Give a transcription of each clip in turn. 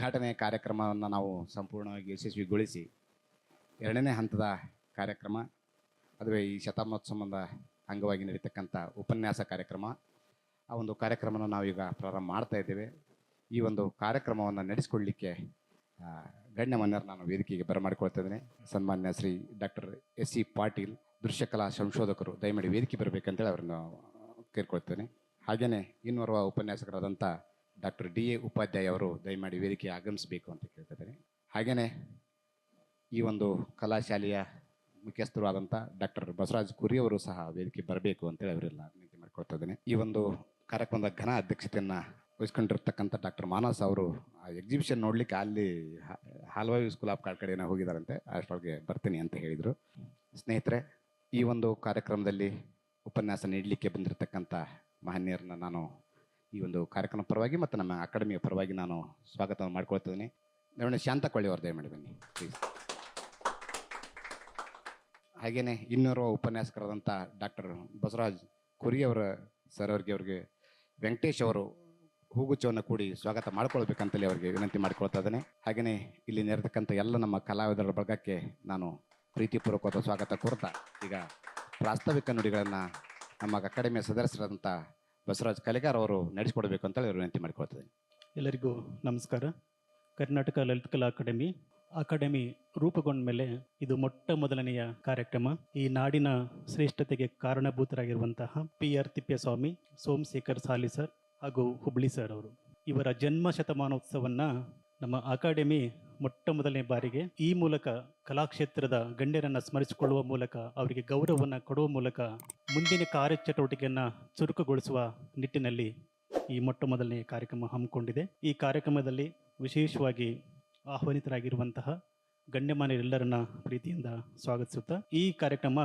ಉದ್ಘಾಟನೆ ಕಾರ್ಯಕ್ರಮವನ್ನು ನಾವು ಸಂಪೂರ್ಣವಾಗಿ ಯಶಸ್ವಿಗೊಳಿಸಿ ಎರಡನೇ ಹಂತದ ಕಾರ್ಯಕ್ರಮ, ಅದುವೇ ಈ ಶತಮಾನೋತ್ಸವದ ಅಂಗವಾಗಿ ನಡೀತಕ್ಕಂಥ ಉಪನ್ಯಾಸ ಕಾರ್ಯಕ್ರಮ. ಆ ಒಂದು ಕಾರ್ಯಕ್ರಮನ ನಾವೀಗ ಪ್ರಾರಂಭ ಮಾಡ್ತಾ ಇದ್ದೇವೆ. ಈ ಒಂದು ಕಾರ್ಯಕ್ರಮವನ್ನು ನಡೆಸಿಕೊಳ್ಳಲಿಕ್ಕೆ ಗಣ್ಯಮಾನ್ಯರು ನಾನು ವೇದಿಕೆಗೆ ಬರಮಾಡಿಕೊಳ್ತಾ ಇದ್ದೇನೆ. ಸನ್ಮಾನ್ಯ ಶ್ರೀ ಡಾಕ್ಟರ್ ಎಸ್.ಸಿ. ಪಾಟೀಲ್, ದೃಶ್ಯಕಲಾ ಸಂಶೋಧಕರು, ದಯಮಾಡಿ ವೇದಿಕೆ ಬರಬೇಕಂತೇಳಿ ಅವರನ್ನು ಕೇಳ್ಕೊಳ್ತೇನೆ. ಹಾಗೆಯೇ ಇನ್ನೋರ್ವ ಉಪನ್ಯಾಸಕರಾದಂಥ ಡಾಕ್ಟರ್ ಡಿ.ಎ. ಉಪಾಧ್ಯಾಯ ಅವರು ದಯಮಾಡಿ ವೇದಿಕೆಗೆ ಆಗಮಿಸಬೇಕು ಅಂತ ಕೇಳ್ತಿದ್ದೇನೆ. ಹಾಗೆಯೇ ಈ ಒಂದು ಕಲಾಶಾಲೆಯ ಮುಖ್ಯಸ್ಥರು ಆದಂಥ ಡಾಕ್ಟರ್ ಬಸವರಾಜ್ ಕುರಿ ಅವರು ಸಹ ವೇದಿಕೆ ಬರಬೇಕು ಅಂತೇಳಿ ಅವರೆಲ್ಲ ವಿನಂತಿ ಮಾಡಿಕೊಳ್ತಾ ಇದ್ದೇನೆ. ಈ ಒಂದು ಕಾರ್ಯಕ್ರಮದ ಘನ ಅಧ್ಯಕ್ಷತೆಯನ್ನು ವಹಿಸ್ಕೊಂಡಿರ್ತಕ್ಕಂಥ ಡಾಕ್ಟರ್ ಮಾನಸ್ ಅವರು ಆ ಎಕ್ಸಿಬಿಷನ್ ನೋಡಲಿಕ್ಕೆ ಅಲ್ಲಿ ಹಾಲ್ವಾಯಿ ಸ್ಕೂಲ್ ಆಫ್ ಕಾರ್ಡ್ ಕಡೆಯನ್ನು ಹೋಗಿದ್ದಾರಂತೆ, ಅಷ್ಟೊಳಗೆ ಬರ್ತೀನಿ ಅಂತ ಹೇಳಿದರು. ಸ್ನೇಹಿತರೆ, ಈ ಒಂದು ಕಾರ್ಯಕ್ರಮದಲ್ಲಿ ಉಪನ್ಯಾಸ ನೀಡಲಿಕ್ಕೆ ಬಂದಿರತಕ್ಕಂಥ ಮಹನೀಯರನ್ನ ನಾನು ಈ ಒಂದು ಕಾರ್ಯಕ್ರಮ ಪರವಾಗಿ ಮತ್ತು ನಮ್ಮ ಅಕಾಡೆಮಿಯ ಪರವಾಗಿ ನಾನು ಸ್ವಾಗತ ಮಾಡ್ಕೊಳ್ತಿದ್ದೀನಿ. ದಯವಿಟ್ಟು ಶಾಂತಕೊಳ್ಳಿ ಅವರು ದಯಮಾಡಿ ಬನ್ನಿ ಪ್ಲೀಸ್. ಹಾಗೆಯೇ ಇನ್ನೋರ್ವ ಉಪನ್ಯಾಸಕರಾದಂಥ ಡಾಕ್ಟರ್ ಬಸವರಾಜ್ ಕುರಿ ಅವರ ಸರ್ ಅವ್ರಿಗೆ ವೆಂಕಟೇಶ್ ಅವರು ಹೂಗುಚ್ಛವನ್ನು ಕೂಡಿ ಸ್ವಾಗತ ಮಾಡ್ಕೊಳ್ಬೇಕಂತಲೇ ಅವರಿಗೆ ವಿನಂತಿ ಮಾಡ್ಕೊಳ್ತಾ ಇದ್ದೇನೆ. ಹಾಗೆಯೇ ಇಲ್ಲಿ ನೆರೆತಕ್ಕಂಥ ಎಲ್ಲ ನಮ್ಮ ಕಲಾವಿದರ ಬಳಗಕ್ಕೆ ನಾನು ಪ್ರೀತಿಪೂರ್ವಕವಾದ ಸ್ವಾಗತ ಕೋರ್ತಾ ಈಗ ಪ್ರಾಸ್ತಾವಿಕ ನುಡಿಗಳನ್ನು ನಮ್ಮ ಅಕಾಡೆಮಿಯ ಸದಸ್ಯರಾದಂಥ ಬಸವರಾಜ್ ಕಲೆಗಾರ್ ಅವರು ನಡೆಸಿಕೊಡ್ಬೇಕು ಅಂತೇಳಿ ಅವರು ವಿನಂತಿ ಮಾಡಿಕೊಳ್ತದೆ. ಎಲ್ಲರಿಗೂ ನಮಸ್ಕಾರ. ಕರ್ನಾಟಕ ಲಲಿತ ಕಲಾ ಅಕಾಡೆಮಿ ರೂಪುಗೊಂಡ ಮೇಲೆ ಇದು ಮೊಟ್ಟ ಮೊದಲನೆಯ ಕಾರ್ಯಕ್ರಮ. ಈ ನಾಡಿನ ಶ್ರೇಷ್ಠತೆಗೆ ಕಾರಣಭೂತರಾಗಿರುವಂತಹ ಪಿ.ಆರ್. ತಿಪ್ಪೇಸ್ವಾಮಿ, ಸೋಮಶೇಖರ್ ಸಾಲಿ ಸರ್ ಹಾಗೂ ಹುಬ್ಳಿ ಸರ್ ಅವರು ಇವರ ಜನ್ಮ ಶತಮಾನೋತ್ಸವನ್ನ ನಮ್ಮ ಅಕಾಡೆಮಿ ಮೊಟ್ಟ ಮೊದಲನೇ ಬಾರಿಗೆ ಈ ಮೂಲಕ ಕಲಾಕ್ಷೇತ್ರದ ಗಣ್ಯರನ್ನು ಸ್ಮರಿಸಿಕೊಳ್ಳುವ ಮೂಲಕ ಅವರಿಗೆ ಗೌರವವನ್ನು ಕೊಡುವ ಮೂಲಕ ಮುಂದಿನ ಕಾರ್ಯಚಟುವಟಿಕೆಯನ್ನು ಚುರುಕುಗೊಳಿಸುವ ನಿಟ್ಟಿನಲ್ಲಿ ಈ ಮೊಟ್ಟ ಮೊದಲನೇ ಕಾರ್ಯಕ್ರಮ ಹಮ್ಮಿಕೊಂಡಿದೆ. ಈ ಕಾರ್ಯಕ್ರಮದಲ್ಲಿ ವಿಶೇಷವಾಗಿ ಆಹ್ವಾನಿತರಾಗಿರುವಂತಹ ಗಣ್ಯಮಾನ್ಯರೆಲ್ಲರನ್ನ ಪ್ರೀತಿಯಿಂದ ಸ್ವಾಗತಿಸುತ್ತಾ ಈ ಕಾರ್ಯಕ್ರಮ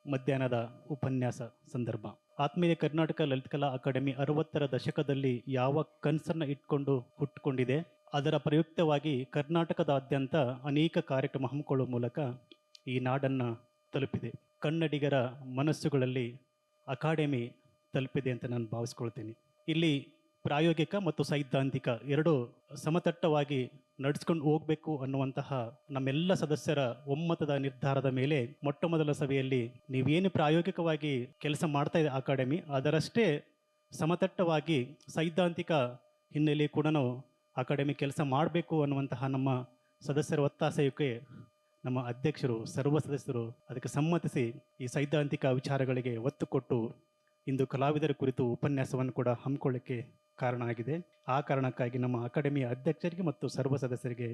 ಮಧ್ಯಾಹ್ನದ ಉಪನ್ಯಾಸ ಸಂದರ್ಭ. ಆತ್ಮೀಯ ಕರ್ನಾಟಕ ಲಲಿತ ಕಲಾ ಅಕಾಡೆಮಿ 60ರ ದಶಕದಲ್ಲಿ ಯಾವ ಕನಸನ್ನು ಇಟ್ಕೊಂಡು ಹುಟ್ಟುಕೊಂಡಿದೆ, ಅದರ ಪ್ರಯುಕ್ತವಾಗಿ ಕರ್ನಾಟಕದಾದ್ಯಂತ ಅನೇಕ ಕಾರ್ಯಕ್ರಮ ಹಮ್ಮಿಕೊಳ್ಳುವ ಮೂಲಕ ಈ ನಾಡನ್ನು ತಲುಪಿದೆ. ಕನ್ನಡಿಗರ ಮನಸ್ಸುಗಳಲ್ಲಿ ಅಕಾಡೆಮಿ ತಲುಪಿದೆ ಅಂತ ನಾನು ಭಾವಿಸ್ಕೊಳ್ತೇನೆ. ಇಲ್ಲಿ ಪ್ರಾಯೋಗಿಕ ಮತ್ತು ಸೈದ್ಧಾಂತಿಕ ಎರಡೂ ಸಮತಟ್ಟವಾಗಿ ನಡೆಸ್ಕೊಂಡು ಹೋಗಬೇಕು ಅನ್ನುವಂತಹ ನಮ್ಮೆಲ್ಲ ಸದಸ್ಯರ ಒಮ್ಮತದ ನಿರ್ಧಾರದ ಮೇಲೆ ಮೊಟ್ಟ ಮೊದಲ ಸಭೆಯಲ್ಲಿ ನೀವೇನು ಪ್ರಾಯೋಗಿಕವಾಗಿ ಕೆಲಸ ಮಾಡ್ತಾ ಇದೆ ಅಕಾಡೆಮಿ, ಅದರಷ್ಟೇ ಸಮತಟ್ಟವಾಗಿ ಸೈದ್ಧಾಂತಿಕ ಹಿನ್ನೆಲೆ ಕೂಡ ಅಕಾಡೆಮಿ ಕೆಲಸ ಮಾಡಬೇಕು ಅನ್ನುವಂತಹ ನಮ್ಮ ಸದಸ್ಯರ ಒತ್ತಾಸೆಯಕ್ಕೆ ನಮ್ಮ ಅಧ್ಯಕ್ಷರು ಸರ್ವ ಸದಸ್ಯರು ಅದಕ್ಕೆ ಸಮ್ಮತಿಸಿ ಈ ಸೈದ್ಧಾಂತಿಕ ವಿಚಾರಗಳಿಗೆ ಒತ್ತು ಕೊಟ್ಟು ಇಂದು ಕಲಾವಿದರ ಕುರಿತು ಉಪನ್ಯಾಸವನ್ನು ಕೂಡ ಹಮ್ಮಿಕೊಳ್ಳಕ್ಕೆ ಕಾರಣ ಆಗಿದೆ. ಆ ಕಾರಣಕ್ಕಾಗಿ ನಮ್ಮ ಅಕಾಡೆಮಿಯ ಅಧ್ಯಕ್ಷರಿಗೆ ಮತ್ತು ಸರ್ವ ಸದಸ್ಯರಿಗೆ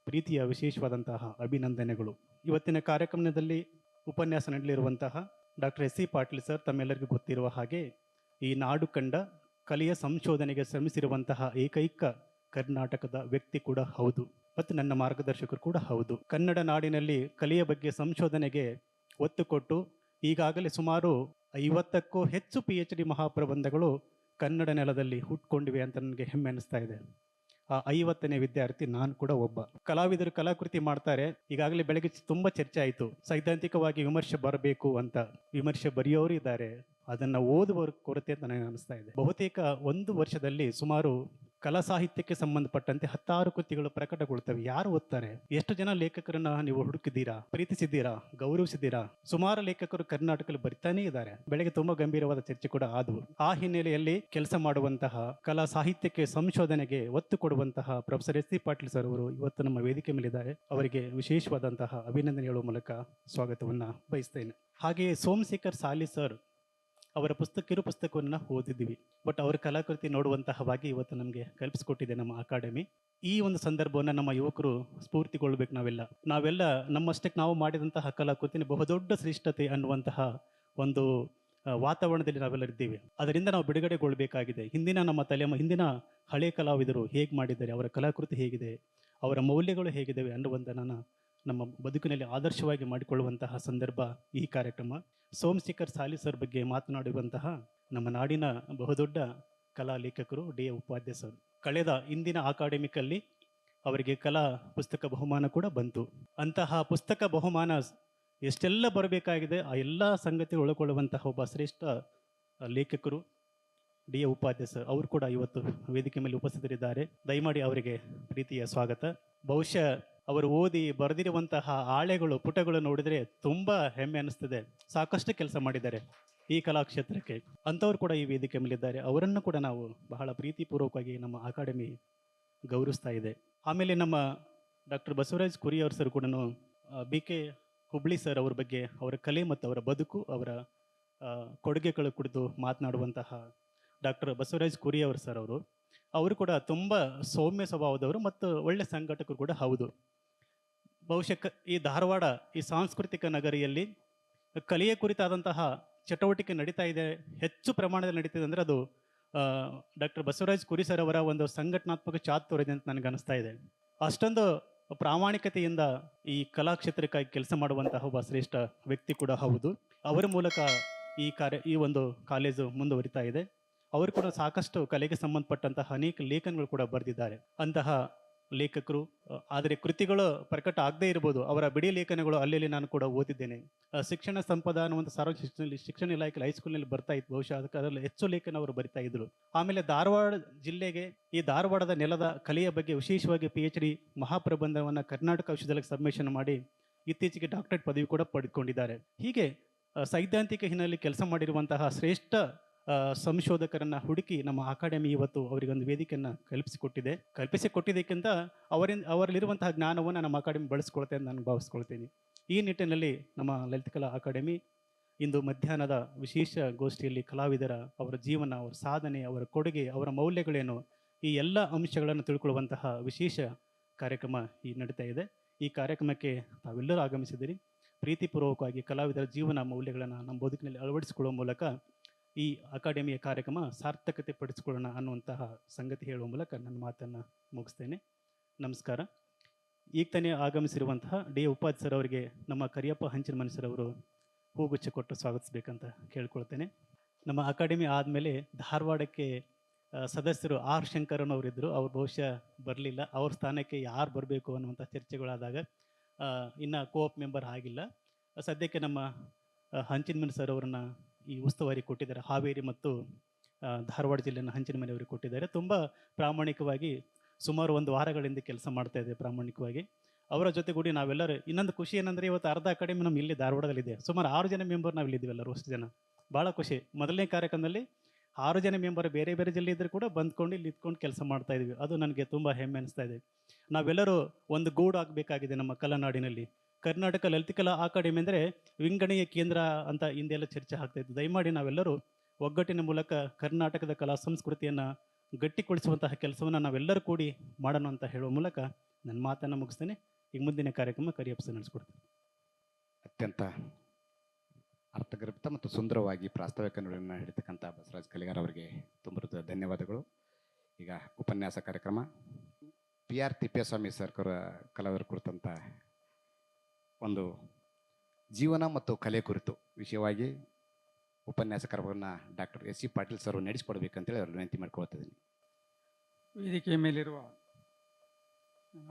ಪ್ರೀತಿಯ ವಿಶೇಷವಾದಂತಹ ಅಭಿನಂದನೆಗಳು. ಇವತ್ತಿನ ಕಾರ್ಯಕ್ರಮದಲ್ಲಿ ಉಪನ್ಯಾಸ ನೀಡಲಿರುವಂತಹ ಡಾಕ್ಟರ್ ಎಸ್.ಸಿ. ಪಾಟೀಲ್ ಸರ್ ತಮ್ಮೆಲ್ಲರಿಗೂ ಗೊತ್ತಿರುವ ಹಾಗೆ ಈ ನಾಡು ಕಂಡ ಕಲೆಯ ಸಂಶೋಧನೆಗೆ ಶ್ರಮಿಸಿರುವಂತಹ ಏಕೈಕ ಕರ್ನಾಟಕದ ವ್ಯಕ್ತಿ ಕೂಡ ಹೌದು ಮತ್ತು ನನ್ನ ಮಾರ್ಗದರ್ಶಕರು ಕೂಡ ಹೌದು. ಕನ್ನಡ ನಾಡಿನಲ್ಲಿ ಕಲೆಯ ಬಗ್ಗೆ ಸಂಶೋಧನೆಗೆ ಒತ್ತು ಕೊಟ್ಟು ಈಗಾಗಲೇ ಸುಮಾರು 50ಕ್ಕೂ ಹೆಚ್ಚು PhD ಮಹಾಪ್ರಬಂಧಗಳು ಕನ್ನಡ ನೆಲದಲ್ಲಿ ಹುಟ್ಕೊಂಡಿವೆ ಅಂತ ನನಗೆ ಹೆಮ್ಮೆ ಅನಿಸ್ತಾ ಇದೆ. ಆ 50ನೇ ವಿದ್ಯಾರ್ಥಿ ನಾನು ಕೂಡ ಒಬ್ಬ. ಕಲಾವಿದರು ಕಲಾಕೃತಿ ಮಾಡ್ತಾರೆ. ಈಗಾಗಲೇ ಬೆಳಗ್ಗೆ ತುಂಬಾ ಚರ್ಚೆ ಆಯಿತು, ಸೈದ್ಧಾಂತಿಕವಾಗಿ ವಿಮರ್ಶೆ ಬರಬೇಕು ಅಂತ. ವಿಮರ್ಶೆ ಬರೆಯೋರು ಇದ್ದಾರೆ, ಅದನ್ನು ಓದುವವರ ಕೊರತೆ ಅಂತ ನನಗೆ ಅನಿಸ್ತಾ ಇದೆ. ಬಹುತೇಕ ಒಂದು ವರ್ಷದಲ್ಲಿ ಸುಮಾರು ಕಲಾ ಸಾಹಿತ್ಯಕ್ಕೆ ಸಂಬಂಧಪಟ್ಟಂತೆ 10 ಕೃತಿಗಳು ಪ್ರಕಟಗೊಳ್ತವೆ. ಯಾರು ಓದ್ತಾರೆ? ಎಷ್ಟು ಜನ ಲೇಖಕರನ್ನ ನೀವು ಹುಡುಕಿದ್ದೀರಾ, ಪ್ರೀತಿಸಿದ್ದೀರಾ, ಗೌರವಿಸಿದ್ದೀರಾ? ಸುಮಾರು ಲೇಖಕರು ಕರ್ನಾಟಕದಲ್ಲಿ ಬರಿತಾನೇ ಇದ್ದಾರೆ. ಬೆಳಗ್ಗೆ ತುಂಬಾ ಗಂಭೀರವಾದ ಚರ್ಚೆ ಕೂಡ ಆದವು. ಆ ಹಿನ್ನೆಲೆಯಲ್ಲಿ ಕೆಲಸ ಮಾಡುವಂತಹ ಕಲಾ ಸಾಹಿತ್ಯಕ್ಕೆ ಸಂಶೋಧನೆಗೆ ಒತ್ತು ಕೊಡುವಂತಹ ಪ್ರೊಫೆಸರ್ ಎಸ್.ಸಿ. ಪಾಟೀಲ್ ಸರ್ ಅವರು ಇವತ್ತು ನಮ್ಮ ವೇದಿಕೆ ಮೇಲಿದ್ದಾರೆ. ಅವರಿಗೆ ವಿಶೇಷವಾದಂತಹ ಅಭಿನಂದನೆ ಹೇಳುವ ಮೂಲಕ ಸ್ವಾಗತವನ್ನ ಬಯಸ್ತೇನೆ. ಹಾಗೆಯೇ ಸೋಮಶೇಖರ್ ಸಾಲಿ ಸರ್ ಅವರ ಕಿರು ಪುಸ್ತಕವನ್ನು ಓದಿದ್ದೀವಿ. ಬಟ್ ಅವರ ಕಲಾಕೃತಿ ನೋಡುವಂತಹವಾಗಿ ಇವತ್ತು ನಮಗೆ ಕಲ್ಪಿಸಿಕೊಟ್ಟಿದೆ ನಮ್ಮ ಅಕಾಡೆಮಿ. ಈ ಒಂದು ಸಂದರ್ಭವನ್ನು ನಮ್ಮ ಯುವಕರು ಸ್ಫೂರ್ತಿಗೊಳ್ಬೇಕು. ನಾವೆಲ್ಲ ನಮ್ಮಷ್ಟಕ್ಕೆ ನಾವು ಮಾಡಿದಂತಹ ಕಲಾಕೃತಿನ ಬಹುದೊಡ್ಡ ಶ್ರೇಷ್ಠತೆ ಅನ್ನುವಂತಹ ಒಂದು ವಾತಾವರಣದಲ್ಲಿ ನಾವೆಲ್ಲರಿದ್ದೀವಿ. ಅದರಿಂದ ನಾವು ಬಿಡುಗಡೆಗೊಳ್ಳಬೇಕಾಗಿದೆ. ಹಿಂದಿನ ಹಳೆ ಕಲಾವಿದರು ಹೇಗೆ ಮಾಡಿದ್ದಾರೆ, ಅವರ ಕಲಾಕೃತಿ ಹೇಗಿದೆ, ಅವರ ಮೌಲ್ಯಗಳು ಹೇಗಿದ್ದಾವೆ ಅನ್ನುವಂಥದ್ದನ್ನು ನಮ್ಮ ಬದುಕಿನಲ್ಲಿ ಆದರ್ಶವಾಗಿ ಮಾಡಿಕೊಳ್ಳುವಂತಹ ಸಂದರ್ಭ ಈ ಕಾರ್ಯಕ್ರಮ. ಸೋಮಶೇಖರ್ ಸಾಲಿ ಸರ್ ಬಗ್ಗೆ ಮಾತನಾಡುವಂತಹ ನಮ್ಮ ನಾಡಿನ ಬಹುದೊಡ್ಡ ಕಲಾ ಲೇಖಕರು ಡಿ.ಎ. ಉಪಾಧ್ಯಾಯ ಸರ್. ಕಳೆದ ಇಂದಿನ ಅಕಾಡೆಮಿಕಲ್ಲಿ ಅವರಿಗೆ ಕಲಾ ಪುಸ್ತಕ ಬಹುಮಾನ ಕೂಡ ಬಂತು. ಅಂತಹ ಪುಸ್ತಕ ಬಹುಮಾನ ಎಷ್ಟೆಲ್ಲ ಬರಬೇಕಾಗಿದೆ ಆ ಎಲ್ಲ ಸಂಗತಿಗಳು ಒಳಗೊಳ್ಳುವಂತಹ ಒಬ್ಬ ಶ್ರೇಷ್ಠ ಲೇಖಕರು ಡಿ ಎ ಉಪಾಧ್ಯಾಯ ಸರ್ ಅವರು ಕೂಡ ಇವತ್ತು ವೇದಿಕೆ ಮೇಲೆ ಉಪಸ್ಥಿತರಿದ್ದಾರೆ. ದಯಮಾಡಿ ಅವರಿಗೆ ಪ್ರೀತಿಯ ಸ್ವಾಗತ. ಬಹುಶಃ ಅವರು ಓದಿ ಬರೆದಿರುವಂತಹ ಹಾಳೆಗಳು ಪುಟಗಳು ನೋಡಿದರೆ ತುಂಬಾ ಹೆಮ್ಮೆ ಅನಿಸ್ತದೆ. ಸಾಕಷ್ಟು ಕೆಲಸ ಮಾಡಿದ್ದಾರೆ ಈ ಕಲಾಕ್ಷೇತ್ರಕ್ಕೆ. ಅಂಥವ್ರು ಕೂಡ ಈ ವೇದಿಕೆ ಮೇಲಿದ್ದಾರೆ. ಅವರನ್ನು ಕೂಡ ನಾವು ಬಹಳ ಪ್ರೀತಿಪೂರ್ವಕವಾಗಿ ನಮ್ಮ ಅಕಾಡೆಮಿ ಗೌರವಿಸ್ತಾ ಇದೆ. ಆಮೇಲೆ ನಮ್ಮ ಡಾಕ್ಟರ್ ಬಸವರಾಜ್ ಕುರಿಯವ್ರ ಸರ್ ಕೂಡ BK ಹುಬ್ಳಿ ಸರ್ ಅವ್ರ ಬಗ್ಗೆ, ಅವರ ಕಲೆ ಮತ್ತು ಅವರ ಬದುಕು, ಅವರ ಕೊಡುಗೆಗಳ ಕುರಿತು ಮಾತನಾಡುವಂತಹ ಡಾಕ್ಟರ್ ಬಸವರಾಜ್ ಕುರಿಯವ್ರ ಸರ್ ಅವರು ಕೂಡ ತುಂಬ ಸೌಮ್ಯ ಸ್ವಭಾವದವರು ಮತ್ತು ಒಳ್ಳೆ ಸಂಘಟಕರು ಕೂಡ ಹೌದು. ಬಹುಶಃ ಈ ಧಾರವಾಡ ಈ ಸಾಂಸ್ಕೃತಿಕ ನಗರಿಯಲ್ಲಿ ಕಲೆಯ ಕುರಿತಾದಂತಹ ಚಟುವಟಿಕೆ ನಡೀತಾ ಇದೆ, ಹೆಚ್ಚು ಪ್ರಮಾಣದಲ್ಲಿ ನಡೀತಿದೆ ಅಂದರೆ ಅದು ಡಾಕ್ಟರ್ ಬಸವರಾಜ್ ಕುರಿ ಸರ್ ಅವರ ಒಂದು ಸಂಘಟನಾತ್ಮಕ ಚಾತುರ್ಯತೆ ಅಂತ ನನಗೆ ಅನಿಸ್ತಾ ಇದೆ. ಅಷ್ಟೊಂದು ಪ್ರಾಮಾಣಿಕತೆಯಿಂದ ಈ ಕಲಾಕ್ಷೇತ್ರಕ್ಕಾಗಿ ಕೆಲಸ ಮಾಡುವಂತಹ ಒಬ್ಬ ಶ್ರೇಷ್ಠ ವ್ಯಕ್ತಿ ಕೂಡ ಹೌದು. ಅವರ ಮೂಲಕ ಈ ಒಂದು ಕಾಲೇಜು ಮುಂದುವರಿತಾ ಇದೆ. ಅವರು ಕೂಡ ಸಾಕಷ್ಟು ಕಲೆಗೆ ಸಂಬಂಧಪಟ್ಟಂತಹ ಅನೇಕ ಲೇಖನಗಳು ಕೂಡ ಬರೆದಿದ್ದಾರೆ. ಅಂತಹ ಲೇಖಕರು, ಆದರೆ ಕೃತಿಗಳು ಪ್ರಕಟ ಆಗದೇ ಇರ್ಬೋದು, ಅವರ ಬಿಡಿ ಲೇಖನಗಳು ಅಲ್ಲಿ ನಾನು ಕೂಡ ಓದಿದ್ದೇನೆ. ಶಿಕ್ಷಣ ಸಂಪದ ಅನ್ನುವಂಥ ಸಾರ್ವಜನಿಕ ಶಿಕ್ಷಣ ಇಲಾಖೆ ಹೈಸ್ಕೂಲ್ನಲ್ಲಿ ಬರ್ತಾ ಇತ್ತು. ಬಹುಶಃ ಅದರಲ್ಲಿ ಹೆಚ್ಚು ಲೇಖನ ಅವರು ಬರಿತಾ ಇದ್ರು. ಆಮೇಲೆ ಧಾರವಾಡ ಜಿಲ್ಲೆಗೆ ಈ ಧಾರವಾಡದ ನೆಲದ ಕಲೆಯ ಬಗ್ಗೆ ವಿಶೇಷವಾಗಿ PhD ಮಹಾಪ್ರಬಂಧವನ್ನು ಕರ್ನಾಟಕ ವಿಶ್ವವಿದ್ಯಾಲಯಕ್ಕೆ ಸಬ್ಮಿಷನ್ ಮಾಡಿ ಇತ್ತೀಚೆಗೆ ಡಾಕ್ಟರೇಟ್ ಪದವಿ ಕೂಡ ಪಡೆದುಕೊಂಡಿದ್ದಾರೆ. ಹೀಗೆ ಸೈದ್ಧಾಂತಿಕ ಹಿನ್ನೆಲೆಯಲ್ಲಿ ಕೆಲಸ ಮಾಡಿರುವಂತಹ ಶ್ರೇಷ್ಠ ಸಂಶೋಧಕರನ್ನು ಹುಡುಕಿ ನಮ್ಮ ಅಕಾಡೆಮಿ ಇವತ್ತು ಅವರಿಗೊಂದು ವೇದಿಕೆಯನ್ನು ಕಲ್ಪಿಸಿಕೊಟ್ಟಿದ್ದಕ್ಕಿಂತ ಅವರಲ್ಲಿರುವಂತಹ ಜ್ಞಾನವನ್ನು ನಮ್ಮ ಅಕಾಡೆಮಿ ಬಳಸ್ಕೊಳ್ತೇನೆ ಅಂತ ನಾನು ಭಾವಿಸ್ಕೊಳ್ತೀನಿ. ಈ ನಿಟ್ಟಿನಲ್ಲಿ ನಮ್ಮ ಲಲಿತಕಲಾ ಅಕಾಡೆಮಿ ಇಂದು ಮಧ್ಯಾಹ್ನದ ವಿಶೇಷ ಗೋಷ್ಠಿಯಲ್ಲಿ ಕಲಾವಿದರ ಅವರ ಜೀವನ, ಅವರ ಸಾಧನೆ, ಅವರ ಕೊಡುಗೆ, ಅವರ ಮೌಲ್ಯಗಳೇನು, ಈ ಎಲ್ಲ ಅಂಶಗಳನ್ನು ತಿಳ್ಕೊಳ್ಳುವಂತಹ ವಿಶೇಷ ಕಾರ್ಯಕ್ರಮ ನಡೀತಾ ಇದೆ. ಈ ಕಾರ್ಯಕ್ರಮಕ್ಕೆ ತಾವೆಲ್ಲರೂ ಆಗಮಿಸಿದಿರಿ. ಪ್ರೀತಿಪೂರ್ವಕವಾಗಿ ಕಲಾವಿದರ ಜೀವನ ಮೌಲ್ಯಗಳನ್ನು ನಮ್ಮ ಬದುಕಿನಲ್ಲಿ ಅಳವಡಿಸಿಕೊಳ್ಳುವ ಮೂಲಕ ಈ ಅಕಾಡೆಮಿಯ ಕಾರ್ಯಕ್ರಮ ಸಾರ್ಥಕತೆ ಪಡಿಸಿಕೊಳ್ಳೋಣ ಅನ್ನುವಂತಹ ಸಂಗತಿ ಹೇಳುವ ಮೂಲಕ ನನ್ನ ಮಾತನ್ನು ಮುಗಿಸ್ತೇನೆ. ನಮಸ್ಕಾರ. ಈಗ ತಾನೇ ಆಗಮಿಸಿರುವಂತಹ ಡಿ ಉಪಾಧ್ಯಾಯ ಸರ್ ಅವರಿಗೆ ನಮ್ಮ ಕರಿಯಪ್ಪ ಹಂಚಿನಮನೆ ಸರ್ ಅವರು ಹೂಗುಚ್ಛ ಕೊಟ್ಟು ಸ್ವಾಗತಿಸಬೇಕಂತ ಕೇಳ್ಕೊಳ್ತೇನೆ. ನಮ್ಮ ಅಕಾಡೆಮಿ ಆದಮೇಲೆ ಧಾರವಾಡಕ್ಕೆ ಸದಸ್ಯರು ಆರ್ ಶಂಕರನ್ ಅವರಿದ್ದರು. ಅವ್ರು ಬಹುಶಃ ಬರಲಿಲ್ಲ. ಅವ್ರ ಸ್ಥಾನಕ್ಕೆ ಯಾರು ಬರಬೇಕು ಅನ್ನುವಂಥ ಚರ್ಚೆಗಳಾದಾಗ ಇನ್ನು ಕೋಆಪ್ ಮೆಂಬರ್ ಆಗಿಲ್ಲ. ಸದ್ಯಕ್ಕೆ ನಮ್ಮ ಹಂಚಿನಮನೆ ಸರ್ ಅವರನ್ನ ಈ ಉಸ್ತುವಾರಿ ಕೊಟ್ಟಿದ್ದಾರೆ. ಹಾವೇರಿ ಮತ್ತು ಧಾರವಾಡ ಜಿಲ್ಲೆಯನ್ನು ಹಂಚಿನಮನೆ ಅವರಿಗೆ ಕೊಟ್ಟಿದ್ದಾರೆ. ತುಂಬ ಪ್ರಾಮಾಣಿಕವಾಗಿ ಸುಮಾರು 1 ವಾರಗಳಿಂದ ಕೆಲಸ ಮಾಡ್ತಾ ಇದೆ ಪ್ರಾಮಾಣಿಕವಾಗಿ. ಅವರ ಜೊತೆಗೂಡಿ ನಾವೆಲ್ಲರೂ ಇನ್ನೊಂದು ಖುಷಿ ಏನಂದರೆ ಇವತ್ತು ಅರ್ಧ ಅಕಾಡೆಮಿ ನಮ್ಮ ಇಲ್ಲಿ ಧಾರವಾಡದಲ್ಲಿದೆ. ಸುಮಾರು 6 ಜನ ಮೆಂಬರ್ ನಾವು ಇಲ್ಲಿದ್ದೀವೆಲ್ಲರೂ, ಅಷ್ಟು ಜನ. ಭಾಳ ಖುಷಿ. ಮೊದಲನೇ ಕಾರ್ಯಕ್ರಮದಲ್ಲಿ 6 ಜನ ಮೆಂಬರ್ ಬೇರೆ ಬೇರೆ ಜಿಲ್ಲೆ ಇದ್ದರೂ ಕೂಡ ಬಂದ್ಕೊಂಡು ಇಲ್ಲಿ ಇದ್ಕೊಂಡು ಕೆಲಸ ಮಾಡ್ತಾ ಇದ್ವಿ. ಅದು ನನಗೆ ತುಂಬ ಹೆಮ್ಮೆ ಅನಿಸ್ತಾ ಇದೆ. ನಾವೆಲ್ಲರೂ ಒಂದು ಗೂಡು ಆಗಬೇಕಾಗಿದೆ ನಮ್ಮ ಕಲಾನಾಡಿನಲ್ಲಿ. ಕರ್ನಾಟಕ ಲಲಿತಕಲಾ ಅಕಾಡೆಮಿ ಅಂದರೆ ವಿಂಗಡಣೆಯ ಕೇಂದ್ರ ಅಂತ ಹಿಂದೆಲ್ಲ ಚರ್ಚೆ ಆಗ್ತಾಯಿತ್ತು. ದಯಮಾಡಿ ನಾವೆಲ್ಲರೂ ಒಗ್ಗಟ್ಟಿನ ಮೂಲಕ ಕರ್ನಾಟಕದ ಕಲಾ ಸಂಸ್ಕೃತಿಯನ್ನು ಗಟ್ಟಿಗೊಳಿಸುವಂತಹ ಕೆಲಸವನ್ನು ನಾವೆಲ್ಲರೂ ಕೂಡಿ ಮಾಡೋಣ ಅಂತ ಹೇಳುವ ಮೂಲಕ ನನ್ನ ಮಾತನ್ನು ಮುಗಿಸ್ತೇನೆ. ಈಗ ಮುಂದಿನ ಕಾರ್ಯಕ್ರಮ ಕರಿಯಪ್ಪ ಸರ್ ನಡೆಸ್ಕೊಡ್ತೀನಿ. ಅತ್ಯಂತ ಅರ್ಥಗರ್ಭಿತ ಮತ್ತು ಸುಂದರವಾಗಿ ಪ್ರಾಸ್ತಾವಿಕ ನುಡಿಯನ್ನು ಹಿಡಿತಕ್ಕಂಥ ಬಸವರಾಜ್ ಕಲಿಗಾರ್ ಅವರಿಗೆ ತುಂಬ ಧನ್ಯವಾದಗಳು. ಈಗ ಉಪನ್ಯಾಸ ಕಾರ್ಯಕ್ರಮ PR ತಿಪ್ಪೇಸ್ವಾಮಿ ಸರ್ ಕಲಾವಿದರ ಕುರಿತಂಥ ಒಂದು ಜೀವನ ಮತ್ತು ಕಲೆ ಕುರಿತು ವಿಷಯವಾಗಿ ಉಪನ್ಯಾಸ ಕಾರ್ಯಕ್ರಮವನ್ನು ಡಾಕ್ಟರ್ SC ಪಾಟೀಲ್ ಸರ್ ನಡೆಸಿಕೊಡ್ಬೇಕಂತೇಳಿ ಅವರು ವಿನಂತಿ ಮಾಡ್ಕೊಳ್ತಿದ್ದೀನಿ. ವೇದಿಕೆಯ ಮೇಲಿರುವ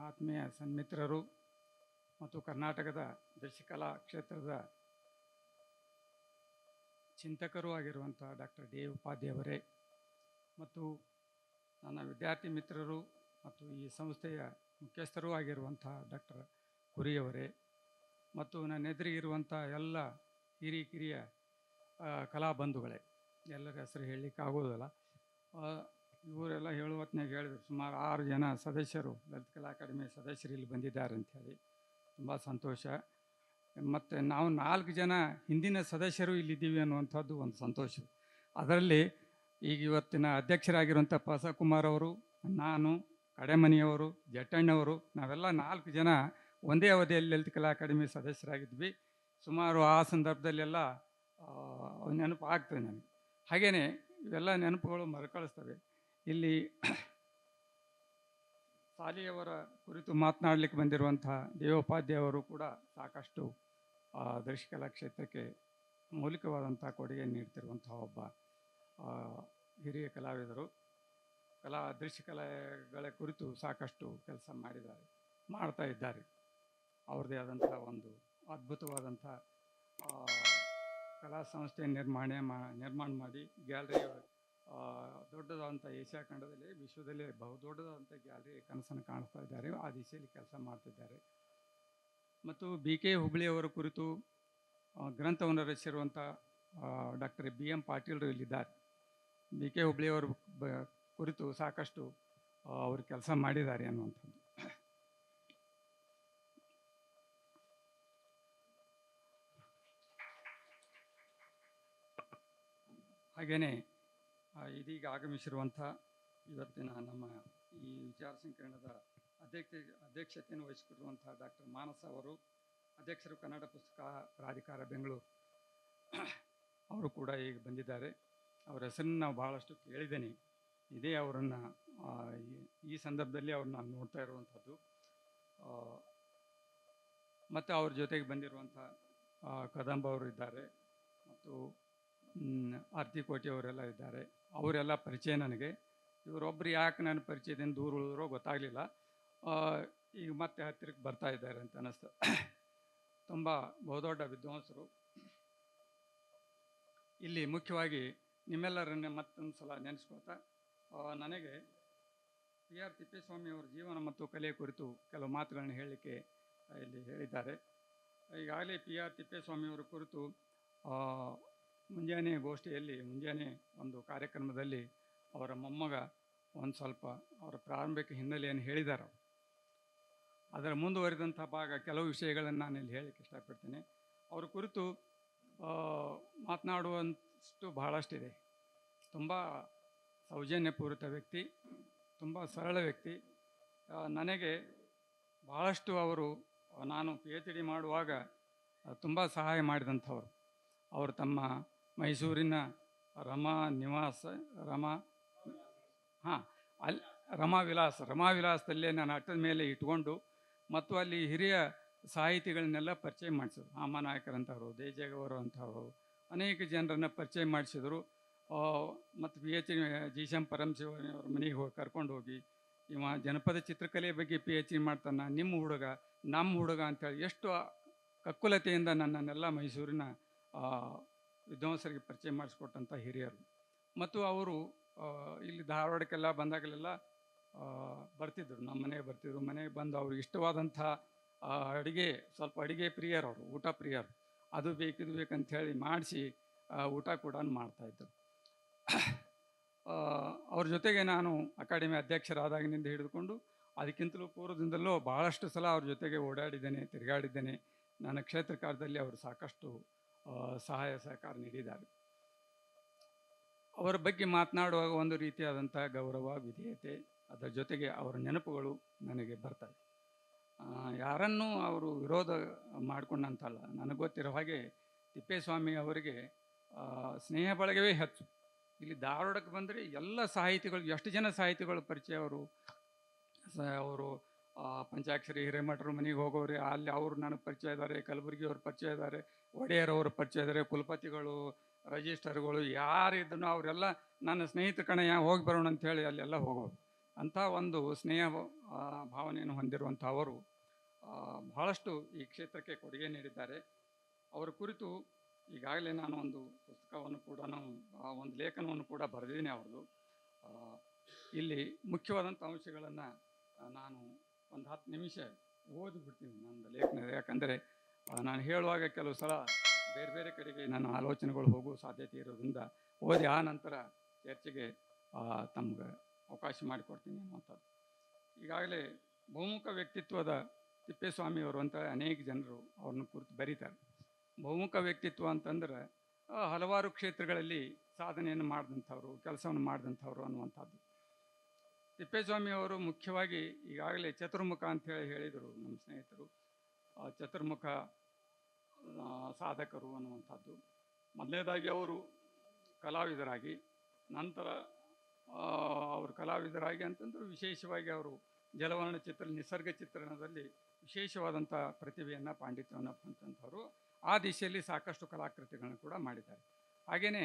ಆತ್ಮೀಯ ಸನ್ಮಿತ್ರರು ಮತ್ತು ಕರ್ನಾಟಕದ ದೃಶ್ಯಕಲಾ ಕ್ಷೇತ್ರದ ಚಿಂತಕರೂ ಆಗಿರುವಂಥ ಡಾಕ್ಟರ್ ಡಿ ಉಪಾಧ್ಯಾಯ ಅವರೇ ಮತ್ತು ನನ್ನ ವಿದ್ಯಾರ್ಥಿ ಮಿತ್ರರು ಮತ್ತು ಈ ಸಂಸ್ಥೆಯ ಮುಖ್ಯಸ್ಥರೂ ಆಗಿರುವಂಥ ಡಾಕ್ಟರ್ ಕುರಿಯವರೇ ಮತ್ತು ನನ್ನ ಎದುರಿಗಿರುವಂಥ ಎಲ್ಲ ಕಿರಿಯ ಕಲಾ ಬಂಧುಗಳೇ, ಎಲ್ಲರ ಹೆಸರು ಹೇಳಲಿಕ್ಕೆ ಆಗೋದಿಲ್ಲ. ಇವರೆಲ್ಲ ಹೇಳುವತ್ನಾಗ ಹೇಳಿದ್ರು ಸುಮಾರು 6 ಜನ ಸದಸ್ಯರು ಲಲಿತಕಲಾ ಅಕಾಡೆಮಿ ಸದಸ್ಯರು ಇಲ್ಲಿ ಬಂದಿದ್ದಾರೆ ಅಂಥೇಳಿ ತುಂಬ ಸಂತೋಷ. ಮತ್ತು ನಾವು 4 ಜನ ಹಿಂದಿನ ಸದಸ್ಯರು ಇಲ್ಲಿದ್ದೀವಿ ಅನ್ನುವಂಥದ್ದು ಒಂದು ಸಂತೋಷ. ಅದರಲ್ಲಿ ಈಗ ಇವತ್ತಿನ ಅಧ್ಯಕ್ಷರಾಗಿರುವಂಥ ಪ್ರಸಕುಮಾರ್ ಅವರು, ನಾನು, ಕಡೆಮನಿಯವರು, ಜಟ್ಟಣ್ಣವರು, ನಾವೆಲ್ಲ 4 ಜನ ಒಂದೇ ಅವಧಿಯಲ್ಲಿ ಲಲಿತಕಲಾ ಅಕಾಡೆಮಿ ಸದಸ್ಯರಾಗಿದ್ವಿ. ಸುಮಾರು ಆ ಸಂದರ್ಭದಲ್ಲೆಲ್ಲ ನೆನಪು ಆಗ್ತದೆ ನನಗೆ. ಹಾಗೆಯೇ ಇವೆಲ್ಲ ನೆನಪುಗಳು ಮರುಕಳಿಸ್ತವೆ. ಇಲ್ಲಿ ಸಾಲಿಯವರ ಕುರಿತು ಮಾತನಾಡಲಿಕ್ಕೆ ಬಂದಿರುವಂಥ ದೇವೋಪಾಧ್ಯಾಯ ಅವರು ಕೂಡ ಸಾಕಷ್ಟು ದೃಶ್ಯಕಲಾ ಕ್ಷೇತ್ರಕ್ಕೆ ಮೌಲಿಕವಾದಂಥ ಕೊಡುಗೆ ನೀಡ್ತಿರುವಂಥ ಒಬ್ಬ ಹಿರಿಯ ಕಲಾವಿದರು. ದೃಶ್ಯಕಲೆಗಳ ಕುರಿತು ಸಾಕಷ್ಟು ಕೆಲಸ ಮಾಡ್ತಾ ಇದ್ದಾರೆ. ಅವ್ರದ್ದೇ ಆದಂಥ ಒಂದು ಅದ್ಭುತವಾದಂಥ ಕಲಾ ಸಂಸ್ಥೆ ನಿರ್ಮಾಣ ಮಾಡಿ ಗ್ಯಾಲರಿ ದೊಡ್ಡದಾದಂಥ ಏಷ್ಯಾ ಖಂಡದಲ್ಲಿ ವಿಶ್ವದಲ್ಲೇ ಬಹುದೊಡ್ಡದಾದಂಥ ಗ್ಯಾಲರಿ ಕನಸನ್ನು ಕಾಣಿಸ್ತಾ ಇದ್ದಾರೆ. ಆ ದಿಶೆಯಲ್ಲಿ ಕೆಲಸ ಮಾಡ್ತಿದ್ದಾರೆ. ಮತ್ತು ಬಿ ಕೆ ಹುಬ್ಳಿಯವರ ಕುರಿತು ಗ್ರಂಥವನ್ನು ರಚಿಸಿರುವಂಥ ಡಾಕ್ಟರ್ ಬಿ ಎಂ ಪಾಟೀಲ್ರು ಇಲ್ಲಿದ್ದಾರೆ. ಬಿ ಕೆ ಹುಬ್ಳಿಯವರ ಕುರಿತು ಸಾಕಷ್ಟು ಅವರು ಕೆಲಸ ಮಾಡಿದ್ದಾರೆ ಅನ್ನುವಂಥದ್ದು. ಹಾಗೆಯೇ ಇದೀಗ ಆಗಮಿಸಿರುವಂಥ ಇವತ್ತಿನ ನಮ್ಮ ಈ ವಿಚಾರ ಸಂಕಿರಣದ ಅಧ್ಯಕ್ಷತೆಯನ್ನು ವಹಿಸಿಕೊಂಡಿರುವಂಥ ಡಾಕ್ಟರ್ ಮಾನಸ ಅವರು, ಅಧ್ಯಕ್ಷರು ಕನ್ನಡ ಪುಸ್ತಕ ಪ್ರಾಧಿಕಾರ ಬೆಂಗಳೂರು, ಅವರು ಕೂಡ ಈಗ ಬಂದಿದ್ದಾರೆ. ಅವರ ಹೆಸರನ್ನು ನಾವು ಭಾಳಷ್ಟು ಕೇಳಿದ್ದೇನೆ. ಇದೇ ಅವರನ್ನು ಈ ಸಂದರ್ಭದಲ್ಲಿ ಅವ್ರನ್ನ ನಾನು ನೋಡ್ತಾ ಇರುವಂಥದ್ದು. ಮತ್ತು ಅವ್ರ ಜೊತೆಗೆ ಬಂದಿರುವಂಥ ಕದಂಬ ಅವರು ಇದ್ದಾರೆ, ಮತ್ತು ಆರ್ತಿ ಕೋಟಿ ಅವರೆಲ್ಲ ಇದ್ದಾರೆ. ಅವರೆಲ್ಲ ಪರಿಚಯ ನನಗೆ. ಇವರೊಬ್ಬರು ಯಾಕೆ ನನ್ನ ಪರಿಚಯದಿಂದ ದೂರ ಉಳಿದ್ರೋ ಗೊತ್ತಾಗಲಿಲ್ಲ. ಈಗ ಮತ್ತೆ ಹತ್ತಿರಕ್ಕೆ ಬರ್ತಾ ಇದ್ದಾರೆ ಅಂತ ಅನ್ನಿಸ್ತು. ತುಂಬ ಬಹುದೊಡ್ಡ ವಿದ್ವಾಂಸರು. ಇಲ್ಲಿ ಮುಖ್ಯವಾಗಿ ನಿಮ್ಮೆಲ್ಲರನ್ನ ಮತ್ತೊಂದು ಸಲ ನೆನೆಸ್ಕೊಳ್ತಾ, ನನಗೆ ಪಿ ಆರ್ ತಿಪ್ಪೇಸ್ವಾಮಿ ಅವರ ಜೀವನ ಮತ್ತು ಕಲೆ ಕುರಿತು ಕೆಲವು ಮಾತುಗಳನ್ನು ಹೇಳಲಿಕ್ಕೆ ಇಲ್ಲಿ ಹೇಳಿದ್ದಾರೆ. ಈಗಾಗಲೇ ಪಿ ಆರ್ ತಿಪ್ಪೇಸ್ವಾಮಿಯವರ ಕುರಿತು ಮುಂಜಾನೆ ಗೋಷ್ಠಿಯಲ್ಲಿ, ಮುಂಜಾನೆ ಒಂದು ಕಾರ್ಯಕ್ರಮದಲ್ಲಿ ಅವರ ಮೊಮ್ಮಗ ಒಂದು ಸ್ವಲ್ಪ ಅವರ ಪ್ರಾರಂಭಿಕ ಹಿನ್ನೆಲೆಯನ್ನು ಹೇಳಿದ್ದಾರೆ. ಅದರ ಮುಂದುವರಿದಂಥ ಭಾಗ ಕೆಲವು ವಿಷಯಗಳನ್ನು ನಾನು ಇಲ್ಲಿ ಹೇಳಲಿಕ್ಕೆ ಇಷ್ಟಪಡ್ತೇನೆ. ಅವರ ಕುರಿತು ಮಾತನಾಡುವಂಥಷ್ಟು ಬಹಳಷ್ಟಿದೆ. ತುಂಬ ಸೌಜನ್ಯಪೂರಿತ ವ್ಯಕ್ತಿ, ತುಂಬ ಸರಳ ವ್ಯಕ್ತಿ. ನನಗೆ ಬಹಳಷ್ಟು ಅವರು, ನಾನು ಪಿ ಎಚ್ ಡಿ ಮಾಡುವಾಗ ತುಂಬ ಸಹಾಯ ಮಾಡಿದಂಥವ್ರು. ಅವರು ತಮ್ಮ ಮೈಸೂರಿನ ರಮಾವಿಲಾಸದಲ್ಲೇ ನಾನು ಅಟ್ಟದ ಮೇಲೆ ಇಟ್ಕೊಂಡು, ಮತ್ತು ಅಲ್ಲಿ ಹಿರಿಯ ಸಾಹಿತಿಗಳನ್ನೆಲ್ಲ ಪರಿಚಯ ಮಾಡಿಸಿದ್ರು. ಹಾಮನಾಯಕರಂಥವ್ರು, ದೇಜಗವರು ಅಂಥವ್ರು, ಅನೇಕ ಜನರನ್ನು ಪರಿಚಯ ಮಾಡಿಸಿದರು. ಮತ್ತು P H D G M ಪರಮಶಿವನವ್ರ ಮನೆಗೆ ಹೋಗಿ ಕರ್ಕೊಂಡು ಹೋಗಿ, ಇವ ಜನಪದ ಚಿತ್ರಕಲೆ ಬಗ್ಗೆ ಪಿ ಎಚ್ ಡಿ ಮಾಡ್ತಾನೆ, ನಿಮ್ಮ ಹುಡುಗ ನಮ್ಮ ಹುಡುಗ ಅಂಥೇಳಿ ಎಷ್ಟು ಕಕ್ಕುಲತೆಯಿಂದ ನನ್ನನ್ನೆಲ್ಲ ಮೈಸೂರಿನ ವಿದ್ವಾಂಸರಿಗೆ ಪರಿಚಯ ಮಾಡಿಸ್ಕೊಟ್ಟಂಥ ಹಿರಿಯರು. ಮತ್ತು ಅವರು ಇಲ್ಲಿ ಧಾರವಾಡಕ್ಕೆಲ್ಲ ಬಂದಾಗಲೆಲ್ಲ ಬರ್ತಿದ್ದರು, ನಮ್ಮ ಮನೆಗೆ ಬರ್ತಿದ್ರು. ಮನೆಗೆ ಬಂದು ಅವ್ರಿಗೆ ಇಷ್ಟವಾದಂಥ ಅಡುಗೆ, ಸ್ವಲ್ಪ ಅಡುಗೆ ಪ್ರಿಯರು ಅವರು, ಊಟ ಪ್ರಿಯರು. ಅದು ಬೇಕಿದು ಬೇಕಂಥೇಳಿ ಮಾಡಿಸಿ ಊಟ ಕೂಡ ಮಾಡ್ತಾಯಿದ್ರು. ಅವ್ರ ಜೊತೆಗೆ ನಾನು ಅಕಾಡೆಮಿ ಅಧ್ಯಕ್ಷರಾದಾಗಿನಿಂದ ಹಿಡಿದುಕೊಂಡು ಅದಕ್ಕಿಂತಲೂ ಪೂರ್ವದಿಂದಲೂ ಭಾಳಷ್ಟು ಸಲ ಅವ್ರ ಜೊತೆಗೆ ಓಡಾಡಿದ್ದೇನೆ, ತಿರುಗಾಡಿದ್ದೇನೆ. ನನ್ನ ಕ್ಷೇತ್ರ ಕಾರ್ಯದಲ್ಲಿ ಅವರು ಸಾಕಷ್ಟು ಸಹಾಯ ಸಹಕಾರ ನೀಡಿದ್ದಾರೆ. ಅವರ ಬಗ್ಗೆ ಮಾತನಾಡುವಾಗ ಒಂದು ರೀತಿಯಾದಂಥ ಗೌರವ, ವಿಧೇಯತೆ, ಅದರ ಜೊತೆಗೆ ಅವರ ನೆನಪುಗಳು ನನಗೆ ಬರ್ತವೆ. ಯಾರನ್ನೂ ಅವರು ವಿರೋಧ ಮಾಡಿಕೊಂಡಂತಲ್ಲ. ನನಗೆ ಗೊತ್ತಿರೋ ಹಾಗೆ ತಿಪ್ಪೇಸ್ವಾಮಿ ಅವರಿಗೆ ಸ್ನೇಹ ಬಳಗವೇ ಹೆಚ್ಚು. ಇಲ್ಲಿ ಧಾರವಾಡಕ್ಕೆ ಬಂದರೆ ಎಲ್ಲ ಸಾಹಿತಿಗಳು, ಎಷ್ಟು ಜನ ಸಾಹಿತಿಗಳು ಪರಿಚಯ. ಅವರು ಪಂಚಾಕ್ಷರಿ ಹಿರೇಮಠರ ಮನೆಗೆ ಹೋಗೋರೆ, ಅಲ್ಲಿ ಅವರು ನನಗೆ ಪರಿಚಯ ಇದ್ದಾರೆ. ಕಲಬುರಗಿಯವ್ರ ಪರಿಚಯ ಇದ್ದಾರೆ, ಒಡೆಯರವರು ಪರಿಚಯ ಇದ್ದಾರೆ, ಕುಲಪತಿಗಳು, ರಿಜಿಸ್ಟರ್ಗಳು, ಯಾರಿದ್ದನೋ ಅವರೆಲ್ಲ ನನ್ನ ಸ್ನೇಹಿತರ ಕಣೆ ಹೋಗಿ ಬರೋಣ ಅಂಥೇಳಿ ಅಲ್ಲೆಲ್ಲ ಹೋಗೋರು. ಅಂಥ ಒಂದು ಸ್ನೇಹ ಭಾವನೆಯನ್ನು ಹೊಂದಿರುವಂಥ ಅವರು ಬಹಳಷ್ಟು ಈ ಕ್ಷೇತ್ರಕ್ಕೆ ಕೊಡುಗೆ ನೀಡಿದ್ದಾರೆ. ಅವರ ಕುರಿತು ಈಗಾಗಲೇ ನಾನು ಒಂದು ಪುಸ್ತಕವನ್ನು ಕೂಡ, ಒಂದು ಲೇಖನವನ್ನು ಕೂಡ ಬರೆದಿದ್ದೀನಿ ಅವ್ರದ್ದು. ಇಲ್ಲಿ ಮುಖ್ಯವಾದಂಥ ಅಂಶಗಳನ್ನು ನಾನು ಒಂದು 10 ನಿಮಿಷ ಓದಿಬಿಡ್ತೀನಿ ನನ್ನ ಲೇಖನ. ಯಾಕಂದರೆ ನಾನು ಹೇಳುವಾಗ ಕೆಲವು ಸಲ ಬೇರೆ ಬೇರೆ ಕಡೆಗೆ ನನ್ನ ಆಲೋಚನೆಗಳು ಹೋಗುವ ಸಾಧ್ಯತೆ ಇರೋದ್ರಿಂದ ಓದಿ ಆ ನಂತರ ಚರ್ಚೆಗೆ ತಮ್ಗೆ ಅವಕಾಶ ಮಾಡಿಕೊಡ್ತೀನಿ ಅನ್ನುವಂಥದ್ದು. ಈಗಾಗಲೇ ಬಹುಮುಖ ವ್ಯಕ್ತಿತ್ವದ ತಿಪ್ಪೇಸ್ವಾಮಿಯವರು ಅಂತ ಅನೇಕ ಜನರು ಅವ್ರನ್ನ ಕುರಿತು ಬರೀತಾರೆ. ಬಹುಮುಖ ವ್ಯಕ್ತಿತ್ವ ಅಂತಂದ್ರೆ ಹಲವಾರು ಕ್ಷೇತ್ರಗಳಲ್ಲಿ ಸಾಧನೆಯನ್ನು ಮಾಡಿದಂಥವ್ರು, ಕೆಲಸವನ್ನು ಮಾಡಿದಂಥವ್ರು ಅನ್ನುವಂಥದ್ದು. ತಿಪ್ಪೇಸ್ವಾಮಿಯವರು ಮುಖ್ಯವಾಗಿ ಈಗಾಗಲೇ ಚತುರ್ಮುಖ ಅಂಥೇಳಿ ಹೇಳಿದರು ನಮ್ಮ ಸ್ನೇಹಿತರು. ಚತುರ್ಮುಖ ಸಾಧಕರು ಅನ್ನುವಂಥದ್ದು. ಮೊದಲನೇದಾಗಿ ಅವರು ಕಲಾವಿದರಾಗಿ, ನಂತರ ಅವರು ಕಲಾವಿದರಾಗಿ ಅಂತಂದ್ರೆ ವಿಶೇಷವಾಗಿ ಅವರು ಜಲವರ್ಣ ಚಿತ್ರ, ನಿಸರ್ಗ ಚಿತ್ರಣದಲ್ಲಿ ವಿಶೇಷವಾದಂಥ ಪ್ರತಿಭೆಯನ್ನು, ಪಾಂಡಿತ್ಯವನ್ನು ಹೊಂದಂಥವ್ರು. ಆ ದಿಶೆಯಲ್ಲಿ ಸಾಕಷ್ಟು ಕಲಾಕೃತಿಗಳನ್ನು ಕೂಡ ಮಾಡಿದ್ದಾರೆ. ಹಾಗೆಯೇ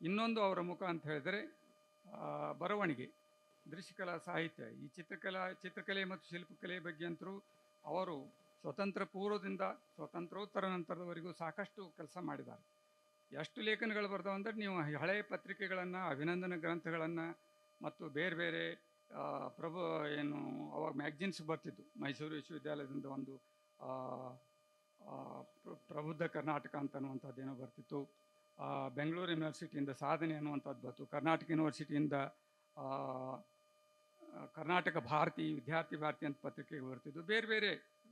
ಇನ್ನೊಂದು ಅವರ ಮುಖ ಅಂತ ಹೇಳಿದರೆ ಬರವಣಿಗೆ, ದೃಶ್ಯಕಲಾ ಸಾಹಿತ್ಯ. ಈ ಚಿತ್ರಕಲೆ ಮತ್ತು ಶಿಲ್ಪಕಲೆ ಬಗ್ಗೆ ಅಂತರೂ ಅವರು ಸ್ವತಂತ್ರ ಪೂರ್ವದಿಂದ ಸ್ವತಂತ್ರೋತ್ತರ ನಂತರದವರೆಗೂ ಸಾಕಷ್ಟು ಕೆಲಸ ಮಾಡಿದ್ದಾರೆ. ಎಷ್ಟು ಲೇಖನಗಳು ಬರ್ತಾವೆ ಅಂದರೆ ನೀವು ಹಳೆಯ ಪತ್ರಿಕೆಗಳನ್ನು, ಅಭಿನಂದನ ಗ್ರಂಥಗಳನ್ನು ಮತ್ತು ಬೇರೆ ಬೇರೆ ಪ್ರಭು ಏನು ಅವಾಗ ಮ್ಯಾಗ್ಝಿನ್ಸ್ ಬರ್ತಿದ್ದು. ಮೈಸೂರು ವಿಶ್ವವಿದ್ಯಾಲಯದಿಂದ ಒಂದು ಪ್ರಬುದ್ಧ ಕರ್ನಾಟಕ ಅಂತನ್ನುವಂಥದ್ದೇನೋ ಬರ್ತಿತ್ತು. ಬೆಂಗಳೂರು ಯೂನಿವರ್ಸಿಟಿಯಿಂದ ಸಾಧನೆ ಅನ್ನುವಂಥದ್ದು ಬರ್ತು. ಕರ್ನಾಟಕ ಯೂನಿವರ್ಸಿಟಿಯಿಂದ ಕರ್ನಾಟಕ ಭಾರತಿ, ವಿದ್ಯಾರ್ಥಿ ಭಾರತಿ ಅಂತ ಪತ್ರಿಕೆಗಳು ಬರ್ತಿದ್ವು. ಬೇರೆ ಬೇರೆ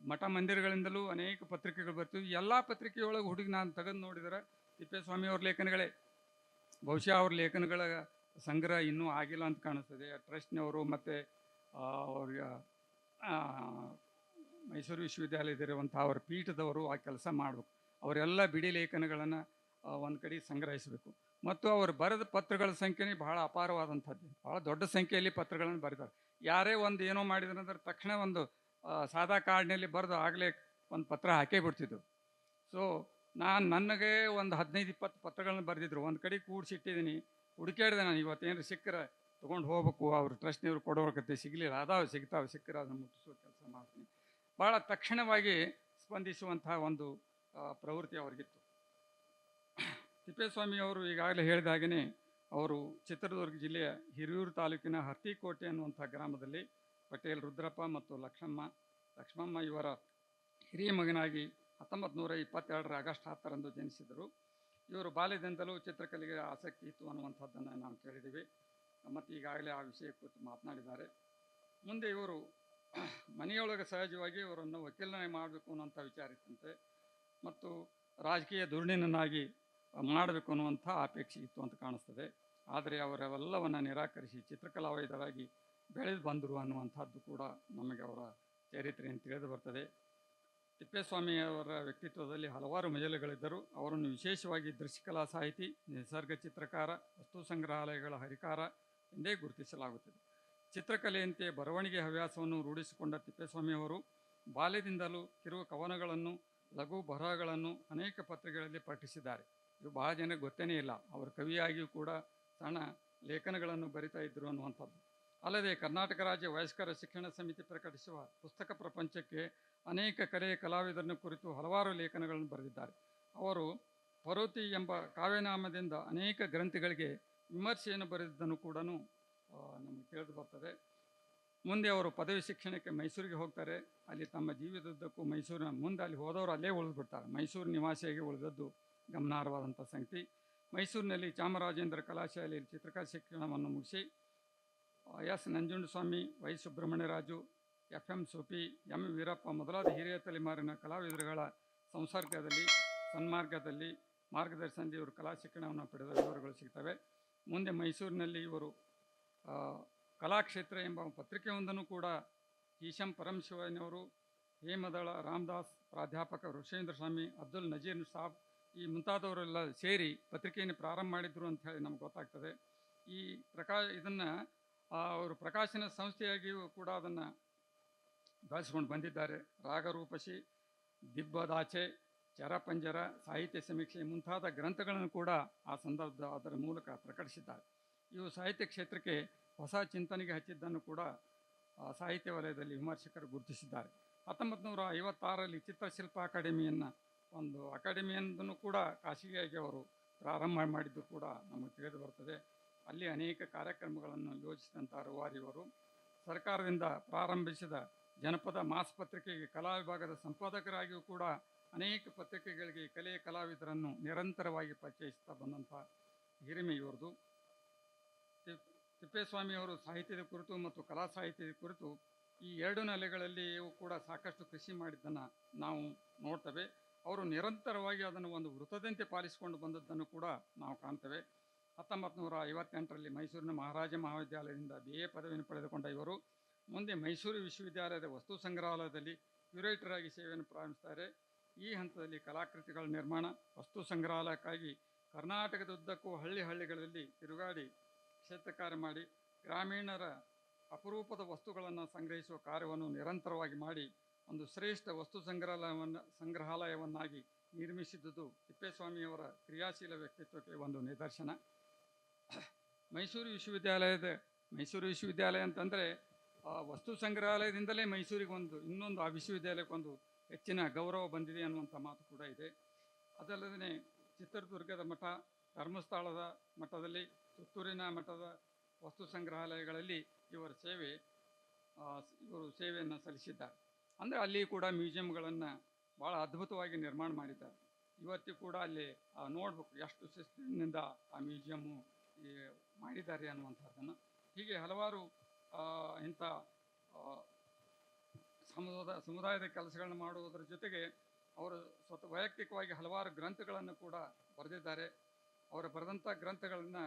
ಮಠ ಮಂದಿರಗಳಿಂದಲೂ ಅನೇಕ ಪತ್ರಿಕೆಗಳು ಬರ್ತಿದ್ವು. ಎಲ್ಲ ಪತ್ರಿಕೆಯೊಳಗೆ ಹುಡುಗಿ ನಾನು ತೆಗೆದು ನೋಡಿದರೆ ತಿಪ್ಪೇಸ್ವಾಮಿಯವ್ರ ಲೇಖನಗಳೇ. ಬಹುಶಃ ಅವ್ರ ಲೇಖನಗಳ ಸಂಗ್ರಹ ಇನ್ನೂ ಆಗಿಲ್ಲ ಅಂತ ಕಾಣಿಸ್ತದೆ. ಟ್ರಸ್ಟ್ನವರು ಮತ್ತು ಅವ್ರಿಗೆ ಮೈಸೂರು ವಿಶ್ವವಿದ್ಯಾಲಯದಲ್ಲಿರುವಂಥ ಅವರ ಪೀಠದವರು ಆ ಕೆಲಸ ಮಾಡಬೇಕು. ಅವರೆಲ್ಲ ಬಿಡಿ ಲೇಖನಗಳನ್ನು ಒಂದು ಕಡೆ ಸಂಗ್ರಹಿಸಬೇಕು. ಮತ್ತು ಅವರು ಬರೆದ ಪತ್ರಗಳ ಸಂಖ್ಯೆನೇ ಬಹಳ ಅಪಾರವಾದಂಥದ್ದು. ಭಾಳ ದೊಡ್ಡ ಸಂಖ್ಯೆಯಲ್ಲಿ ಪತ್ರಗಳನ್ನು ಬರೀತಾರೆ. ಯಾರೇ ಒಂದು ಏನೋ ಮಾಡಿದ್ರಂದ್ರೆ ತಕ್ಷಣ ಒಂದು ಸಾದಾ ಕಾರ್ಡ್ನಲ್ಲಿ ಬರೆದು ಆಗಲೇ ಒಂದು ಪತ್ರ ಹಾಕೇ ಬಿಡ್ತಿದ್ರು. ಸೊ ನನಗೆ ಒಂದು 15-20 ಪತ್ರಗಳನ್ನು ಬರೆದಿದ್ರು. ಒಂದು ಕಡೆ ಕೂಡಿಸಿಟ್ಟಿದ್ದೀನಿ, ಹುಡುಕಾಡಿದೆ ನಾನು. ಇವತ್ತೇನಾರು ಸಿಕ್ಕರೆ ತೊಗೊಂಡು ಹೋಗ್ಬೇಕು, ಅವರು ಟ್ರಸ್ಟ್ನವ್ರು ಕೊಡೋಕತ್ತೆ. ಸಿಗಲಿಲ್ಲ, ಅದಾವೆ ಸಿಗ್ತಾವೆ, ಸಿಕ್ಕರೆ ಅದನ್ನು ಮುಟ್ಟಿಸೋ ಕೆಲಸ ಮಾಡ್ತೀನಿ. ಭಾಳ ತಕ್ಷಣವಾಗಿ ಸ್ಪಂದಿಸುವಂತಹ ಒಂದು ಪ್ರವೃತ್ತಿ ಅವ್ರಿಗಿತ್ತು. ತಿಪ್ಪೇಸ್ವಾಮಿಯವರು ಈಗಾಗಲೇ ಹೇಳಿದ ಹಾಗೆಯೇ ಅವರು ಚಿತ್ರದುರ್ಗ ಜಿಲ್ಲೆಯ ಹಿರಿಯೂರು ತಾಲೂಕಿನ ಹರ್ತಿಕೋಟೆ ಅನ್ನುವಂಥ ಗ್ರಾಮದಲ್ಲಿ ಪಟೇಲ್ ರುದ್ರಪ್ಪ ಮತ್ತು ಲಕ್ಷ್ಮಮ್ಮ ಇವರ ಹಿರಿಯ ಮಗನಾಗಿ 1922 ಆಗಸ್ಟ್ 10 ಜನಿಸಿದರು. ಇವರು ಬಾಲ್ಯದಿಂದಲೂ ಚಿತ್ರಕಲೆಗೆ ಆಸಕ್ತಿ ಇತ್ತು ಅನ್ನುವಂಥದ್ದನ್ನು ನಾವು ಕೇಳಿದ್ದೀವಿ. ಮತ್ತು ಈಗಾಗಲೇ ಆ ವಿಷಯ ಕುರಿತು ಮಾತನಾಡಿದ್ದಾರೆ. ಮುಂದೆ ಇವರು ಮನೆಯೊಳಗೆ ಸಹಜವಾಗಿ ಇವರನ್ನು ವಕೀಲನಾಗಿ ಮಾಡಬೇಕು ಅನ್ನುವಂಥ ವಿಚಾರ ಇತ್ತಂತೆ. ಮತ್ತು ರಾಜಕೀಯ ಧುರೀಣನಾಗಿ ಮಾಡಬೇಕು ಅನ್ನುವಂಥ ಅಪೇಕ್ಷೆ ಇತ್ತು ಅಂತ ಕಾಣಿಸ್ತದೆ. ಆದರೆ ಅವರೆಲ್ಲವನ್ನು ನಿರಾಕರಿಸಿ ಚಿತ್ರಕಲಾವಿದರಾಗಿ ಬೆಳೆದು ಬಂದರು ಅನ್ನುವಂಥದ್ದು ಕೂಡ ನಮಗೆ ಅವರ ಚರಿತ್ರೆಯನ್ನು ತಿಳಿದು ಬರ್ತದೆ. ತಿಪ್ಪೇಸ್ವಾಮಿಯವರ ವ್ಯಕ್ತಿತ್ವದಲ್ಲಿ ಹಲವಾರು ಮಜಲುಗಳಿದ್ದರು. ಅವರನ್ನು ವಿಶೇಷವಾಗಿ ದೃಶ್ಯಕಲಾ ಸಾಹಿತಿ, ನಿಸರ್ಗ ಚಿತ್ರಕಾರ, ವಸ್ತು ಸಂಗ್ರಹಾಲಯಗಳ ಹರಿಕಾರ ಎಂದೇ ಗುರುತಿಸಲಾಗುತ್ತದೆ. ಚಿತ್ರಕಲೆಯಂತೆ ಬರವಣಿಗೆ ಹವ್ಯಾಸವನ್ನು ರೂಢಿಸಿಕೊಂಡ ತಿಪ್ಪೇಸ್ವಾಮಿಯವರು ಬಾಲ್ಯದಿಂದಲೂ ಕಿರು ಕವನಗಳನ್ನು, ಲಘು ಬರಹಗಳನ್ನು ಅನೇಕ ಪತ್ರಿಕೆಗಳಲ್ಲಿ ಪ್ರಕಟಿಸಿದ್ದಾರೆ. ಇವು ಬಹಳ ಜನಕ್ಕೆ ಗೊತ್ತೇ ಇಲ್ಲ. ಅವರು ಕವಿಯಾಗಿಯೂ ಕೂಡ ಸಣ್ಣ ಲೇಖನಗಳನ್ನು ಬರಿತಾ ಇದ್ದರು ಅನ್ನುವಂಥದ್ದು. ಅಲ್ಲದೆ ಕರ್ನಾಟಕ ರಾಜ್ಯ ವಯಸ್ಕರ ಶಿಕ್ಷಣ ಸಮಿತಿ ಪ್ರಕಟಿಸುವ ಪುಸ್ತಕ ಪ್ರಪಂಚಕ್ಕೆ ಅನೇಕ ಕಲೆಯ ಕಲಾವಿದರನ್ನು ಕುರಿತು ಹಲವಾರು ಲೇಖನಗಳನ್ನು ಬರೆದಿದ್ದಾರೆ. ಅವರು ಪರ್ವತಿ ಎಂಬ ಕಾವ್ಯನಾಮದಿಂದ ಅನೇಕ ಗ್ರಂಥಗಳಿಗೆ ವಿಮರ್ಶೆಯನ್ನು ಬರೆದಿದ್ದನ್ನು ಕೂಡ ನಮಗೆ ತಿಳಿದು ಬರ್ತದೆ. ಮುಂದೆ ಅವರು ಪದವಿ ಶಿಕ್ಷಣಕ್ಕೆ ಮೈಸೂರಿಗೆ ಹೋಗ್ತಾರೆ. ಅಲ್ಲಿ ತಮ್ಮ ಜೀವಿತದುದ್ದಕ್ಕೂ ಮೈಸೂರಿನ ಮುಂದೆ ಅಲ್ಲಿ ಹೋದವರು ಅಲ್ಲೇ ಉಳಿದುಬಿಡ್ತಾರೆ. ಮೈಸೂರು ನಿವಾಸಿಯಾಗಿ ಉಳಿದದ್ದು ಗಮನಾರ್ಹವಾದಂಥ ಸಂಗತಿ. ಮೈಸೂರಿನಲ್ಲಿ ಚಾಮರಾಜೇಂದ್ರ ಕಲಾಶಾಲೆಯಲ್ಲಿ ಚಿತ್ರಕಲಾ ಶಿಕ್ಷಣವನ್ನು ಮುಗಿಸಿ S Nanjundaswamy, Y Subrahmanyaraju, F M. Soofi, M. Veerappa ಮೊದಲಾದ ಹಿರಿಯ ತಲೆಮಾರಿನ ಕಲಾವಿದರುಗಳ ಸನ್ಮಾರ್ಗದಲ್ಲಿ ಮಾರ್ಗದರ್ಶನದಲ್ಲಿ ಇವರು ಕಲಾ ಶಿಕ್ಷಣವನ್ನು ಪಡೆದ ವಿವರಗಳು ಸಿಗ್ತವೆ. ಮುಂದೆ ಮೈಸೂರಿನಲ್ಲಿ ಇವರು ಕಲಾಕ್ಷೇತ್ರ ಎಂಬ ಪತ್ರಿಕೆಯೊಂದನ್ನು ಕೂಡ ಈಶಂ ಪರಮಶಿವನವರು, ಹೇಮದಳ ರಾಮದಾಸ್, ಪ್ರಾಧ್ಯಾಪಕ ಋಷೇಂದ್ರ ಸ್ವಾಮಿ, ಅಬ್ದುಲ್ ನಜೀರ್ ಸಾಬ್ ಈ ಮುಂತಾದವರೆಲ್ಲ ಸೇರಿ ಪತ್ರಿಕೆಯನ್ನು ಪ್ರಾರಂಭ ಮಾಡಿದರು ಅಂತ ಹೇಳಿ ನಮ್ಗೆ ಗೊತ್ತಾಗ್ತದೆ. ಈ ಇದನ್ನು ಅವರು ಪ್ರಕಾಶನ ಸಂಸ್ಥೆಯಾಗಿಯೂ ಕೂಡ ಅದನ್ನು ಬಳಸ್ಕೊಂಡು ಬಂದಿದ್ದಾರೆ. ರಾಗರೂಪಶಿ, ದಿಬ್ಬದಾಚೆ, ಚರಪಂಜರ, ಸಾಹಿತ್ಯ ಸಮೀಕ್ಷೆ ಮುಂತಾದ ಗ್ರಂಥಗಳನ್ನು ಕೂಡ ಆ ಸಂದರ್ಭದ ಅದರ ಮೂಲಕ ಪ್ರಕಟಿಸಿದ್ದಾರೆ. ಇವು ಸಾಹಿತ್ಯ ಕ್ಷೇತ್ರಕ್ಕೆ ಹೊಸ ಚಿಂತನೆಗೆ ಹಚ್ಚಿದ್ದನ್ನು ಕೂಡ ಸಾಹಿತ್ಯ ವಲಯದಲ್ಲಿ ವಿಮರ್ಶಕರು ಗುರುತಿಸಿದ್ದಾರೆ. 1956ರಲ್ಲಿ ಚಿತ್ರಶಿಲ್ಪ ಒಂದು ಅಕಾಡೆಮಿಯನ್ನು ಕೂಡ ಖಾಸಗಿಯಾಗಿ ಅವರು ಪ್ರಾರಂಭ ಮಾಡಿದ್ದು ಕೂಡ ನಮಗೆ ತಿಳಿದು ಬರ್ತದೆ. ಅಲ್ಲಿ ಅನೇಕ ಕಾರ್ಯಕ್ರಮಗಳನ್ನು ಯೋಜಿಸಿದಂಥ ರೂವಾರಿಯವರು ಸರ್ಕಾರದಿಂದ ಪ್ರಾರಂಭಿಸಿದ ಜನಪದ ಮಾಸ್ ಪತ್ರಿಕೆಗೆ ಕಲಾ ವಿಭಾಗದ ಸಂಪಾದಕರಾಗಿಯೂ ಕೂಡ ಅನೇಕ ಪತ್ರಿಕೆಗಳಿಗೆ ಕಲೆಯ ಕಲಾವಿದರನ್ನು ನಿರಂತರವಾಗಿ ಪರಿಚಯಿಸ್ತಾ ಬಂದಂಥ ಹಿರಿಮೆ ಇವ್ರದ್ದು. ತಿಪ್ಪೇಸ್ವಾಮಿಯವರು ಸಾಹಿತ್ಯದ ಕುರಿತು ಮತ್ತು ಕಲಾ ಸಾಹಿತ್ಯದ ಕುರಿತು ಈ ಎರಡು ನೆಲೆಗಳಲ್ಲಿಯೂ ಕೂಡ ಸಾಕಷ್ಟು ಕೃಷಿ ಮಾಡಿದ್ದನ್ನು ನಾವು ನೋಡ್ತೇವೆ. ಅವರು ನಿರಂತರವಾಗಿ ಅದನ್ನು ಒಂದು ವೃತ್ತದಂತೆ ಪಾಲಿಸಿಕೊಂಡು ಬಂದದ್ದನ್ನು ಕೂಡ ನಾವು ಕಾಣ್ತೇವೆ. 1958ರಲ್ಲಿ ಮೈಸೂರಿನ ಮಹಾರಾಜ ಮಹಾವಿದ್ಯಾಲಯದಿಂದ BA ಪದವಿಯನ್ನು ಪಡೆದುಕೊಂಡ ಇವರು ಮುಂದೆ ಮೈಸೂರು ವಿಶ್ವವಿದ್ಯಾಲಯದ ವಸ್ತು ಸಂಗ್ರಹಾಲಯದಲ್ಲಿ ಕ್ಯೂರೇಟರ್ ಆಗಿ ಸೇವೆಯನ್ನು ಪ್ರಾರಂಭಿಸ್ತಾರೆ. ಈ ಹಂತದಲ್ಲಿ ಕಲಾಕೃತಿಗಳ ನಿರ್ಮಾಣ, ವಸ್ತು ಸಂಗ್ರಹಾಲಯಕ್ಕಾಗಿ ಕರ್ನಾಟಕದುದ್ದಕ್ಕೂ ಹಳ್ಳಿಗಳಲ್ಲಿ ತಿರುಗಾಡಿ ಕ್ಷೇತ್ರ ಕಾರ್ಯ ಮಾಡಿ ಗ್ರಾಮೀಣರ ಅಪರೂಪದ ವಸ್ತುಗಳನ್ನು ಸಂಗ್ರಹಿಸುವ ಕಾರ್ಯವನ್ನು ನಿರಂತರವಾಗಿ ಮಾಡಿ ಒಂದು ಶ್ರೇಷ್ಠ ವಸ್ತು ಸಂಗ್ರಹಾಲಯವನ್ನಾಗಿ ನಿರ್ಮಿಸಿದ್ದುದು ತಿಪ್ಪೇಸ್ವಾಮಿಯವರ ಕ್ರಿಯಾಶೀಲ ವ್ಯಕ್ತಿತ್ವಕ್ಕೆ ಒಂದು ನಿದರ್ಶನ. ಮೈಸೂರು ವಿಶ್ವವಿದ್ಯಾಲಯ ಅಂತಂದರೆ ವಸ್ತು ಸಂಗ್ರಹಾಲಯದಿಂದಲೇ ಮೈಸೂರಿಗೆ ಆ ವಿಶ್ವವಿದ್ಯಾಲಯಕ್ಕೊಂದು ಹೆಚ್ಚಿನ ಗೌರವ ಬಂದಿದೆ ಅನ್ನುವಂಥ ಮಾತು ಕೂಡ ಇದೆ. ಅದಲ್ಲದೆ ಚಿತ್ರದುರ್ಗದ ಮಠ, ಧರ್ಮಸ್ಥಳದ ಮಠದಲ್ಲಿ, ಪುತ್ತೂರಿನ ಮಠದ ವಸ್ತು ಸಂಗ್ರಹಾಲಯಗಳಲ್ಲಿ ಇವರು ಸೇವೆಯನ್ನು ಸಲ್ಲಿಸಿದ್ದಾರೆ. ಅಂದರೆ ಅಲ್ಲಿ ಕೂಡ ಮ್ಯೂಸಿಯಂಗಳನ್ನು ಭಾಳ ಅದ್ಭುತವಾಗಿ ನಿರ್ಮಾಣ ಮಾಡಿದ್ದಾರೆ. ಇವತ್ತಿಗೂ ಕೂಡ ಅಲ್ಲಿ ನೋಡ್ಬೇಕು ಎಷ್ಟು ಶಿಸ್ತಿನಿಂದ ಆ ಮ್ಯೂಸಿಯಮ್ಮು ಮಾಡಿದ್ದಾರೆ ಅನ್ನುವಂಥದ್ದನ್ನು. ಹೀಗೆ ಹಲವಾರು ಇಂಥ ಸಮುದಾಯದ ಕೆಲಸಗಳನ್ನು ಮಾಡುವುದರ ಜೊತೆಗೆ ಅವರು ಸ್ವತಃ ವೈಯಕ್ತಿಕವಾಗಿ ಹಲವಾರು ಗ್ರಂಥಗಳನ್ನು ಕೂಡ ಬರೆದಿದ್ದಾರೆ. ಅವರು ಬರೆದಂಥ ಗ್ರಂಥಗಳನ್ನು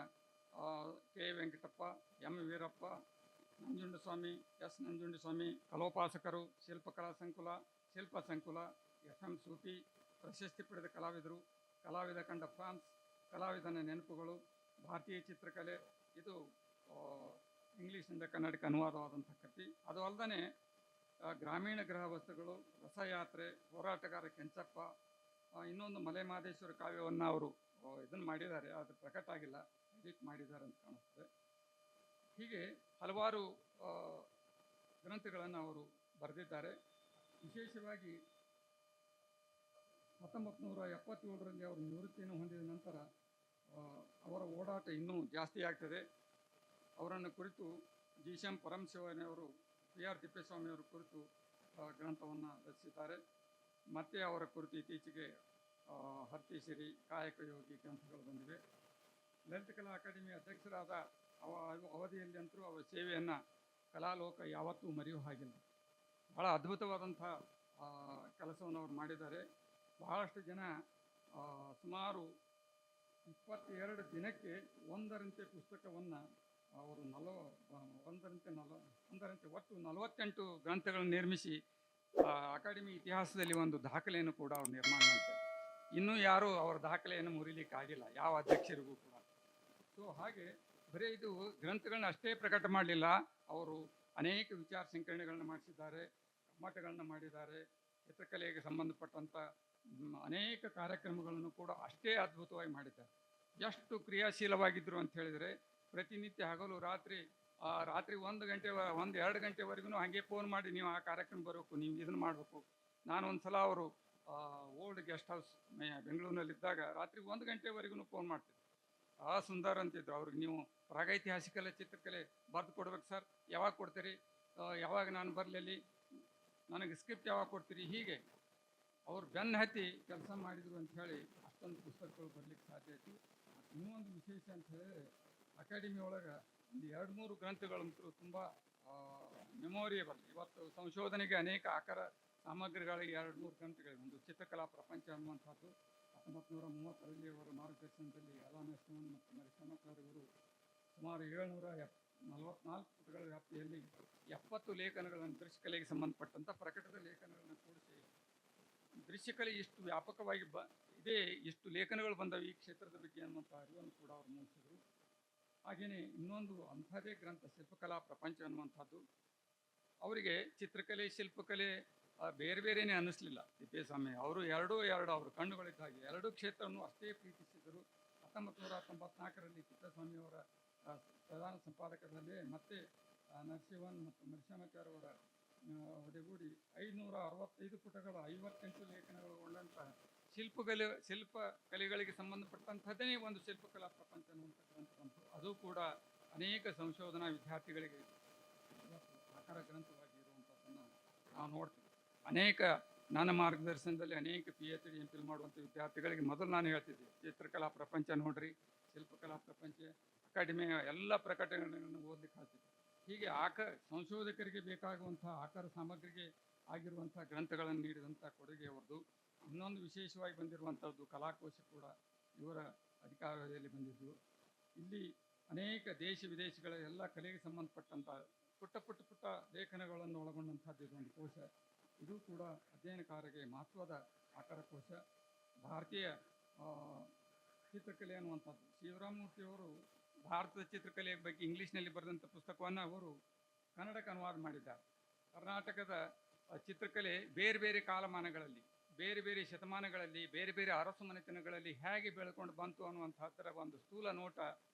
K Venkatappa, M Veerappa, Nanjundaswamy, S Nanjundaswamy, ಕಲೋಪಾಸಕರು, ಶಿಲ್ಪಕಲಾ ಸಂಕುಲ, ಶಿಲ್ಪ ಸಂಕುಲ, FM ಸೂಫಿ, ಪ್ರಶಸ್ತಿ ಪಡೆದ ಕಲಾವಿದರು, ಕಲಾವಿದ ಕಂಡ ಫ್ರಾನ್ಸ್, ಕಲಾವಿದನ ನೆನಪುಗಳು, ಭಾರತೀಯ ಚಿತ್ರಕಲೆ, ಇದು ಇಂಗ್ಲೀಷಿಂದ ಕನ್ನಡಕ್ಕೆ ಅನುವಾದವಾದಂಥ ಕೃತಿ. ಅದು ಅಲ್ಲದೆ ಗ್ರಾಮೀಣ ಗೃಹ ವಸ್ತುಗಳು, ರಸಯಾತ್ರೆ, ಹೋರಾಟಗಾರ ಕೆಂಚಪ್ಪ, ಇನ್ನೊಂದು ಮಲೆ ಮಹದೇಶ್ವರ ಕಾವ್ಯವನ್ನು ಅವರು ಇದನ್ನು ಮಾಡಿದ್ದಾರೆ, ಅದು ಪ್ರಕಟ ಆಗಿಲ್ಲ, ಎಡಿಟ್ ಮಾಡಿದ್ದಾರೆ ಅಂತ ಕಾಣಿಸ್ತದೆ. ಹೀಗೆ ಹಲವಾರು ಗ್ರಂಥಗಳನ್ನು ಅವರು ಬರೆದಿದ್ದಾರೆ. ವಿಶೇಷವಾಗಿ 1977ರಲ್ಲಿ ಅವರು ನಿವೃತ್ತಿಯನ್ನು ಹೊಂದಿದ ನಂತರ ಅವರ ಓಡಾಟ ಇನ್ನೂ ಜಾಸ್ತಿ ಆಗ್ತದೆ. ಅವರನ್ನು ಕುರಿತು ಜಿ.ಸಿ.ಎಂ. ಪರಮಶಿವನವರು, P.R. ತಿಪ್ಪೇಸ್ವಾಮಿಯವರ ಕುರಿತು ಗ್ರಂಥವನ್ನು ರಚಿಸಿದ್ದಾರೆ. ಮತ್ತು ಅವರ ಕುರಿತು ಇತ್ತೀಚೆಗೆ ಹರ್ತಿಸಿರಿ, ಕಾಯಕ ಯೋಗಿ ಗ್ರಂಥಗಳು ಬಂದಿವೆ. ಲಲಿತ ಕಲಾ ಅಕಾಡೆಮಿ ಅಧ್ಯಕ್ಷರಾದ ಅವಧಿಯಲ್ಲಿ ಅಂತೂ ಅವರ ಸೇವೆಯನ್ನು ಕಲಾಲೋಕ ಯಾವತ್ತೂ ಮರೆಯುವ ಹಾಗಿಲ್ಲ. ಭಾಳ ಅದ್ಭುತವಾದಂಥ ಕೆಲಸವನ್ನು ಅವರು ಮಾಡಿದ್ದಾರೆ. ಬಹಳಷ್ಟು ಜನ ಸುಮಾರು 22 ದಿನಕ್ಕೆ ಒಂದರಂತೆ ಪುಸ್ತಕವನ್ನು ಅವರು ಒಂದರಂತೆ ಒಟ್ಟು 48 ಗ್ರಂಥಗಳನ್ನು ನಿರ್ಮಿಸಿ ಅಕಾಡೆಮಿ ಇತಿಹಾಸದಲ್ಲಿ ಒಂದು ದಾಖಲೆಯನ್ನು ಕೂಡ ಅವರು ನಿರ್ಮಾಣ ಮಾಡ್ತಾರೆ. ಇನ್ನೂ ಯಾರೂ ಅವರ ದಾಖಲೆಯನ್ನು ಮುರಿಲಿಕ್ಕಾಗಿಲ್ಲ, ಯಾವ ಅಧ್ಯಕ್ಷರಿಗೂ ಕೂಡ. ಸೊ ಹಾಗೆ ಬರೀ ಇದು ಗ್ರಂಥಗಳನ್ನ ಅಷ್ಟೇ ಪ್ರಕಟ ಮಾಡಲಿಲ್ಲ, ಅವರು ಅನೇಕ ವಿಚಾರ ಸಂಕಿರಣಗಳನ್ನು ಮಾಡಿಸಿದ್ದಾರೆ, ಕಮ್ಮಟಗಳನ್ನು ಮಾಡಿದ್ದಾರೆ. ಚಿತ್ರಕಲೆಗೆ ಸಂಬಂಧಪಟ್ಟಂಥ ಅನೇಕ ಕಾರ್ಯಕ್ರಮಗಳನ್ನು ಕೂಡ ಅಷ್ಟೇ ಅದ್ಭುತವಾಗಿ ಮಾಡಿದ್ದಾರೆ. ಎಷ್ಟು ಕ್ರಿಯಾಶೀಲವಾಗಿದ್ದರು ಅಂತ ಹೇಳಿದರೆ, ಪ್ರತಿನಿತ್ಯ ಹಗಲು ರಾತ್ರಿ 1 ಗಂಟೆ 1-2 ಗಂಟೆವರೆಗೂ ಹಾಗೆ ಫೋನ್ ಮಾಡಿ, ನೀವು ಆ ಕಾರ್ಯಕ್ರಮ ಬರಬೇಕು, ನೀವು ಇದನ್ನು ಮಾಡಬೇಕು. ನಾನು ಒಂದು ಸಲ ಅವರು ಓಲ್ಡ್ ಗೆಸ್ಟ್ ಹೌಸ್ ಬೆಂಗಳೂರಿನಲ್ಲಿದ್ದಾಗ ರಾತ್ರಿ 1 ಗಂಟೆವರೆಗೂ ಫೋನ್ ಮಾಡ್ತಿದ್ದೆ. ಸುಂದರ್ ಅಂತಿದ್ರು. ಅವ್ರಿಗೆ ನೀವು ಪ್ರಾಗೈತಿಹಾಸಿಕಲೆ ಚಿತ್ರಕಲೆ ಬರೆದು ಕೊಡ್ಬೇಕು ಸರ್, ಯಾವಾಗ ಕೊಡ್ತೀರಿ, ಯಾವಾಗ ನಾನು ಬರಲಿ, ನನಗೆ ಸ್ಕ್ರಿಪ್ಟ್ ಯಾವಾಗ ಕೊಡ್ತೀರಿ, ಹೀಗೆ ಅವ್ರು ಬೆನ್ನು ಹತ್ತಿ ಕೆಲಸ ಮಾಡಿದರು ಅಂಥೇಳಿ ಅಷ್ಟೊಂದು ಪುಸ್ತಕಗಳು ಬರಲಿಕ್ಕೆ ಸಾಧ್ಯ ಆಯಿತು. ಇನ್ನೊಂದು ವಿಶೇಷ ಅಂತ ಹೇಳಿದ್ರೆ, ಅಕಾಡೆಮಿ ಒಳಗೆ ಒಂದು 2-3 ಗ್ರಂಥಗಳಂತೂ ತುಂಬ ಮೆಮೊರಿಯಬಲ್. ಇವತ್ತು ಸಂಶೋಧನೆಗೆ ಅನೇಕ ಆಕಾರ ಸಾಮಗ್ರಿಗಳಿಗೆ 2-3 ಗ್ರಂಥಗಳಿವೆ. ಒಂದು ಚಿತ್ರಕಲಾ ಪ್ರಪಂಚ ಅನ್ನುವಂಥದ್ದು 1930ರಲ್ಲಿ ಅವರ ಮಾರ್ಗದರ್ಶನದಲ್ಲಿ ಅಲಾಮೇಶ್ವರನ್ ಮತ್ತು ಮರಿಶಮಕರವರು ಸುಮಾರು 744 ಪುಟಗಳ ವ್ಯಾಪ್ತಿಯಲ್ಲಿ 70 ಲೇಖನಗಳನ್ನು ದೃಶ್ಯಕಲೆಗೆ ಸಂಬಂಧಪಟ್ಟಂಥ ಪ್ರಕಟದ ಲೇಖನಗಳನ್ನು ಕೂಡಿಸಿ, ದೃಶ್ಯಕಲೆ ಇಷ್ಟು ವ್ಯಾಪಕವಾಗಿ ಇದೇ, ಇಷ್ಟು ಲೇಖನಗಳು ಬಂದವು ಈ ಕ್ಷೇತ್ರದ ಬಗ್ಗೆ ಅನ್ನುವಂಥ ಅರಿವನ್ನು ಕೂಡ ಅವರು ಮೂಡಿಸಿದರು. ಹಾಗೆಯೇ ಇನ್ನೊಂದು ಅಂಥದ್ದೇ ಗ್ರಂಥ ಶಿಲ್ಪಕಲಾ ಪ್ರಪಂಚ ಅನ್ನುವಂಥದ್ದು. ಅವರಿಗೆ ಚಿತ್ರಕಲೆ, ಶಿಲ್ಪಕಲೆ ಬೇರೆ ಬೇರೆಯೇ ಅನ್ನಿಸ್ಲಿಲ್ಲ. ತಿಪ್ಪೇಸ್ವಾಮಿ ಅವರು ಎರಡೂ ಅವರು ಕಣ್ಣುಗಳಿದ್ದ ಹಾಗೆ ಎರಡೂ ಕ್ಷೇತ್ರವನ್ನು ಅಷ್ಟೇ ಪ್ರೀತಿಸಿದರು. 1994ರಲ್ಲಿ ತಿಪ್ಪೇಸ್ವಾಮಿಯವರ ಪ್ರಧಾನ ಸಂಪಾದಕರಲ್ಲಿ ಮತ್ತೆ ನರಸಿಂಹನ್ ಮತ್ತು ಮರಿಶಮಕರ್ ಅವರ ಒಡೆಗೂಡಿ 565 ಪುಟಗಳ 58 ಲೇಖನಗಳು ಉಳ್ಳಂಥ ಶಿಲ್ಪಕಲೆಗಳಿಗೆ ಸಂಬಂಧಪಟ್ಟಂಥದ್ದೇ ಒಂದು ಶಿಲ್ಪಕಲಾ ಪ್ರಪಂಚ ಅನ್ನುವಂಥ ಗ್ರಂಥ ಬಂತು. ಅದು ಕೂಡ ಅನೇಕ ಸಂಶೋಧನಾ ವಿದ್ಯಾರ್ಥಿಗಳಿಗೆ ಆಕಾರ ಗ್ರಂಥವಾಗಿ ಇರುವಂಥದ್ದನ್ನು ನಾವು ನೋಡ್ತೀವಿ. ಅನೇಕ ನನ್ನ ಮಾರ್ಗದರ್ಶನದಲ್ಲಿ ಅನೇಕ PhD MPhil ಮಾಡುವಂಥ ವಿದ್ಯಾರ್ಥಿಗಳಿಗೆ ಮೊದಲು ನಾನು ಹೇಳ್ತಿದ್ದೆ, ಚಿತ್ರಕಲಾ ಪ್ರಪಂಚ ನೋಡ್ರಿ, ಶಿಲ್ಪಕಲಾ ಪ್ರಪಂಚ, ಅಕಾಡೆಮಿಯ ಎಲ್ಲ ಪ್ರಕಟಣೆಗಳನ್ನು ಓದಲಿಕ್ಕೆ ಹೇಳ್ತಿದ್ದೆ. ಹೀಗೆ ಸಂಶೋಧಕರಿಗೆ ಬೇಕಾಗುವಂಥ ಆಕಾರ ಸಾಮಗ್ರಿಗೆ ಆಗಿರುವಂಥ ಗ್ರಂಥಗಳನ್ನು ನೀಡಿದಂಥ ಕೊಡುಗೆ ಅವ್ರದ್ದು. ಇನ್ನೊಂದು ವಿಶೇಷವಾಗಿ ಬಂದಿರುವಂಥದ್ದು ಕಲಾಕೋಶ ಕೂಡ ಇವರ ಅಧಿಕಾರದಲ್ಲಿ ಬಂದಿದ್ದು. ಇಲ್ಲಿ ಅನೇಕ ದೇಶ ವಿದೇಶಗಳ ಎಲ್ಲ ಕಲೆಗೆ ಸಂಬಂಧಪಟ್ಟಂಥ ಪುಟ್ಟ ಲೇಖನಗಳನ್ನು ಒಳಗೊಂಡಂಥದ್ದು ಇದೊಂದು ಕೋಶ. ಇದು ಕೂಡ ಅಧ್ಯಯನಕಾರರಿಗೆ ಮಹತ್ವದ ಆಕಾರ ಕೋಶ. ಭಾರತೀಯ ಚಿತ್ರಕಲೆ ಅನ್ನುವಂಥದ್ದು, ಶಿವರಾಮಮೂರ್ತಿಯವರು ಭಾರತದ ಚಿತ್ರಕಲೆಯ ಬಗ್ಗೆ ಇಂಗ್ಲೀಷ್ನಲ್ಲಿ ಬರೆದಂಥ ಪುಸ್ತಕವನ್ನು ಅವರು ಕನ್ನಡಕ್ಕೆ ಅನುವಾದ ಮಾಡಿದ್ದಾರೆ. ಕರ್ನಾಟಕದ ಚಿತ್ರಕಲೆ ಬೇರೆ ಬೇರೆ ಕಾಲಮಾನಗಳಲ್ಲಿ, ಬೇರೆ ಬೇರೆ ಶತಮಾನಗಳಲ್ಲಿ, ಬೇರೆ ಬೇರೆ ಅರಸು ಮನೆತನಗಳಲ್ಲಿ ಹೇಗೆ ಬೆಳ್ಕೊಂಡು ಬಂತು ಅನ್ನುವಂಥದ್ದರ ಒಂದು ಸ್ಥೂಲ ನೋಟ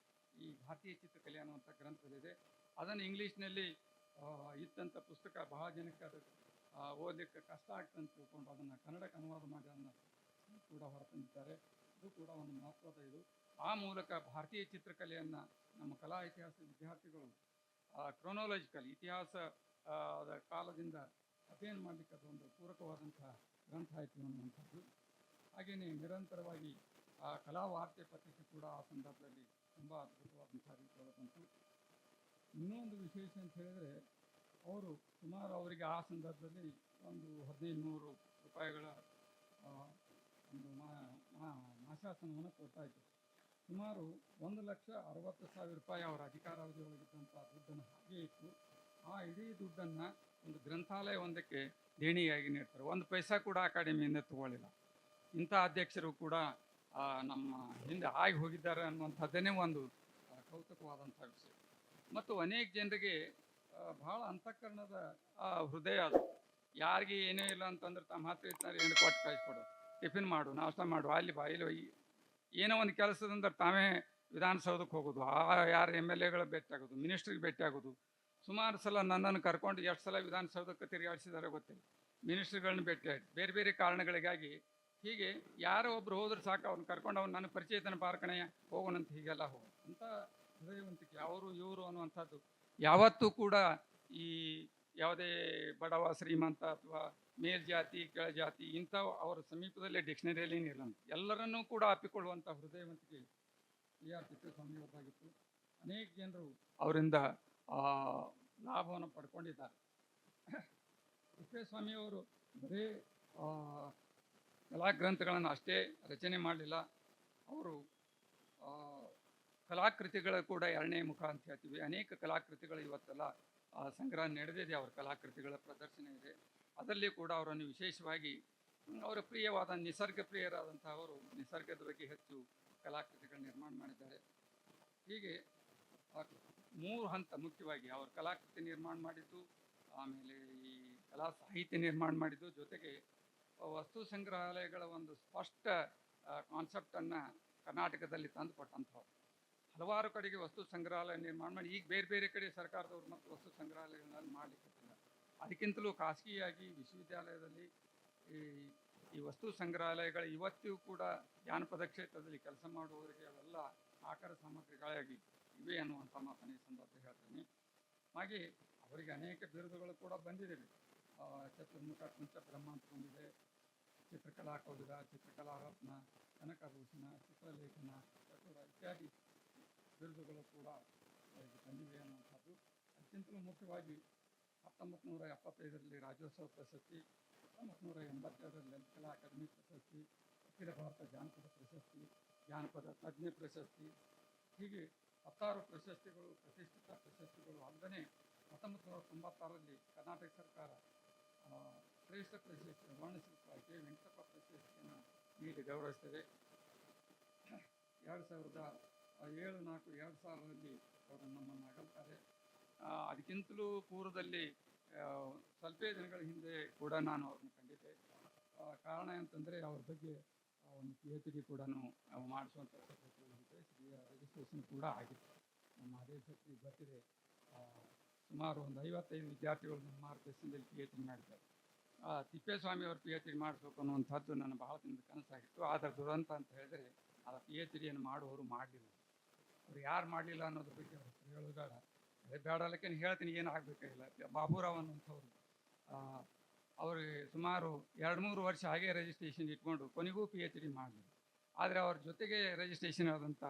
ಈ ಭಾರತೀಯ ಚಿತ್ರಕಲೆ ಅನ್ನುವಂಥ ಗ್ರಂಥದಲ್ಲಿದೆ. ಅದನ್ನು ಇಂಗ್ಲೀಷ್ನಲ್ಲಿ ಇತ್ತಂಥ ಪುಸ್ತಕ ಬಹಳ ಜನಕ್ಕೆ ಅದು ಓದಲಿಕ್ಕೆ ಕಷ್ಟ ಆಗ್ತಂತ ತಿಳ್ಕೊಂಡು ಅದನ್ನು ಕನ್ನಡಕ್ಕೆ ಅನುವಾದ ಮಾಡಿ ಅದನ್ನು ಕೂಡ ಹೊರತಂದಿದ್ದಾರೆ. ಅದು ಕೂಡ ಒಂದು ಮಹತ್ವದ ಇದು. ಆ ಮೂಲಕ ಭಾರತೀಯ ಚಿತ್ರಕಲೆಯನ್ನು ನಮ್ಮ ಕಲಾ ಇತಿಹಾಸ ವಿದ್ಯಾರ್ಥಿಗಳು ಕ್ರೊನಾಲಜಿಕಲ್ ಇತಿಹಾಸ ಕಾಲದಿಂದ ಅಧ್ಯಯನ ಮಾಡಲಿಕ್ಕೆ ಅದೊಂದು ಪೂರಕವಾದಂಥ ಗ್ರಂಥ ಆಯಿತು ಅನ್ನುವಂಥದ್ದು. ಹಾಗೆಯೇ ನಿರಂತರವಾಗಿ ಆ ಕಲಾ ವಾರ್ತೆ ಪತ್ರಿಕೆ ಕೂಡ ಆ ಸಂದರ್ಭದಲ್ಲಿ ತುಂಬ ಅದ್ಭುತವಾದಂಥ ರೀತಿಯೊಳಗೆ ಬಂತು. ಇನ್ನೊಂದು ವಿಶೇಷ ಅಂತ ಹೇಳಿದರೆ ಅವರು ಸುಮಾರು ಅವರಿಗೆ ಆ ಸಂದರ್ಭದಲ್ಲಿ ಒಂದು 1500 ರೂಪಾಯಿಗಳ ಒಂದು ಮಾಶಾಸನವನ್ನು ಕೊಡ್ತಾಯಿದ್ರು. ಸುಮಾರು 1,60,000 ರೂಪಾಯಿ ಅವರ ಅಧಿಕಾರಾವಧಿ ಒಳಗಿದ್ದಂಥ ದುಡ್ಡನ್ನು ಹಾಗೆ ಇತ್ತು. ಆ ಇಡೀ ದುಡ್ಡನ್ನು ಒಂದು ಗ್ರಂಥಾಲಯ ಒಂದಕ್ಕೆ ದೇಣಿಗೆಯಾಗಿ ನೀಡ್ತಾರೆ. ಒಂದು ಪೈಸಾ ಕೂಡ ಅಕಾಡೆಮಿಯಿಂದ ತಗೊಳ್ಳಿಲ್ಲ. ಇಂಥ ಅಧ್ಯಕ್ಷರು ಕೂಡ ನಮ್ಮ ಹಿಂದೆ ಆಗಿ ಹೋಗಿದ್ದಾರೆ ಅನ್ನುವಂಥದ್ದನ್ನೇ ಒಂದು ಕೌತುಕವಾದಂಥ ವಿಷಯ. ಮತ್ತು ಅನೇಕ ಜನರಿಗೆ ಭಾಳ ಅಂತಃಕರಣದ ಹೃದಯ ಅದು. ಯಾರಿಗೆ ಏನೂ ಇಲ್ಲ ಅಂತಂದ್ರೆ ತಮ್ಮ ಹತ್ರ ಇರ್ತಾರೆ, ಏನು ಕೊಟ್ಟು ಕಳಿಸ್ಕೊಡೋದು, ಟಿಫಿನ್ ಮಾಡು, ನಾಷ್ಟ ಮಾಡು, ಅಲ್ಲಿ ಬಾ ಇಲ್ಲಿ ಏನೋ ಒಂದು ಕೆಲಸದಂದ್ರೆ ತಾವೇ ವಿಧಾನಸೌಧಕ್ಕೆ ಹೋಗೋದು, ಯಾರು MLAಗಳು ಭೇಟಿಯಾಗೋದು, ಮಿನಿಸ್ಟ್ರಿಗೆ ಭೇಟಿಯಾಗೋದು. ಸುಮಾರು ಸಲ ನನ್ನನ್ನು ಕರ್ಕೊಂಡು ಎಷ್ಟು ಸಲ ವಿಧಾನಸೌಧಕ್ಕೆ ತಿರುಗಾಡಿಸಿದಾರೆ ಗೊತ್ತಿಲ್ಲ. ಮಿನಿಸ್ಟ್ರುಗಳನ್ನ ಭೇಟಿಯಾಗಿ ಬೇರೆ ಬೇರೆ ಕಾರಣಗಳಿಗಾಗಿ ಹೀಗೆ ಯಾರೋ ಒಬ್ರು ಹೋದ್ರೆ ಸಾಕು, ಅವ್ರನ್ನ ಕರ್ಕೊಂಡು ಅವ್ನು ನನ್ನ ಪರಿಚಯತನ ಪಾರ್ಕಣೆಯ ಹೋಗೋಣಂತ ಹೀಗೆಲ್ಲ ಹೋಗೋದು. ಅಂಥ ಹೃದಯವಂತಿಕೆ ಅವರು ಇವರು ಅನ್ನುವಂಥದ್ದು ಯಾವತ್ತೂ ಕೂಡ ಈ ಯಾವುದೇ ಬಡವ ಶ್ರೀಮಂತ ಅಥವಾ ಮೇಲ್ಜಾತಿ ಕೆಳಜಾತಿ ಇಂಥ ಅವರ ಸಮೀಪದಲ್ಲೇ ಡಿಕ್ಷನರಿಯಲ್ಲಿ ಇಲ್ಲ. ಎಲ್ಲರನ್ನೂ ಕೂಡ ಅಪ್ಪಿಕೊಳ್ಳುವಂಥ ಹೃದಯವಂತಿಕೆ AR ತಿಪ್ಪೇಸ್ವಾಮಿಯವರಾಗಿತ್ತು. ಅನೇಕ ಜನರು ಅವರಿಂದ ಲಾಭವನ್ನು ಪಡ್ಕೊಂಡಿದ್ದಾರೆ. ತಿಪ್ಪೇಸ್ವಾಮಿಯವರು ಬರೀ ಕಲಾಗ್ರಂಥಗಳನ್ನು ಅಷ್ಟೇ ರಚನೆ ಮಾಡಲಿಲ್ಲ, ಅವರು ಕಲಾಕೃತಿಗಳ ಕೂಡ ಎರಡನೇ ಮುಖ ಅಂತ ಹೇಳ್ತೀವಿ. ಅನೇಕ ಕಲಾಕೃತಿಗಳು ಇವತ್ತೆಲ್ಲ ಸಂಗ್ರಹ ನಡೆದಿದೆ, ಅವರ ಕಲಾಕೃತಿಗಳ ಪ್ರದರ್ಶನ ಇದೆ. ಅದರಲ್ಲಿ ಕೂಡ ಅವರನ್ನು ವಿಶೇಷವಾಗಿ ಅವರ ಪ್ರಿಯವಾದ ನಿಸರ್ಗ ಪ್ರಿಯರಾದಂಥ ಅವರು ನಿಸರ್ಗದ ಬಗ್ಗೆ ಹೆಚ್ಚು ಕಲಾಕೃತಿಗಳು ನಿರ್ಮಾಣ ಮಾಡಿದ್ದಾರೆ. ಹೀಗೆ 3 ಹಂತ ಮುಖ್ಯವಾಗಿ ಅವರು ಕಲಾಕೃತಿ ನಿರ್ಮಾಣ ಮಾಡಿದ್ದು, ಆಮೇಲೆ ಈ ಕಲಾ ಸಾಹಿತ್ಯ ನಿರ್ಮಾಣ ಮಾಡಿದ್ದು, ಜೊತೆಗೆ ವಸ್ತು ಸಂಗ್ರಹಾಲಯಗಳ ಒಂದು ಸ್ಪಷ್ಟ ಕಾನ್ಸೆಪ್ಟನ್ನು ಕರ್ನಾಟಕದಲ್ಲಿ ತಂದು ಕೊಟ್ಟಂಥವ್ರು. ಹಲವಾರು ಕಡೆಗೆ ವಸ್ತು ಸಂಗ್ರಹಾಲಯ ನಿರ್ಮಾಣ ಮಾಡಿ ಈಗ ಬೇರೆ ಬೇರೆ ಕಡೆ ಸರ್ಕಾರದವ್ರು ಮತ್ತು ವಸ್ತು ಸಂಗ್ರಹಾಲಯಗಳನ್ನು ಮಾಡಲಿಕ್ಕೆ. ಅದಕ್ಕಿಂತಲೂ ಖಾಸಗಿಯಾಗಿ ವಿಶ್ವವಿದ್ಯಾಲಯದಲ್ಲಿ ಈ ವಸ್ತು ಸಂಗ್ರಹಾಲಯಗಳು ಇವತ್ತಿಗೂ ಕೂಡ ಜಾನಪದ ಕ್ಷೇತ್ರದಲ್ಲಿ ಕೆಲಸ ಮಾಡುವವರಿಗೆ ಅವೆಲ್ಲ ಆಕಾರ ಸಾಮಗ್ರಿಗಳಾಗಿ ಇವೆ ಅನ್ನುವಂಥ ಮಾತನ್ನು ಈ ಸಂದರ್ಭ ಹೇಳ್ತೀನಿ. ಹಾಗೆ ಅವರಿಗೆ ಅನೇಕ ಬಿರುದುಗಳು ಕೂಡ ಬಂದಿವೆ. ಚತುರ್ಮುಖ ಪಂಚಬ್ರಹ್ಮ ಅಂತ ಬಂದಿದೆ, ಚಿತ್ರಕಲಾ ಕೌದುಗ, ಚಿತ್ರಕಲಾ ರತ್ನ, ಕನಕಭೂಷಣ, ಚಿತ್ರಲೇಖನ, ಚತುರ ಇತ್ಯಾದಿ ಬಿರುದುಗಳು ಕೂಡ ಅವರಿಗೆ ಬಂದಿವೆ ಅನ್ನುವಂಥದ್ದು. ಅದಕ್ಕಿಂತಲೂ ಮುಖ್ಯವಾಗಿ 1975ರಲ್ಲಿ ರಾಜ್ಯೋತ್ಸವ ಪ್ರಶಸ್ತಿ, 1982ರಲ್ಲಿ ಲಲಿತಕಲಾ ಅಕಾಡೆಮಿ ಪ್ರಶಸ್ತಿ, ಅಖಿಲ ಭಾರತ ಜಾನಪದ ಪ್ರಶಸ್ತಿ, ಜಾನಪದ ತಜ್ಞ ಪ್ರಶಸ್ತಿ, ಹೀಗೆ 16 ಪ್ರಶಸ್ತಿಗಳು, ಪ್ರತಿಷ್ಠಿತ ಪ್ರಶಸ್ತಿಗಳು ಅಲ್ಲದೆ 1996ರಲ್ಲಿ ಕರ್ನಾಟಕ ಸರ್ಕಾರ ಶ್ರೇಷ್ಠ ಪ್ರಶಸ್ತಿ ವರ್ಣಶಿಲ್ಪ ಕೆ ವೆಂಕಟಪ್ಪ ಪ್ರಶಸ್ತಿಯನ್ನು ನೀಡಿ ಗೌರವಿಸ್ತದೆ. 2007-2000ರಲ್ಲಿ ಅವರು ನಮ್ಮನ್ನು ಅಗಲ್ತಾರೆ. ಅದಕ್ಕಿಂತಲೂ ಪೂರ್ವದಲ್ಲಿ ಸ್ವಲ್ಪ ದಿನಗಳ ಹಿಂದೆ ಕೂಡ ನಾನು ಅವ್ರನ್ನ ಕಂಡಿದ್ದೆ. ಕಾರಣ ಅಂತಂದರೆ ಅವ್ರ ಬಗ್ಗೆ ಒಂದು PhD ಕೂಡ ಮಾಡಿಸುವಂಥ ರಿಜಿಸ್ಟ್ರೇಷನ್ ಕೂಡ ಆಗಿತ್ತು. ನಮ್ಮ ಅದೇ ಸತಿ ಗೊತ್ತಿದೆ, ಸುಮಾರು ಒಂದು 55 ವಿದ್ಯಾರ್ಥಿಗಳು ನಮ್ಮ ಮಾರ್ಗದರ್ಶನದಲ್ಲಿ PhD ಮಾಡಿದ್ದಾರೆ. ತಿಪ್ಪೇಸ್ವಾಮಿ ಅವರು PhD ಮಾಡಿಸ್ಬೇಕು ಅನ್ನುವಂಥದ್ದು ನನ್ನ ಬಹಳ ದಿನದ ಕನಸಾಗಿತ್ತು. ಆದರೆ ದುರಂತ ಅಂತ ಹೇಳಿದರೆ ಆ PhD ಮಾಡುವವರು ಮಾಡಲಿಲ್ಲ. ಅವ್ರು ಯಾರು ಮಾಡಲಿಲ್ಲ ಅನ್ನೋದ್ರ ಬಗ್ಗೆ ಅವ್ರ ಹೇಳೋದಾಡ ಬೇಡಲ್ಲಕ್ಕೆ ಹೇಳ್ತೀನಿ, ಏನು ಆಗಬೇಕಾಗಿಲ್ಲ. ಬಾಬುರಾವ್ ಅನ್ನುವಂಥವ್ರು ಅವ್ರಿಗೆ ಸುಮಾರು 2-3 ವರ್ಷ ಹಾಗೆ ರಿಜಿಸ್ಟ್ರೇಷನ್ ಇಟ್ಕೊಂಡು ಕೊನೆಗೂ PhD ಮಾಡಲಿಲ್ಲ. ಆದರೆ ಅವ್ರ ಜೊತೆಗೆ ರಿಜಿಸ್ಟ್ರೇಷನ್ ಆದಂಥ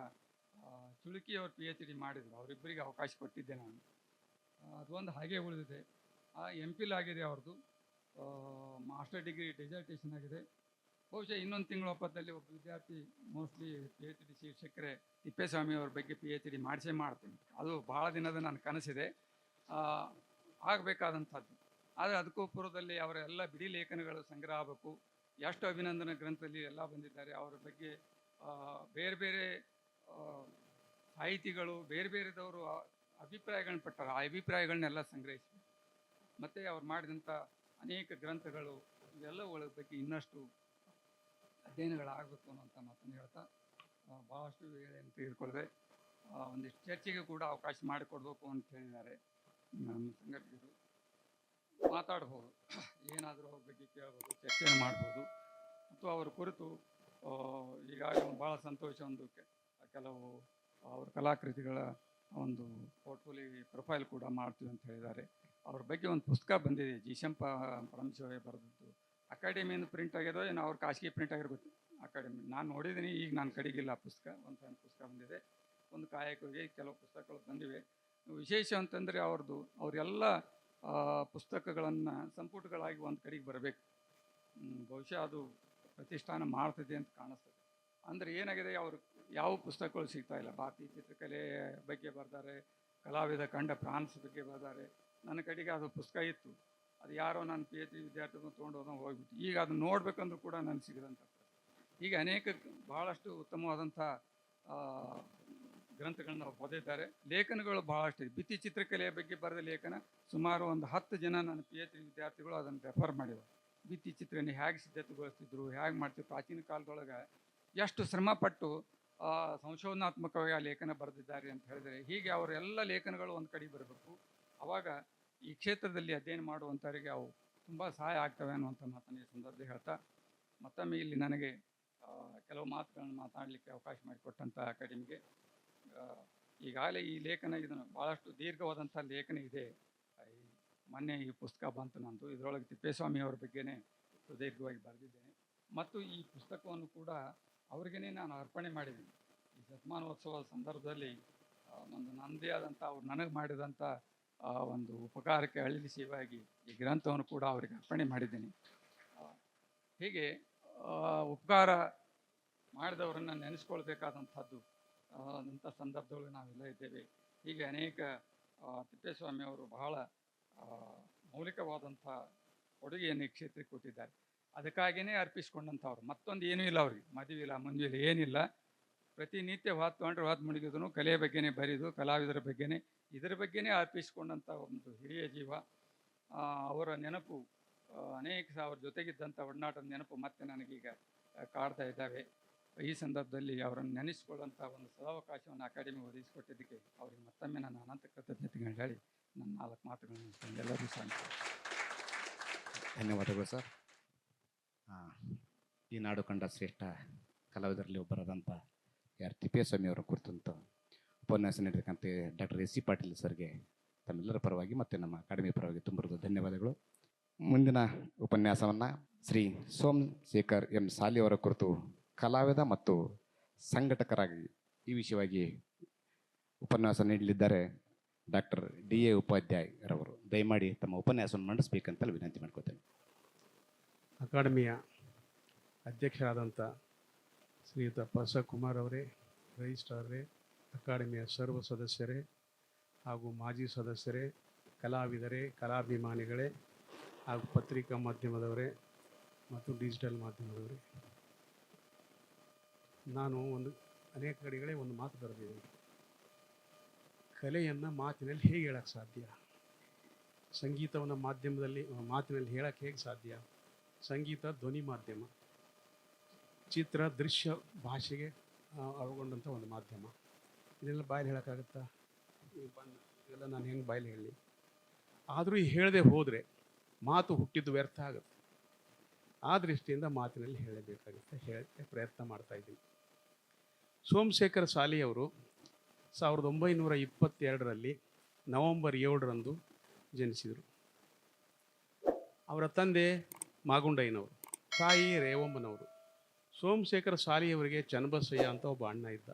ಚುಳುಕಿ ಅವ್ರು PhD ಮಾಡಿದರು. ಅವರಿಬ್ಬರಿಗೆ ಅವಕಾಶ ಕೊಟ್ಟಿದ್ದೆ ನಾನು. ಅದೊಂದು ಹಾಗೆ ಉಳಿದಿದೆ. MPhil ಆಗಿದೆ ಅವ್ರದ್ದು, ಮಾಸ್ಟರ್ ಡಿಗ್ರಿ ಡಿಸರ್ಟೇಷನ್ ಆಗಿದೆ. ಬಹುಶಃ ಇನ್ನೊಂದು ತಿಂಗಳ ಒಪ್ಪತ್ತಲ್ಲಿ ಒಬ್ಬ ವಿದ್ಯಾರ್ಥಿ ಮೋಸ್ಟ್ಲಿ PhD ಶೀರ್ಷಕರೇ ತಿಪ್ಪೇಸ್ವಾಮಿ ಅವ್ರ ಬಗ್ಗೆ PhD ಮಾಡಿಸೇ ಮಾಡ್ತೀನಿ. ಅದು ಭಾಳ ದಿನದ ನನ್ನ ಕನಸಿದೆ, ಆಗಬೇಕಾದಂಥದ್ದು. ಆದರೆ ಅದಕ್ಕೂ ಪೂರ್ವದಲ್ಲಿ ಅವರ ಎಲ್ಲ ಬಿಡಿ ಲೇಖನಗಳು ಸಂಗ್ರಹ ಆಗಬೇಕು. ಎಷ್ಟು ಅಭಿನಂದನಾ ಗ್ರಂಥದಲ್ಲಿ ಎಲ್ಲ ಬಂದಿದ್ದಾರೆ. ಅವರ ಬಗ್ಗೆ ಬೇರೆ ಬೇರೆ ಸಾಹಿತಿಗಳು ಬೇರೆ ಬೇರೆದವರು ಅಭಿಪ್ರಾಯಗಳನ್ನ ಪಟ್ಟಾರೆ. ಆ ಅಭಿಪ್ರಾಯಗಳನ್ನೆಲ್ಲ ಸಂಗ್ರಹಿಸಿ ಮತ್ತು ಅವ್ರು ಮಾಡಿದಂಥ ಅನೇಕ ಗ್ರಂಥಗಳು ಇವೆಲ್ಲವುಗಳ ಬಗ್ಗೆ ಇನ್ನಷ್ಟು ಅಧ್ಯಯನಗಳಾಗಬೇಕು ಅನ್ನೋಂಥ ಮಾತನ್ನು ಹೇಳ್ತಾ ಭಾಳಷ್ಟು ವೇಳೆಯನ್ನು ತೆಗೆದುಕೊಳ್ಳದೆ ಒಂದಿಷ್ಟು ಚರ್ಚೆಗೆ ಕೂಡ ಅವಕಾಶ ಮಾಡಿಕೊಡ್ಬೇಕು ಅಂತ ಹೇಳಿದ್ದಾರೆ ನಮ್ಮ ಸಂಘಟಕರು. ಮಾತಾಡ್ಬೋದು, ಏನಾದರೂ ಅವ್ರ ಬಗ್ಗೆ ಕೇಳ್ಬೋದು, ಚರ್ಚೆಯನ್ನು ಮಾಡ್ಬೋದು. ಮತ್ತು ಅವರ ಕುರಿತು ಈಗಾಗಲೇ ಭಾಳ ಸಂತೋಷ. ಕೆಲವು ಅವ್ರ ಕಲಾಕೃತಿಗಳ ಒಂದು ಪೋರ್ಟ್ಫೋಲಿಯೋ ಪ್ರೊಫೈಲ್ ಕೂಡ ಮಾಡ್ತೀವಿ ಅಂತ ಹೇಳಿದ್ದಾರೆ. ಅವ್ರ ಬಗ್ಗೆ ಒಂದು ಪುಸ್ತಕ ಬಂದಿದೆ, ಜಿಶಂಪ ಪರಮಶಿವಯ್ಯ ಬರೆದದ್ದು. ಅಕಾಡೆಮಿಯಿಂದ ಪ್ರಿಂಟ್ ಆಗ್ಯದೋ ಏನೋ ಅವ್ರ ಖಾಸಗಿ ಪ್ರಿಂಟ್ ಆಗಿರ್ಬೇಕು. ಅಕಾಡೆಮಿ ನಾನು ನೋಡಿದ್ದೀನಿ, ಈಗ ನನ್ನ ಕಡೆಗಿಲ್ಲ ಪುಸ್ತಕ. ಒಂದು ಸಣ್ಣ ಪುಸ್ತಕ ಬಂದಿದೆ, ಒಂದು ಕಾಯಕವಾಗಿ ಕೆಲವು ಪುಸ್ತಕಗಳು ಬಂದಿವೆ. ವಿಶೇಷ ಅಂತಂದರೆ ಅವರೆಲ್ಲ ಪುಸ್ತಕಗಳನ್ನು ಸಂಪುಟಗಳಾಗಿ ಒಂದು ಕಡೆಗೆ ಬರಬೇಕು. ಬಹುಶಃ ಅದು ಪ್ರತಿಷ್ಠಾನ ಮಾಡ್ತದೆ ಅಂತ ಕಾಣಿಸ್ತದೆ. ಅಂದರೆ ಏನಾಗಿದೆ, ಅವರು ಯಾವ ಪುಸ್ತಕಗಳು ಸಿಗ್ತಾ ಇಲ್ಲ. ಭಾರತೀಯ ಚಿತ್ರಕಲೆ ಬಗ್ಗೆ ಬರ್ತಾರೆ, ಕಲಾವಿದ ಕಂಡ ಫ್ರಾನ್ಸ್ ಬಗ್ಗೆ ಬರ್ತಾರೆ. ನನ್ನ ಕಡೆಗೆ ಅದು ಪುಸ್ತಕ ಇತ್ತು, ಅದು ಯಾರೋ ನನ್ನ PhD ವಿದ್ಯಾರ್ಥಿಗಳು ತೊಗೊಂಡು ಹೋಗ್ಬಿಟ್ಟು ಈಗ ಅದು ನೋಡ್ಬೇಕಂದ್ರೂ ಕೂಡ ನನಗೆ ಸಿಗದಂಥ. ಹೀಗೆ ಅನೇಕ ಬಹಳಷ್ಟು ಉತ್ತಮವಾದಂಥ ಗ್ರಂಥಗಳನ್ನ ಬರೆದಿದ್ದಾರೆ. ಲೇಖನಗಳು ಬಹಳಷ್ಟು ಭಿತ್ತಿ ಚಿತ್ರಕಲೆಯ ಬಗ್ಗೆ ಬರೆದ ಲೇಖನ ಸುಮಾರು ಒಂದು 10 ಜನ ನನ್ನ PhD ವಿದ್ಯಾರ್ಥಿಗಳು ಅದನ್ನು ರೆಫರ್ ಮಾಡಿದರು. ಭಿತ್ತಿ ಚಿತ್ರನ ಹೇಗೆ ಸಿದ್ಧತೆಗೊಳಿಸ್ತಿದ್ರು, ಹೇಗೆ ಮಾಡ್ತಿದ್ರು, ಪ್ರಾಚೀನ ಕಾಲದೊಳಗೆ ಎಷ್ಟು ಶ್ರಮಪಟ್ಟು ಸಂಶೋಧನಾತ್ಮಕವಾಗಿ ಆ ಲೇಖನ ಬರೆದಿದ್ದಾರೆ ಅಂತ ಹೇಳಿದರೆ, ಹೀಗೆ ಅವರೆಲ್ಲ ಲೇಖನಗಳು ಒಂದು ಕಡೆ ಬರಬೇಕು. ಆವಾಗ ಈ ಕ್ಷೇತ್ರದಲ್ಲಿ ಅಧ್ಯಯನ ಮಾಡುವಂಥವರಿಗೆ ಅವು ತುಂಬ ಸಹಾಯ ಆಗ್ತವೆ ಅನ್ನುವಂಥ ಮಾತನ್ನು ಈ ಸಂದರ್ಭದಲ್ಲಿ ಹೇಳ್ತಾ, ಮತ್ತೊಮ್ಮೆ ಇಲ್ಲಿ ನನಗೆ ಕೆಲವು ಮಾತುಗಳನ್ನು ಮಾತಾಡಲಿಕ್ಕೆ ಅವಕಾಶ ಮಾಡಿಕೊಟ್ಟಂಥ ಅಕಾಡೆಮಿಗೆ, ಈಗಾಗಲೇ ಈ ಲೇಖನ ಇದನ್ನು ಭಾಳಷ್ಟು ದೀರ್ಘವಾದಂಥ ಲೇಖನ ಇದೆ. ಮೊನ್ನೆ ಈ ಪುಸ್ತಕ ಬಂತು ನಂದು, ಇದರೊಳಗೆ ತಿಪ್ಪೇಸ್ವಾಮಿಯವರ ಬಗ್ಗೆನೇ ಸುದೀರ್ಘವಾಗಿ ಬರೆದಿದ್ದೇನೆ. ಮತ್ತು ಈ ಪುಸ್ತಕವನ್ನು ಕೂಡ ಅವ್ರಿಗೇ ನಾನು ಅರ್ಪಣೆ ಮಾಡಿದ್ದೀನಿ. ಈ ಶತಮಾನೋತ್ಸವದ ಸಂದರ್ಭದಲ್ಲಿ ಒಂದು ನನ್ನದೇ ಆದಂಥ ಅವ್ರು ನನಗೆ ಮಾಡಿದಂಥ ಒಂದು ಉಪಕಾರಕ್ಕೆ ಅಳಿಲಿ ಸೇವಾಗಿ ಈ ಗ್ರಂಥವನ್ನು ಕೂಡ ಅವರಿಗೆ ಅರ್ಪಣೆ ಮಾಡಿದ್ದೀನಿ. ಹೀಗೆ ಉಪಕಾರ ಮಾಡಿದವರನ್ನು ನೆನೆಸ್ಕೊಳ್ಬೇಕಾದಂಥದ್ದು ಅಂಥ ಸಂದರ್ಭದೊಳಗೆ ನಾವೆಲ್ಲ ಇದ್ದೇವೆ. ಹೀಗೆ ಅನೇಕ ತಿಪ್ಪೇಸ್ವಾಮಿಯವರು ಬಹಳ ಮೌಲಿಕವಾದಂಥ ಕೊಡುಗೆಯನ್ನು ಈ ಕ್ಷೇತ್ರಕ್ಕೆ ಕೊಟ್ಟಿದ್ದಾರೆ. ಅದಕ್ಕಾಗಿಯೇ ಅರ್ಪಿಸ್ಕೊಂಡಂಥವ್ರು. ಮತ್ತೊಂದು ಏನೂ ಇಲ್ಲ ಅವ್ರಿಗೆ, ಮದುವೆ ಇಲ್ಲ ಮುಂದಿಲ್ಲ ಏನಿಲ್ಲ. ಪ್ರತಿನಿತ್ಯ ಹೊತ್ತು ಮುಳುಗಿದ್ರು ಕಲೆಯ ಬಗ್ಗೆನೇ ಬರೆದು, ಕಲಾವಿದರ ಬಗ್ಗೆನೇ ಇದರ ಬಗ್ಗೆನೇ ಅರ್ಪಿಸ್ಕೊಂಡಂಥ ಒಂದು ಹಿರಿಯ ಜೀವ. ಅವರ ನೆನಪು ಅನೇಕ ಅವ್ರ ಜೊತೆಗಿದ್ದಂಥ ಒಡನಾಟದ ನೆನಪು ಮತ್ತೆ ನನಗೀಗ ಕಾಡ್ತಾ ಇದ್ದಾವೆ. ಈ ಸಂದರ್ಭದಲ್ಲಿ ಅವರನ್ನು ನೆನೆಸ್ಕೊಳ್ಳುವಂಥ ಒಂದು ಸದಾವಕಾಶವನ್ನು ಅಕಾಡೆಮಿ ಒದಗಿಸಿಕೊಟ್ಟಿದ್ದಕ್ಕೆ ಅವರಿಗೆ ಮತ್ತೊಮ್ಮೆ ನನ್ನ ಅನಂತ ಕೃತಜ್ಞತೆಗಳನ್ನು ಹೇಳಿ ನನ್ನ 4 ಮಾತುಗಳನ್ನು ಎಲ್ಲರಿಗೂ ಸಾಧ್ಯ. ಧನ್ಯವಾದಗಳು ಸರ್. ಈ ನಾಡು ಕಂಡ ಶ್ರೇಷ್ಠ ಕಲಾವಿದರಲ್ಲಿ ಒಬ್ಬರಾದಂಥ ತಿಪ್ಪೇಸ್ವಾಮಿಯವರ ಕುರಿತಂತ ಉಪನ್ಯಾಸ ನೀಡಿರ್ತಕ್ಕಂಥ ಡಾಕ್ಟರ್ ಎಸ್ ಸಿ ಪಾಟೀಲ್ ಸರ್ಗೆ ತಮ್ಮೆಲ್ಲರ ಪರವಾಗಿ ಮತ್ತು ನಮ್ಮ ಅಕಾಡೆಮಿ ಪರವಾಗಿ ತುಂಬ ಧನ್ಯವಾದಗಳು. ಮುಂದಿನ ಉಪನ್ಯಾಸವನ್ನು ಶ್ರೀ ಸೋಮಶೇಖರ್ ಎಂ ಸಾಲಿಯವರ ಕುರಿತು ಕಲಾವಿದ ಮತ್ತು ಸಂಘಟಕರಾಗಿ ಈ ವಿಷಯವಾಗಿ ಉಪನ್ಯಾಸ ನೀಡಲಿದ್ದಾರೆ ಡಾಕ್ಟರ್ DA ಉಪಾಧ್ಯಾಯರವರು. ದಯಮಾಡಿ ತಮ್ಮ ಉಪನ್ಯಾಸವನ್ನು ಮಂಡಿಸಬೇಕಂತಲೂ ವಿನಂತಿ ಮಾಡ್ಕೋತೇನೆ. ಅಕಾಡೆಮಿಯ ಅಧ್ಯಕ್ಷರಾದಂಥ ಶ್ರೀಯುತ ಕುಮಾರ್ ಅವರೇ, ರಿಜಿಸ್ಟ್ರಾರರೇ, ಅಕಾಡೆಮಿಯ ಸರ್ವ ಸದಸ್ಯರೇ ಹಾಗೂ ಮಾಜಿ ಸದಸ್ಯರೇ, ಕಲಾವಿದರೇ, ಕಲಾಭಿಮಾನಿಗಳೇ ಹಾಗೂ ಪತ್ರಿಕಾ ಮಾಧ್ಯಮದವರೇ ಮತ್ತು ಡಿಜಿಟಲ್ ಮಾಧ್ಯಮದವರೇ, ನಾನು ಅನೇಕ ಕಡೆಗಳೇ ಒಂದು ಮಾತು ಬರೆದಿದ್ದೀನಿ. ಕಲೆಯನ್ನು ಮಾತಿನಲ್ಲಿ ಹೇಗೆ ಹೇಳಕ್ಕೆ ಸಾಧ್ಯ? ಸಂಗೀತವನ್ನು ಮಾತಿನಲ್ಲಿ ಹೇಳಕ್ಕೆ ಹೇಗೆ ಸಾಧ್ಯ? ಸಂಗೀತ ಧ್ವನಿ ಮಾಧ್ಯಮ, ಚಿತ್ರ ದೃಶ್ಯ ಭಾಷೆಗೆ ಒಳಗೊಂಡಂಥ ಒಂದು ಮಾಧ್ಯಮ. ಇದೆಲ್ಲ ಬಾಯಲ್ಲಿ ಹೇಳೋಕ್ಕಾಗುತ್ತಾ? ಇದೆಲ್ಲ ನಾನು ಹೆಂಗೆ ಬಾಯಲ್ಲಿ ಹೇಳಲಿ? ಆದರೂ ಈ ಹೇಳದೆ ಹೋದರೆ ಮಾತು ಹುಟ್ಟಿದ್ದು ವ್ಯರ್ಥ ಆಗುತ್ತೆ. ಆ ದೃಷ್ಟಿಯಿಂದ ಮಾತಿನಲ್ಲಿ ಹೇಳಬೇಕಾಗುತ್ತೆ, ಹೇಳಕ್ಕೆ ಪ್ರಯತ್ನ ಮಾಡ್ತಾಯಿದ್ದೀನಿ. ಸೋಮಶೇಖರ ಸಾಲಿಯವರು 1922ರಲ್ಲಿ ನವೆಂಬರ್ 7ರಂದು ಜನಿಸಿದರು. ಅವರ ತಂದೆ ಮಾಗುಂಡಯ್ಯನವರು, ತಾಯಿ ರೇವಮ್ಮನವರು. ಸೋಮಶೇಖರ ಸಾಲಿಯವರಿಗೆ ಚನ್ನಬಸಯ್ಯ ಅಂತ ಒಬ್ಬ ಅಣ್ಣ ಇದ್ದ.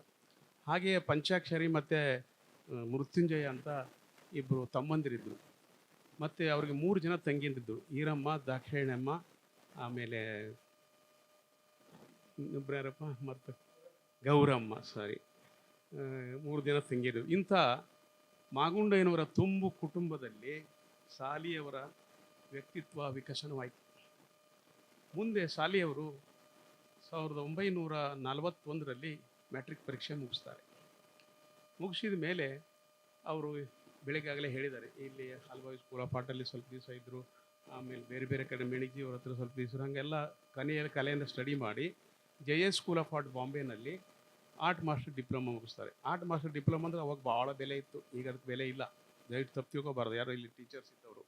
ಹಾಗೆಯೇ ಪಂಚಾಕ್ಷರಿ ಮತ್ತು ಮೃತ್ಯುಂಜಯ ಅಂತ ಇಬ್ಬರು ತಮ್ಮಂದಿರಿದ್ದರು. ಮತ್ತು ಅವ್ರಿಗೆ 3 ಜನ ತಂಗಿಯಂದಿದ್ದರು, ಈರಮ್ಮ, ದಾಕ್ಷಾಯಣಮ್ಮ, ಆಮೇಲೆ ಇನ್ನೊಬ್ಬರಪ್ಪ ಮತ್ತು ಗೌರಮ್ಮ. 3 ಜನ ತಂಗಿಯರು. ಇಂಥ ಮಾಗುಂಡಯ್ಯನವರ ತುಂಬು ಕುಟುಂಬದಲ್ಲಿ ಸಾಲಿಯವರ ವ್ಯಕ್ತಿತ್ವ ವಿಕಸನವಾಯಿತು. ಮುಂದೆ ಸಾಲಿಯವರು 1941ರಲ್ಲಿ ಮ್ಯಾಟ್ರಿಕ್ ಪರೀಕ್ಷೆ ಮುಗಿಸ್ತಾರೆ. ಮುಗಿಸಿದ ಮೇಲೆ ಅವರು ಬೆಳಗ್ಗಾಗಲೇ ಹೇಳಿದ್ದಾರೆ, ಇಲ್ಲಿ ಹಲವಾರು ಸ್ಕೂಲ್ ಆಫ್ ಆರ್ಟಲ್ಲಿ ಸ್ವಲ್ಪ ದಿವಸ ಇದ್ದರು, ಆಮೇಲೆ ಬೇರೆ ಬೇರೆ ಕಡೆ ಮೆಣಜಿಯವ್ರ ಹತ್ರ ಸ್ವಲ್ಪ ದಿವಸ, ಹಾಗೆಲ್ಲ ಕನೆಯಲ್ಲಿ ಕಲೆಯಿಂದ ಸ್ಟಡಿ ಮಾಡಿ JS ಸ್ಕೂಲ್ ಆಫ್ ಆರ್ಟ್ ಬಾಂಬೆನಲ್ಲಿ ಆರ್ಟ್ ಮಾಸ್ಟರ್ ಡಿಪ್ಲೊಮಾ ಮುಗಿಸ್ತಾರೆ. ಆರ್ಟ್ ಮಾಸ್ಟರ್ ಡಿಪ್ಲೊಮಾ ಅಂದರೆ ಅವಾಗ ಭಾಳ ಬೆಲೆ ಇತ್ತು, ಈಗ ಅದಕ್ಕೆ ಬೆಲೆ ಇಲ್ಲ. ದಯವಿಟ್ಟು ತಪ್ಪು ತಿಳ್ಕೊಬಾರ್ದು, ಯಾರೋ ಇಲ್ಲಿ ಟೀಚರ್ಸ್ ಇದ್ದವರು.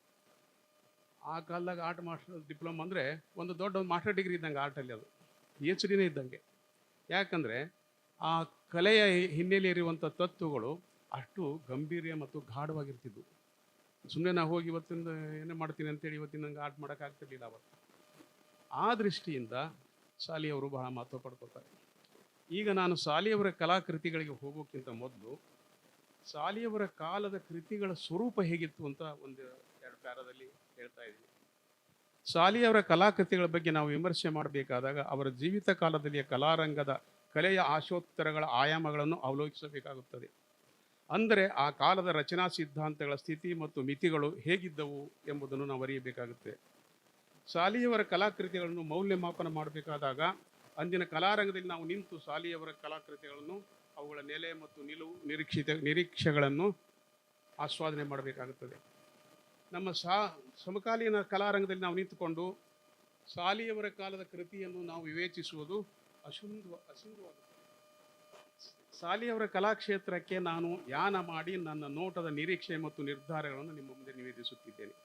ಆ ಕಾಲದಾಗ ಆರ್ಟ್ ಮಾಸ್ಟರ್ ಡಿಪ್ಲೊಮಾ ಅಂದರೆ ಒಂದು ದೊಡ್ಡ ಮಾಸ್ಟರ್ ಡಿಗ್ರಿ ಇದ್ದಂಗೆ ಆರ್ಟಲ್ಲಿ, ಅದು PhDನೇ ಇದ್ದಂಗೆ. ಯಾಕಂದರೆ ಆ ಕಲೆಯ ಹಿನ್ನೆಲೆ ಇರುವಂಥ ತತ್ವಗಳು ಅಷ್ಟು ಗಂಭೀರ್ಯ ಮತ್ತು ಗಾಢವಾಗಿರ್ತಿದ್ವು. ಸುಮ್ಮನೆ ನಾವು ಹೋಗಿ ಇವತ್ತಿಂದ ಏನೇ ಮಾಡ್ತೀನಿ ಅಂತೇಳಿ ಇವತ್ತಿನ ನಂಗೆ ಆರ್ಟ್ ಮಾಡೋಕ್ಕಾಗ್ತಿರ್ಲಿಲ್ಲ ಅವತ್ತು. ಆ ದೃಷ್ಟಿಯಿಂದ ಸಾಲಿಯವರು ಬಹಳ ಮಹತ್ವ ಪಡ್ಕೋತಾರೆ. ಈಗ ನಾನು ಸಾಲಿಯವರ ಕಲಾಕೃತಿಗಳಿಗೆ ಹೋಗೋಕ್ಕಿಂತ ಮೊದಲು ಸಾಲಿಯವರ ಕಾಲದ ಕೃತಿಗಳ ಸ್ವರೂಪ ಹೇಗಿತ್ತು ಅಂತ ಒಂದು 2 ಪ್ಯಾರದಲ್ಲಿ ಹೇಳ್ತಾ ಇದ್ದೀನಿ. ಸಾಲಿಯವರ ಕಲಾಕೃತಿಗಳ ಬಗ್ಗೆ ನಾವು ವಿಮರ್ಶೆ ಮಾಡಬೇಕಾದಾಗ ಅವರ ಜೀವಿತ ಕಾಲದಲ್ಲಿಯ ಕಲಾರಂಗದ ಕಲೆಯ ಆಶೋತ್ತರಗಳ ಆಯಾಮಗಳನ್ನು ಅವಲೋಕಿಸಬೇಕಾಗುತ್ತದೆ. ಅಂದರೆ ಆ ಕಾಲದ ರಚನಾ ಸಿದ್ಧಾಂತಗಳ ಸ್ಥಿತಿ ಮತ್ತು ಮಿತಿಗಳು ಹೇಗಿದ್ದವು ಎಂಬುದನ್ನು ನಾವು ಅರಿಯಬೇಕಾಗುತ್ತೆ. ಸಾಲಿಯವರ ಕಲಾಕೃತಿಗಳನ್ನು ಮೌಲ್ಯಮಾಪನ ಮಾಡಬೇಕಾದಾಗ ಅಂದಿನ ಕಲಾರಂಗದಲ್ಲಿ ನಾವು ನಿಂತು ಸಾಲಿಯವರ ಕಲಾಕೃತಿಗಳನ್ನು ಅವುಗಳ ನೆಲೆ ಮತ್ತು ನಿಲುವು ನಿರೀಕ್ಷೆಗಳನ್ನು ಆಸ್ವಾದನೆ ಮಾಡಬೇಕಾಗುತ್ತದೆ. ನಮ್ಮ ಸಮಕಾಲೀನ ಕಲಾರಂಗದಲ್ಲಿ ನಾವು ನಿಂತುಕೊಂಡು ಸಾಲಿಯವರ ಕಾಲದ ಕೃತಿಯನ್ನು ನಾವು ವಿವೇಚಿಸುವುದು ಅಸಿಂಧುವಾಗುತ್ತದೆ. ಸಾಲಿಯವರ ಕಲಾಕ್ಷೇತ್ರಕ್ಕೆ ನಾನು ಯಾನ ಮಾಡಿ ನನ್ನ ನೋಟದ ನಿರೀಕ್ಷೆ ಮತ್ತು ನಿರ್ಧಾರಗಳನ್ನು ನಿಮ್ಮ ಮುಂದೆ ನಿವೇದಿಸುತ್ತಿದ್ದೇನೆ.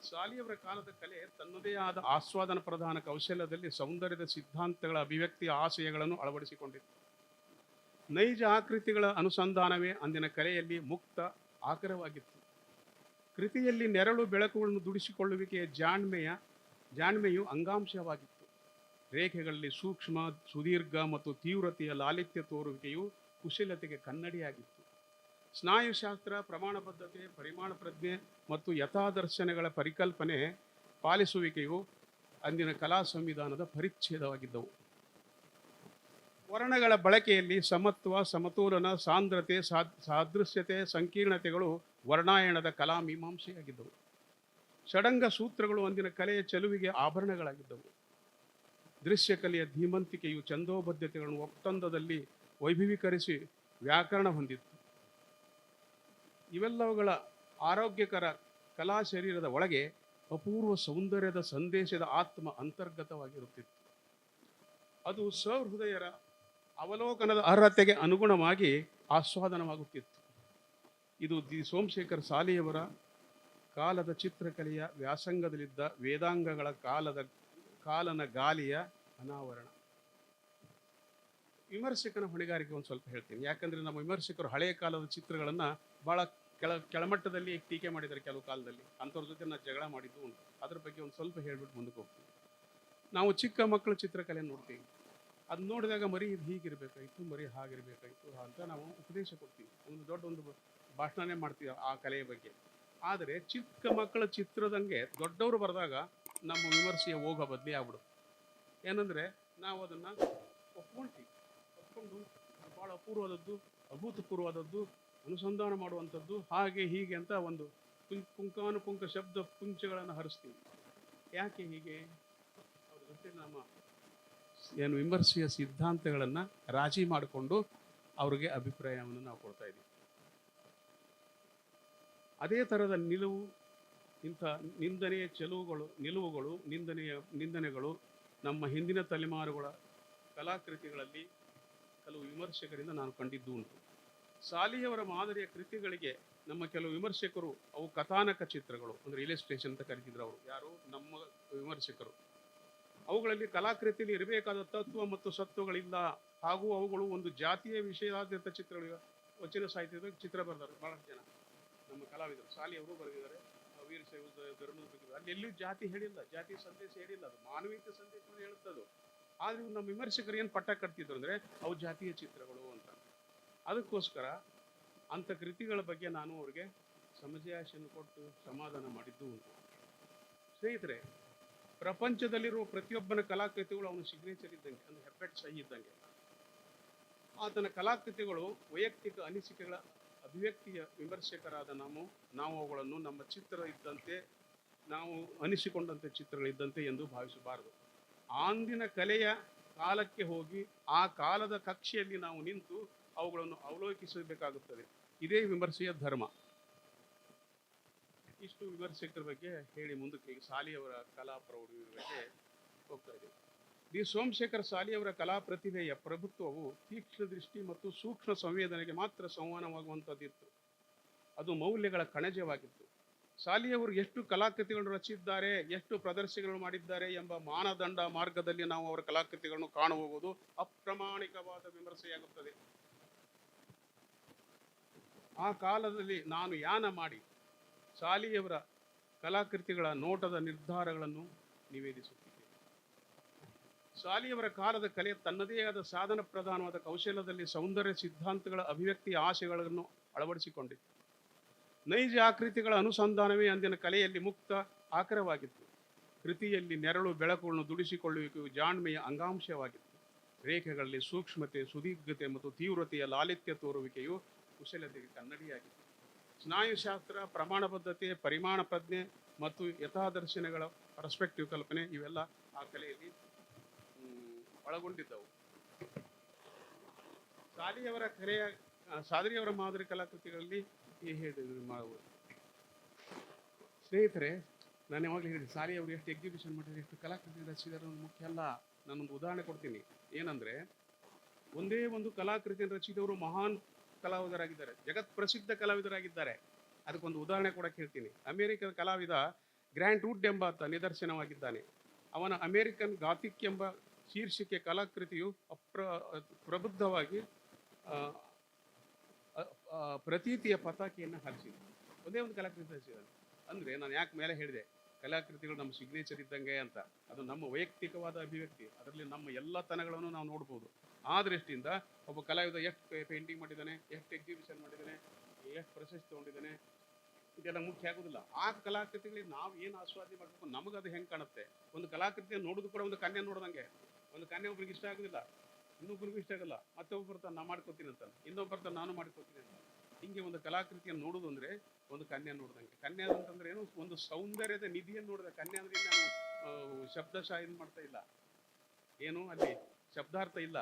ಸಾಲಿಯವರ ಕಾಲದ ಕಲೆ ತನ್ನದೇ ಆದ ಆಸ್ವಾದನ ಪ್ರಧಾನ ಕೌಶಲ್ಯದಲ್ಲಿ ಸೌಂದರ್ಯದ ಸಿದ್ಧಾಂತಗಳ ಅಭಿವ್ಯಕ್ತಿಯ ಆಶಯಗಳನ್ನು ಅಳವಡಿಸಿಕೊಂಡಿತ್ತು. ನೈಜ ಆಕೃತಿಗಳ ಅನುಸಂಧಾನವೇ ಅಂದಿನ ಕಲೆಯಲ್ಲಿ ಮುಕ್ತ ಆಕರವಾಗಿತ್ತು. ಕೃತಿಯಲ್ಲಿ ನೆರಳು ಬೆಳಕುಗಳನ್ನು ದುಡಿಸಿಕೊಳ್ಳುವಿಕೆಯ ಜಾಣ್ಮೆಯು ಅಂಗಾಂಶವಾಗಿತ್ತು. ರೇಖೆಗಳಲ್ಲಿ ಸೂಕ್ಷ್ಮ, ಸುದೀರ್ಘ ಮತ್ತು ತೀವ್ರತೆಯ ಲಾಲಿತ್ಯ ತೋರುವಿಕೆಯು ಕುಶಲತೆಗೆ ಕನ್ನಡಿಯಾಗಿತ್ತು. ಸ್ನಾಯುಶಾಸ್ತ್ರ, ಪ್ರಮಾಣಬದ್ಧತೆ, ಪರಿಮಾಣ ಪ್ರಜ್ಞೆ ಮತ್ತು ಯಥಾದರ್ಶನಗಳ ಪರಿಕಲ್ಪನೆ ಪಾಲಿಸುವಿಕೆಯು ಅಂದಿನ ಕಲಾ ಸಂವಿಧಾನದ ಪರಿಚ್ಛೇದವಾಗಿದ್ದವು. ವರ್ಣಗಳ ಬಳಕೆಯಲ್ಲಿ ಸಮತ್ವ, ಸಮತೋಲನ, ಸಾಂದ್ರತೆ, ಸಾದೃಶ್ಯತೆ, ಸಂಕೀರ್ಣತೆಗಳು ವರ್ಣಾಯಣದ ಕಲಾ ಮೀಮಾಂಸೆಯಾಗಿದ್ದವು. ಷಡಂಗ ಸೂತ್ರಗಳು ಅಂದಿನ ಕಲೆಯ ಚೆಲುವಿಗೆ ಆಭರಣಗಳಾಗಿದ್ದವು. ದೃಶ್ಯಕಲೆಯ ಧೀಮಂತಿಕೆಯು ಛಂದೋಬದ್ಧತೆಗಳನ್ನು ಒಪ್ಪಂದದಲ್ಲಿ ವೈಭವೀಕರಿಸಿ ವ್ಯಾಕರಣ ಹೊಂದಿತ್ತು. ಇವೆಲ್ಲವುಗಳ ಆರೋಗ್ಯಕರ ಕಲಾ ಶರೀರದ ಒಳಗೆ ಅಪೂರ್ವ ಸೌಂದರ್ಯದ ಸಂದೇಶದ ಆತ್ಮ ಅಂತರ್ಗತವಾಗಿರುತ್ತಿತ್ತು. ಅದು ಸಹೃದಯರ ಅವಲೋಕನದ ಅರ್ಹತೆಗೆ ಅನುಗುಣವಾಗಿ ಆಸ್ವಾದನವಾಗುತ್ತಿತ್ತು. ಇದು ದಿ ಸೋಮಶೇಖರ್ ಸಾಲಿಯವರ ಕಾಲದ ಚಿತ್ರಕಲೆಯ ವ್ಯಾಸಂಗದಲ್ಲಿದ್ದ ವೇದಾಂಗಗಳ ಕಾಲನ ಗಾಲಿಯ ಅನಾವರಣ. ವಿಮರ್ಶಕನ ಹೊಣೆಗಾರಿಕೆ ಒಂದು ಸ್ವಲ್ಪ ಹೇಳ್ತೀನಿ. ಯಾಕಂದರೆ ನಮ್ಮ ವಿಮರ್ಶಕರು ಹಳೆಯ ಕಾಲದ ಚಿತ್ರಗಳನ್ನು ಭಾಳ ಕೆಳಮಟ್ಟದಲ್ಲಿ ಟೀಕೆ ಮಾಡಿದ್ದಾರೆ ಕೆಲವು ಕಾಲದಲ್ಲಿ. ಅಂಥವ್ರ ಜೊತೆ ನಾನು ಜಗಳ ಮಾಡಿದ್ದು ಉಂಟು. ಅದ್ರ ಬಗ್ಗೆ ಒಂದು ಸ್ವಲ್ಪ ಹೇಳ್ಬಿಟ್ಟು ಮುಂದಕ್ಕೆ ಹೋಗ್ತೀವಿ. ನಾವು ಚಿಕ್ಕ ಮಕ್ಕಳ ಚಿತ್ರಕಲೆ ನೋಡ್ತೀವಿ. ಅದು ನೋಡಿದಾಗ ಮರಿ ಇದು ಹೀಗಿರಬೇಕಾಯಿತು, ಮರಿ ಹಾಗಿರಬೇಕಾಯಿತು ಅಂತ ನಾವು ಉಪದೇಶ ಕೊಡ್ತೀವಿ. ಒಂದು ಭಾಷಣನೇ ಮಾಡ್ತೀವಿ ಆ ಕಲೆಯ ಬಗ್ಗೆ. ಆದರೆ ಚಿಕ್ಕ ಮಕ್ಕಳ ಚಿತ್ರದಂಗೆ ದೊಡ್ಡವರು ಬರೆದಾಗ ನಮ್ಮ ವಿಮರ್ಶೆಯ ಓಘ ಬದಲಿ ಆಗ್ಬಿಡುತ್ತೆ. ಏನಂದರೆ ನಾವು ಅದನ್ನು ಒಪ್ಕೊಂಡು ಭಾಳ ಅಪೂರ್ವವಾದದ್ದು, ಅಭೂತಪೂರ್ವವಾದದ್ದು, ಅನುಸಂಧಾನ ಮಾಡುವಂಥದ್ದು, ಹಾಗೆ ಹೀಗೆ ಅಂತ ಒಂದು ಪುಂಕಾನುಪುಂಕ ಶಬ್ದ ಪುಂಚಗಳನ್ನು ಹರಿಸ್ತೀವಿ. ಯಾಕೆ ಹೀಗೆ? ಅವ್ರ ಜೊತೆ ನಮ್ಮ ಏನು ವಿಮರ್ಶೆಯ ಸಿದ್ಧಾಂತಗಳನ್ನು ರಾಜಿ ಮಾಡಿಕೊಂಡು ಅವ್ರಿಗೆ ಅಭಿಪ್ರಾಯವನ್ನು ನಾವು ಕೊಡ್ತಾ ಇದ್ದೀವಿ. ಅದೇ ಥರದ ನಿಲುವು, ಇಂಥ ನಿಂದನೆಯ ನಿಲುವುಗಳು ನಿಂದನೆಗಳು ನಮ್ಮ ಹಿಂದಿನ ತಲೆಮಾರುಗಳ ಕಲಾಕೃತಿಗಳಲ್ಲಿ ಕೆಲವು ವಿಮರ್ಶಕರಿಂದ ನಾನು ಕಂಡಿದ್ದು ಉಂಟು. ಸಾಲಿಯವರ ಮಾದರಿಯ ಕೃತಿಗಳಿಗೆ ನಮ್ಮ ಕೆಲವು ವಿಮರ್ಶಕರು ಅವು ಕಥಾನಕ ಚಿತ್ರಗಳು ಅಂದರೆ ಇಲಿಸ್ಟ್ರೇಷನ್ ಅಂತ ಕರೀತಿದ್ರು ಅವರು. ಯಾರು? ನಮ್ಮ ವಿಮರ್ಶಕರು. ಅವುಗಳಲ್ಲಿ ಕಲಾಕೃತಿಯಲ್ಲಿ ಇರಬೇಕಾದ ತತ್ವ ಮತ್ತು ಸತ್ವಗಳಿಲ್ಲ, ಹಾಗೂ ಅವುಗಳು ಒಂದು ಜಾತಿಯ ವಿಷಯಾದ್ಯಂತ ಚಿತ್ರಗಳು. ವಚನ ಸಾಹಿತ್ಯದ ಚಿತ್ರ ಬರೆದಾರೆ ಭಾಳಷ್ಟು ಜನ ನಮ್ಮ ಕಲಾವಿದರು. ಸಾಲಿಯವರು ಬರೆದಿದ್ದಾರೆ, ವೀರಶೈವ ಧರ್ಮದ ಬಗ್ಗೆ. ಅಲ್ಲಿ ಎಲ್ಲೂ ಜಾತಿ ಹೇಳಿಲ್ಲ, ಜಾತಿ ಸಂದೇಶ ಹೇಳಿಲ್ಲ. ಅದು ಮಾನವೀಯತೆ ಸಂದೇಶವನ್ನು ಹೇಳುತ್ತದು. ಆದರೆ ನಮ್ಮ ವಿಮರ್ಶಕರು ಏನು ಪಟ್ಟ ಕಟ್ತಿದ್ರು ಅಂದರೆ ಅವು ಜಾತಿಯ ಚಿತ್ರಗಳು ಅಂತ. ಅದಕ್ಕೋಸ್ಕರ ಅಂಥ ಕೃತಿಗಳ ಬಗ್ಗೆ ನಾನು ಅವ್ರಿಗೆ ಸಮಜಾಯಿಷನ್ನು ಕೊಟ್ಟು ಸಮಾಧಾನ ಮಾಡಿದ್ದು ಉಂಟು. ಸ್ನೇಹಿತರೆ, ಪ್ರಪಂಚದಲ್ಲಿರುವ ಪ್ರತಿಯೊಬ್ಬನ ಕಲಾಕೃತಿಗಳು ಅವನ ಸಿಗ್ನೇಚರ್ ಇದ್ದಂಗೆ, ಅಂದರೆ ಹೆಬ್ಬೆಟ್ ಸಹಿ ಇದ್ದಂಗೆ. ಆತನ ಕಲಾಕೃತಿಗಳು ವೈಯಕ್ತಿಕ ಅನಿಸಿಕೆಗಳ ಅಭಿವ್ಯಕ್ತಿಯ ವಿಮರ್ಶಕರಾದ ನಾವು ಅವುಗಳನ್ನು ನಮ್ಮ ಚಿತ್ರ ಇದ್ದಂತೆ, ನಾವು ಅನಿಸಿಕೊಂಡಂತೆ ಚಿತ್ರಗಳಿದ್ದಂತೆ ಎಂದು ಭಾವಿಸಬಾರದು. ಅಂದಿನ ಕಲೆಯ ಕಾಲಕ್ಕೆ ಹೋಗಿ ಆ ಕಾಲದ ಕಕ್ಷೆಯಲ್ಲಿ ನಾವು ನಿಂತು ಅವುಗಳನ್ನು ಅವಲೋಕಿಸಬೇಕಾಗುತ್ತದೆ. ಇದೇ ವಿಮರ್ಶೆಯ ಧರ್ಮ. ಇಷ್ಟು ವಿಮರ್ಶಕರ ಬಗ್ಗೆ ಹೇಳಿ ಮುಂದಕ್ಕೆ ಈಗ ಸಾಲಿಯವರ ಕಲಾ ಪ್ರೌಢಿ ಬಗ್ಗೆ ಹೋಗ್ತಾ ಇದ್ದೀವಿ. ದಿ ಸೋಮಶೇಖರ್ ಸಾಲಿಯವರ ಕಲಾ ಪ್ರತಿಭೆಯ ಪ್ರಭುತ್ವವು ತೀಕ್ಷ್ಣ ದೃಷ್ಟಿ ಮತ್ತು ಸೂಕ್ಷ್ಮ ಸಂವೇದನೆಗೆ ಮಾತ್ರ ಸಂವಹನವಾಗುವಂಥದ್ದಿತ್ತು. ಅದು ಮೌಲ್ಯಗಳ ಕಣಜವಾಗಿತ್ತು. ಸಾಲಿಯವರು ಎಷ್ಟು ಕಲಾಕೃತಿಗಳನ್ನು ರಚಿಸಿದ್ದಾರೆ, ಎಷ್ಟು ಪ್ರದರ್ಶನಗಳು ಮಾಡಿದ್ದಾರೆ ಎಂಬ ಮಾನದಂಡ ಮಾರ್ಗದಲ್ಲಿ ನಾವು ಅವರ ಕಲಾಕೃತಿಗಳನ್ನು ಕಾಣುವುದು ಅಪ್ರಾಮಾಣಿಕವಾದ ವಿಮರ್ಶೆಯಾಗುತ್ತದೆ. ಆ ಕಾಲದಲ್ಲಿ ನಾನು ಯಾನ ಮಾಡಿ ಸಾಲಿಯವರ ಕಲಾಕೃತಿಗಳ ನೋಟದ ನಿರ್ಧಾರಗಳನ್ನು ನಿವೇದಿಸುತ್ತಿದ್ದೆ. ಸಾಲಿಯವರ ಕಾಲದ ಕಲೆ ತನ್ನದೇ ಆದ ಸಾಧನ ಪ್ರಧಾನವಾದ ಕೌಶಲ್ಯದಲ್ಲಿ ಸೌಂದರ್ಯ ಸಿದ್ಧಾಂತಗಳ ಅಭಿವ್ಯಕ್ತಿ ಆಶಯಗಳನ್ನು ಅಳವಡಿಸಿಕೊಂಡಿತ್ತು. ನೈಜ ಆಕೃತಿಗಳ ಅನುಸಂಧಾನವೇ ಅಂದಿನ ಕಲೆಯಲ್ಲಿ ಮುಕ್ತ ಆಕರವಾಗಿತ್ತು. ಕೃತಿಯಲ್ಲಿ ನೆರಳು ಬೆಳಕುಗಳನ್ನು ದುಡಿಸಿಕೊಳ್ಳುವಿಕೆಯು ಜಾಣ್ಮೆಯ ಅಂಗಾಂಶವಾಗಿತ್ತು. ರೇಖೆಗಳಲ್ಲಿ ಸೂಕ್ಷ್ಮತೆ, ಸುದೀರ್ಘತೆ ಮತ್ತು ತೀವ್ರತೆಯ ಲಾಲಿತ್ಯ ತೋರುವಿಕೆಯು ಕುಶಲತೆಗೆ ಕನ್ನಡಿಯಾಗಿತ್ತು. ಸ್ನಾಯುಶಾಸ್ತ್ರ, ಪ್ರಮಾಣಬದ್ಧತೆ, ಪರಿಮಾಣ ಪ್ರಜ್ಞೆ ಮತ್ತು ಯಥಾದರ್ಶನಗಳ ಪರ್ಸ್ಪೆಕ್ಟಿವ್ ಕಲ್ಪನೆ ಇವೆಲ್ಲ ಆ ಕಲೆಯಲ್ಲಿ ಒಳಗೊಂಡಿದ್ದವು. ಸಾಲಿಯವರ ಮಾದರಿ ಕಲಾಕೃತಿಗಳಲ್ಲಿ ಮಾಡುವುದು. ಸ್ನೇಹಿತರೆ, ನಾನು ಯಾವಾಗಲೂ ಹೇಳಿದೆ, ಸಾಲಿಯವರು ಎಷ್ಟು ಎಕ್ಸಿಬಿಷನ್ ಮಾಡಿದರೆ, ಎಷ್ಟು ಕಲಾಕೃತಿ ರಚಿಸಿದರೆ ಅನ್ನೋದು ಮುಖ್ಯ ಅಲ್ಲ. ನಾನೊಂದು ಉದಾಹರಣೆ ಕೊಡ್ತೀನಿ. ಏನಂದರೆ, ಒಂದೇ ಒಂದು ಕಲಾಕೃತಿಯನ್ನು ರಚಿಸಿದವರು ಮಹಾನ್ ಕಲಾವಿದರಾಗಿದ್ದಾರೆ, ಜಗತ್ ಪ್ರಸಿದ್ಧ ಕಲಾವಿದರಾಗಿದ್ದಾರೆ. ಅದಕ್ಕೊಂದು ಉದಾಹರಣೆ ಕೊಡಕ್ಕೆ ಹೇಳ್ತೀನಿ. ಅಮೆರಿಕದ ಕಲಾವಿದ ಗ್ರ್ಯಾಂಟ್ ವುಡ್ ಎಂಬ ನಿದರ್ಶನವಾಗಿದ್ದಾನೆ. ಅವನ ಅಮೆರಿಕನ್ ಗಾಥಿಕ್ ಎಂಬ ಶೀರ್ಷಿಕೆ ಕಲಾಕೃತಿಯು ಪ್ರಬುದ್ಧವಾಗಿ ಪ್ರತೀತಿಯ ಪತಾಕೆಯನ್ನು ಹರಿಸಿದೆ. ಒಂದೇ ಒಂದು ಕಲಾಕೃತಿ ಹರಿಸಿದ್ದಾನೆ. ಅಂದರೆ ನಾನು ಯಾಕೆ ಮೇಲೆ ಹೇಳಿದೆ, ಕಲಾಕೃತಿಗಳು ನಮ್ಮ ಸಿಗ್ನೇಚರ್ ಇದ್ದಂಗೆ ಅಂತ. ಅದು ನಮ್ಮ ವೈಯಕ್ತಿಕವಾದ ಅಭಿವ್ಯಕ್ತಿ. ಅದರಲ್ಲಿ ನಮ್ಮ ಎಲ್ಲ ತನಗಳನ್ನು ನಾವು ನೋಡ್ಬೋದು. ಆ ದೃಷ್ಟಿಯಿಂದ ಒಬ್ಬ ಕಲಾವಿದ ಎಷ್ಟು ಪೇಂಟಿಂಗ್ ಮಾಡಿದ್ದಾನೆ, ಎಷ್ಟು ಎಕ್ಸಿಬಿಷನ್ ಮಾಡಿದ್ದಾನೆ, ಎಷ್ಟು ಪ್ರಶಸ್ತಿ ತೊಗೊಂಡಿದ್ದಾನೆ, ಇದೆಲ್ಲ ಮುಖ್ಯ ಆಗೋದಿಲ್ಲ. ಆ ಕಲಾಕೃತಿಗಳಿಗೆ ನಾವು ಏನು ಆಸ್ವಾದ್ಯ ಮಾಡಬೇಕು, ನಮಗದು ಹೆಂಗೆ ಕಾಣುತ್ತೆ. ಒಂದು ಕಲಾಕೃತಿಯನ್ನು ನೋಡೋದು ಕೂಡ ಒಂದು ಕನ್ಯೆ ನೋಡ್ದಂಗೆ. ಒಂದು ಕನ್ಯೆ ಒಬ್ರಿಗೆ ಇಷ್ಟ ಆಗೋದಿಲ್ಲ, ಇನ್ನೊಬ್ಬರಿಗೂ ಇಷ್ಟ ಆಗಲ್ಲ. ಮತ್ತೊಬ್ಬರು ತಾನು ನಾನು ಮಾಡ್ಕೋತೀನಿ ಅಂತ, ಇನ್ನೊಬ್ಬರು ತಾನು ನಾನು ಮಾಡ್ಕೋತೀನಿ ಅಂತ. ಹಿಂಗೆ ಒಂದು ಕಲಾಕೃತಿಯನ್ನು ನೋಡೋದು ಅಂದರೆ ಒಂದು ಕನ್ಯೆ ನೋಡ್ದಂಗೆ. ಕನ್ಯೆ ಅಂತಂದ್ರೆ ಏನು, ಒಂದು ಸೌಂದರ್ಯದ ನಿಧಿಯನ್ನು ನೋಡಿದೆ. ಕನ್ಯೆ ಅಂದ್ರೆ ನಾನು ಶಬ್ದಶಃ ಇದು ಮಾಡ್ತಾ ಇಲ್ಲ, ಏನು ಅಲ್ಲಿ ಶಬ್ದಾರ್ಥ ಇಲ್ಲ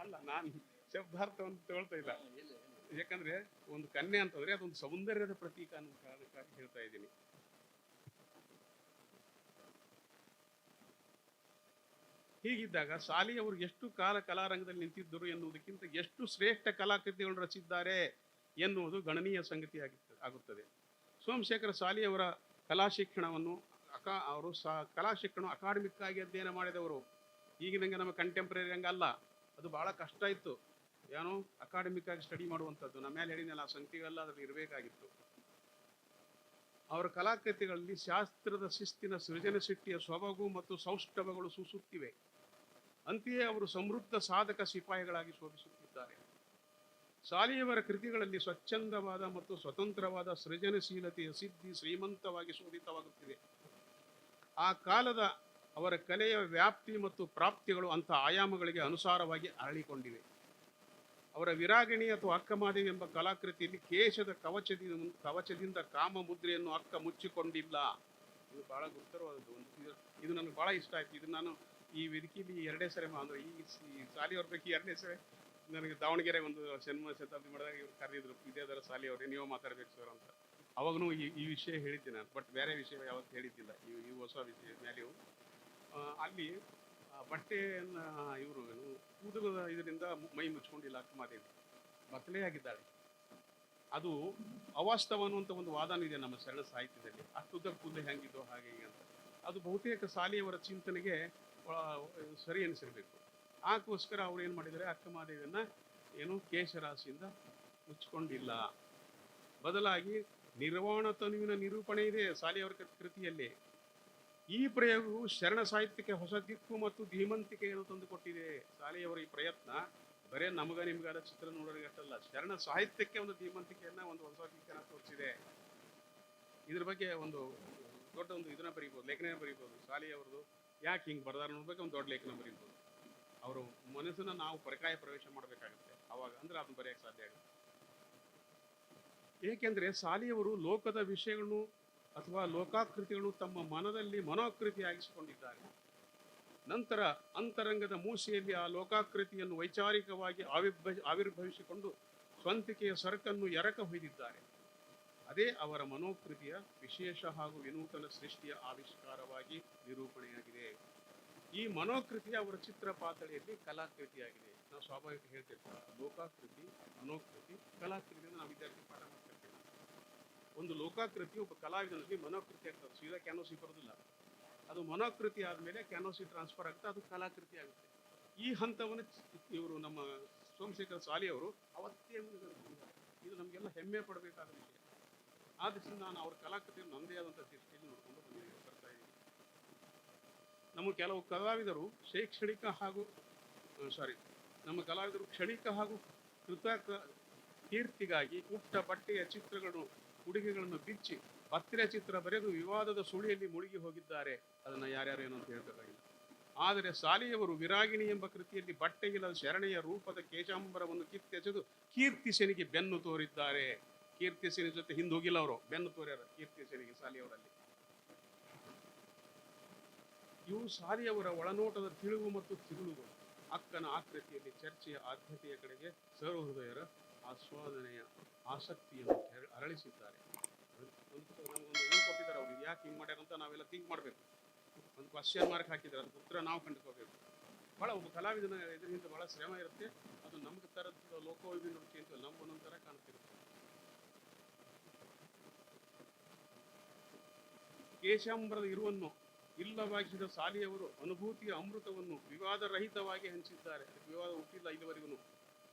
ಅಲ್ಲ, ನಾನು ಶಬ್ದಾರ್ಥವನ್ನು ತಗೊಳ್ತಾ ಇಲ್ಲ. ಯಾಕಂದ್ರೆ ಒಂದು ಕನ್ಯೆ ಅಂತಂದ್ರೆ ಅದೊಂದು ಸೌಂದರ್ಯದ ಪ್ರತೀಕ ಅನ್ನೋ ಕಾರಣಕ್ಕಾಗಿ ಹೇಳ್ತಾ ಇದ್ದೀನಿ. ಹೀಗಿದ್ದಾಗ ಸಾಲಿಯವರು ಎಷ್ಟು ಕಾಲ ಕಲಾರಂಗದಲ್ಲಿ ನಿಂತಿದ್ದರು ಎನ್ನುವುದಕ್ಕಿಂತ ಎಷ್ಟು ಶ್ರೇಷ್ಠ ಕಲಾಕೃತಿಗಳನ್ನು ರಚಿಸಿದ್ದಾರೆ ಎನ್ನುವುದು ಗಣನೀಯ ಸಂಗತಿ ಆಗುತ್ತದೆ. ಸೋಮಶೇಖರ ಸಾಲಿಯವರ ಕಲಾಶಿಕ್ಷಣವನ್ನು ಕಲಾಶಿಕ್ಷಣ ಅಕಾಡೆಮಿಕ್ ಆಗಿ ಅಧ್ಯಯನ ಮಾಡಿದವರು. ಈಗಿನಂಗೆ ನಮ್ಮ ಕಂಟೆಂಪ್ರರಿ ರಂಗ ಅಲ್ಲ, ಅದು ಬಹಳ ಕಷ್ಟ ಇತ್ತು. ಏನೋ ಅಕಾಡೆಮಿಕ್ ಆಗಿ ಸ್ಟಡಿ ಮಾಡುವಂಥದ್ದು. ನಮ್ಮ ಮೇಲೆ ಹೇಳಿದ್ನಲ್ಲ, ಆ ಸಂಖ್ಯೆಗಳೆಲ್ಲ ಅದರಲ್ಲಿ ಇರಬೇಕಾಗಿತ್ತು. ಅವರ ಕಲಾಕೃತಿಗಳಲ್ಲಿ ಶಾಸ್ತ್ರದ ಶಿಸ್ತಿನ ಸೃಜನಶಕ್ತಿಯ ಸೊಬಗು ಮತ್ತು ಸೌಷ್ಠವಗಳು ಸೂಸುತ್ತಿವೆ. ಅಂತೆಯೇ ಅವರು ಸಮೃದ್ಧ ಸಾಧಕ ಸಿಪಾಯಿಗಳಾಗಿ ಶೋಭಿಸುತ್ತಿದ್ದಾರೆ. ಸಾಲಿಯವರ ಕೃತಿಗಳಲ್ಲಿ ಸ್ವಚ್ಛಂದವಾದ ಮತ್ತು ಸ್ವತಂತ್ರವಾದ ಸೃಜನಶೀಲತೆಯ ಸಿದ್ಧಿ ಶ್ರೀಮಂತವಾಗಿ ಶೋಧಿತವಾಗುತ್ತಿದೆ. ಆ ಕಾಲದ ಅವರ ಕಲೆಯ ವ್ಯಾಪ್ತಿ ಮತ್ತು ಪ್ರಾಪ್ತಿಗಳು ಅಂಥ ಆಯಾಮಗಳಿಗೆ ಅನುಸಾರವಾಗಿ ಅರಳಿಕೊಂಡಿವೆ. ಅವರ ವಿರಾಗಿಣಿ ಅಥವಾ ಅಕ್ಕಮಾದೇವಿ ಎಂಬ ಕಲಾಕೃತಿಯಲ್ಲಿ ಕೇಶದ ಕವಚದಿಂದ ಕಾಮ ಮುದ್ರೆಯನ್ನು ಅಕ್ಕ ಮುಚ್ಚಿಕೊಂಡಿಲ್ಲ. ಇದು ಬಹಳ ಗುರುತರವಾದದ್ದು. ಇದು ನನಗೆ ಬಹಳ ಇಷ್ಟ ಆಯ್ತು. ಇದು ನಾನು ಈ ವೇದಿಕೆಯಲ್ಲಿ 2ನೇ ಸರಿ ಅಂದರೆ ಈ ಸಾಲಿಯವ್ರ ಬಗ್ಗೆ 2ನೇ ಸರಿ ನನಗೆ ದಾವಣಗೆರೆ ಒಂದು ಜನ್ಮ ಶತಾಬ್ದಿ ಮಾಡಿದಾಗ ಇವ್ರು ಕರೆದಿದ್ರು, ಇದೇ ಥರ ಸಾಲಿಯವ್ರೆ ನೀವು ಮಾತಾಡ್ಬೇಕು ಸರ್ ಅಂತ. ಅವಾಗೂ ಈ ವಿಷಯ ಹೇಳಿದ್ದೆ ನಾನು, ಬಟ್ ಬೇರೆ ವಿಷಯ ಯಾವತ್ತು ಹೇಳಿದ್ದಿಲ್ಲ. ಈ ಹೊಸ ವಿಷಯ ಮೇಲೆಯೂ ಅಲ್ಲಿ ಬಟ್ಟೆಯನ್ನು ಇವರು ಕೂದಲದ ಇದರಿಂದ ಮೈ ಮುಚ್ಕೊಂಡಿಲ್ಲ ಅಕ್ಕಮಾದೇವಿ, ಬತ್ತಲೇ ಆಗಿದ್ದಾಳೆ. ಅದು ಅವಾಸ್ತವ ಅನ್ನುವಂಥ ಒಂದು ವಾದನೂ ಇದೆ ನಮ್ಮ ಶರಣ ಸಾಹಿತ್ಯದಲ್ಲಿ. ಅಷ್ಟುದ್ದ ಕೂದಲು ಹೆಂಗಿದೋ ಹಾಗೆ ಹೀಗೆ ಅಂತ. ಅದು ಬಹುತೇಕ ಸಾಲಿಯವರ ಚಿಂತನೆಗೆ ಸರಿ ಅನಿಸಿರ್ಬೇಕು. ಆಗೋಸ್ಕರ ಅವ್ರು ಏನು ಮಾಡಿದ್ದಾರೆ, ಅಕ್ಕಮಾದೇವಿಯನ್ನ ಏನು ಕೇಶರಾಶಿಯಿಂದ ಮುಚ್ಕೊಂಡಿಲ್ಲ. ಬದಲಾಗಿ ನಿರ್ವಾಣ ತನುವಿನ ನಿರೂಪಣೆ ಇದೆ ಸಾಲಿಯವರ ಕೃತಿಯಲ್ಲಿ. ಈ ಪ್ರಯೋಗವು ಶರಣ ಸಾಹಿತ್ಯಕ್ಕೆ ಹೊಸ ದಿಕ್ಕು ಮತ್ತು ಧೀಮಂತಿಕೆಯನ್ನು ತಂದುಕೊಟ್ಟಿದೆ. ಸಾಲಿಯವರ ಈ ಪ್ರಯತ್ನ ಬರೇ ನಿಮಗಾದ ಚಿತ್ರ ನೋಡೋರಿಗಷ್ಟಲ್ಲ, ಶರಣ ಸಾಹಿತ್ಯಕ್ಕೆ ಒಂದು ಧೀಮಂತಿಕೆಯನ್ನ, ಒಂದು ಹೊಸ ದಿಕ್ಕನ್ನು ತೋರಿಸಿದೆ. ಇದ್ರ ಬಗ್ಗೆ ಒಂದು ದೊಡ್ಡ ಒಂದು ಇದನ್ನ ಬರೀಬೋದು, ಲೇಖನ ಬರೀಬೋದು. ಸಾಲಿಯವರದು ಯಾಕೆ ಹಿಂಗೆ ಬರ್ದಾರ ಅನ್ನೋದಕ್ಕೆ ಒಂದು ದೊಡ್ಡ ಲೇಖನ ಬರೀಬೋದು. ಅವರು ಮನಸ್ಸನ್ನ ನಾವು ಪರಕಾಯ ಪ್ರವೇಶ ಮಾಡಬೇಕಾಗುತ್ತೆ ಅವಾಗ, ಅಂದ್ರೆ ಅದನ್ನ ಬರೆಯಕ್ಕೆ ಸಾಧ್ಯ ಆಗುತ್ತೆ. ಏಕೆಂದ್ರೆ ಸಾಲಿಯವರು ಲೋಕದ ವಿಷಯಗಳನ್ನು ಅಥವಾ ಲೋಕಾಕೃತಿಗಳನ್ನು ತಮ್ಮ ಮನದಲ್ಲಿ ಮನೋಕೃತಿಯಾಗಿಸಿಕೊಂಡಿದ್ದಾರೆ. ನಂತರ ಅಂತರಂಗದ ಮೂಸೆಯಲ್ಲಿ ಆ ಲೋಕಾಕೃತಿಯನ್ನು ವೈಚಾರಿಕವಾಗಿ ಆವಿರ್ಭವಿಸಿಕೊಂಡು ಸ್ವಂತಿಕೆಯ ಸರಕನ್ನು ಎರಕ ಹೊಯ್ದಿದ್ದಾರೆ. ಅದೇ ಅವರ ಮನೋಕೃತಿಯ ವಿಶೇಷ ಹಾಗೂ ವಿನೂತನ ಸೃಷ್ಟಿಯ ಆವಿಷ್ಕಾರವಾಗಿ ನಿರೂಪಣೆಯಾಗಿದೆ. ಈ ಮನೋಕೃತಿಯ ಅವರ ಚಿತ್ರ ಪಾತಳಿಯಲ್ಲಿ ಕಲಾಕೃತಿಯಾಗಿದೆ. ನಾವು ಸ್ವಾಭಾವಿಕ ಹೇಳ್ತಿರ್ತೀವಿ, ಲೋಕಾಕೃತಿ, ಮನೋಕೃತಿ, ಕಲಾಕೃತಿಯಿಂದ ನಾವು ವಿದ್ಯಾರ್ಥಿ ಪಾಠ ಮಾಡ್ತಿರ್ತೀವಿ. ಒಂದು ಲೋಕಾಕೃತಿ ಒಬ್ಬ ಕಲಾವಿದನಿಗೆ ಮನೋಕೃತಿ ಆಗ್ತದೆ, ಸೀದಾ ಕ್ಯಾನೋಸಿ ಬರೋದಿಲ್ಲ. ಅದು ಮನೋಕೃತಿ ಆದಮೇಲೆ ಕ್ಯಾನೋಸಿ ಟ್ರಾನ್ಸ್ಫರ್ ಆಗುತ್ತೆ, ಅದು ಕಲಾಕೃತಿ ಆಗುತ್ತೆ. ಈ ಹಂತವನ್ನು ಇವರು ನಮ್ಮ ಸೋಮಶೇಖರ್ ಸಾಲಿ ಅವರು ಅವತ್ತೇ ಮುಂದುವರೆಸಿದ್ದಾರೆ. ಇದು ನಮಗೆಲ್ಲ ಹೆಮ್ಮೆ ಪಡಬೇಕಾದ ವಿಷಯ. ಆದ್ದರಿಂದ ನಾನು ಅವ್ರ ಕಲಾಕೃತಿಯನ್ನು ನಮ್ಮದೇ ಆದಂಥ ದೃಷ್ಟಿಯಲ್ಲಿ ನೋಡ್ಕೊಂಡು ಬರ್ತಾ ಇದ್ದೀನಿ. ನಮ್ಮ ಕೆಲವು ಕಲಾವಿದರು ಶೈಕ್ಷಣಿಕ ಹಾಗೂ ನಮ್ಮ ಕಲಾವಿದರು ಕ್ಷಣಿಕ ಹಾಗೂ ಕೃತಕ ಕೀರ್ತಿಗಾಗಿ ಉಟ್ಟ ಬಟ್ಟೆಯ ಚಿತ್ರಗಳು ಉಡುಗೆಗಳನ್ನು ಬಿಚ್ಚಿ ಭತ್ತಿರ ಚಿತ್ರ ಬರೆದು ವಿವಾದದ ಸುಳಿಯಲ್ಲಿ ಮುಳುಗಿ ಹೋಗಿದ್ದಾರೆ. ಅದನ್ನು ಯಾರ್ಯಾರು ಏನು ಅಂತ ಹೇಳಬೇಕಾಗಿಲ್ಲ. ಆದರೆ ಸಾಲಿಯವರು ವಿರಾಗಿಣಿ ಎಂಬ ಕೃತಿಯಲ್ಲಿ ಬಟ್ಟೆಗಿಲ್ಲದ ಶರಣೆಯ ರೂಪದ ಕೇಶಾಂಬರವನ್ನು ಕಿತ್ತೆಸೆದು ಕೀರ್ತಿಸೇನಿಗೆ ಬೆನ್ನು ತೋರಿದ್ದಾರೆ. ಕೀರ್ತಿಸೇನಿ ಜೊತೆ ಹಿಂದೋಗಿಲ್ಲ, ಅವರು ಬೆನ್ನು ತೋರ್ಯಾರ ಕೀರ್ತಿಸೇನಿಗೆ ಸಾಲಿಯವರಲ್ಲಿ. ಇವು ಸಾಲಿಯವರ ಒಳನೋಟದ ತಿಳಿವು ಮತ್ತು ತಿರುಳುಗಳು. ಅಕ್ಕನ ಆಕೃತಿಯಲ್ಲಿ ಚರ್ಚೆಯ ಆದ್ಯತೆಯ ಕಡೆಗೆ ಸರ್ವಹೃದಯರ ಆಸ್ವಾದನೆಯ ಆಸಕ್ತಿಯನ್ನು ಅರಳಿಸಿದ್ದಾರೆ. ನಮಗೊಂದು ಏನು ಕೊಟ್ಟಿದ್ದಾರೆ, ಅವ್ರು ಯಾಕೆ ಹಿಂಗೆ ಮಾಡ್ಯಾರ ಅಂತ ನಾವೆಲ್ಲ ಥಿಂಕ್ ಮಾಡಬೇಕು. ಒಂದು ಕ್ವಶನ್ ಮಾರ್ಕ್ ಹಾಕಿದ್ದಾರೆ, ಅದಕ್ಕೆ ಉತ್ತರ ನಾವು ಕಂಡುಕೋಬೇಕು. ಭಾಳ ಒಬ್ಬ ಕಲಾವಿದನ ಇದರಿಂದ ಭಾಳ ಶ್ರಮ ಇರುತ್ತೆ. ಅದು ನಮ್ಗೆ ಥರದ ಲೋಕವಿಭಿನ್ನಕ್ಕೆ ಅಂತ ನಮ್ಗೊಂದೊಂದು ಥರ ಕಾಣ್ತಿರುತ್ತೆ. ಕೇಶಾಂಬರದ ಇರುವನ್ನು ಇಲ್ಲವಾಗಿಸಿದ ಸಾಲಿಯವರು ಅನುಭೂತಿಯ ಅಮೃತವನ್ನು ವಿವಾದರಹಿತವಾಗಿ ಹಂಚಿದ್ದಾರೆ. ವಿವಾದ ಹುಟ್ಟಿಲ್ಲ ಇಲ್ಲಿವರೆಗೂ.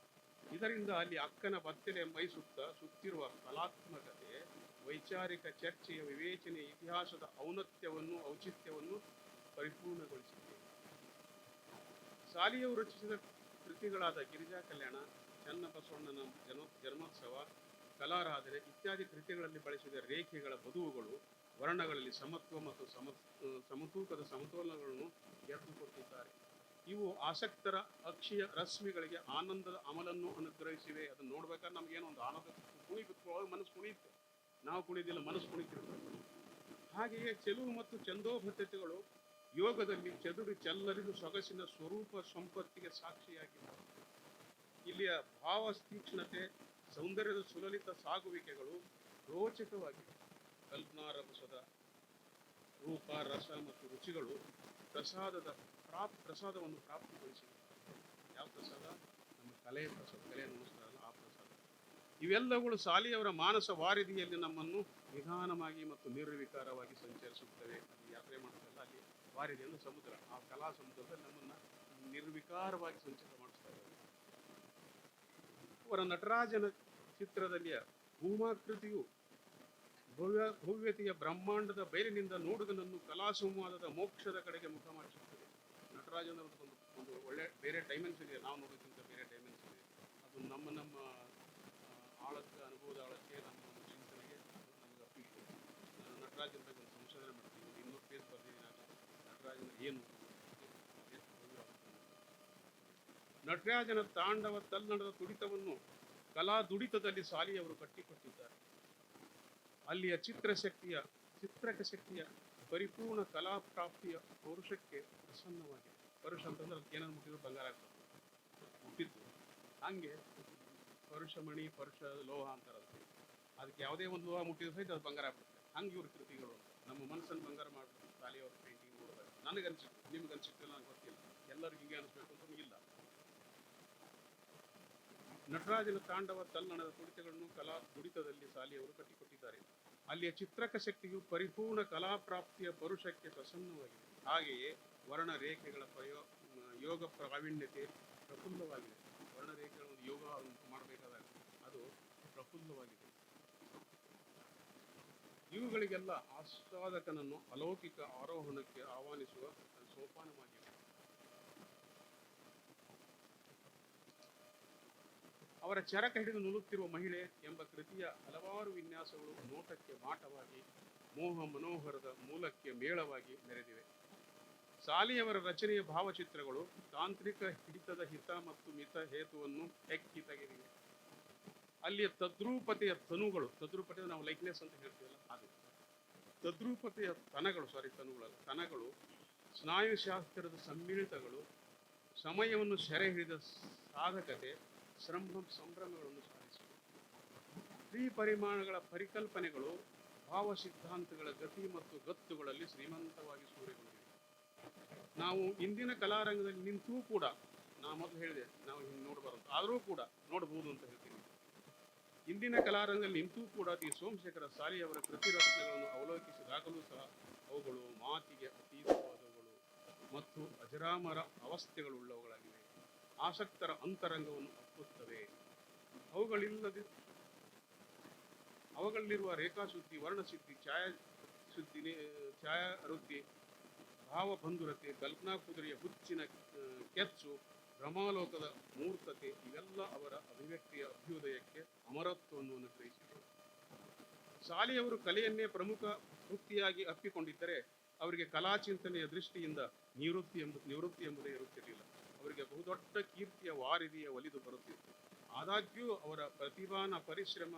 ಇದರಿಂದ ಅಲ್ಲಿ ಅಕ್ಕನ ಬತ್ತಲೆ ಮೈ ಸುತ್ತಿರುವ ಕಲಾತ್ಮಕತೆ, ವೈಚಾರಿಕ ಚರ್ಚೆಯ ವಿವೇಚನೆ, ಇತಿಹಾಸದ ಔನ್ನತ್ಯವನ್ನು ಔಚಿತ್ಯವನ್ನು ಪರಿಪೂರ್ಣಗೊಳಿಸಿದೆ. ಸಾಲಿಯವರು ರಚಿಸಿದ ಕೃತಿಗಳಾದ ಗಿರಿಜಾ ಕಲ್ಯಾಣ, ಚನ್ನಬಸವಣ್ಣನ ಜನ್ಮೋತ್ಸವ, ಕಲಾರಾಧನೆ ಇತ್ಯಾದಿ ಕೃತಿಗಳಲ್ಲಿ ಬಳಸಿದ ರೇಖೆಗಳ ಬದುವುಗಳು ವರ್ಣಗಳಲ್ಲಿ ಸಮತ್ವ ಮತ್ತು ಸಮತೂಕದ ಸಮತೋಲನಗಳನ್ನು ಎದ್ದುಕೊಟ್ಟಿದ್ದಾರೆ. ಇವು ಆಸಕ್ತರ ಅಕ್ಷೀಯ ರಶ್ಮಿಗಳಿಗೆ ಆನಂದದ ಅಮಲನ್ನು ಅನುಗ್ರಹಿಸಿವೆ. ಅದನ್ನು ನೋಡ್ಬೇಕಾದ್ರೆ ನಮಗೇನೋ ಒಂದು ಆನಂದ ಮನಸ್ಸು ಕುಣಿಯುತ್ತೆ. ನಾವು ಕುಣಿದಿಲ್ಲ, ಮನಸ್ಸು ಕುಣಿತಿರ್ತದೆ. ಹಾಗೆಯೇ ಚೆಲುವು ಮತ್ತು ಚಂದೋಭದ್ರತೆಗಳು ಯೋಗದಲ್ಲಿ ಚೆಲ್ಲರಿದು ಸೊಗಸಿನ ಸ್ವರೂಪ ಸಂಪತ್ತಿಗೆ ಸಾಕ್ಷಿಯಾಗಿವೆ. ಇಲ್ಲಿಯ ಭಾವಸ್ತೀಕ್ಷ್ಣತೆ, ಸೌಂದರ್ಯದ ಸುಲಲಿತ ಸಾಗುವಿಕೆಗಳು ರೋಚಕವಾಗಿವೆ. ಕಲ್ಪನಾರಭಸದ ರೂಪ, ರಸ ಮತ್ತು ರುಚಿಗಳು ಪ್ರಸಾದವನ್ನು ಪ್ರಾಪ್ತಿಗೊಳಿಸಿವೆ. ಯಾವ ಪ್ರಸಾದ? ನಮ್ಮ ಕಲೆಯ ಪ್ರಸಾದ, ಕಲೆಯ ನಮಸ್ಕಾರಲ್ಲ ಆ ಪ್ರಸಾದ. ಇವೆಲ್ಲಗಳು ಸಾಲಿಯವರ ಮಾನಸ ವಾರಿಧಿಯಲ್ಲಿ ನಮ್ಮನ್ನು ನಿಧಾನವಾಗಿ ಮತ್ತು ನಿರ್ವಿಕಾರವಾಗಿ ಸಂಚರಿಸುತ್ತವೆ. ಅಲ್ಲಿ ಯಾತ್ರೆ ಮಾಡುತ್ತಲ್ಲ, ಅಲ್ಲಿ ವಾರಿಧಿಯನ್ನು ಸಮುದ್ರ, ಆ ಕಲಾ ಸಮುದ್ರದಲ್ಲಿ ನಮ್ಮನ್ನು ನಿರ್ವಿಕಾರವಾಗಿ ಸಂಚಾರ ಮಾಡಿಸ್ತಾ ಇದ್ದಾರೆ. ಅವರ ನಟರಾಜನ ಚಿತ್ರದಲ್ಲಿಯ ಭೂಮಾಕೃತಿಯು ಭವ್ಯತೆಯ ಬ್ರಹ್ಮಾಂಡದ ಬಯಲಿನಿಂದ ನೋಡುಗನನ್ನು ಕಲಾ ಸಂವಾದದ ಮೋಕ್ಷದ ಕಡೆಗೆ ಮುಖ ಮಾಡಿಸುತ್ತದೆ. ನಟರಾಜನ ಒಂದು ಒಳ್ಳೆ ಬೇರೆ ಡೈಮೆನ್ಷನ್ ಇದೆ, ನಾವು ನೋಡೋದಕ್ಕಿಂತ ಬೇರೆ ಡೈಮೆನ್ಷನ್ ಇದೆ. ಅದು ನಮ್ಮ ಆಳಕ್ಕೆ, ಅನುಭವದ ಆಳಕ್ಕೆ, ನಮ್ಮ ಒಂದು ಚಿಂತನೆಗೆ ನಮಗೆ ಅಪ್ಪಿಟ್ಟು. ನಾನು ನಟರಾಜನ ಬಗ್ಗೆ ಒಂದು ಸಂಶೋಧನೆ ಮಾಡ್ತೀನಿ, ಒಂದು 200 ಪೇಜ್ ಬರ್ದಿದ್ದೀನಿ. ನಟರಾಜನ ಏನು ನಟರಾಜನ ತಾಂಡವ ತಲ್ಲಣದ ತುಡಿತವನ್ನು ಕಲಾ ದುಡಿತದಲ್ಲಿ ಸಾಲಿಯವರು ಕಟ್ಟಿಕೊಟ್ಟಿದ್ದಾರೆ. ಅಲ್ಲಿಯ ಚಿತ್ರಕ ಶಕ್ತಿಯ ಪರಿಪೂರ್ಣ ಕಲಾ ಪ್ರಾಪ್ತಿಯ ಪೌರುಷಕ್ಕೆ ಪ್ರಸನ್ನವಾಗಿದೆ. ಪರುಷ ಅಂತಂದ್ರೆ ಅದಕ್ಕೆ ಏನಾದ್ರು ಮುಟ್ಟಿದ್ರು ಬಂಗಾರ ಆಗ್ತದೆ, ಮುಟ್ಟಿದ್ದು. ಹಾಗೆ ಪರುಷಮಣಿ, ಪರುಷ ಲೋಹ ಅಂತಾರೆ. ಅದಕ್ಕೆ ಯಾವುದೇ ಒಂದು ಲೋಹ ಮುಟ್ಟಿದ್ರು ಸಹಿತ ಅದು ಬಂಗಾರ ಆಗ್ಬಿಡುತ್ತೆ. ಹಂಗೆ ಇವ್ರ ಕೃತಿಗಳು ನಮ್ಮ ಮನಸ್ಸನ್ನು ಬಂಗಾರ ಮಾಡ್ಬಿಟ್ಟು ಸಾಲಿಯವರ ಪೇಂಟಿಂಗ್ ನೋಡಿದಾಗ ನನಗನ್ಸಿತ್ತು, ನಿಮ್ಗನ್ಸಿಟ್ಟಿಲ್ಲ, ನನಗೆ ಗೊತ್ತಿಲ್ಲ. ಎಲ್ಲರಿಗೂ ಹಿಂಗೆ ಅನಿಸ್ಬೇಕು ಅಂತ ಇಲ್ಲ. ನಟರಾಜನ ತಾಂಡವ ತಲ್ಲಣದ ತುಡಿತಗಳನ್ನು ಕಲಾ ದುಡಿತದಲ್ಲಿ ಸಾಲಿಯವರು ಕಟ್ಟಿಕೊಟ್ಟಿದ್ದಾರೆ. ಅಲ್ಲಿಯ ಚಿತ್ರಕ ಶಕ್ತಿಯು ಪರಿಪೂರ್ಣ ಕಲಾ ಪ್ರಾಪ್ತಿಯ ಪರುಷಕ್ಕೆ ಪ್ರಸನ್ನವಾಗಿದೆ. ಹಾಗೆಯೇ ವರ್ಣ ರೇಖೆಗಳ ಯೋಗ ಪ್ರಾವೀಣ್ಯತೆ ಪ್ರಫುಲ್ಲವಾಗಿದೆ. ವರ್ಣರೇಖೆಗಳ ಒಂದು ಯೋಗ ಮಾಡಬೇಕಾದಾಗ ಅದು ಪ್ರಫುಲ್ಲವಾಗಿದೆ. ಇವುಗಳಿಗೆಲ್ಲ ಆಸ್ವಾದಕನನ್ನು ಅಲೌಕಿಕ ಆರೋಹಣಕ್ಕೆ ಆಹ್ವಾನಿಸುವ ಸೋಪಾನವಾಗಿದೆ. ಅವರ ಚರಕ ಹಿಡಿದು ನುಲುತ್ತಿರುವ ಮಹಿಳೆ ಎಂಬ ಕೃತಿಯ ಹಲವಾರು ವಿನ್ಯಾಸಗಳು ನೋಟಕ್ಕೆ ಮಾಟವಾಗಿ, ಮೋಹ ಮನೋಹರದ ಮೂಲಕ್ಕೆ ಮೇಳವಾಗಿ ಮೆರೆದಿವೆ. ಸಾಲಿಯವರ ರಚನೆಯ ಭಾವಚಿತ್ರಗಳು ತಾಂತ್ರಿಕ ಹಿಡಿತದ ಹಿತ ಮತ್ತು ಮಿತ ಹೇತುವನ್ನು ಹೆಕ್ಕಿ ತೆಗೆದಿವೆ. ಅಲ್ಲಿಯ ತದ್ರೂಪತೆಯ ತದ್ರೂಪತೆ ನಾವು ಲೈಕ್ನೆಸ್ ಅಂತ ಹೇಳ್ತೀವಲ್ಲ, ಅದು ತದ್ರೂಪತೆಯ ತನಗಳು ಸ್ನಾಯುಶಾಸ್ತ್ರದ ಸಮ್ಮಿಳಿತಗಳು, ಸಮಯವನ್ನು ಸೆರೆ ಹಿಡಿದ ಸಾಧಕತೆ, ಸಂಭ್ರಮಗಳನ್ನು ಸಾಧಿಸಿವೆ. ಪರಿಮಾಣಗಳ ಪರಿಕಲ್ಪನೆಗಳು ಭಾವ ಸಿದ್ಧಾಂತಗಳ ಗತಿ ಮತ್ತು ಗತ್ತುಗಳಲ್ಲಿ ಶ್ರೀಮಂತವಾಗಿ ಸೂರೆಗೊಂಡಿವೆ. ನಾವು ಇಂದಿನ ಕಲಾರಂಗದಲ್ಲಿ ನಿಂತೂ ಕೂಡ, ನಾ ಮೊದಲು ಹೇಳಿದೆ ನಾವು ಹಿಂಗೆ ನೋಡಬಾರದು, ಆದರೂ ಕೂಡ ನೋಡಬಹುದು ಅಂತ ಹೇಳ್ತೀನಿ. ಇಂದಿನ ಕಲಾರಂಗದಲ್ಲಿ ನಿಂತೂ ಕೂಡ ದಿ ಸೋಮಶೇಖರ ಸಾಲಿಯವರ ಕೃತಿರತ್ನಗಳನ್ನು ಅವಲೋಕಿಸಿದಾಗಲೂ ಸಹ ಅವುಗಳು ಮಾತಿಗೆ ಅತೀತವಾದವುಗಳು ಮತ್ತು ಅಜರಾಮರ ಅವಸ್ಥೆಗಳುಳ್ಳವುಗಳಾಗಿವೆ. ಆಸಕ್ತರ ಅಂತರಂಗವನ್ನು ಅಪ್ಪುತ್ತವೆ. ಅವುಗಳಲ್ಲಿರುವ ರೇಖಾಶುದ್ಧಿ, ವರ್ಣಸಿದ್ಧಿ, ಛಾಯಾವೃತ್ತಿ, ಭಾವಬಂಧುರತೆ, ಕಲ್ಪನಾ ಕುದುರೆಯ ಹುಚ್ಚಿನ ಕೆಚ್ಚು, ಭ್ರಮಾಲೋಕದ ಮೂರ್ತತೆ ಇವೆಲ್ಲ ಅವರ ಅಭಿವ್ಯಕ್ತಿಯ ಅಭ್ಯುದಯಕ್ಕೆ ಅಮರತ್ವವನ್ನು ಅನುಗ್ರಹಿಸಿದೆ. ಸಾಲಿಯವರು ಕಲೆಯನ್ನೇ ಪ್ರಮುಖ ವೃತ್ತಿಯಾಗಿ ಅಪ್ಪಿಕೊಂಡಿದ್ದರೆ ಅವರಿಗೆ ಕಲಾಚಿಂತನೆಯ ದೃಷ್ಟಿಯಿಂದ ನಿವೃತ್ತಿ ಎಂಬುದೇ ಇರುತ್ತಿರಲಿಲ್ಲ. ಅವರಿಗೆ ಬಹುದೊಡ್ಡ ಕೀರ್ತಿಯ ವಾರಿದಿಯ ಒಲಿದು ಬರುತ್ತಿತ್ತು. ಆದಾಗ್ಯೂ ಅವರ ಪ್ರತಿಭಾನ ಪರಿಶ್ರಮ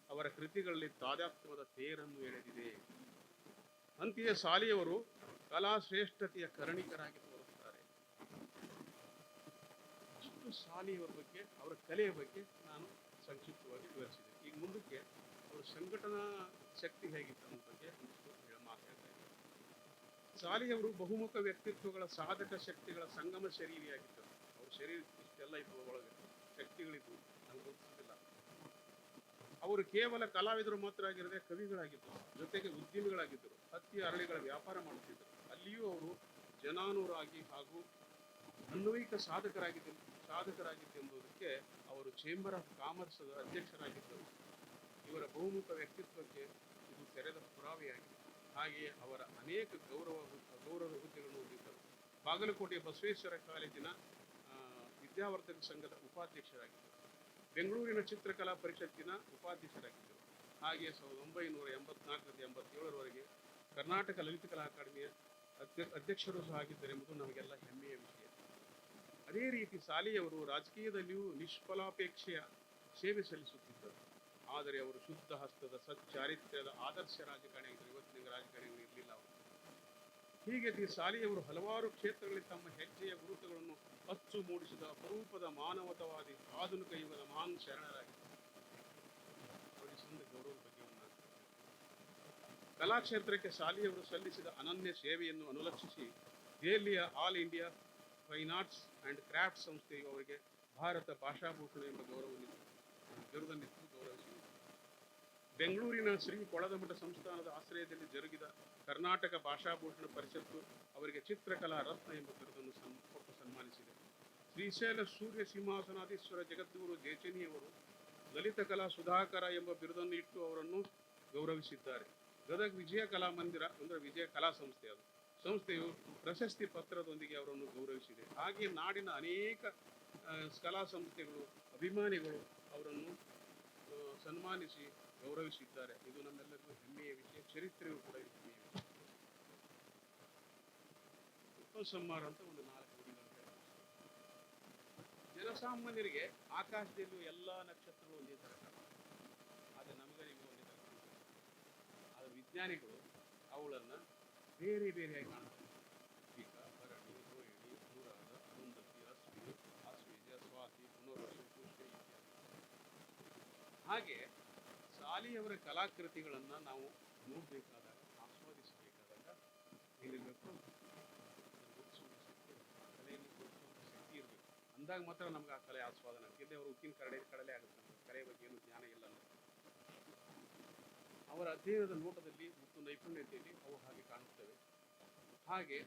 ಅವರ ಕೃತಿಗಳಲ್ಲಿ ತಾದಾತ್ಮ್ಯದ ತೇರನ್ನು ಎಳೆದಿದೆ. ಅಂತೆಯೇ ಸಾಲಿಯವರು ಕಲಾಶ್ರೇಷ್ಠತೆಯ ಕರಣಿಕರಾಗಿ ತೋರುತ್ತಾರೆ. ಇಷ್ಟು ಸಾಲಿಯವರ ಬಗ್ಗೆ, ಅವರ ಕಲೆಯ ಬಗ್ಗೆ ನಾನು ಸಂಕ್ಷಿಪ್ತವಾಗಿ ವಿವರಿಸಿದೆ. ಈಗ ಮುಂದಕ್ಕೆ ಅವರ ಸಂಘಟನಾ ಶಕ್ತಿ ಹೇಗಿತ್ತು ಅನ್ನೋ ಬಗ್ಗೆ ಮಾತಾಡ್ತಾ ಇದ್ದಾರೆ. ಸಾಲಿಯವರು ಬಹುಮುಖ ವ್ಯಕ್ತಿತ್ವಗಳ ಸಾಧಕ ಶಕ್ತಿಗಳ ಸಂಗಮ ಶರೀರಿಯಾಗಿದ್ದರು. ಅವ್ರ ಶರೀರ ಇಷ್ಟೆಲ್ಲ ಇದ್ವು, ಒಳಗೆ ಶಕ್ತಿಗಳಿದ್ವು, ನಮ್ಗೆ ಗೊತ್ತಿಲ್ಲ. ಅವರು ಕೇವಲ ಕಲಾವಿದರು ಮಾತ್ರ ಆಗಿರದೆ ಕವಿಗಳಾಗಿದ್ದರು, ಜೊತೆಗೆ ಉದ್ಯಮಿಗಳಾಗಿದ್ದರು. ಹತ್ತಿ ಅರಳಿಗಳ ವ್ಯಾಪಾರ ಮಾಡುತ್ತಿದ್ದರು. ಅಲ್ಲಿಯೂ ಅವರು ಜನಾನುರಾಗಿ ಹಾಗೂ ಅನ್ವಯಿಕ ಸಾಧಕರಾಗಿದ್ದೆಂಬುದಕ್ಕೆ ಅವರು ಚೇಂಬರ್ ಆಫ್ ಕಾಮರ್ಸ್ದ ಅಧ್ಯಕ್ಷರಾಗಿದ್ದರು. ಇವರ ಬಹುಮುಖ ವ್ಯಕ್ತಿತ್ವಕ್ಕೆ ಇದು ತೆರೆದ ಪುರಾವೆಯಾಗಿದೆ. ಹಾಗೆಯೇ ಅವರ ಅನೇಕ ಗೌರವ ಹುದ್ದೆಗಳನ್ನು ಹೊಂದಿದ್ದರು. ಬಾಗಲಕೋಟೆಯ ಬಸವೇಶ್ವರ ಕಾಲೇಜಿನ ವಿದ್ಯಾವರ್ಧಕ ಸಂಘದ ಉಪಾಧ್ಯಕ್ಷರಾಗಿದ್ದರು. ಬೆಂಗಳೂರಿನ ಚಿತ್ರಕಲಾ ಪರಿಷತ್ತಿನ ಉಪಾಧ್ಯಕ್ಷರಾಗಿದ್ದರು. ಹಾಗೆಯೇ 1984ರಿಂದ 87ರವರೆಗೆ ಕರ್ನಾಟಕ ಲಲಿತಕಲಾ ಅಕಾಡೆಮಿಯ ಅಧ್ಯಕ್ಷರು ಸಹ ಆಗಿದ್ದರೆಂಬುದು ನಮಗೆಲ್ಲ ಹೆಮ್ಮೆಯ ವಿಷಯ. ಅದೇ ರೀತಿ ಸಾಲಿಯವರು ರಾಜಕೀಯದಲ್ಲಿಯೂ ನಿಷ್ಫಲಾಪೇಕ್ಷೆಯ ಸೇವೆ ಸಲ್ಲಿಸುತ್ತಿದ್ದರು. ಆದರೆ ಅವರು ಶುದ್ಧ ಹಸ್ತದ ಸಚ್ಚಾರಿತ್ರ್ಯದ ಆದರ್ಶ ರಾಜಕಾರಣಿಯಾಗಿದ್ದರು. ಇವತ್ತಿನ ರಾಜಕಾರಣಿಗಳು ಇರಲಿಲ್ಲ ಅವರು. ಹೀಗೆ ದಿ ಸಾಲಿಯವರು ಹಲವಾರು ಕ್ಷೇತ್ರಗಳಲ್ಲಿ ತಮ್ಮ ಹೆಜ್ಜೆಯ ಗುರುತುಗಳನ್ನು ಅಚ್ಚು ಮೂಡಿಸಿದ ಅಪರೂಪದ ಮಾನವತಾವಾದಿ ಆಧುನಿಕ ಯುಗದ ಮಹಾನ್ ಶರಣರಾಗಿದ್ದರು. ಅವರಿಗೆ ಸಂದ ಗೌರವದ ಬಗ್ಗೆ ಕಲಾಕ್ಷೇತ್ರಕ್ಕೆ ಸಾಲಿಯವರು ಸಲ್ಲಿಸಿದ ಅನನ್ಯ ಸೇವೆಯನ್ನು ಅನುಲಕ್ಷಿಸಿ ದೆಹಲಿಯ all India fine arts and craft ಸಂಸ್ಥೆಯು ಅವರಿಗೆ ಭಾರತ ಭಾಷಾಭೂಷಣ ಎಂಬ ಬಿರುದನ್ನಿತ್ತು ಗೌರವಿಸಿದೆ. ಬೆಂಗಳೂರಿನ ಶ್ರೀ ಕೊಳದಮಠ ಸಂಸ್ಥಾನದ ಆಶ್ರಯದಲ್ಲಿ ಜರುಗಿದ ಕರ್ನಾಟಕ ಭಾಷಾಭೂಷಣ ಪರಿಷತ್ತು ಅವರಿಗೆ ಚಿತ್ರಕಲಾ ರತ್ನ ಎಂಬ ಬಿರುದನ್ನು ಕೊಟ್ಟು ಸನ್ಮಾನಿಸಿದೆ. ಶ್ರೀಶೈಲ ಸೂರ್ಯ ಸಿಂಹಾಸನಾಧೀಶ್ವರ ಜಗದ್ಗುರು ಜಯಚನಿಯವರು ಲಲಿತ ಕಲಾ ಸುಧಾಕರ ಎಂಬ ಬಿರುದನ್ನು ಇಟ್ಟು ಅವರನ್ನು ಗೌರವಿಸಿದ್ದಾರೆ. ಗದಗ ವಿಜಯ ಕಲಾ ಮಂದಿರ ಅಂದರೆ ವಿಜಯ ಕಲಾ ಸಂಸ್ಥೆ, ಅದು ಸಂಸ್ಥೆಯು ಪ್ರಶಸ್ತಿ ಪತ್ರದೊಂದಿಗೆ ಅವರನ್ನು ಗೌರವಿಸಿದೆ. ಹಾಗೆಯೇ ನಾಡಿನ ಅನೇಕ ಕಲಾ ಸಂಸ್ಥೆಗಳು, ಅಭಿಮಾನಿಗಳು ಅವರನ್ನು ಸನ್ಮಾನಿಸಿ ಗೌರವಿಸಿದ್ದಾರೆ. ಇದು ನಮ್ಮೆಲ್ಲರಿಗೂ ಹೆಮ್ಮೆಯ ವಿಷಯ. ಚರಿತ್ರೆಯೂ ಕೂಡ ಇದು ಹೆಮ್ಮೆಯ ವಿಷಯ. ಉಪಸಂಹಾರ ಅಂತ ಒಂದು 4 ನುಡಿಗಳು. ಜನಸಾಮಾನ್ಯರಿಗೆ ಆಕಾಶದಲ್ಲೂ ಎಲ್ಲ ನಕ್ಷತ್ರಗಳು ಒಂದೇ ಥರ ಕಾಣ್ತವೆ, ಆದರೆ ನಮಗರಿಗೂ ಒಂದೇ ಥರ ಕಾಣ್ತವೆ. ಆದರೆ ವಿಜ್ಞಾನಿಗಳು ಅವುಗಳನ್ನು ಬೇರೆ ಬೇರೆಯಾಗಿ ಕಾಣ್ತವೆ. ಪೀಕ, ಭರಣಿ, ರೋಹಿಣಿ, ಅನುರಾಧ, ಅರುಂಧತಿ, ಅಶ್ವಿನಿ, ಆಶ್ವೇಜ, ಸ್ವಾತಿ, ಪುನರ್ವಸು, ಪುಷ್ಯ ಇತ್ಯಾದಿ. ಹಾಗೆ ಸಾಲಿಯವರ ಕಲಾಕೃತಿಗಳನ್ನು ನಾವು ನೋಡಬೇಕಾದಾಗ, ಆಸ್ವಾದಿಸಬೇಕಾದಾಗ ಏನಿರಬೇಕು, ಕಲೆಯಲ್ಲಿ ಶಕ್ತಿ ಇರಬೇಕು. ಅಂದಾಗ ಮಾತ್ರ ನಮ್ಗೆ ಆ ಕಲೆ ಆಸ್ವಾದನ ಆಗುತ್ತೆ. ಅವರು ಉಕ್ಕಿನ ಕಡಲೆ ಆಗುತ್ತೆ. ನಮ್ಗೆ ಕಲೆ ಬಗ್ಗೆ ಏನು ಜ್ಞಾನ ಇಲ್ಲ ಅನ್ನೋದು. ಅವರ ಅಧ್ಯಯನದ ನೋಟದಲ್ಲಿ ಮತ್ತು ನೈಪುಣ್ಯತೆಯಲ್ಲಿ ಅವು ಹಾಗೆ ಕಾಣುತ್ತವೆ. ಹಾಗೆ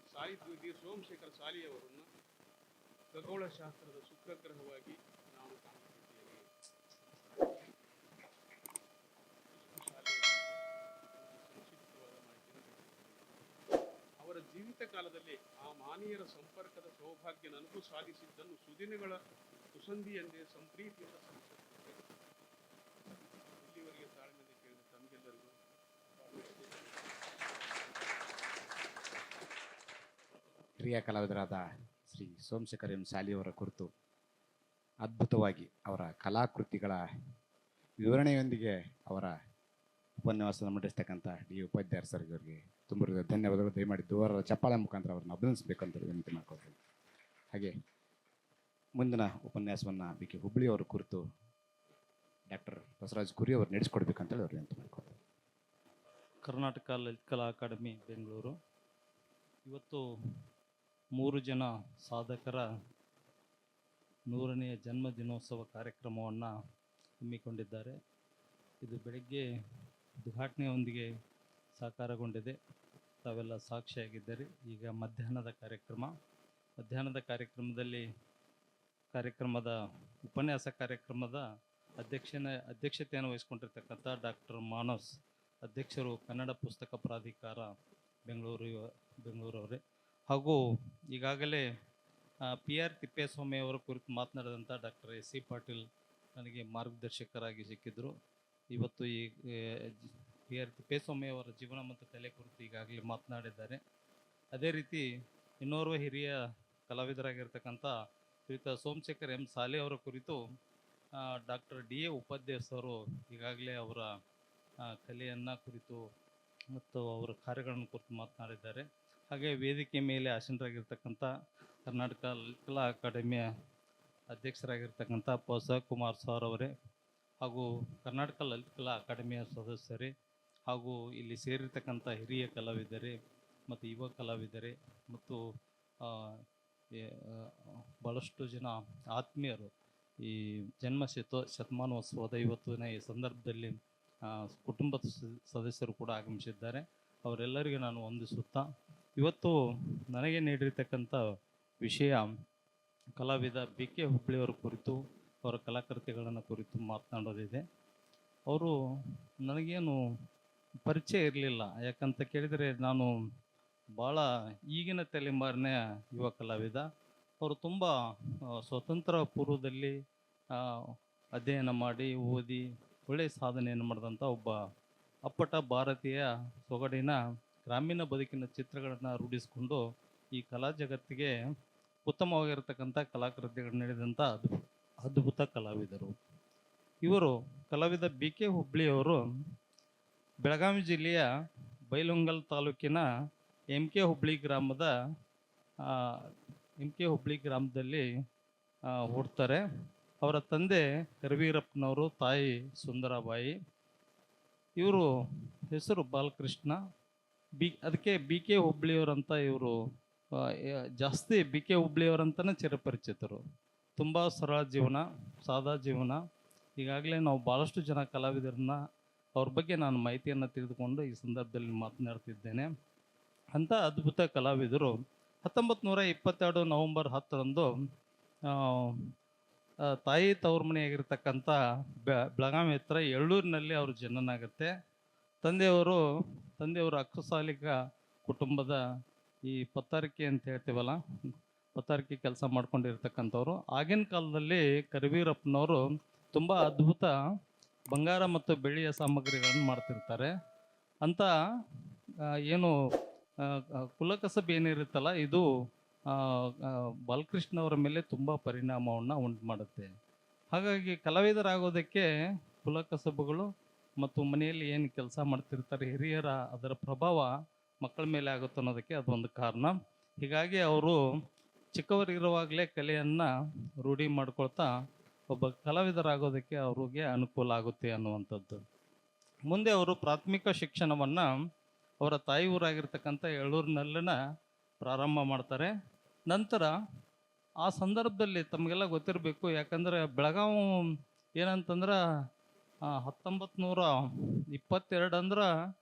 ದಿ ಸೋಮಶೇಖರ ಸಾಲಿಯವರನ್ನು ಖಗೋಳಶಾಸ್ತ್ರದ ಶುಕ್ರಗ್ರಹವಾಗಿ ನಾವು ಕಾಣುತ್ತಿದ್ದೇವೆ. ಸಂಕ್ಷಿಪ್ತವಾದ ಮಾಹಿತಿಯನ್ನು ಅವರ ಜೀವಿತ ಕಾಲದಲ್ಲಿ ಆ ಮಾನೀಯರ ಸಂಪರ್ಕದ ಸೌಭಾಗ್ಯ ನನಗೂ ಸಾಧಿಸಿದ್ದನ್ನು ಸುದಿನಗಳ ಸುಸಂಧಿ ಎಂದೇ ಸಂಪ್ರೀತಿಯಿಂದ ಸಂಚರಿಸುತ್ತೇವೆ. ಇಲ್ಲಿವರೆಗೆ ತಾಳ್ಮೆಯಿಂದ ಕೇಳಿದ ತಮಗೆಲ್ಲರಿಗೂ ಹಿರಿಯ ಕಲಾವಿದರಾದ ಶ್ರೀ ಸೋಮಶೇಖರ ಎಂ ಸಾಲಿಯವರ ಕುರಿತು ಅದ್ಭುತವಾಗಿ ಅವರ ಕಲಾಕೃತಿಗಳ ವಿವರಣೆಯೊಂದಿಗೆ ಅವರ ಉಪನ್ಯಾಸವನ್ನು ಮಂಡಿಸ್ತಕ್ಕಂಥ ಡಿ ಉಪಾಧ್ಯಾಯ ಸರ್ ಇವರಿಗೆ ತುಂಬ ಧನ್ಯವಾದಗಳು. ದಯಮಾಡಿ ದೂರ ಚಪ್ಪಾಳೆ ಮುಖಾಂತರ ಅವ್ರನ್ನ ಅಭಿನಂದಿಸಬೇಕಂತ ವಿನಂತಿ ಮಾಡ್ಕೊಳ್ತೀನಿ. ಹಾಗೆ ಮುಂದಿನ ಉಪನ್ಯಾಸವನ್ನು ಬಿ.ಕೆ. ಹುಬ್ಬಳ್ಳಿಯವರ ಕುರಿತು ಡಾಕ್ಟರ್ ಬಸವರಾಜ್ ಕುರಿ ಅವರು ನಡೆಸಿಕೊಡ್ಬೇಕಂತೇಳಿ ಅವ್ರು ವಿನಂತಿ ಮಾಡ್ಕೊಳ್ತೀನಿ. ಕರ್ನಾಟಕ ಲಲಿತ ಕಲಾ ಅಕಾಡೆಮಿ ಬೆಂಗಳೂರು ಇವತ್ತು 3 ಜನ ಸಾಧಕರ 100ನೇ ಜನ್ಮ ದಿನೋತ್ಸವ ಕಾರ್ಯಕ್ರಮವನ್ನು ಹಮ್ಮಿಕೊಂಡಿದ್ದಾರೆ. ಇದು ಬೆಳಗ್ಗೆ ಉದ್ಘಾಟನೆಯೊಂದಿಗೆ ಸಾಕಾರಗೊಂಡಿದೆ. ತಾವೆಲ್ಲ ಸಾಕ್ಷಿಯಾಗಿದ್ದೀರಿ. ಈಗ ಮಧ್ಯಾಹ್ನದ ಕಾರ್ಯಕ್ರಮದಲ್ಲಿ ಕಾರ್ಯಕ್ರಮದ ಉಪನ್ಯಾಸ ಕಾರ್ಯಕ್ರಮದ ಅಧ್ಯಕ್ಷತೆಯನ್ನು ವಹಿಸಿಕೊಂಡಿರ್ತಕ್ಕಂಥ ಡಾಕ್ಟರ್ ಮಾನಸ್ ಅಧ್ಯಕ್ಷರು, ಕನ್ನಡ ಪುಸ್ತಕ ಪ್ರಾಧಿಕಾರ ಬೆಂಗಳೂರವರೇ, ಹಾಗೂ ಈಗಾಗಲೇ PR ತಿಪ್ಪೇಸ್ವಾಮಿ ಅವರ ಕುರಿತು ಮಾತನಾಡಿದಂಥ ಡಾಕ್ಟರ್ SC ಪಾಟೀಲ್ ನನಗೆ ಮಾರ್ಗದರ್ಶಕರಾಗಿ ಸಿಕ್ಕಿದ್ರು. ಇವತ್ತು ಈ PR ತಿಪ್ಪೇಸ್ವಾಮಿ ಅವರ ಜೀವನ ಮತ್ತು ಕಲೆ ಕುರಿತು ಈಗಾಗಲೇ ಮಾತನಾಡಿದ್ದಾರೆ. ಅದೇ ರೀತಿ ಇನ್ನೋರ್ವ ಹಿರಿಯ ಕಲಾವಿದರಾಗಿರ್ತಕ್ಕಂಥ ಶ್ರೀಯುತ ಸೋಮಶೇಖರ್ M. ಸಾಲೆ ಅವರ ಕುರಿತು ಡಾಕ್ಟರ್ DA ಉಪಾಧ್ಯಾಯ ಅವರು ಈಗಾಗಲೇ ಅವರ ಕಲೆಯನ್ನು ಕುರಿತು ಮತ್ತು ಅವರ ಕಾರ್ಯಗಳನ್ನು ಕುರಿತು ಮಾತನಾಡಿದ್ದಾರೆ. ಹಾಗೆ ವೇದಿಕೆ ಮೇಲೆ ಆಸೀನರಾಗಿರ್ತಕ್ಕಂಥ ಕರ್ನಾಟಕ ಕಲಾ ಅಕಾಡೆಮಿಯ ಅಧ್ಯಕ್ಷರಾಗಿರ್ತಕ್ಕಂಥ ಕುಮಾರ್ ಸರ್ ಅವರೇ, ಹಾಗೂ ಕರ್ನಾಟಕ ಲಲಿತ ಕಲಾ ಅಕಾಡೆಮಿಯ ಸದಸ್ಯರೇ, ಹಾಗೂ ಇಲ್ಲಿ ಸೇರಿರ್ತಕ್ಕಂಥ ಹಿರಿಯ ಕಲಾವಿದರೇ ಮತ್ತು ಯುವ ಕಲಾವಿದರೇ ಮತ್ತು ಭಾಳಷ್ಟು ಜನ ಆತ್ಮೀಯರು, ಈ ಜನ್ಮ ಶತಮಾನೋತ್ಸವದ ಇವತ್ತಿನ ಈ ಸಂದರ್ಭದಲ್ಲಿ ಕುಟುಂಬದ ಸದಸ್ಯರು ಕೂಡ ಆಗಮಿಸಿದ್ದಾರೆ. ಅವರೆಲ್ಲರಿಗೂ ನಾನು ವಂದಿಸುತ್ತಾ, ಇವತ್ತು ನನಗೆ ನೀಡಿರ್ತಕ್ಕಂಥ ವಿಷಯ ಕಲಾವಿದ BK ಹುಬ್ಳಿಯವರ ಕುರಿತು, ಅವರ ಕಲಾಕೃತಿಗಳನ್ನು ಕುರಿತು ಮಾತನಾಡೋದಿದೆ. ಅವರು ನನಗೇನು ಪರಿಚಯ ಇರಲಿಲ್ಲ. ಯಾಕಂತ ಕೇಳಿದರೆ ನಾನು ಭಾಳ ಈಗಿನ ತಲೆಮಾರಿನ ಯುವ ಕಲಾವಿದ. ಅವರು ತುಂಬ ಸ್ವತಂತ್ರ ಪೂರ್ವದಲ್ಲಿ ಅಧ್ಯಯನ ಮಾಡಿ ಓದಿ ಒಳ್ಳೆಯ ಸಾಧನೆಯನ್ನು ಮಾಡಿದಂಥ ಒಬ್ಬ ಅಪ್ಪಟ ಭಾರತೀಯ ಸೊಗಡಿನ ಗ್ರಾಮೀಣ ಬದುಕಿನ ಚಿತ್ರಗಳನ್ನು ರೂಢಿಸಿಕೊಂಡು ಈ ಕಲಾ ಜಗತ್ತಿಗೆ ಉತ್ತಮವಾಗಿರತಕ್ಕಂಥ ಕಲಾಕೃತಿಗಳು ನೀಡಿದಂಥ ಅದ್ಭುತ ಕಲಾವಿದರು. ಇವರು ಕಲಾವಿದ BK ಹುಬ್ಳಿಯವರು ಬೆಳಗಾವಿ ಜಿಲ್ಲೆಯ ಬೈಲಹೊಂಗಲ ತಾಲೂಕಿನ MK ಹುಬ್ಳಿ ಗ್ರಾಮದಲ್ಲಿ ಹುಡ್ತಾರೆ. ಅವರ ತಂದೆ ಕರವೀರಪ್ಪನವರು, ತಾಯಿ ಸುಂದರಾಬಾಯಿ. ಇವರು ಹೆಸರು ಬಾಲಕೃಷ್ಣ. ಅದಕ್ಕೆ BK ಹುಬ್ಳಿಯವರಂತ ಇವರು ಜಾಸ್ತಿ BK ಹುಬ್ಳಿಯವರಂತಲೇ ಚಿರಪರಿಚಿತರು. ತುಂಬ ಸರಳ ಜೀವನ, ಸಾದಾ ಜೀವನ. ಈಗಾಗಲೇ ನಾವು ಭಾಳಷ್ಟು ಜನ ಕಲಾವಿದರನ್ನ ಅವ್ರ ಬಗ್ಗೆ ನಾನು ಮಾಹಿತಿಯನ್ನು ತೆಗೆದುಕೊಂಡು ಈ ಸಂದರ್ಭದಲ್ಲಿ ಮಾತನಾಡ್ತಿದ್ದೇನೆ. ಅಂಥ ಅದ್ಭುತ ಕಲಾವಿದರು 1922 ನವೆಂಬರ್ 10ರಂದು ತಾಯಿ ತವ್ರ ಮನೆಯಾಗಿರ್ತಕ್ಕಂಥ ಬೆಳಗಾವಿ ಹತ್ರ ಎಳ್ಳೂರಿನಲ್ಲಿ ಅವ್ರ ಜನನ ಆಗುತ್ತೆ. ತಂದೆಯವರು ಅಕ್ಕಸಾಲಿಗ ಕುಟುಂಬದ ಈ ಪತ್ತಾರಿಕೆ ಅಂತ ಹೇಳ್ತೀವಲ್ಲ, ಪತ್ತಾರಿಕೆ ಕೆಲಸ ಮಾಡ್ಕೊಂಡಿರ್ತಕ್ಕಂಥವ್ರು. ಆಗಿನ ಕಾಲದಲ್ಲಿ ಕರವೀರಪ್ಪನವರು ತುಂಬ ಅದ್ಭುತ ಬಂಗಾರ ಮತ್ತು ಬೆಳ್ಳಿಯ ಸಾಮಗ್ರಿಗಳನ್ನು ಮಾಡ್ತಿರ್ತಾರೆ. ಅಂತ ಏನು ಕುಲಕಸಬು ಏನಿರುತ್ತಲ್ಲ, ಇದು ಬಾಲಕೃಷ್ಣವರ ಮೇಲೆ ತುಂಬ ಪರಿಣಾಮವನ್ನು ಉಂಟು ಮಾಡುತ್ತೆ. ಹಾಗಾಗಿ ಕಲಾವಿದರಾಗೋದಕ್ಕೆ ಕುಲಕಸಬುಗಳು ಮತ್ತು ಮನೆಯಲ್ಲಿ ಏನು ಕೆಲಸ ಮಾಡ್ತಿರ್ತಾರೆ ಹಿರಿಯರ ಅದರ ಪ್ರಭಾವ ಮಕ್ಕಳ ಮೇಲೆ ಆಗುತ್ತೆ ಅನ್ನೋದಕ್ಕೆ ಅದೊಂದು ಕಾರಣ. ಹೀಗಾಗಿ ಅವರು ಚಿಕ್ಕವರಿರುವಾಗಲೇ ಕಲೆಯನ್ನು ರೂಢಿ ಮಾಡ್ಕೊಳ್ತಾ ಒಬ್ಬ ಕಲಾವಿದರಾಗೋದಕ್ಕೆ ಅವ್ರಿಗೆ ಅನುಕೂಲ ಆಗುತ್ತೆ ಅನ್ನುವಂಥದ್ದು. ಮುಂದೆ ಅವರು ಪ್ರಾಥಮಿಕ ಶಿಕ್ಷಣವನ್ನು ಅವರ ತಾಯಿ ಊರಾಗಿರ್ತಕ್ಕಂಥ ಎಳ್ಳೂರಿನಲ್ಲಿನ ಪ್ರಾರಂಭ ಮಾಡ್ತಾರೆ. ನಂತರ ಆ ಸಂದರ್ಭದಲ್ಲಿ ತಮಗೆಲ್ಲ ಗೊತ್ತಿರಬೇಕು, ಯಾಕಂದರೆ ಬೆಳಗಾವಿ ಏನಂತಂದ್ರೆ 1922 ಅಂದ್ರೆ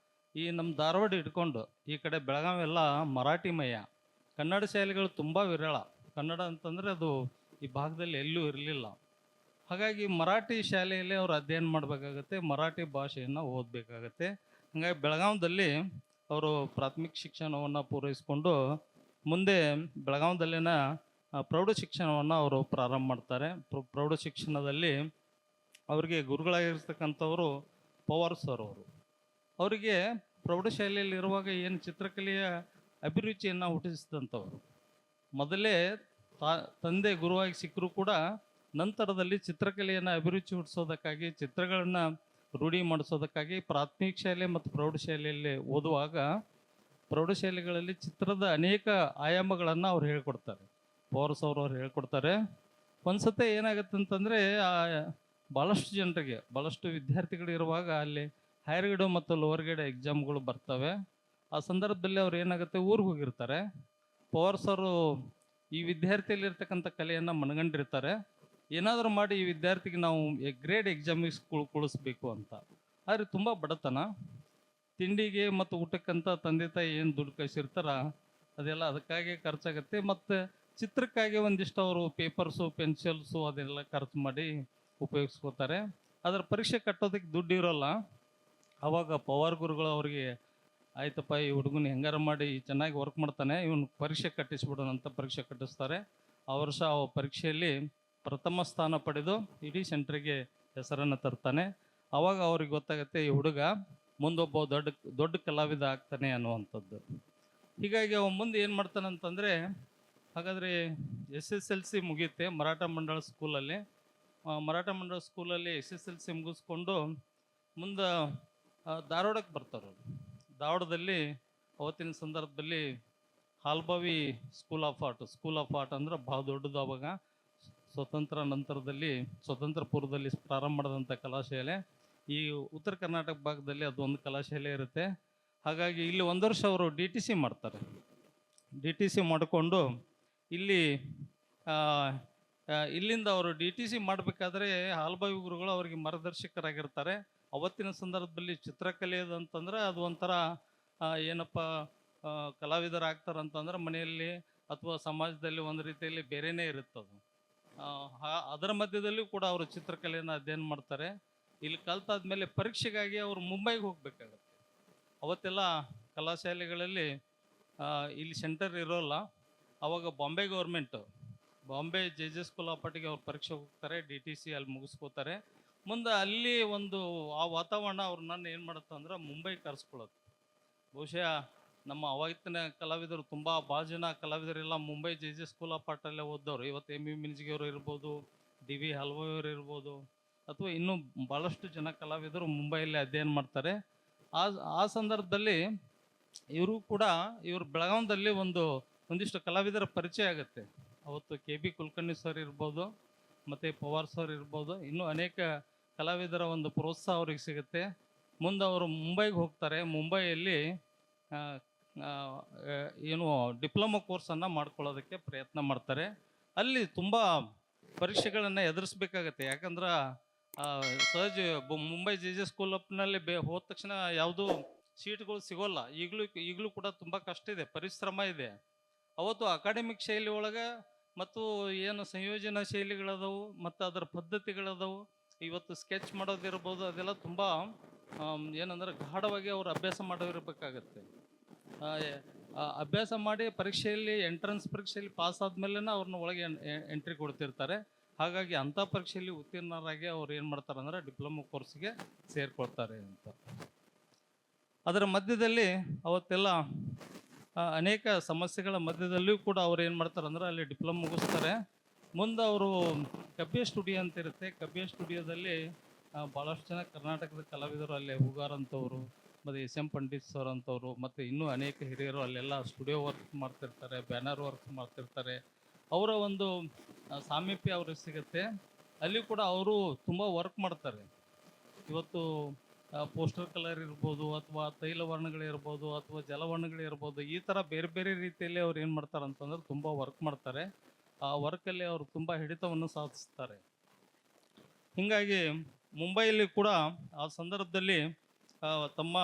ಈ ನಮ್ಮ ಧಾರವಾಡ ಇಟ್ಕೊಂಡು ಈ ಕಡೆ ಬೆಳಗಾವಿ ಎಲ್ಲ ಮರಾಠಿಮಯ, ಕನ್ನಡ ಶಾಲೆಗಳು ತುಂಬ ವಿರಳ. ಕನ್ನಡ ಅಂತಂದರೆ ಅದು ಈ ಭಾಗದಲ್ಲಿ ಎಲ್ಲೂ ಇರಲಿಲ್ಲ. ಹಾಗಾಗಿ ಮರಾಠಿ ಶಾಲೆಯಲ್ಲಿ ಅವರು ಅಧ್ಯಯನ ಮಾಡಬೇಕಾಗತ್ತೆ, ಮರಾಠಿ ಭಾಷೆಯನ್ನು ಓದಬೇಕಾಗತ್ತೆ. ಹಾಗಾಗಿ ಬೆಳಗಾವಿಯಲ್ಲಿ ಅವರು ಪ್ರಾಥಮಿಕ ಶಿಕ್ಷಣವನ್ನು ಪೂರೈಸಿಕೊಂಡು ಮುಂದೆ ಬೆಳಗಾವಿಯಲ್ಲಿನ ಪ್ರೌಢ ಶಿಕ್ಷಣವನ್ನು ಅವರು ಪ್ರಾರಂಭ ಮಾಡ್ತಾರೆ. ಪ್ರೌಢ ಶಿಕ್ಷಣದಲ್ಲಿ ಅವರಿಗೆ ಗುರುಗಳಾಗಿರ್ತಕ್ಕಂಥವರು ಪವಾರ್ ಸರ್ ಅವರು. ಅವರಿಗೆ ಪ್ರೌಢಶಾಲೆಯಲ್ಲಿ ಇರುವಾಗ ಏನು ಚಿತ್ರಕಲೆಯ ಅಭಿರುಚಿಯನ್ನು ಹುಟ್ಟಿಸಿದಂಥವ್ರು. ಮೊದಲೇ ತಂದೆ ಗುರುವಾಗಿ ಸಿಕ್ಕರೂ ಕೂಡ ನಂತರದಲ್ಲಿ ಚಿತ್ರಕಲೆಯನ್ನು ಅಭಿರುಚಿ ಹುಟ್ಟಿಸೋದಕ್ಕಾಗಿ, ಚಿತ್ರಗಳನ್ನು ರೂಢಿ ಮಾಡಿಸೋದಕ್ಕಾಗಿ ಪ್ರಾಥಮಿಕ ಶಾಲೆ ಮತ್ತು ಪ್ರೌಢಶಾಲೆಯಲ್ಲಿ ಓದುವಾಗ ಪ್ರೌಢಶಾಲೆಗಳಲ್ಲಿ ಚಿತ್ರದ ಅನೇಕ ಆಯಾಮಗಳನ್ನು ಅವ್ರು ಹೇಳ್ಕೊಡ್ತಾರೆ. ಪವಾರ್ ಸರ್ ಅವ್ರು ಹೇಳ್ಕೊಡ್ತಾರೆ. ಒಂದು ಸತಿ ಏನಾಗುತ್ತೆ ಅಂತಂದರೆ, ಭಾಳಷ್ಟು ಜನರಿಗೆ, ಭಾಳಷ್ಟು ವಿದ್ಯಾರ್ಥಿಗಳು ಇರುವಾಗ ಅಲ್ಲಿ ಹೈಯರ್ ಗ್ರೇಡ್ ಮತ್ತು ಲೋವರ್ ಗ್ರೇಡ್ ಎಕ್ಸಾಮ್ಗಳು ಬರ್ತವೆ. ಆ ಸಂದರ್ಭದಲ್ಲಿ ಅವ್ರು ಏನಾಗುತ್ತೆ, ಊರಿಗೆ ಹೋಗಿರ್ತಾರೆ. ಪವಾರ್ ಸರು ಈ ವಿದ್ಯಾರ್ಥಿಯಲ್ಲಿರ್ತಕ್ಕಂಥ ಕಲೆಯನ್ನು ಮನಗಂಡಿರ್ತಾರೆ. ಏನಾದರೂ ಮಾಡಿ ಈ ವಿದ್ಯಾರ್ಥಿಗೆ ನಾವು ಗ್ರೇಡ್ ಎಕ್ಸಾಮಿಗೆ ಕುಳಿಸ್ಬೇಕು ಅಂತ. ಆದರೆ ತುಂಬ ಬಡತನ, ತಿಂಡಿಗೆ ಮತ್ತು ಊಟಕ್ಕಂತ ತಂದೆ ತಾಯಿ ಏನು ದುಡ್ಡು ಕಳಿಸಿರ್ತಾರ ಅದೆಲ್ಲ ಅದಕ್ಕಾಗಿ ಖರ್ಚಾಗತ್ತೆ. ಮತ್ತು ಚಿತ್ರಕ್ಕಾಗಿ ಒಂದಿಷ್ಟು ಅವರು ಪೇಪರ್ಸು ಪೆನ್ಸಿಲ್ಸು ಅದೆಲ್ಲ ಖರ್ಚು ಮಾಡಿ ಉಪಯೋಗಿಸ್ಕೋತಾರೆ. ಅದರ ಪರೀಕ್ಷೆ ಕಟ್ಟೋದಕ್ಕೆ ದುಡ್ಡು ಇರೋಲ್ಲ. ಆವಾಗ ಪವಾರ್ ಗುರುಗಳು ಅವರಿಗೆ ಆಯ್ತಪ್ಪ ಈ ಹುಡುಗನ ಹೆಂಗಾರ ಮಾಡಿ ಚೆನ್ನಾಗಿ ವರ್ಕ್ ಮಾಡ್ತಾನೆ, ಇವನು ಪರೀಕ್ಷೆ ಕಟ್ಟಿಸ್ಬಿಡೋಣ ಅಂತ ಪರೀಕ್ಷೆ ಕಟ್ಟಿಸ್ತಾರೆ. ಆ ವರ್ಷ ಆ ಪರೀಕ್ಷೆಯಲ್ಲಿ ಪ್ರಥಮ ಸ್ಥಾನ ಪಡೆದು ಇಡೀ ಸೆಂಟ್ರಿಗೆ ಹೆಸರನ್ನು ತರ್ತಾನೆ. ಆವಾಗ ಅವ್ರಿಗೆ ಗೊತ್ತಾಗುತ್ತೆ ಈ ಹುಡುಗ ಮುಂದೊಬ್ಬ ದೊಡ್ಡ ಕಲಾವಿದ ಆಗ್ತಾನೆ ಅನ್ನುವಂಥದ್ದು. ಹೀಗಾಗಿ ಅವ ಮುಂದೆ ಏನು ಮಾಡ್ತಾನೆ ಅಂತಂದರೆ, ಹಾಗಾದರೆ SSLC ಮುಗಿಯುತ್ತೆ ಮರಾಠ ಮಂಡಳ ಸ್ಕೂಲಲ್ಲಿ. ಮರಾಠ ಮಂಡಳ ಸ್ಕೂಲಲ್ಲಿ SSLC ಮುಗಿಸ್ಕೊಂಡು ಮುಂದೆ ಧಾರವಾಡಕ್ಕೆ ಬರ್ತಾರೆ. ಧಾರವಾಡದಲ್ಲಿ ಅವತ್ತಿನ ಸಂದರ್ಭದಲ್ಲಿ ಹಾಲ್ಬಾವಿ ಸ್ಕೂಲ್ ಆಫ್ ಆರ್ಟ್ ಅಂದ್ರೆ ಭಾಳ ದೊಡ್ಡದು. ಅವಾಗ ಸ್ವತಂತ್ರ ನಂತರದಲ್ಲಿ, ಸ್ವತಂತ್ರ ಪೂರ್ವದಲ್ಲಿ ಪ್ರಾರಂಭ ಮಾಡಿದಂಥ ಕಲಾಶಾಲೆ. ಈ ಉತ್ತರ ಕರ್ನಾಟಕ ಭಾಗದಲ್ಲಿ ಅದೊಂದು ಕಲಾಶಾಲೆ ಇರುತ್ತೆ. ಹಾಗಾಗಿ ಇಲ್ಲಿ ಒಂದು ವರ್ಷ ಅವರು DTC ಮಾಡ್ತಾರೆ. DTC ಮಾಡಿಕೊಂಡು ಇಲ್ಲಿಂದ ಅವರು DTC ಮಾಡಬೇಕಾದ್ರೆ ಹಾಲ್ಬಾವಿ ಗುರುಗಳು ಅವರಿಗೆ ಮಾರ್ಗದರ್ಶಕರಾಗಿರ್ತಾರೆ. ಅವತ್ತಿನ ಸಂದರ್ಭದಲ್ಲಿ ಚಿತ್ರಕಲೆಯದಂತಂದ್ರೆ ಅದು ಒಂಥರ ಏನಪ್ಪ ಕಲಾವಿದರಾಗ್ತಾರಂತಂದ್ರೆ ಮನೆಯಲ್ಲಿ ಅಥವಾ ಸಮಾಜದಲ್ಲಿ ಒಂದು ರೀತಿಯಲ್ಲಿ ಬೇರೆಯೇ ಇರುತ್ತದು. ಅದರ ಮಧ್ಯದಲ್ಲೂ ಕೂಡ ಅವರು ಚಿತ್ರಕಲೆಯನ್ನು ಅಧ್ಯಯನ ಮಾಡ್ತಾರೆ. ಇಲ್ಲಿ ಕಲ್ತಾದ್ಮೇಲೆ ಪರೀಕ್ಷೆಗಾಗಿ ಅವರು ಮುಂಬೈಗೆ ಹೋಗಬೇಕಾಗತ್ತೆ. ಅವತ್ತೆಲ್ಲ ಕಲಾಶಾಲೆಗಳಲ್ಲಿ ಇಲ್ಲಿ ಸೆಂಟರ್ ಇರೋಲ್ಲ. ಆವಾಗ ಬಾಂಬೆ JJ ಸ್ಕೂಲ್ ಆಫ್ ಆರ್ಟಿಗೆ ಅವ್ರು ಪರೀಕ್ಷೆ ಹೋಗ್ತಾರೆ, DTC ಅಲ್ಲಿ ಮುಗಿಸ್ಕೋತಾರೆ. ಮುಂದೆ ಅಲ್ಲಿ ಒಂದು ಆ ವಾತಾವರಣ ಅವ್ರನ್ನ ಏನು ಮಾಡುತ್ತೆ ಅಂದ್ರೆ ಮುಂಬೈ ಕರೆಸ್ಕೊಳ್ಳುತ್ತೆ. ಬಹುಶಃ ನಮ್ಮ ಅವತ್ತಿನ ಕಲಾವಿದರು ಭಾಳ ಜನ ಕಲಾವಿದರೆಲ್ಲ ಮುಂಬೈ JJ ಸ್ಕೂಲ್ ಆಫ್ ಆರ್ಟಲ್ಲೇ ಓದೋರು. ಇವತ್ತು M.V. ಮಿಂಜ್ಗಿಯವರು ಇರ್ಬೋದು, D.V. ಹಾಲ್ಬಾವಿಯವರು ಇರ್ಬೋದು, ಅಥವಾ ಇನ್ನೂ ಭಾಳಷ್ಟು ಜನ ಕಲಾವಿದರು ಮುಂಬೈಯಲ್ಲಿ ಅಧ್ಯಯನ ಮಾಡ್ತಾರೆ. ಆ ಸಂದರ್ಭದಲ್ಲಿ ಇವರು ಬೆಳಗಾವದಲ್ಲಿ ಒಂದಿಷ್ಟು ಕಲಾವಿದರ ಪರಿಚಯ ಆಗುತ್ತೆ. ಅವತ್ತು KB ಕುಲಕರ್ಣಿ ಸರ್ ಇರ್ಬೋದು, ಮತ್ತು ಪವಾರ್ ಸರ್ ಇರ್ಬೋದು, ಇನ್ನೂ ಅನೇಕ ಕಲಾವಿದರ ಒಂದು ಪ್ರೋತ್ಸಾಹ ಅವ್ರಿಗೆ ಸಿಗುತ್ತೆ. ಮುಂದೆ ಅವರು ಮುಂಬೈಗೆ ಹೋಗ್ತಾರೆ. ಮುಂಬೈಯಲ್ಲಿ ಡಿಪ್ಲೊಮಾ ಕೋರ್ಸನ್ನು ಮಾಡ್ಕೊಳ್ಳೋದಕ್ಕೆ ಪ್ರಯತ್ನ ಮಾಡ್ತಾರೆ. ಅಲ್ಲಿ ತುಂಬ ಪರೀಕ್ಷೆಗಳನ್ನು ಎದುರಿಸ್ಬೇಕಾಗತ್ತೆ. ಯಾಕಂದ್ರೆ ಸಹಜ ಮುಂಬೈ JJ ಸ್ಕೂಲ್ ಆಫ್ನಲ್ಲಿ ಹೋದ ತಕ್ಷಣ ಯಾವುದೂ ಸೀಟ್ಗಳು ಸಿಗೋಲ್ಲ. ಈಗಲೂ ಕೂಡ ತುಂಬ ಕಷ್ಟ ಇದೆ, ಪರಿಶ್ರಮ ಇದೆ. ಅವತ್ತು ಅಕಾಡೆಮಿಕ್ ಶೈಲಿ ಒಳಗೆ ಮತ್ತು ಏನು ಸಂಯೋಜನಾ ಶೈಲಿಗಳದವು ಮತ್ತು ಅದರ ಪದ್ಧತಿಗಳದವು. ಇವತ್ತು ಸ್ಕೆಚ್ ಮಾಡೋದಿರ್ಬೋದು, ಅದೆಲ್ಲ ತುಂಬ ಏನಂದ್ರೆ ಗಾಢವಾಗಿ ಅವರು ಅಭ್ಯಾಸ ಮಾಡೋರಿರ್ಬೇಕಾಗತ್ತೆ. ಅಭ್ಯಾಸ ಮಾಡಿ ಪರೀಕ್ಷೆಯಲ್ಲಿ ಎಂಟ್ರೆನ್ಸ್ ಪರೀಕ್ಷೆಯಲ್ಲಿ ಪಾಸ್ ಆದಮೇಲೆ ಅವ್ರನ್ನ ಒಳಗೆ ಎಂಟ್ರಿ ಕೊಡ್ತಿರ್ತಾರೆ. ಹಾಗಾಗಿ ಅಂಥ ಪರೀಕ್ಷೆಯಲ್ಲಿ ಉತ್ತೀರ್ಣರಾಗಿ ಅವ್ರು ಏನು ಮಾಡ್ತಾರೆ ಅಂದರೆ ಡಿಪ್ಲೊಮಾ ಕೋರ್ಸ್ಗೆ ಸೇರಿಕೊಳ್ತಾರೆ ಅಂತ. ಅದರ ಮಧ್ಯದಲ್ಲಿ ಅವತ್ತೆಲ್ಲ ಅನೇಕ ಸಮಸ್ಯೆಗಳ ಮಧ್ಯದಲ್ಲಿಯೂ ಕೂಡ ಅವ್ರು ಏನು ಮಾಡ್ತಾರೆ ಅಂದ್ರೆ ಅಲ್ಲಿ ಡಿಪ್ಲೊಮಾ ಮುಗಿಸ್ತಾರೆ. ಮುಂದೆ ಅವರು ಕಬ್ಬಿಯ ಸ್ಟುಡಿಯೋ ಅಂತ ಇರುತ್ತೆ. ಕಬ್ಬಿಯ ಸ್ಟುಡಿಯೋದಲ್ಲಿ ಭಾಳಷ್ಟು ಜನ ಕರ್ನಾಟಕದ ಕಲಾವಿದರು ಅಲ್ಲೇ ಹೂಗಾರ್ ಅಂತವರು, ಮತ್ತು SM ಪಂಡಿತ್ ಸರ್ ಅಂತವರು, ಮತ್ತು ಇನ್ನೂ ಅನೇಕ ಹಿರಿಯರು ಅಲ್ಲೆಲ್ಲ ಸ್ಟುಡಿಯೋ ವರ್ಕ್ ಮಾಡ್ತಿರ್ತಾರೆ, ಬ್ಯಾನರ್ ವರ್ಕ್ ಮಾಡ್ತಿರ್ತಾರೆ. ಅವರ ಒಂದು ಸಾಮೀಪ್ಯ ಅವ್ರಿಗೆ ಸಿಗುತ್ತೆ. ಅಲ್ಲಿ ಕೂಡ ಅವರು ತುಂಬ ವರ್ಕ್ ಮಾಡ್ತಾರೆ. ಇವತ್ತು ಪೋಸ್ಟರ್ ಕಲರ್ ಇರ್ಬೋದು, ಅಥವಾ ತೈಲ ವರ್ಣಗಳಿರ್ಬೋದು, ಅಥವಾ ಜಲವರ್ಣಗಳಿರ್ಬೋದು, ಈ ಥರ ಬೇರೆ ಬೇರೆ ರೀತಿಯಲ್ಲಿ ಅವ್ರು ಏನು ಮಾಡ್ತಾರೆ ಅಂತಂದ್ರೆ ತುಂಬ ವರ್ಕ್ ಮಾಡ್ತಾರೆ. ಆ ವರ್ಕಲ್ಲಿ ಅವರು ತುಂಬ ಹಿಡಿತವನ್ನು ಸಾಧಿಸ್ತಾರೆ. ಹೀಗಾಗಿ ಮುಂಬೈಯಲ್ಲಿ ಕೂಡ ಆ ಸಂದರ್ಭದಲ್ಲಿ ತಮ್ಮ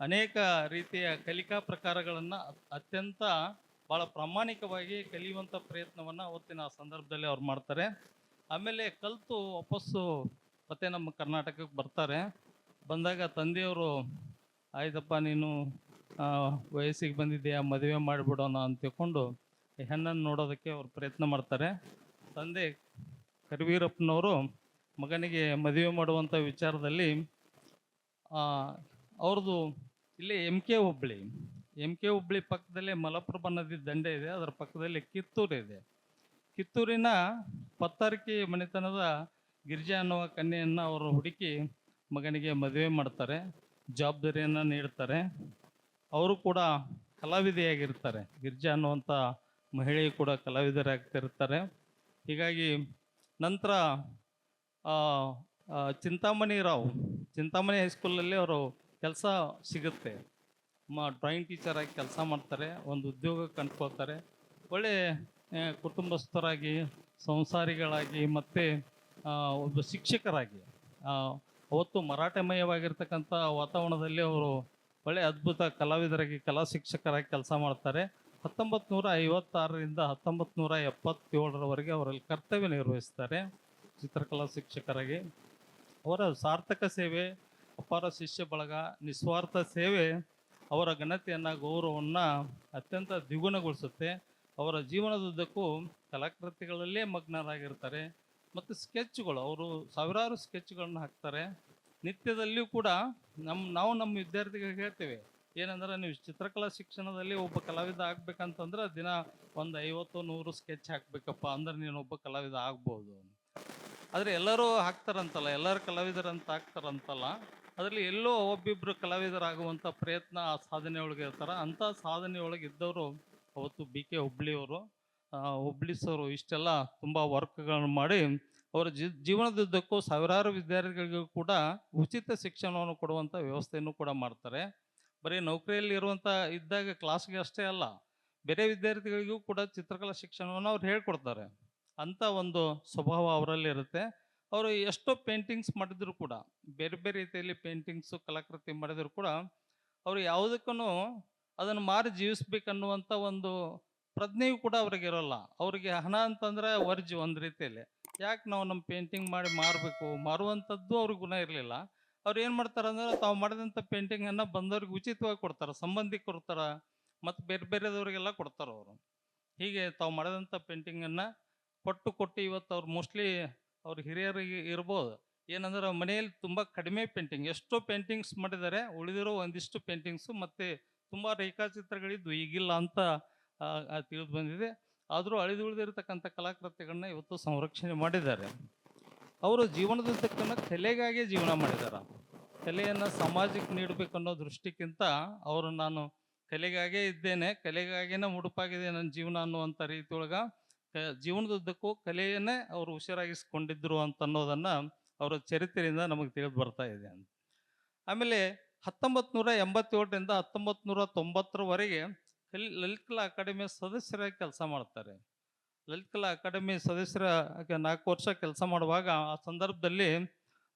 ಅನೇಕ ರೀತಿಯ ಕಲಿಕಾ ಪ್ರಕಾರಗಳನ್ನು ಅತ್ಯಂತ ಭಾಳ ಪ್ರಾಮಾಣಿಕವಾಗಿ ಕಲಿಯುವಂಥ ಪ್ರಯತ್ನವನ್ನು ಅವತ್ತಿನ ಸಂದರ್ಭದಲ್ಲಿ ಅವ್ರು ಮಾಡ್ತಾರೆ. ಆಮೇಲೆ ಕಲಿತು ವಾಪಸ್ಸು ಮತ್ತೆ ನಮ್ಮ ಕರ್ನಾಟಕಕ್ಕೆ ಬರ್ತಾರೆ. ಬಂದಾಗ ತಂದೆಯವರು ಆಯ್ತಪ್ಪ ನೀನು ವಯಸ್ಸಿಗೆ ಬಂದಿದೆಯಾ, ಮದುವೆ ಮಾಡಿಬಿಡೋಣ ಅಂತ ತಿಳ್ಕೊಂಡು ಹೆಣ್ಣನ್ನು ನೋಡೋದಕ್ಕೆ ಅವ್ರು ಪ್ರಯತ್ನ ಮಾಡ್ತಾರೆ. ತಂದೆ ಕರಿವೀರಪ್ಪನವರು ಮಗನಿಗೆ ಮದುವೆ ಮಾಡುವಂಥ ವಿಚಾರದಲ್ಲಿ ಅವ್ರದ್ದು ಇಲ್ಲಿ MK ಹುಬ್ಳಿ ಪಕ್ಕದಲ್ಲೇ ಮಲಪ್ರಭಾ ನದಿ ದಂಡೆ ಇದೆ. ಅದರ ಪಕ್ಕದಲ್ಲಿ ಕಿತ್ತೂರು ಇದೆ. ಕಿತ್ತೂರಿನ ಪತ್ತಾರ್ಕಿ ಮನೆತನದ ಗಿರಿಜಾ ಅನ್ನುವ ಕನ್ಯೆಯನ್ನು ಅವರು ಹುಡುಕಿ ಮಗನಿಗೆ ಮದುವೆ ಮಾಡ್ತಾರೆ, ಜವಾಬ್ದಾರಿಯನ್ನು ನೀಡ್ತಾರೆ. ಅವರು ಕೂಡ ಕಲಾವಿದೆಯಾಗಿರ್ತಾರೆ. ಗಿರಿಜಾ ಅನ್ನುವಂಥ ಮಹಿಳೆಯು ಕೂಡ ಕಲಾವಿದರಾಗ್ತಿರ್ತಾರೆ. ಹೀಗಾಗಿ ನಂತರ ಚಿಂತಾಮಣಿ ಹೈಸ್ಕೂಲಲ್ಲಿ ಅವರು ಕೆಲಸ ಸಿಗುತ್ತೆ. ಡ್ರಾಯಿಂಗ್ ಟೀಚರ್ ಆಗಿ ಕೆಲಸ ಮಾಡ್ತಾರೆ. ಒಂದು ಉದ್ಯೋಗ ಕಂಡುಕೊಳ್ತಾರೆ. ಒಳ್ಳೆ ಕುಟುಂಬಸ್ಥರಾಗಿ, ಸಂಸಾರಿಗಳಾಗಿ, ಮತ್ತು ಒಬ್ಬ ಶಿಕ್ಷಕರಾಗಿ ಅವತ್ತು ಮರಾಠಮಯವಾಗಿರ್ತಕ್ಕಂಥ ವಾತಾವರಣದಲ್ಲಿ ಅವರು ಒಳ್ಳೆಯ ಅದ್ಭುತ ಕಲಾವಿದರಾಗಿ ಕಲಾ ಶಿಕ್ಷಕರಾಗಿ ಕೆಲಸ ಮಾಡ್ತಾರೆ. 1956ರಿಂದ 1977ರವರೆಗೆ ಅವರಲ್ಲಿ ಕರ್ತವ್ಯ ನಿರ್ವಹಿಸ್ತಾರೆ ಚಿತ್ರಕಲಾ ಶಿಕ್ಷಕರಾಗಿ. ಅವರ ಸಾರ್ಥಕ ಸೇವೆ, ಅಪಾರ ಶಿಷ್ಯ ಬಳಗ, ನಿಸ್ವಾರ್ಥ ಸೇವೆ ಅವರ ಘನತೆಯನ್ನು, ಗೌರವವನ್ನು ಅತ್ಯಂತ ದ್ವಿಗುಣಗೊಳಿಸುತ್ತೆ. ಅವರ ಜೀವನದುದ್ದಕ್ಕೂ ಕಲಾಕೃತಿಗಳಲ್ಲೇ ಮಗ್ನರಾಗಿರ್ತಾರೆ. ಮತ್ತು ಸ್ಕೆಚ್ಗಳು, ಅವರು ಸಾವಿರಾರು ಸ್ಕೆಚ್ಗಳನ್ನು ಹಾಕ್ತಾರೆ. ನಿತ್ಯದಲ್ಲಿಯೂ ಕೂಡ ನಮ್ಮ ವಿದ್ಯಾರ್ಥಿಗಳಿಗೆ ಹೇಳ್ತೇವೆ ಏನಂದ್ರೆ, ನೀವು ಚಿತ್ರಕಲಾ ಶಿಕ್ಷಣದಲ್ಲಿ ಒಬ್ಬ ಕಲಾವಿದ ಆಗ್ಬೇಕಂತಂದ್ರೆ ದಿನ ಒಂದು 50-100 ಸ್ಕೆಚ್ ಹಾಕ್ಬೇಕಪ್ಪ, ಅಂದ್ರೆ ನೀನು ಒಬ್ಬ ಕಲಾವಿದ ಆಗ್ಬೋದು. ಆದರೆ ಎಲ್ಲರೂ ಹಾಕ್ತಾರಂತಲ್ಲ, ಎಲ್ಲರೂ ಕಲಾವಿದರಂತ ಆಗ್ತಾರಂತಲ್ಲ, ಅದರಲ್ಲಿ ಎಲ್ಲೋ ಒಬ್ಬಿಬ್ಬರು ಕಲಾವಿದರಾಗುವಂಥ ಪ್ರಯತ್ನ ಆ ಸಾಧನೆ ಒಳಗೆ ಇರ್ತಾರೆ. ಅಂಥ ಸಾಧನೆ ಒಳಗೆ ಇದ್ದವರು ಅವತ್ತು BK ಹುಬ್ಳಿಯವರು, ಹುಬ್ಳಿ ಸರು ಇಷ್ಟೆಲ್ಲ ತುಂಬ ವರ್ಕ್ಗಳನ್ನು ಮಾಡಿ ಅವರ ಜೀವನದುದ್ದಕ್ಕೂ ಸಾವಿರಾರು ವಿದ್ಯಾರ್ಥಿಗಳಿಗೂ ಕೂಡ ಉಚಿತ ಶಿಕ್ಷಣವನ್ನು ಕೊಡುವಂಥ ವ್ಯವಸ್ಥೆಯನ್ನು ಕೂಡ ಮಾಡ್ತಾರೆ. ಬರೀ ನೌಕರಿಯಲ್ಲಿ ಇದ್ದಾಗ ಕ್ಲಾಸ್ಗೆ ಅಷ್ಟೇ ಅಲ್ಲ, ಬೇರೆ ವಿದ್ಯಾರ್ಥಿಗಳಿಗೂ ಕೂಡ ಚಿತ್ರಕಲಾ ಶಿಕ್ಷಣವನ್ನು ಅವ್ರು ಹೇಳ್ಕೊಡ್ತಾರೆ. ಅಂಥ ಒಂದು ಸ್ವಭಾವ ಅವರಲ್ಲಿ ಇರುತ್ತೆ. ಅವರು ಎಷ್ಟೋ ಪೇಂಟಿಂಗ್ಸ್ ಮಾಡಿದ್ರು ಕೂಡ, ಬೇರೆ ಬೇರೆ ರೀತಿಯಲ್ಲಿ ಪೇಂಟಿಂಗ್ಸು ಕಲಾಕೃತಿ ಮಾಡಿದ್ರು ಕೂಡ, ಅವರು ಯಾವುದಕ್ಕೂ ಅದನ್ನು ಮಾರಿ ಜೀವಿಸ್ಬೇಕನ್ನುವಂಥ ಒಂದು ಪ್ರಜ್ಞೆಯೂ ಕೂಡ ಅವ್ರಿಗೆ ಇರೋಲ್ಲ. ಅವರಿಗೆ ಹಣ ಅಂತಂದ್ರೆ ವರ್ಜ್ ಒಂದು ರೀತಿಯಲ್ಲಿ. ಯಾಕೆ ನಾವು ನಮ್ಮ ಪೇಂಟಿಂಗ್ ಮಾಡಿ ಮಾರಬೇಕು, ಮಾರುವಂಥದ್ದು ಅವ್ರಿಗೆ ಗುಣ ಇರಲಿಲ್ಲ. ಅವ್ರು ಏನು ಮಾಡ್ತಾರೆ ಅಂದ್ರೆ, ತಾವು ಮಾಡಿದಂಥ ಪೇಂಟಿಂಗನ್ನು ಬಂದವ್ರಿಗೆ ಉಚಿತವಾಗಿ ಕೊಡ್ತಾರೆ, ಸಂಬಂಧಿಕರು ಕೊಡ್ತಾರೆ, ಮತ್ತು ಬೇರೆ ಬೇರೆದವ್ರಿಗೆಲ್ಲ ಕೊಡ್ತಾರೆ ಅವರು. ಹೀಗೆ ತಾವು ಮಾಡಿದಂಥ ಪೇಂಟಿಂಗನ್ನು ಕೊಟ್ಟು ಇವತ್ತು ಅವ್ರು ಮೋಸ್ಟ್ಲಿ ಅವ್ರ ಹಿರಿಯರಿಗೆ ಇರ್ಬೋದು, ಏನಂದ್ರೆ ಮನೆಯಲ್ಲಿ ತುಂಬ ಕಡಿಮೆ ಪೇಂಟಿಂಗ್, ಎಷ್ಟೋ ಪೇಂಟಿಂಗ್ಸ್ ಮಾಡಿದ್ದಾರೆ, ಉಳಿದಿರೋ ಒಂದಿಷ್ಟು ಪೇಂಟಿಂಗ್ಸು ಮತ್ತು ತುಂಬ ರೇಖಾಚಿತ್ರಗಳಿದ್ದು ಈಗಿಲ್ಲ ಅಂತ ತಿಳಿದು ಬಂದಿದೆ. ಆದರೂ ಉಳಿದಿರತಕ್ಕಂಥ ಕಲಾಕೃತಿಗಳನ್ನ ಇವತ್ತು ಸಂರಕ್ಷಣೆ ಮಾಡಿದ್ದಾರೆ. ಅವರು ಜೀವನದುದ್ದಕ್ಕನ್ನು ಕಲೆಗಾಗಿ ಜೀವನ ಮಾಡಿದ್ದಾರೆ. ಕಲೆಯನ್ನು ಸಮಾಜಕ್ಕೆ ನೀಡಬೇಕು ಅನ್ನೋ ದೃಷ್ಟಿಗಿಂತ ಅವರು ನಾನು ಕಲೆಗಾಗೇ ಇದ್ದೇನೆ, ಕಲೆಗಾಗಿನೇ ಮುಡುಪಾಗಿದೆ ನನ್ನ ಜೀವನ ಅನ್ನುವಂಥ ರೀತಿಯೊಳಗೆ ಜೀವನದುದ್ದಕ್ಕೂ ಕಲೆಯನ್ನೇ ಅವರು ಹುಷಾರಾಗಿಸ್ಕೊಂಡಿದ್ರು ಅಂತ ಅನ್ನೋದನ್ನು ಅವರ ಚರಿತ್ರೆಯಿಂದ ನಮಗೆ ತಿಳಿದು ಬರ್ತಾ ಇದೆ. ಆಮೇಲೆ 1987ರಿಂದ 1990ರವರೆಗೆ ಲಲಿತ್ ಕಲಾ ಅಕಾಡೆಮಿಯ ಸದಸ್ಯರಾಗಿ ಕೆಲಸ ಮಾಡ್ತಾರೆ. ಲಲಿತ್ ಕಲಾ ಅಕಾಡೆಮಿ ಸದಸ್ಯರ 4 ವರ್ಷ ಕೆಲಸ ಮಾಡುವಾಗ ಆ ಸಂದರ್ಭದಲ್ಲಿ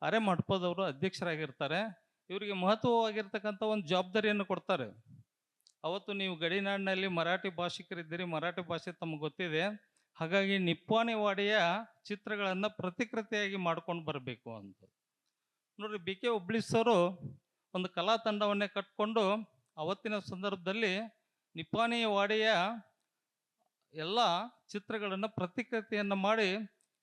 ಅರೆ ಮಠಪದವರು ಅಧ್ಯಕ್ಷರಾಗಿರ್ತಾರೆ. ಇವರಿಗೆ ಮಹತ್ವವಾಗಿರ್ತಕ್ಕಂಥ ಒಂದು ಜವಾಬ್ದಾರಿಯನ್ನು ಕೊಡ್ತಾರೆ. ಅವತ್ತು ನೀವು ಗಡಿನಾಡಿನಲ್ಲಿ ಮರಾಠಿ ಭಾಷಿಕರಿದ್ದೀರಿ, ಮರಾಠಿ ಭಾಷೆ ತಮಗೆ ಗೊತ್ತಿದೆ, ಹಾಗಾಗಿ ನಿಪ್ಪಾಣಿ ವಾಡಿಯ ಚಿತ್ರಗಳನ್ನು ಪ್ರತಿಕೃತಿಯಾಗಿ ಮಾಡ್ಕೊಂಡು ಬರಬೇಕು ಅಂತ ನೋಡ್ರಿ. BK ಹುಬ್ಳಿ ಸರು ಒಂದು ಕಲಾ ತಂಡವನ್ನೇ ಕಟ್ಕೊಂಡು ಅವತ್ತಿನ ಸಂದರ್ಭದಲ್ಲಿ ನಿಪ್ಪಾಣಿ ವಾಡಿಯ ಎಲ್ಲ ಚಿತ್ರಗಳನ್ನು ಪ್ರತಿಕೃತಿಯನ್ನು ಮಾಡಿ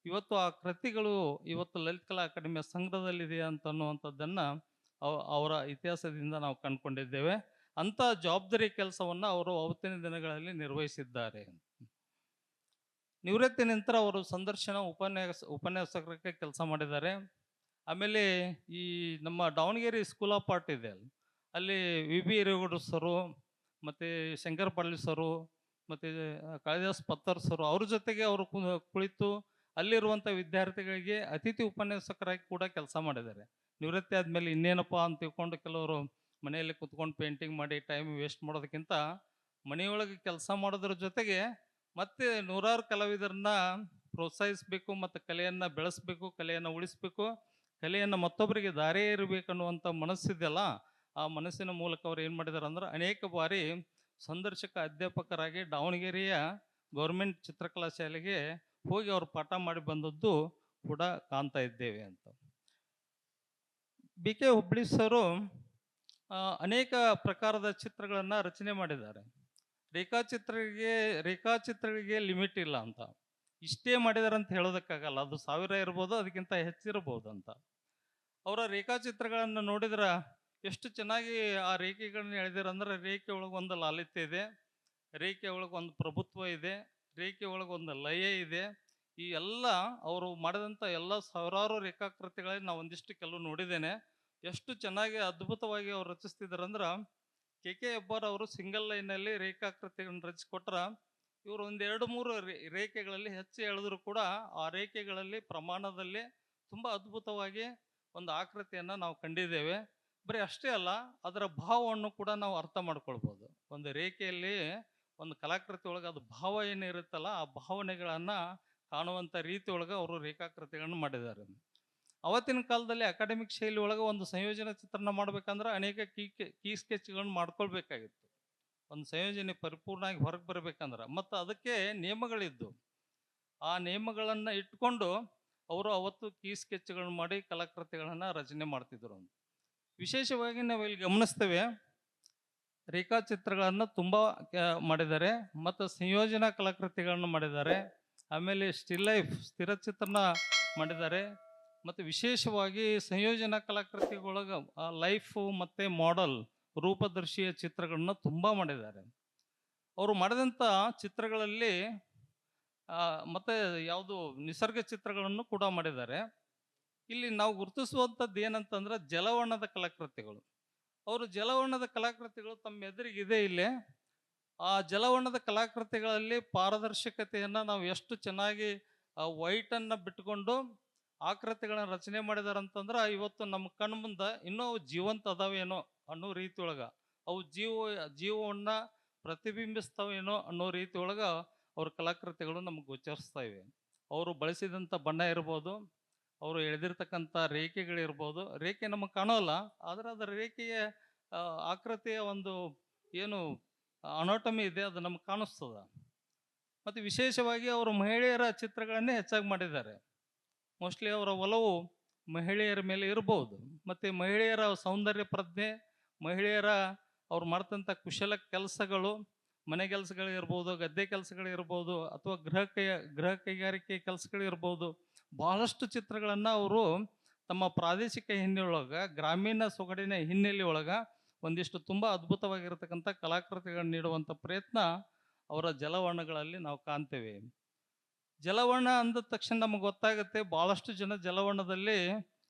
ಇವತ್ತು ಆ ಕೃತಿಗಳು ಇವತ್ತು ಲಲಿತ್ ಕಲಾ ಅಕಾಡೆಮಿಯ ಸಂಗ್ರಹದಲ್ಲಿದೆ ಅಂತ ಅನ್ನುವಂಥದ್ದನ್ನು ಅವರ ಇತಿಹಾಸದಿಂದ ನಾವು ಕಂಡುಕೊಂಡಿದ್ದೇವೆ. ಅಂಥ ಜವಾಬ್ದಾರಿ ಕೆಲಸವನ್ನು ಅವರು ಅವತ್ತಿನ ದಿನಗಳಲ್ಲಿ ನಿರ್ವಹಿಸಿದ್ದಾರೆ. ನಿವೃತ್ತಿ ನಂತರ ಅವರು ಸಂದರ್ಶನ ಉಪನ್ಯಾಸಕರಿಗೆ ಕೆಲಸ ಮಾಡಿದ್ದಾರೆ. ಆಮೇಲೆ ಈ ನಮ್ಮ ದಾವಣಗೆರೆ ಸ್ಕೂಲ್ ಆಫ್ ಆರ್ಟ್ ಇದೆ, ಅಲ್ಲಿ VB ಹಿರೇಗೌಡರು ಸರು ಮತ್ತು ಶಂಕರ್ ಪಾಳ್ಯ ಸರು ಮತ್ತು ಕಾಳಿದಾಸ್ ಪತ್ತರ್ ಸರು ಅವ್ರ ಜೊತೆಗೆ ಅವರು ಕುಳಿತು ಅಲ್ಲಿರುವಂಥ ವಿದ್ಯಾರ್ಥಿಗಳಿಗೆ ಅತಿಥಿ ಉಪನ್ಯಾಸಕರಾಗಿ ಕೂಡ ಕೆಲಸ ಮಾಡಿದ್ದಾರೆ. ನಿವೃತ್ತಿ ಆದಮೇಲೆ ಇನ್ನೇನಪ್ಪ ಅಂತ ತಿಳ್ಕೊಂಡು ಕೆಲವರು ಮನೆಯಲ್ಲಿ ಕುತ್ಕೊಂಡು ಪೇಂಟಿಂಗ್ ಮಾಡಿ ಟೈಮ್ ವೇಸ್ಟ್ ಮಾಡೋದಕ್ಕಿಂತ ಮನೆಯೊಳಗೆ ಕೆಲಸ ಮಾಡೋದ್ರ ಜೊತೆಗೆ ಮತ್ತೆ ನೂರಾರು ಕಲಾವಿದರನ್ನ ಪ್ರೋತ್ಸಾಹಿಸಬೇಕು, ಮತ್ತು ಕಲೆಯನ್ನು ಬೆಳೆಸಬೇಕು, ಕಲೆಯನ್ನು ಉಳಿಸಬೇಕು, ಕಲೆಯನ್ನು ಮತ್ತೊಬ್ಬರಿಗೆ ದಾರಿ ಇರಬೇಕನ್ನುವಂಥ ಮನಸ್ಸಿದೆಯಲ್ಲ, ಆ ಮನಸ್ಸಿನ ಮೂಲಕ ಅವ್ರು ಏನು ಮಾಡಿದ್ದಾರೆ ಅಂದ್ರೆ ಅನೇಕ ಬಾರಿ ಸಂದರ್ಶಕ ಅಧ್ಯಾಪಕರಾಗಿ ದಾವಣಗೆರೆಯ ಗೌರ್ಮೆಂಟ್ ಚಿತ್ರಕಲಾ ಶಾಲೆಗೆ ಹೋಗಿ ಅವರು ಪಾಠ ಮಾಡಿ ಬಂದದ್ದು ಕೂಡ ಕಾಣ್ತಾ ಇದ್ದೇವೆ ಅಂತ. BK ಹುಬ್ಳಿ ಸರು ಅನೇಕ ಪ್ರಕಾರದ ಚಿತ್ರಗಳನ್ನು ರಚನೆ ಮಾಡಿದ್ದಾರೆ. ರೇಖಾಚಿತ್ರಗಳಿಗೆ ಲಿಮಿಟ್ ಇಲ್ಲ ಅಂತ, ಇಷ್ಟೇ ಮಾಡಿದಾರೆ ಅಂತ ಹೇಳೋದಕ್ಕಾಗಲ್ಲ, ಅದು 1000 ಇರ್ಬೋದು, ಅದಕ್ಕಿಂತ ಹೆಚ್ಚಿರ್ಬೋದು ಅಂತ. ಅವರ ರೇಖಾಚಿತ್ರಗಳನ್ನು ನೋಡಿದ್ರೆ ಎಷ್ಟು ಚೆನ್ನಾಗಿ ಆ ರೇಖೆಗಳನ್ನ ಎಳೆದಿರಂದ್ರೆ, ರೇಖೆ ಒಳಗೆ ಒಂದು ಲಾಲಿತ್ಯ ಇದೆ, ರೇಖೆ ಒಳಗೆ ಒಂದು ಪ್ರಭುತ್ವ ಇದೆ, ರೇಖೆ ಒಳಗೆ ಒಂದು ಲಯ ಇದೆ. ಈ ಎಲ್ಲ ಅವರು ಮಾಡಿದಂಥ ಎಲ್ಲ ಸಾವಿರಾರು ರೇಖಾಕೃತಿಗಳಲ್ಲಿ ನಾವು ಒಂದಿಷ್ಟು ಕೆಲವು ನೋಡಿದ್ದೇನೆ. ಎಷ್ಟು ಚೆನ್ನಾಗಿ ಅದ್ಭುತವಾಗಿ ಅವ್ರು ರಚಿಸ್ತಿದ್ದಾರೆ ಅಂದ್ರೆ, KK ಹೆಬ್ಬಾರ್ ಅವರು ಸಿಂಗಲ್ ಲೈನಲ್ಲಿ ರೇಖಾಕೃತಿಗಳನ್ನು ರಚಿಸಿಕೊಟ್ರ, ಇವರು 1-2-3 ರೇಖೆಗಳಲ್ಲಿ ಹೆಚ್ಚು ಎಳೆದ್ರು ಕೂಡ ಆ ರೇಖೆಗಳಲ್ಲಿ ಪ್ರಮಾಣದಲ್ಲಿ ತುಂಬ ಅದ್ಭುತವಾಗಿ ಒಂದು ಆಕೃತಿಯನ್ನು ನಾವು ಕಂಡಿದ್ದೇವೆ. ಬರೀ ಅಷ್ಟೇ ಅಲ್ಲ, ಅದರ ಭಾವವನ್ನು ಕೂಡ ನಾವು ಅರ್ಥ ಮಾಡ್ಕೊಳ್ಬೋದು. ಒಂದು ರೇಖೆಯಲ್ಲಿ ಒಂದು ಕಲಾಕೃತಿ ಒಳಗೆ ಅದು ಭಾವ ಏನಿರುತ್ತಲ್ಲ, ಆ ಭಾವನೆಗಳನ್ನು ಕಾಣುವಂಥ ರೀತಿ ಒಳಗೆ ಅವರು ರೇಖಾಕೃತಿಗಳನ್ನು ಮಾಡಿದ್ದಾರೆ. ಅವತ್ತಿನ ಕಾಲದಲ್ಲಿ ಅಕಾಡೆಮಿಕ್ ಶೈಲಿ ಒಳಗೆ ಒಂದು ಸಂಯೋಜನಾ ಚಿತ್ರಣ ಮಾಡ್ಬೇಕಂದ್ರೆ ಅನೇಕ ಕೀ ಸ್ಕೆಚ್ಗಳನ್ನು ಮಾಡ್ಕೊಳ್ಬೇಕಾಗಿತ್ತು. ಒಂದು ಸಂಯೋಜನೆ ಪರಿಪೂರ್ಣವಾಗಿ ಹೊರಗೆ ಬರಬೇಕಂದ್ರೆ ಮತ್ತು ಅದಕ್ಕೆ ನಿಯಮಗಳಿದ್ದು, ಆ ನಿಯಮಗಳನ್ನು ಇಟ್ಕೊಂಡು ಅವರು ಅವತ್ತು ಕೀ ಸ್ಕೆಚ್ಗಳನ್ನು ಮಾಡಿ ಕಲಾಕೃತಿಗಳನ್ನು ರಚನೆ ಮಾಡ್ತಿದ್ರು. ವಿಶೇಷವಾಗಿ ನಾವು ಇಲ್ಲಿ ಗಮನಿಸ್ತೇವೆ, ರೇಖಾಚಿತ್ರಗಳನ್ನು ತುಂಬ ಮಾಡಿದ್ದಾರೆ ಮತ್ತು ಸಂಯೋಜನಾ ಕಲಾಕೃತಿಗಳನ್ನು ಮಾಡಿದ್ದಾರೆ. ಆಮೇಲೆ ಸ್ಟಿಲ್ ಲೈಫ್ ಸ್ಥಿರ ಚಿತ್ರಣ ಮಾಡಿದ್ದಾರೆ ಮತ್ತು ವಿಶೇಷವಾಗಿ ಸಂಯೋಜನಾ ಕಲಾಕೃತಿಗಳೊಳಗೆ ಲೈಫು ಮತ್ತು ಮಾಡೆಲ್ ರೂಪದರ್ಶಿಯ ಚಿತ್ರಗಳನ್ನ ತುಂಬ ಮಾಡಿದ್ದಾರೆ. ಅವರು ಮಾಡಿದಂಥ ಚಿತ್ರಗಳಲ್ಲಿ ಮತ್ತು ಯಾವುದು ನಿಸರ್ಗ ಚಿತ್ರಗಳನ್ನು ಕೂಡ ಮಾಡಿದ್ದಾರೆ. ಇಲ್ಲಿ ನಾವು ಗುರುತಿಸುವಂಥದ್ದು ಏನಂತಂದ್ರೆ ಜಲವರ್ಣದ ಕಲಾಕೃತಿಗಳು. ಅವರು ಜಲವರ್ಣದ ಕಲಾಕೃತಿಗಳು ತಮ್ಮ ಎದುರಿಗಿದೆ ಇಲ್ಲಿ. ಆ ಜಲವರ್ಣದ ಕಲಾಕೃತಿಗಳಲ್ಲಿ ಪಾರದರ್ಶಕತೆಯನ್ನು ನಾವು ಎಷ್ಟು ಚೆನ್ನಾಗಿ ವೈಟನ್ನು ಬಿಟ್ಟುಕೊಂಡು ಆಕೃತಿಗಳನ್ನ ರಚನೆ ಮಾಡಿದಾರೆ ಅಂತಂದ್ರೆ ಇವತ್ತು ನಮ್ಮ ಕಣ್ಣು ಮುಂದೆ ಇನ್ನೂ ಅವು ಜೀವಂತ ಅದಾವೇನೋ ಅನ್ನೋ ರೀತಿ ಒಳಗೆ, ಅವು ಜೀವವನ್ನು ಪ್ರತಿಬಿಂಬಿಸ್ತಾವೇನೋ ಅನ್ನೋ ರೀತಿ ಒಳಗೆ ಅವ್ರ ಕಲಾಕೃತಿಗಳು ನಮಗೆ ಗೋಚರಿಸ್ತಾ ಇವೆ. ಅವರು ಬಳಸಿದಂಥ ಬಣ್ಣ ಇರ್ಬೋದು, ಅವರು ಎಳೆದಿರ್ತಕ್ಕಂಥ ರೇಖೆಗಳಿರ್ಬೋದು. ರೇಖೆ ನಮಗೆ ಕಾಣೋಲ್ಲ, ಆದರೆ ಅದರ ರೇಖೆಯ ಆಕೃತಿಯ ಒಂದು ಏನು ಅನಾಟಮಿ ಇದೆ ಅದು ನಮ್ಗೆ ಕಾಣಿಸ್ತದ. ಮತ್ತು ವಿಶೇಷವಾಗಿ ಅವರು ಮಹಿಳೆಯರ ಚಿತ್ರಗಳನ್ನೇ ಹೆಚ್ಚಾಗಿ ಮಾಡಿದ್ದಾರೆ. ಮೋಸ್ಟ್ಲಿ ಅವರ ಒಲವು ಮಹಿಳೆಯರ ಮೇಲೆ ಇರ್ಬೋದು. ಮತ್ತು ಮಹಿಳೆಯರ ಸೌಂದರ್ಯ ಪ್ರಜ್ಞೆ, ಮಹಿಳೆಯರ ಅವ್ರು ಮಾಡ್ತಂಥ ಕುಶಲ ಕೆಲಸಗಳು, ಮನೆ ಕೆಲಸಗಳಿರ್ಬೋದು, ಗದ್ದೆ ಕೆಲಸಗಳಿರ್ಬೋದು, ಅಥವಾ ಗೃಹ ಕೈಗಾರಿಕೆ ಕೆಲಸಗಳಿರ್ಬೋದು, ಬಹಳಷ್ಟು ಚಿತ್ರಗಳನ್ನು ಅವರು ತಮ್ಮ ಪ್ರಾದೇಶಿಕ ಹಿನ್ನೆಲೆಯೊಳಗೆ, ಗ್ರಾಮೀಣ ಸೊಗಡಿನ ಹಿನ್ನೆಲೆ ಒಳಗೆ ಒಂದಿಷ್ಟು ತುಂಬ ಅದ್ಭುತವಾಗಿರ್ತಕ್ಕಂಥ ಕಲಾಕೃತಿಗಳನ್ನು ನೀಡುವಂಥ ಪ್ರಯತ್ನ ಅವರ ಜಲವರ್ಣಗಳಲ್ಲಿ ನಾವು ಕಾಣ್ತೇವೆ. ಜಲವರ್ಣ ಅಂದ ತಕ್ಷಣ ನಮಗೆ ಗೊತ್ತಾಗುತ್ತೆ, ಭಾಳಷ್ಟು ಜನ ಜಲವರ್ಣದಲ್ಲಿ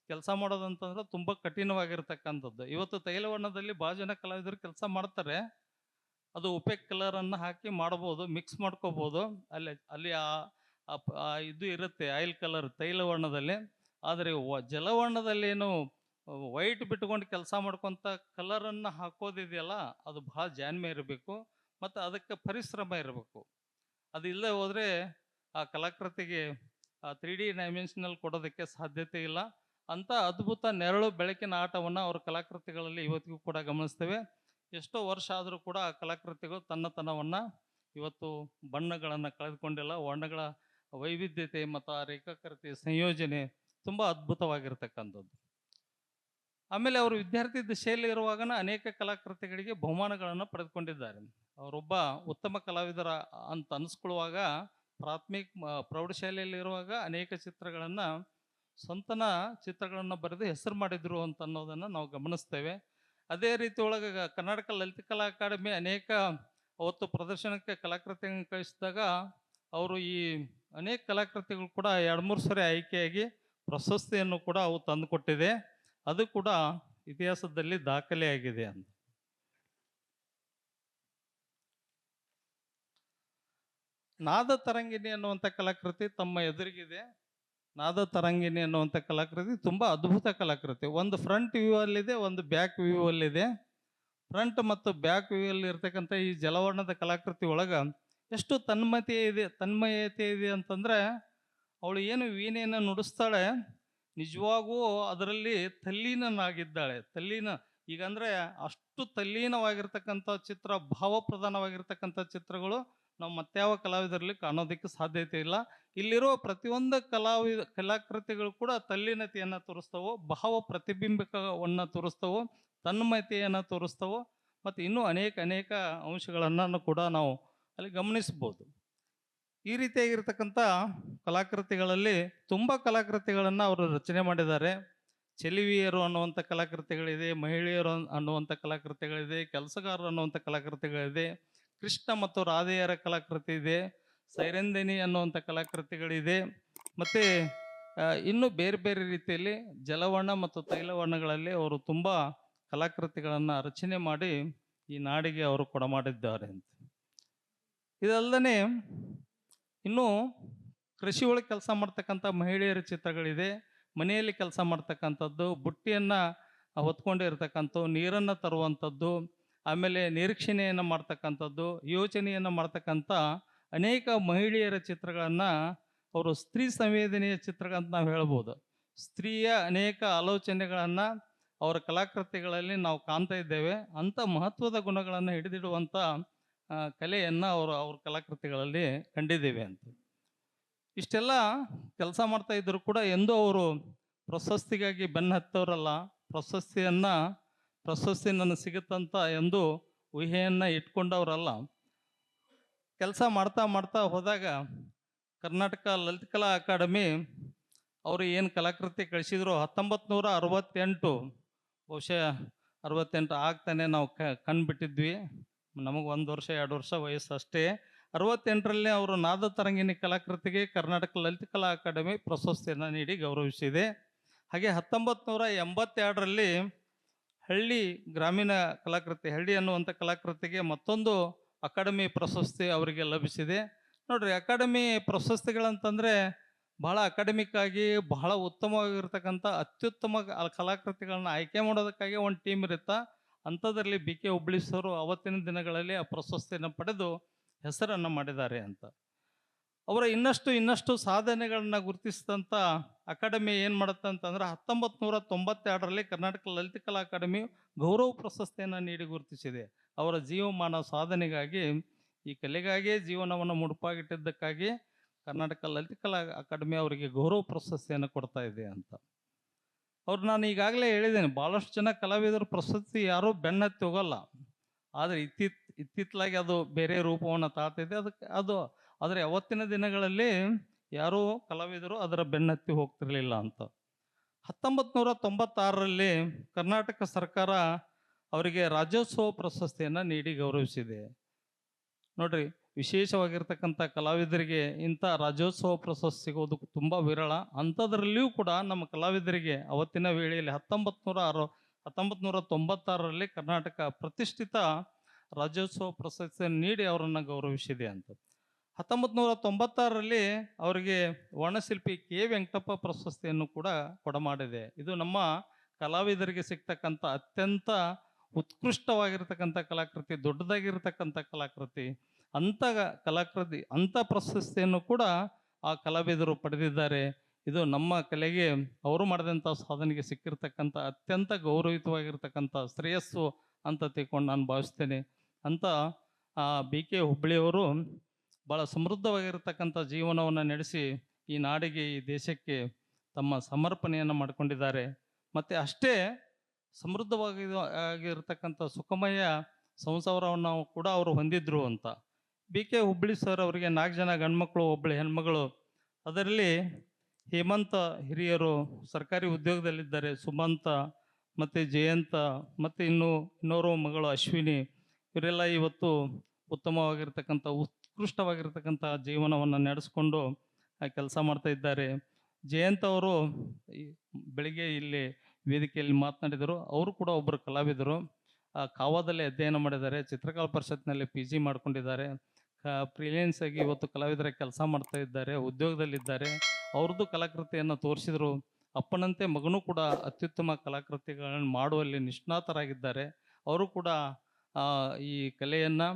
ಕೆಲಸ ಮಾಡೋದಂತಂದ್ರೆ ತುಂಬ ಕಠಿಣವಾಗಿರ್ತಕ್ಕಂಥದ್ದು. ಇವತ್ತು ತೈಲವರ್ಣದಲ್ಲಿ ಭಾಳ ಜನ ಕಲಾವಿದರು ಕೆಲಸ ಮಾಡ್ತಾರೆ. ಅದು ಉಪೆಕ್ ಕಲರನ್ನು ಹಾಕಿ ಮಾಡ್ಬೋದು, ಮಿಕ್ಸ್ ಮಾಡ್ಕೋಬೋದು. ಅಲ್ಲಿ ಇದು ಇರುತ್ತೆ ಆಯಿಲ್ ಕಲರ್ ತೈಲವರ್ಣದಲ್ಲಿ. ಆದರೆ ಜಲವರ್ಣದಲ್ಲಿ ಏನು ವೈಟ್ ಬಿಟ್ಕೊಂಡು ಕೆಲಸ ಮಾಡ್ಕೊತ ಕಲರನ್ನು ಹಾಕೋದಿದೆಯಲ್ಲ, ಅದು ಭಾಳ ಜಾಣ್ಮೆ ಇರಬೇಕು ಮತ್ತು ಅದಕ್ಕೆ ಪರಿಶ್ರಮ ಇರಬೇಕು. ಅದು ಇಲ್ಲದೆ ಹೋದರೆ ಆ ಕಲಾಕೃತಿಗೆ 3D ಡೈಮೆನ್ಷನಲ್ ಕೊಡೋದಕ್ಕೆ ಸಾಧ್ಯತೆ ಇಲ್ಲ. ಅಂಥ ಅದ್ಭುತ ನೆರಳು ಬೆಳಕಿನ ಆಟವನ್ನು ಅವ್ರ ಕಲಾಕೃತಿಗಳಲ್ಲಿ ಇವತ್ತಿಗೂ ಕೂಡ ಗಮನಿಸ್ತೇವೆ. ಎಷ್ಟೋ ವರ್ಷ ಆದರೂ ಕೂಡ ಆ ಕಲಾಕೃತಿಗಳು ತನ್ನತನವನ್ನು ಇವತ್ತು ಬಣ್ಣಗಳನ್ನು ಕಳೆದುಕೊಂಡಿಲ್ಲ. ವರ್ಣಗಳ ವೈವಿಧ್ಯತೆ ಮತ್ತು ಆ ರೇಖಾಕೃತಿ ಸಂಯೋಜನೆ ತುಂಬ ಅದ್ಭುತವಾಗಿರ್ತಕ್ಕಂಥದ್ದು. ಆಮೇಲೆ ಅವರು ವಿದ್ಯಾರ್ಥಿ ದಶೆಯಲ್ಲಿ ಇರುವಾಗನ ಅನೇಕ ಕಲಾಕೃತಿಗಳಿಗೆ ಬಹುಮಾನಗಳನ್ನು ಪಡೆದುಕೊಂಡಿದ್ದಾರೆ. ಅವರೊಬ್ಬ ಉತ್ತಮ ಕಲಾವಿದರ ಅಂತ ಅನಿಸ್ಕೊಳ್ಳುವಾಗ ಪ್ರೌಢಶಾಲೆಯಲ್ಲಿ ಇರುವಾಗ ಅನೇಕ ಚಿತ್ರಗಳನ್ನು ಸ್ವಂತನ ಚಿತ್ರಗಳನ್ನು ಬರೆದು ಹೆಸರು ಮಾಡಿದ್ರು ಅಂತ ಅನ್ನೋದನ್ನು ನಾವು ಗಮನಿಸ್ತೇವೆ. ಅದೇ ರೀತಿ ಒಳಗೆ ಕರ್ನಾಟಕ ಲಲಿತಕಲಾ ಅಕಾಡೆಮಿ ಅನೇಕ ಅವತ್ತು ಪ್ರದರ್ಶನಕ್ಕೆ ಕಲಾಕೃತಿಗಳನ್ನು ಕಳಿಸಿದಾಗ ಅವರು ಈ ಅನೇಕ ಕಲಾಕೃತಿಗಳು ಕೂಡ 2-3 ಸರಿ ಆಯ್ಕೆಯಾಗಿ ಪ್ರಶಸ್ತಿಯನ್ನು ಕೂಡ ಅವು ತಂದುಕೊಟ್ಟಿದೆ. ಅದು ಕೂಡ ಇತಿಹಾಸದಲ್ಲಿ ದಾಖಲೆಯಾಗಿದೆ ಅಂತ. ನಾದ ತರಂಗಿಣಿ ಅನ್ನುವಂಥ ಕಲಾಕೃತಿ ತಮ್ಮ ಎದುರಿಗಿದೆ. ನಾದ ತರಂಗಿಣಿ ಅನ್ನುವಂಥ ಕಲಾಕೃತಿ ತುಂಬ ಅದ್ಭುತ ಕಲಾಕೃತಿ. ಒಂದು ಫ್ರಂಟ್ ವ್ಯೂ ಅಲ್ಲಿದೆ, ಒಂದು ಬ್ಯಾಕ್ ವ್ಯೂ ಅಲ್ಲಿದೆ. ಫ್ರಂಟ್ ಮತ್ತು ಬ್ಯಾಕ್ ವ್ಯೂ ಅಲ್ಲಿ ಇರ್ತಕ್ಕಂಥ ಈ ಜಲವರ್ಣದ ಕಲಾಕೃತಿ ಒಳಗೆ ಎಷ್ಟು ತನ್ಮಯತೆ ಇದೆ ಅಂತಂದರೆ, ಅವಳು ಏನು ವೀಣೆಯನ್ನು ನುಡಿಸ್ತಾಳೆ, ನಿಜವಾಗೂ ಅದರಲ್ಲಿ ತಲ್ಲೀನನಾಗಿದ್ದಾಳೆ. ಈಗಂದರೆ ಅಷ್ಟು ತಲ್ಲೀನವಾಗಿರ್ತಕ್ಕಂಥ ಚಿತ್ರ, ಭಾವಪ್ರಧಾನವಾಗಿರ್ತಕ್ಕಂಥ ಚಿತ್ರಗಳು ನಾವು ಮತ್ಯಾವ ಕಲಾವಿದರಲ್ಲಿ ಕಾಣೋದಕ್ಕೆ ಸಾಧ್ಯತೆ ಇಲ್ಲ. ಇಲ್ಲಿರುವ ಪ್ರತಿಯೊಂದು ಕಲಾಕೃತಿಗಳು ಕೂಡ ತಲ್ಲೀನತೆಯನ್ನು ತೋರಿಸ್ತವೋ, ಭಾವ ಪ್ರತಿಬಿಂಬಕವನ್ನು ತೋರಿಸ್ತವೋ, ತನ್ಮಯತೆಯನ್ನು ತೋರಿಸ್ತವೋ, ಮತ್ತು ಇನ್ನೂ ಅನೇಕ ಅಂಶಗಳನ್ನು ಕೂಡ ನಾವು ಅಲ್ಲಿ ಗಮನಿಸ್ಬೋದು. ಈ ರೀತಿಯಾಗಿರ್ತಕ್ಕಂಥ ಕಲಾಕೃತಿಗಳಲ್ಲಿ ತುಂಬ ಕಲಾಕೃತಿಗಳನ್ನು ಅವರು ರಚನೆ ಮಾಡಿದ್ದಾರೆ. ಚೆಲುವಿಯರು ಅನ್ನುವಂಥ ಕಲಾಕೃತಿಗಳಿದೆ, ಮಹಿಳೆಯರು ಅನ್ನುವಂಥ ಕಲಾಕೃತಿಗಳಿದೆ, ಕೆಲಸಗಾರರು ಅನ್ನುವಂಥ ಕಲಾಕೃತಿಗಳಿದೆ, ಕೃಷ್ಣ ಮತ್ತು ರಾಧೆಯರ ಕಲಾಕೃತಿ ಇದೆ, ಸೈರಂದಿನಿ ಅನ್ನುವಂಥ ಕಲಾಕೃತಿಗಳಿದೆ. ಮತ್ತು ಇನ್ನೂ ಬೇರೆ ಬೇರೆ ರೀತಿಯಲ್ಲಿ ಜಲವರ್ಣ ಮತ್ತು ತೈಲವರ್ಣಗಳಲ್ಲಿ ಅವರು ತುಂಬ ಕಲಾಕೃತಿಗಳನ್ನು ರಚನೆ ಮಾಡಿ ಈ ನಾಡಿಗೆ ಅವರು ಕೊಡಮಾಡಿದ್ದಾರೆ ಅಂತ. ಇದಲ್ಲದೆ ಇನ್ನೂ ಕೃಷಿ ಒಳಗೆ ಕೆಲಸ ಮಾಡ್ತಕ್ಕಂಥ ಮಹಿಳೆಯರ ಚಿತ್ರಗಳಿದೆ, ಮನೆಯಲ್ಲಿ ಕೆಲಸ ಮಾಡ್ತಕ್ಕಂಥದ್ದು, ಬುಟ್ಟಿಯನ್ನು ಹೊತ್ಕೊಂಡಿರ್ತಕ್ಕಂಥದ್ದು, ನೀರನ್ನು ತರುವಂಥದ್ದು, ಆಮೇಲೆ ನಿರೀಕ್ಷಣೆಯನ್ನು ಮಾಡ್ತಕ್ಕಂಥದ್ದು, ಯೋಚನೆಯನ್ನು ಮಾಡ್ತಕ್ಕಂಥ ಅನೇಕ ಮಹಿಳೆಯರ ಚಿತ್ರಗಳನ್ನು ಅವರು ಸ್ತ್ರೀ ಸಂವೇದನೆಯ ಚಿತ್ರಗಳಂತ ನಾವು ಹೇಳ್ಬೋದು. ಸ್ತ್ರೀಯ ಅನೇಕ ಆಲೋಚನೆಗಳನ್ನು ಅವರ ಕಲಾಕೃತಿಗಳಲ್ಲಿ ನಾವು ಕಾಣ್ತಾ ಇದ್ದೇವೆ. ಅಂಥ ಮಹತ್ವದ ಗುಣಗಳನ್ನು ಹಿಡಿದಿಡುವಂಥ ಕಲೆಯನ್ನು ಅವ್ರ ಕಲಾಕೃತಿಗಳಲ್ಲಿ ಕಂಡಿದ್ದೇವೆ ಅಂತ. ಇಷ್ಟೆಲ್ಲ ಕೆಲಸ ಮಾಡ್ತಾ ಇದ್ದರೂ ಕೂಡ ಎಂದೂ ಅವರು ಪ್ರಶಸ್ತಿಗಾಗಿ ಬೆನ್ನು ಹತ್ತವರಲ್ಲ. ಪ್ರಶಸ್ತಿ ನನಗೆ ಸಿಗುತ್ತಂತ ಎಂದು ಊಹೆಯನ್ನು ಇಟ್ಕೊಂಡವರಲ್ಲ. ಕೆಲಸ ಮಾಡ್ತಾ ಹೋದಾಗ ಕರ್ನಾಟಕ ಲಲಿತಕಲಾ ಅಕಾಡೆಮಿ ಅವರು ಏನು ಕಲಾಕೃತಿ ಕಳಿಸಿದ್ರು 1968, ಬಹುಶಃ 68 ಆಗ್ತಾನೆ ನಾವು ಕಂಡುಬಿಟ್ಟಿದ್ವಿ. ನಮಗೆ 1 ವರ್ಷ 2 ವರ್ಷ ವಯಸ್ಸು ಅಷ್ಟೇ. 68ರಲ್ಲಿ ಅವರು ನಾದ ತರಂಗಿಣಿ ಕಲಾಕೃತಿಗೆ ಕರ್ನಾಟಕ ಲಲಿತಕಲಾ ಅಕಾಡೆಮಿ ಪ್ರಶಸ್ತಿಯನ್ನು ನೀಡಿ ಗೌರವಿಸಿದೆ. ಹಾಗೆ 1982ರಲ್ಲಿ ಹಳ್ಳಿ ಗ್ರಾಮೀಣ ಕಲಾಕೃತಿ, ಹಳ್ಳಿ ಅನ್ನುವಂಥ ಕಲಾಕೃತಿಗೆ ಮತ್ತೊಂದು ಅಕಾಡೆಮಿ ಪ್ರಶಸ್ತಿ ಅವರಿಗೆ ಲಭಿಸಿದೆ. ನೋಡ್ರಿ, ಅಕಾಡೆಮಿ ಪ್ರಶಸ್ತಿಗಳಂತಂದರೆ ಬಹಳ ಅಕಾಡೆಮಿಕ್ ಆಗಿ ಬಹಳ ಉತ್ತಮವಾಗಿರ್ತಕ್ಕಂಥ ಅತ್ಯುತ್ತಮ ಕಲಾಕೃತಿಗಳನ್ನ ಆಯ್ಕೆ ಮಾಡೋದಕ್ಕಾಗಿ ಒಂದು ಟೀಮ್ ಇರುತ್ತೆ. ಅಂಥದ್ರಲ್ಲಿ BK ಹುಬ್ಳೀಸ್ ಅವರು ಅವತ್ತಿನ ದಿನಗಳಲ್ಲಿ ಆ ಪ್ರಶಸ್ತಿಯನ್ನು ಪಡೆದು ಹೆಸರನ್ನು ಮಾಡಿದ್ದಾರೆ ಅಂತ. ಅವರ ಇನ್ನಷ್ಟು ಸಾಧನೆಗಳನ್ನ ಗುರುತಿಸಿದಂಥ ಅಕಾಡೆಮಿ ಏನು ಮಾಡುತ್ತೆ ಅಂತಂದ್ರೆ 1992ರಲ್ಲಿ ಕರ್ನಾಟಕ ಲಲಿತಕಲಾ ಅಕಾಡೆಮಿ ಗೌರವ ಪ್ರಶಸ್ತಿಯನ್ನು ನೀಡಿ ಗುರುತಿಸಿದೆ. ಅವರ ಜೀವಮಾನ ಸಾಧನೆಗಾಗಿ, ಈ ಕಲೆಗಾಗಿಯೇ ಜೀವನವನ್ನು ಮುಡುಪಾಗಿಟ್ಟಿದ್ದಕ್ಕಾಗಿ ಕರ್ನಾಟಕ ಲಲಿತಕಲಾ ಅಕಾಡೆಮಿ ಅವರಿಗೆ ಗೌರವ ಪ್ರಶಸ್ತಿಯನ್ನು ಕೊಡ್ತಾ ಇದೆ ಅಂತ. ನಾನು ಈಗಾಗಲೇ ಹೇಳಿದ್ದೇನೆ, ಭಾಳಷ್ಟು ಜನ ಕಲಾವಿದರು ಪ್ರಶಸ್ತಿ ಯಾರೂ ಬೆನ್ನತ್ತಿ ಹೋಗಲ್ಲ. ಆದರೆ ಇತ್ತಿತ್ತಲಾಗಿ ಅದು ಬೇರೆ ರೂಪವನ್ನು ತಾಳ್ತಿದೆ. ಆದರೆ ಅವತ್ತಿನ ದಿನಗಳಲ್ಲಿ ಯಾರೂ ಕಲಾವಿದರು ಅದರ ಬೆನ್ನತ್ತಿ ಹೋಗ್ತಿರ್ಲಿಲ್ಲ ಅಂತ. 1996ರಲ್ಲಿ ಕರ್ನಾಟಕ ಸರ್ಕಾರ ಅವರಿಗೆ ರಾಜ್ಯೋತ್ಸವ ಪ್ರಶಸ್ತಿಯನ್ನು ನೀಡಿ ಗೌರವಿಸಿದೆ. ನೋಡ್ರಿ, ವಿಶೇಷವಾಗಿರ್ತಕ್ಕಂಥ ಕಲಾವಿದರಿಗೆ ಇಂಥ ರಾಜ್ಯೋತ್ಸವ ಪ್ರಶಸ್ತಿ ಸಿಗೋದು ತುಂಬ ವಿರಳ. ಅಂಥದ್ರಲ್ಲಿಯೂ ಕೂಡ ನಮ್ಮ ಕಲಾವಿದರಿಗೆ ಅವತ್ತಿನ ವೇಳೆಯಲ್ಲಿ 1996ರಲ್ಲಿ ಕರ್ನಾಟಕ ಪ್ರತಿಷ್ಠಿತ ರಾಜ್ಯೋತ್ಸವ ಪ್ರಶಸ್ತಿಯನ್ನು ನೀಡಿ ಅವರನ್ನು ಗೌರವಿಸಿದೆ ಅಂತ. 1996ರಲ್ಲಿ ಅವರಿಗೆ ವರ್ಣಶಿಲ್ಪಿ ಕೆ ವೆಂಕಟಪ್ಪ ಪ್ರಶಸ್ತಿಯನ್ನು ಕೂಡ ಕೊಡಮಾಡಿದೆ. ಇದು ನಮ್ಮ ಕಲಾವಿದರಿಗೆ ಸಿಗ್ತಕ್ಕಂಥ ಅತ್ಯಂತ ಉತ್ಕೃಷ್ಟವಾಗಿರ್ತಕ್ಕಂಥ ಕಲಾಕೃತಿ, ದೊಡ್ಡದಾಗಿರ್ತಕ್ಕಂಥ ಕಲಾಕೃತಿ. ಅಂಥ ಪ್ರಶಸ್ತಿಯನ್ನು ಕೂಡ ಆ ಕಲಾವಿದರು ಪಡೆದಿದ್ದಾರೆ. ಇದು ನಮ್ಮ ಕಲೆಗೆ ಅವರು ಮಾಡಿದಂಥ ಸಾಧನೆಗೆ ಸಿಕ್ಕಿರ್ತಕ್ಕಂಥ ಅತ್ಯಂತ ಗೌರವಿತವಾಗಿರ್ತಕ್ಕಂಥ ಶ್ರೇಯಸ್ಸು ಅಂತ ತಿಳ್ಕೊಂಡು ನಾನು ಭಾವಿಸ್ತೇನೆ. ಅಂತ BK ಹುಬ್ಳಿಯವರು ಭಾಳ ಸಮೃದ್ಧವಾಗಿರ್ತಕ್ಕಂಥ ಜೀವನವನ್ನು ನಡೆಸಿ ಈ ನಾಡಿಗೆ, ಈ ದೇಶಕ್ಕೆ ತಮ್ಮ ಸಮರ್ಪಣೆಯನ್ನು ಮಾಡಿಕೊಂಡಿದ್ದಾರೆ. ಮತ್ತು ಅಷ್ಟೇ ಸಮೃದ್ಧವಾಗಿರ್ತಕ್ಕಂಥ ಸುಖಮಯ ಸಂಸಾರವನ್ನು ಕೂಡ ಅವರು ಹೊಂದಿದ್ರು ಅಂತ. BK ಹುಬ್ಳಿ ಸರ್ ಅವರಿಗೆ 4 ಜನ ಗಂಡ್ಮಕ್ಳು, 1 ಹೆಣ್ಮಗಳು. ಅದರಲ್ಲಿ ಹೇಮಂತ ಹಿರಿಯರು ಸರ್ಕಾರಿ ಉದ್ಯೋಗದಲ್ಲಿದ್ದಾರೆ, ಸುಮಂತ ಮತ್ತು ಜಯಂತ ಮತ್ತು ಇನ್ನೋರು ಮಗಳು ಅಶ್ವಿನಿ. ಇವರೆಲ್ಲ ಇವತ್ತು ಉತ್ತಮವಾಗಿರ್ತಕ್ಕಂಥ ಉತ್ಕೃಷ್ಟವಾಗಿರ್ತಕ್ಕಂಥ ಜೀವನವನ್ನು ನಡೆಸ್ಕೊಂಡು ಕೆಲಸ ಮಾಡ್ತಾ ಇದ್ದಾರೆ. ಜಯಂತ್ ಅವರು ಬೆಳಿಗ್ಗೆ ಇಲ್ಲಿ ವೇದಿಕೆಯಲ್ಲಿ ಮಾತನಾಡಿದರು. ಅವರು ಕೂಡ ಒಬ್ಬರು ಕಲಾವಿದರು. ಕಾವಾದಲ್ಲಿ ಅಧ್ಯಯನ ಮಾಡಿದ್ದಾರೆ, ಚಿತ್ರಕಲಾ ಪರಿಷತ್ನಲ್ಲಿ PG ಮಾಡ್ಕೊಂಡಿದ್ದಾರೆ. ಫ್ರೀಲೆನ್ಸ್ ಆಗಿ ಇವತ್ತು ಕಲಾವಿದರ ಕೆಲಸ ಮಾಡ್ತಾ ಇದ್ದಾರೆ, ಉದ್ಯೋಗದಲ್ಲಿದ್ದಾರೆ. ಅವ್ರದ್ದು ಕಲಾಕೃತಿಯನ್ನು ತೋರಿಸಿದರು. ಅಪ್ಪನಂತೆ ಮಗನೂ ಕೂಡ ಅತ್ಯುತ್ತಮ ಕಲಾಕೃತಿಗಳನ್ನು ಮಾಡುವಲ್ಲಿ ನಿಷ್ಣಾತರಾಗಿದ್ದಾರೆ. ಅವರು ಕೂಡ ಈ ಕಲೆಯನ್ನು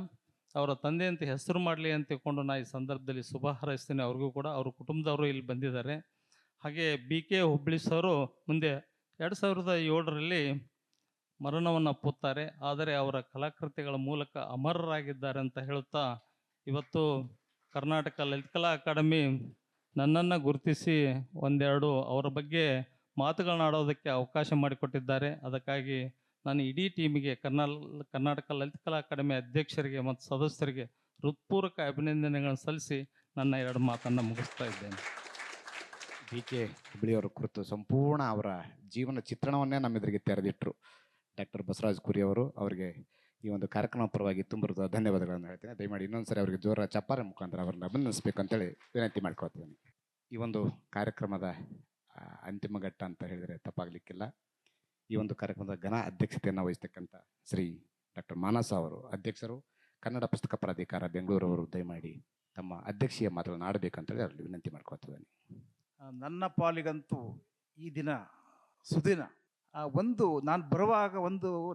ಅವರ ತಂದೆಯಂತೆ ಹೆಸರು ಮಾಡಲಿ ಅಂತ ತಿಳ್ಕೊಂಡು ನಾನು ಈ ಸಂದರ್ಭದಲ್ಲಿ ಶುಭ ಹಾರೈಸ್ತೇನೆ. ಅವ್ರಿಗೂ ಕೂಡ ಅವ್ರ ಕುಟುಂಬದವರು ಇಲ್ಲಿ ಬಂದಿದ್ದಾರೆ. ಹಾಗೆ BK ಹುಬ್ಳಿ ಸರು ಮುಂದೆ 2007ರಲ್ಲಿ ಮರಣವನ್ನು ಅಪ್ಪುತ್ತಾರೆ. ಆದರೆ ಅವರ ಕಲಾಕೃತಿಗಳ ಮೂಲಕ ಅಮರರಾಗಿದ್ದಾರೆ ಅಂತ ಹೇಳುತ್ತಾ, ಇವತ್ತು ಕರ್ನಾಟಕ ಲಲಿತಕಲಾ ಅಕಾಡೆಮಿ ನನ್ನನ್ನು ಗುರುತಿಸಿ ಒಂದೆರಡು ಅವರ ಬಗ್ಗೆ ಮಾತುಗಳನ್ನಾಡೋದಕ್ಕೆ ಅವಕಾಶ ಮಾಡಿಕೊಟ್ಟಿದ್ದಾರೆ. ಅದಕ್ಕಾಗಿ ನಾನು ಇಡೀ ಟೀಮಿಗೆ, ಕರ್ನಾಟಕ ಲಲಿತಕಲಾ ಅಕಾಡೆಮಿ ಅಧ್ಯಕ್ಷರಿಗೆ ಮತ್ತು ಸದಸ್ಯರಿಗೆ ಹೃತ್ಪೂರ್ವಕ ಅಭಿನಂದನೆಗಳನ್ನು ಸಲ್ಲಿಸಿ ನನ್ನ 2 ಮಾತನ್ನು ಮುಗಿಸ್ತಾ ಇದ್ದೇನೆ. BK ಹುಬ್ಳಿಯವರ ಕುರಿತು ಸಂಪೂರ್ಣ ಅವರ ಜೀವನ ಚಿತ್ರಣವನ್ನೇ ನಮ್ಮೆದುರಿಗೆ ತೆರೆದಿಟ್ಟರು ಡಾಕ್ಟರ್ ಬಸವರಾಜ್ ಕುರಿ ಅವರು. ಅವರಿಗೆ ಈ ಒಂದು ಕಾರ್ಯಕ್ರಮ ಪರವಾಗಿ ತುಂಬ ಧನ್ಯವಾದಗಳನ್ನು ಹೇಳ್ತೇನೆ. ದಯಮಾಡಿ ಇನ್ನೊಂದ್ಸರಿ ಅವರಿಗೆ ಜೋರ ಚಪ್ಪಾಳೆ ಮುಖಾಂತರ ಅವರನ್ನು ಅಭಿನಂದಿಸಬೇಕಂತೇಳಿ ವಿನಂತಿ ಮಾಡ್ಕೊಳ್ತೀನಿ. ಈ ಒಂದು ಕಾರ್ಯಕ್ರಮದ ಅಂತಿಮ ಘಟ್ಟ ಅಂತ ಹೇಳಿದರೆ ತಪ್ಪಾಗಲಿಕ್ಕಿಲ್ಲ. ಈ ಒಂದು ಕಾರ್ಯಕ್ರಮದ ಘನ ಅಧ್ಯಕ್ಷತೆಯನ್ನು ವಹಿಸ್ತಕ್ಕಂಥ ಶ್ರೀ ಡಾಕ್ಟರ್ ಮಾನಸ ಅವರು, ಅಧ್ಯಕ್ಷರು, ಕನ್ನಡ ಪುಸ್ತಕ ಪ್ರಾಧಿಕಾರ ಬೆಂಗಳೂರವರು, ದಯಮಾಡಿ ತಮ್ಮ ಅಧ್ಯಕ್ಷೀಯ ಮಾತುಗಳನ್ನು ಆಡಬೇಕಂತೇಳಿ ಅವರಲ್ಲಿ ವಿನಂತಿ ಮಾಡ್ಕೊಳ್ತಿದ್ದೇನೆ. ನನ್ನ ಪಾಲಿಗಂತೂ ಈ ದಿನ ಸುದಿನ. ನಾನು ಬರುವಾಗ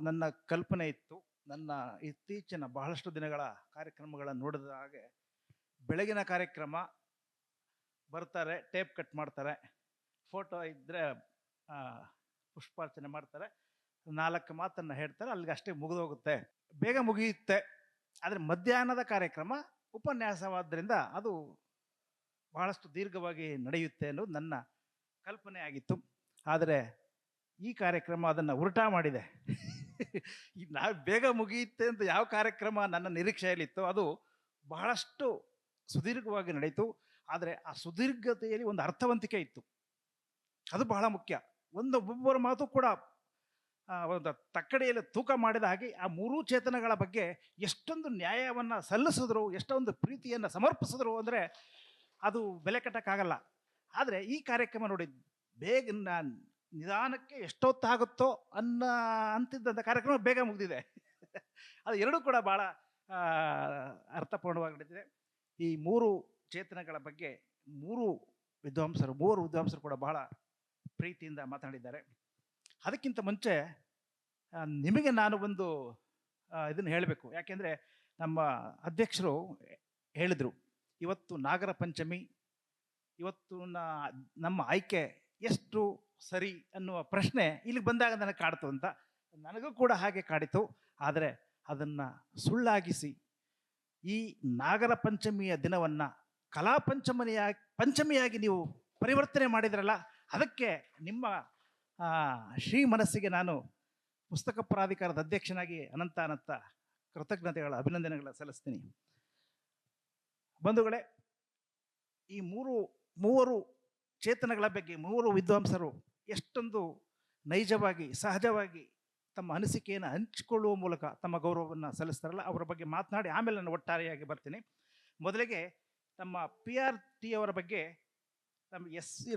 ನನ್ನ ಕಲ್ಪನೆ ಇತ್ತು. ನನ್ನ ಇತ್ತೀಚಿನ ಬಹಳಷ್ಟು ದಿನಗಳ ಕಾರ್ಯಕ್ರಮಗಳನ್ನು ನೋಡಿದ ಹಾಗೆ, ಬೆಳಗಿನ ಕಾರ್ಯಕ್ರಮ ಬರ್ತಾರೆ, ಟೇಪ್ ಕಟ್ ಮಾಡ್ತಾರೆ, ಫೋಟೋ ಇದ್ದರೆ ಪುಷ್ಪಾರ್ಚನೆ ಮಾಡ್ತಾರೆ, 4 ಮಾತನ್ನು ಹೇಳ್ತಾರೆ, ಅಲ್ಲಿಗೆ ಅಷ್ಟೇ ಮುಗಿದೋಗುತ್ತೆ, ಬೇಗ ಮುಗಿಯುತ್ತೆ. ಆದರೆ ಮಧ್ಯಾಹ್ನದ ಕಾರ್ಯಕ್ರಮ ಉಪನ್ಯಾಸವಾದ್ದರಿಂದ ಅದು ಬಹಳಷ್ಟು ದೀರ್ಘವಾಗಿ ನಡೆಯುತ್ತೆ ಅನ್ನೋದು ನನ್ನ ಕಲ್ಪನೆ ಆಗಿತ್ತು. ಆದರೆ ಈ ಕಾರ್ಯಕ್ರಮ ಅದನ್ನು ಉಲ್ಟಾ ಮಾಡಿದೆ. ಈಗ ನಾವು ಬೇಗ ಮುಗಿಯುತ್ತೆ ಅಂತ ಯಾವ ಕಾರ್ಯಕ್ರಮ ನನ್ನ ನಿರೀಕ್ಷೆಯಲ್ಲಿತ್ತು ಅದು ಬಹಳಷ್ಟು ಸುದೀರ್ಘವಾಗಿ ನಡೆಯಿತು. ಆದರೆ ಆ ಸುದೀರ್ಘತೆಯಲ್ಲಿ ಒಂದು ಅರ್ಥವಂತಿಕೆ ಇತ್ತು, ಅದು ಬಹಳ ಮುಖ್ಯ. ಒಬ್ಬೊಬ್ಬರ ಮಾತು ಕೂಡ ಒಂದು ತಕ್ಕಡಿಯಲ್ಲಿ ತೂಕ ಮಾಡಿದ ಹಾಗೆ ಆ ಮೂರೂ ಚೇತನಗಳ ಬಗ್ಗೆ ಎಷ್ಟೊಂದು ನ್ಯಾಯವನ್ನು ಸಲ್ಲಿಸಿದ್ರು, ಎಷ್ಟೊಂದು ಪ್ರೀತಿಯನ್ನು ಸಮರ್ಪಿಸಿದ್ರು ಅಂದರೆ ಅದು ಬೆಲೆ ಕಟ್ಟಕ್ಕಾಗಲ್ಲ. ಆದರೆ ಈ ಕಾರ್ಯಕ್ರಮ ನೋಡಿ, ಬೇಗ ನಿಧಾನಕ್ಕೆ ಎಷ್ಟೊತ್ತಾಗುತ್ತೋ ಅಂತಿದ್ದಂಥ ಕಾರ್ಯಕ್ರಮ ಬೇಗ ಮುಗಿದಿದೆ. ಅದು ಎರಡೂ ಕೂಡ ಭಾಳ ಅರ್ಥಪೂರ್ಣವಾಗಿ ನಡೆದಿದೆ. ಈ ಮೂರು ಚೇತನಗಳ ಬಗ್ಗೆ ಮೂವರು ವಿದ್ವಾಂಸರು ಕೂಡ ಬಹಳ ಪ್ರೀತಿಯಿಂದ ಮಾತನಾಡಿದ್ದಾರೆ. ಅದಕ್ಕಿಂತ ಮುಂಚೆ ನಿಮಗೆ ನಾನು ಒಂದು ಇದನ್ನು ಹೇಳಬೇಕು. ಯಾಕೆಂದರೆ ನಮ್ಮ ಅಧ್ಯಕ್ಷರು ಹೇಳಿದರು, ಇವತ್ತು ನಾಗರ ಪಂಚಮಿ, ಇವತ್ತು ನಮ್ಮ ಆಯ್ಕೆ ಎಷ್ಟು ಸರಿ ಅನ್ನುವ ಪ್ರಶ್ನೆ ಇಲ್ಲಿಗೆ ಬಂದಾಗ ನನಗೆ ಕಾಡ್ತು ಅಂತ. ನನಗೂ ಕೂಡ ಹಾಗೆ ಕಾಡಿತು. ಆದರೆ ಅದನ್ನು ಸುಳ್ಳಾಗಿಸಿ ಈ ನಾಗರ ಪಂಚಮಿಯ ದಿನವನ್ನು ಕಲಾ ಪಂಚಮಿಯಾಗಿ ನೀವು ಪರಿವರ್ತನೆ ಮಾಡಿದ್ರಲ್ಲ, ಅದಕ್ಕೆ ನಿಮ್ಮ ಶ್ರೀ ಮನಸ್ಸಿಗೆ ನಾನು ಪುಸ್ತಕ ಪ್ರಾಧಿಕಾರದ ಅಧ್ಯಕ್ಷನಾಗಿ ಅನಂತ ಕೃತಜ್ಞತೆಗಳ ಅಭಿನಂದನೆಗಳ ಸಲ್ಲಿಸ್ತೀನಿ. ಬಂಧುಗಳೇ, ಈ ಮೂವರು ಚೇತನಗಳ ಬಗ್ಗೆ ಮೂವರು ವಿದ್ವಾಂಸರು ಎಷ್ಟೊಂದು ನೈಜವಾಗಿ ಸಹಜವಾಗಿ ತಮ್ಮ ಅನಿಸಿಕೆಯನ್ನು ಹಂಚಿಕೊಳ್ಳುವ ಮೂಲಕ ತಮ್ಮ ಗೌರವವನ್ನು ಸಲ್ಲಿಸ್ತಾರಲ್ಲ, ಅವರ ಬಗ್ಗೆ ಮಾತನಾಡಿ ಆಮೇಲೆ ನಾನು ಒಟ್ಟಾರೆಯಾಗಿ ಬರ್ತೀನಿ. ಮೊದಲಿಗೆ ನಮ್ಮ PRT ಅವರ ಬಗ್ಗೆ ನಮ್ಮ SC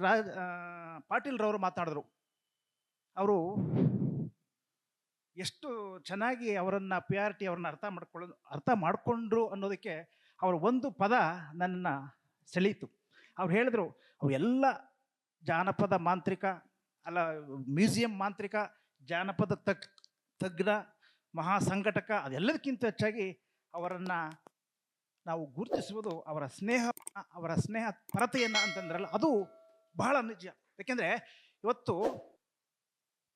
ಪಾಟೀಲ್ರವರು ಮಾತನಾಡಿದ್ರು. ಅವರು ಎಷ್ಟು ಚೆನ್ನಾಗಿ ಅವರನ್ನು PRT ಅವ್ರನ್ನ ಅರ್ಥ ಮಾಡಿಕೊಂಡ್ರು ಅನ್ನೋದಕ್ಕೆ ಅವರ ಒಂದು ಪದ ನನ್ನನ್ನು ಸೆಳೀತು. ಅವ್ರು ಹೇಳಿದ್ರು, ಅವು ಎಲ್ಲ ಜಾನಪದ ಮಾಂತ್ರಿಕ ಅಲ್ಲ ಮ್ಯೂಸಿಯಂ ಮಾಂತ್ರಿಕ, ಜಾನಪದ ತಜ್ಞ, ಮಹಾಸಂಘಟಕ, ಅದೆಲ್ಲದಕ್ಕಿಂತ ಹೆಚ್ಚಾಗಿ ಅವರನ್ನು ನಾವು ಗುರುತಿಸುವುದು ಅವರ ಸ್ನೇಹ ಪರತೆಯನ್ನು ಅಂತಂದ್ರಲ್ಲ, ಅದು ಬಹಳ ನಿಜ. ಯಾಕೆಂದರೆ ಇವತ್ತು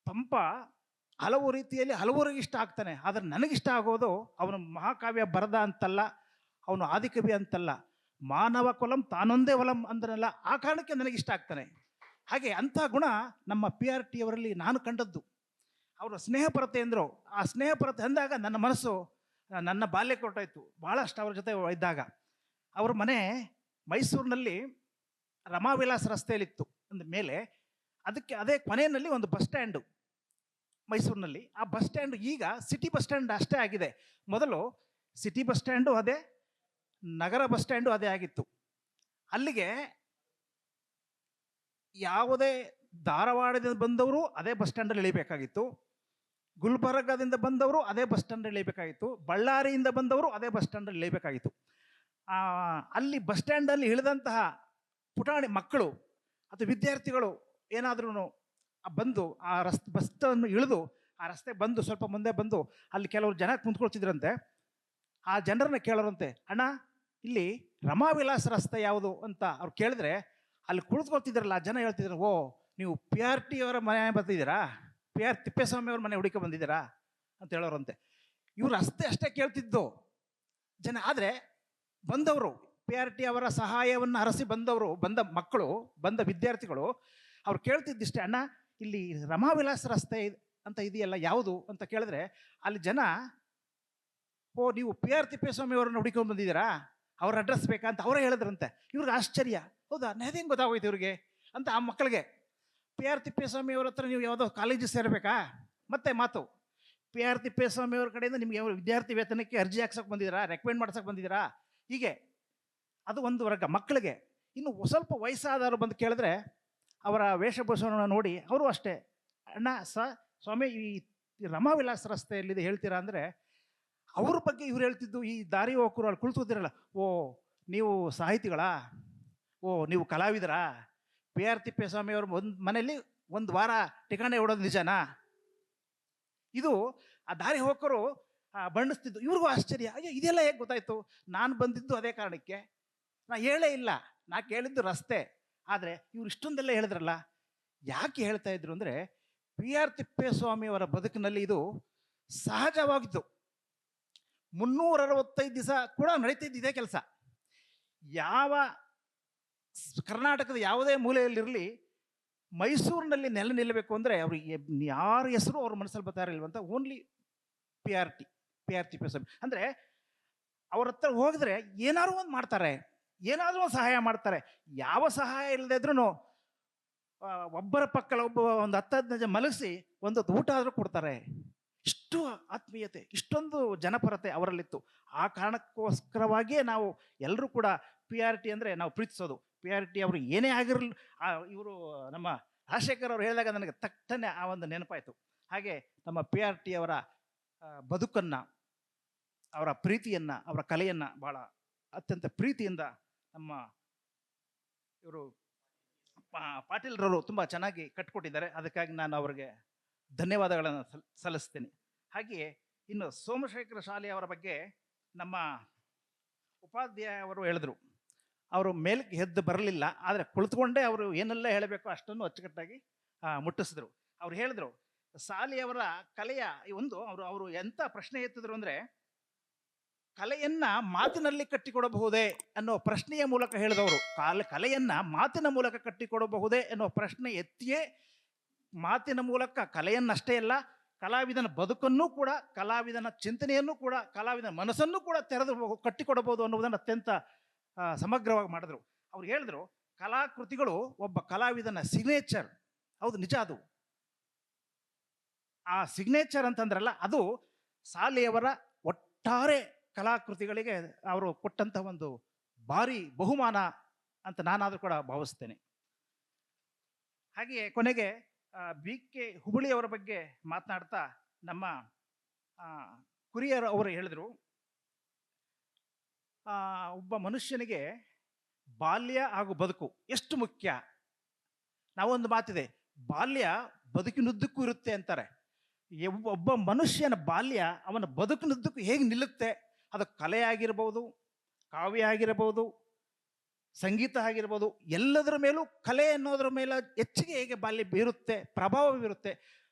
ಪಂಪ ಹಲವು ರೀತಿಯಲ್ಲಿ ಹಲವರಿಗೆ ಇಷ್ಟ ಆಗ್ತಾನೆ. ಆದರೆ ನನಗಿಷ್ಟ ಆಗೋದು ಅವನು ಮಹಾಕಾವ್ಯ ಬರದ ಅಂತಲ್ಲ, ಅವನು ಆದಿಕವಿ ಅಂತಲ್ಲ, ಮಾನವ ಕುಲಂ ತಾನೊಂದೇ ಒಲಂ ಅಂದನಲ್ಲ, ಆ ಕಾರಣಕ್ಕೆ ನನಗಿಷ್ಟ ಆಗ್ತಾನೆ. ಹಾಗೆ ಅಂಥ ಗುಣ ನಮ್ಮ PRT ಅವರಲ್ಲಿ ನಾನು ಕಂಡದ್ದು. ಅವರ ಸ್ನೇಹಪರತೆ ಅಂದರು. ಆ ಸ್ನೇಹಪರತೆ ಅಂದಾಗ ನನ್ನ ಮನಸ್ಸು ನನ್ನ ಬಾಲ್ಯಕ್ಕೆ ಹೊರಟಾಯಿತು. ಭಾಳಷ್ಟು ಅವ್ರ ಜೊತೆ ಇದ್ದಾಗ. ಅವ್ರ ಮನೆ ಮೈಸೂರಿನಲ್ಲಿ ರಮಾವಿಲಾಸ್ ರಸ್ತೆಯಲ್ಲಿತ್ತು ಅಂದ ಮೇಲೆ, ಅದಕ್ಕೆ ಅದೇ ಕೊನೆಯಲ್ಲಿ ಒಂದು ಬಸ್ ಸ್ಟ್ಯಾಂಡು ಮೈಸೂರಿನಲ್ಲಿ. ಆ ಬಸ್ ಸ್ಟ್ಯಾಂಡು ಈಗ ಸಿಟಿ ಬಸ್ ಸ್ಟ್ಯಾಂಡ್ ಅಷ್ಟೇ ಆಗಿದೆ. ಮೊದಲು ಸಿಟಿ ಬಸ್ ಸ್ಟ್ಯಾಂಡು ಅದೇ, ನಗರ ಬಸ್ ಸ್ಟ್ಯಾಂಡು ಅದೇ ಆಗಿತ್ತು. ಅಲ್ಲಿಗೆ ಯಾವುದೇ ಧಾರವಾಡದಿಂದ ಬಂದವರು ಅದೇ ಬಸ್ ಸ್ಟ್ಯಾಂಡಲ್ಲಿ ಇಳಿಬೇಕಾಗಿತ್ತು, ಗುಲ್ಬರ್ಗದಿಂದ ಬಂದವರು ಅದೇ ಬಸ್ ಸ್ಟ್ಯಾಂಡಲ್ಲಿ ಇಳಿಬೇಕಾಗಿತ್ತು, ಬಳ್ಳಾರಿಯಿಂದ ಬಂದವರು ಅದೇ ಬಸ್ ಸ್ಟ್ಯಾಂಡಲ್ಲಿ ಇಳಿಬೇಕಾಗಿತ್ತು. ಅಲ್ಲಿ ಬಸ್ ಸ್ಟ್ಯಾಂಡಲ್ಲಿ ಇಳಿದಂತಹ ಪುಟಾಣಿ ಮಕ್ಕಳು ಅಥವಾ ವಿದ್ಯಾರ್ಥಿಗಳು ಏನಾದ್ರೂ ಬಂದು ಆ ಬಸ್ಸನ್ನು ಇಳಿದು ಆ ರಸ್ತೆ ಬಂದು ಸ್ವಲ್ಪ ಮುಂದೆ ಬಂದು ಅಲ್ಲಿ ಕೆಲವರು ಜನ ಕುಂತ್ಕೊಳ್ತಿದ್ರಂತೆ. ಆ ಜನರನ್ನ ಕೇಳೋರಂತೆ, ಅಣ್ಣ ಇಲ್ಲಿ ರಮಾವಿಲಾಸ್ ರಸ್ತೆ ಯಾವುದು ಅಂತ ಅವ್ರು ಕೇಳಿದ್ರೆ, ಅಲ್ಲಿ ಕುಳಿತುಕೊಳ್ತಿದ್ರಲ್ಲ ಆ ಜನ ಹೇಳ್ತಿದ್ರು, ಓ ನೀವು PRT ಅವರ ಮನೆ ಬರ್ತಿದ್ದೀರಾ, PR ತಿಪ್ಪೇಸ್ವಾಮಿ ಅವ್ರ ಮನೆ ಹುಡುಕ ಬಂದಿದ್ದೀರಾ ಅಂತ ಹೇಳೋರಂತೆ. ಇವ್ರು ಅಷ್ಟೇ ಕೇಳ್ತಿದ್ದು ಜನ. ಆದರೆ ಬಂದವರು PRT ಅವರ ಸಹಾಯವನ್ನು ಹರಸಿ ಬಂದ ಮಕ್ಕಳು, ಬಂದ ವಿದ್ಯಾರ್ಥಿಗಳು ಅವ್ರು ಕೇಳ್ತಿದ್ದಿಷ್ಟೇ, ಅಣ್ಣ ಇಲ್ಲಿ ರಮಾವಿಲಾಸ್ ರಸ್ತೆ ಅಂತ ಇದೆಯಲ್ಲ ಯಾವುದು ಅಂತ ಕೇಳಿದ್ರೆ, ಅಲ್ಲಿ ಜನ, ಓ ನೀವು PR ತಿಪ್ಪೇಸ್ವಾಮಿ ಅವ್ರನ್ನ ಹುಡುಕೊಂಡು ಬಂದಿದ್ದೀರಾ, ಅವ್ರ ಅಡ್ರೆಸ್ ಬೇಕಾ ಅಂತ ಅವರೇ ಹೇಳಿದ್ರಂತೆ. ಇವ್ರಿಗೆ ಆಶ್ಚರ್ಯ, ಹೌದಾ ಅದೇನು ಗೊತ್ತಾಗೋಯ್ತು ಇವ್ರಿಗೆ ಅಂತ. ಆ ಮಕ್ಕಳಿಗೆ PR ತಿಪ್ಪೇಸ್ವಾಮಿ ಅವ್ರ ಹತ್ರ ನೀವು ಯಾವುದೋ ಕಾಲೇಜಿಗೆ ಸೇರಬೇಕಾ, ಮತ್ತೆ ಮಾತು PR ತಿಪ್ಪೇಸ್ವಾಮಿ ಅವ್ರ ಕಡೆಯಿಂದ ನಿಮ್ಗೆ ಯಾವ ವಿದ್ಯಾರ್ಥಿ ವೇತನಕ್ಕೆ ಅರ್ಜಿ ಹಾಕ್ಸೋಕೆ ಬಂದಿದ್ದೀರಾ, ರೆಕಮೆಂಡ್ ಮಾಡ್ಸೋಕೆ ಬಂದಿದ್ದೀರಾ, ಹೀಗೆ ಅದು ಒಂದು ವರ್ಗ ಮಕ್ಕಳಿಗೆ. ಇನ್ನು ಸ್ವಲ್ಪ ವಯಸ್ಸಾದವರು ಬಂದು ಕೇಳಿದ್ರೆ ಅವರ ವೇಷಭೂಷಣವನ್ನು ನೋಡಿ ಅವರು ಅಷ್ಟೇ, ಅಣ್ಣ ಸ್ವಾಮಿ ಈ ರಮಾವಿಲಾಸ್ ರಸ್ತೆಯಲ್ಲಿದೆ ಹೇಳ್ತೀರಾ ಅಂದರೆ, ಅವ್ರ ಬಗ್ಗೆ ಇವ್ರು ಹೇಳ್ತಿದ್ದು ಈ ದಾರಿ ಹೋಗರು ಅಲ್ಲಿ ಕುಳಿತುದಿರಲ್ಲ, ಓ ನೀವು ಸಾಹಿತಿಗಳಾ, ಓ ನೀವು ಕಲಾವಿದರಾ, PR ತಿಪ್ಪೇಸ್ವಾಮಿ ಅವ್ರ ಮನೆಯಲ್ಲಿ ಒಂದು ವಾರ ಠಿಕಾಣೆ ಹೊಡೋದು ನಿಜನಾ, ಇದು ಆ ದಾರಿ ಹೋಗರು ಬಣ್ಣಿಸ್ತಿದ್ದು. ಇವ್ರಿಗೂ ಆಶ್ಚರ್ಯ, ಅಯ್ಯೋ ಇದೆಲ್ಲ ಹೇಗೆ ಗೊತ್ತಾಯ್ತು, ನಾನು ಬಂದಿದ್ದು ಅದೇ ಕಾರಣಕ್ಕೆ, ನಾ ಹೇಳೇ ಇಲ್ಲ, ನಾ ಕೇಳಿದ್ದು ರಸ್ತೆ, ಆದರೆ ಇವ್ರು ಇಷ್ಟೊಂದೆಲ್ಲ ಹೇಳಿದ್ರಲ್ಲ, ಯಾಕೆ ಹೇಳ್ತಾ ಇದ್ರು ಅಂದರೆ, ಪಿ ಆರ್ ತಿಪ್ಪೇಸ್ವಾಮಿಯವರ ಬದುಕಿನಲ್ಲಿ ಇದು ಸಹಜವಾಗಿತ್ತು. 365 ದಿವಸ ಕೂಡ ನಡೀತಿದ್ದಿದೆ ಕೆಲಸ. ಯಾವ ಕರ್ನಾಟಕದ ಯಾವುದೇ ಮೂಲೆಯಲ್ಲಿರಲಿ, ಮೈಸೂರಿನಲ್ಲಿ ನೆಲೆ ನಿಲ್ಲಬೇಕು ಅಂದರೆ ಅವ್ರಿಗೆ ಯಾರ ಹೆಸರು ಅವ್ರ ಮನಸ್ಸಲ್ಲಿ ಬರ್ತಾ ಇರಲಿಲ್ವಂತ. ಓನ್ಲಿ ಪಿ ಆರ್ ತಿಪ್ಪೇಸ್ವಾಮಿ ಅಂದರೆ ಅವ್ರ ಹತ್ರ ಹೋಗಿದ್ರೆ ಏನಾದ್ರು ಒಂದು ಮಾಡ್ತಾರೆ, ಏನಾದರೂ ಒಂದು ಸಹಾಯ ಮಾಡ್ತಾರೆ. ಯಾವ ಸಹಾಯ ಇಲ್ಲದೆ ಇದ್ರೂ ಒಬ್ಬರ ಪಕ್ಕದಲ್ಲಿ ಒಬ್ಬ ಒಂದು 10-15 ಜನ ಮಲಗಿಸಿ ಒಂದು ಊಟ ಆದರೂ ಕೊಡ್ತಾರೆ. ಇಷ್ಟು ಆತ್ಮೀಯತೆ, ಇಷ್ಟೊಂದು ಜನಪರತೆ ಅವರಲ್ಲಿತ್ತು. ಆ ಕಾರಣಕ್ಕೋಸ್ಕರವಾಗಿಯೇ ನಾವು ಎಲ್ಲರೂ ಕೂಡ ಪಿ ಆರ್ ಟಿ ಅಂದರೆ ನಾವು ಪ್ರೀತಿಸೋದು. ಪಿ ಆರ್ ಟಿ ಅವರು ಏನೇ ಆಗಿರಲಿ, ಇವರು ನಮ್ಮ ರಾಜಶೇಖರ್ ಅವರು ಹೇಳಿದಾಗ ನನಗೆ ತಟ್ಟನೆ ಆ ಒಂದು ನೆನಪಾಯಿತು. ಹಾಗೆ ನಮ್ಮ ಪಿ ಆರ್ ಟಿ ಅವರ ಬದುಕನ್ನು, ಅವರ ಪ್ರೀತಿಯನ್ನು, ಅವರ ಕಲೆಯನ್ನು ಭಾಳ ಅತ್ಯಂತ ಪ್ರೀತಿಯಿಂದ ನಮ್ಮ ಇವರು ಪಾಟೀಲ್ರವರು ತುಂಬ ಚೆನ್ನಾಗಿ ಕಟ್ಕೊಟ್ಟಿದ್ದಾರೆ. ಅದಕ್ಕಾಗಿ ನಾನು ಅವರಿಗೆ ಧನ್ಯವಾದಗಳನ್ನು ಸಲ್ಲಿಸ್ತೀನಿ. ಹಾಗೆಯೇ ಇನ್ನು ಸೋಮಶೇಖರ ಶಾಲೆಯವರ ಬಗ್ಗೆ ನಮ್ಮ ಉಪಾಧ್ಯಾಯ ಅವರು ಹೇಳಿದ್ರು. ಅವರು ಮೇಲಕ್ಕೆ ಎದ್ದು ಬರಲಿಲ್ಲ, ಆದರೆ ಕುಳಿತುಕೊಂಡೇ ಅವರು ಏನೆಲ್ಲ ಹೇಳಬೇಕು ಅಷ್ಟನ್ನು ಅಚ್ಚುಕಟ್ಟಾಗಿ ಮುಟ್ಟಿಸಿದ್ರು. ಅವ್ರು ಹೇಳಿದ್ರು, ಶಾಲೆಯವರ ಕಲೆಯ ಅವರು ಎಂಥ ಪ್ರಶ್ನೆ ಎತ್ತಿದ್ರು ಅಂದರೆ, ಕಲೆಯನ್ನ ಮಾತಿನಲ್ಲಿ ಕಟ್ಟಿಕೊಡಬಹುದೇ ಅನ್ನೋ ಪ್ರಶ್ನೆಯ ಮೂಲಕ ಹೇಳಿದವರು. ಕಲೆಯನ್ನ ಮಾತಿನ ಮೂಲಕ ಕಟ್ಟಿಕೊಡಬಹುದೇ ಅನ್ನೋ ಪ್ರಶ್ನೆ ಎತ್ತಿಯೇ ಮಾತಿನ ಮೂಲಕ ಕಲೆಯನ್ನಷ್ಟೇ ಅಲ್ಲ, ಕಲಾವಿದನ ಬದುಕನ್ನು ಕೂಡ, ಕಲಾವಿದನ ಚಿಂತನೆಯನ್ನು ಕೂಡ, ಕಲಾವಿದನ ಮನಸ್ಸನ್ನು ಕೂಡ ತೆರೆದು ಕಟ್ಟಿಕೊಡಬಹುದು ಅನ್ನುವುದನ್ನು ಅತ್ಯಂತ ಸಮಗ್ರವಾಗಿ ಮಾಡಿದ್ರು. ಅವ್ರು ಹೇಳಿದ್ರು, ಕಲಾಕೃತಿಗಳು ಒಬ್ಬ ಕಲಾವಿದನ ಸಿಗ್ನೇಚರ್. ಹೌದು, ನಿಜ. ಅದು ಆ ಸಿಗ್ನೇಚರ್ ಅಂತಂದ್ರಲ್ಲ, ಅದು ಶಾಲೆಯವರ ಒಟ್ಟಾರೆ ಕಲಾಕೃತಿಗಳಿಗೆ ಅವರು ಕೊಟ್ಟಂಥ ಒಂದು ಭಾರಿ ಬಹುಮಾನ ಅಂತ ನಾನಾದರೂ ಕೂಡ ಭಾವಿಸ್ತೇನೆ. ಹಾಗೆಯೇ ಕೊನೆಗೆ ಬಿ ಕೆ ಹುಬ್ಬಳ್ಳಿಯವರ ಬಗ್ಗೆ ಮಾತನಾಡ್ತಾ ನಮ್ಮ ಕುರಿಯರ್ ಅವರು ಹೇಳಿದರು, ಒಬ್ಬ ಮನುಷ್ಯನಿಗೆ ಬಾಲ್ಯ ಹಾಗೂ ಬದುಕು ಎಷ್ಟು ಮುಖ್ಯ. ನಾವೊಂದು ಮಾತಿದೆ, ಬಾಲ್ಯ ಬದುಕಿನುದ್ದಕ್ಕೂ ಇರುತ್ತೆ ಅಂತಾರೆ. ಒಬ್ಬ ಮನುಷ್ಯನ ಬಾಲ್ಯ ಅವನ ಬದುಕಿನುದ್ದಕ್ಕೂ ಹೇಗೆ ನಿಲ್ಲುತ್ತೆ, ಅದು ಕಲೆ ಆಗಿರ್ಬೋದು, ಕಾವ್ಯ ಆಗಿರ್ಬೋದು, ಸಂಗೀತ ಆಗಿರ್ಬೋದು, ಎಲ್ಲದರ ಮೇಲೂ ಕಲೆ ಅನ್ನೋದ್ರ ಮೇಲೆ ಹೆಚ್ಚಿಗೆ ಹೇಗೆ ಬಾಲ್ಯ ಬೀರುತ್ತೆ, ಪ್ರಭಾವ ಬೀರುತ್ತೆ,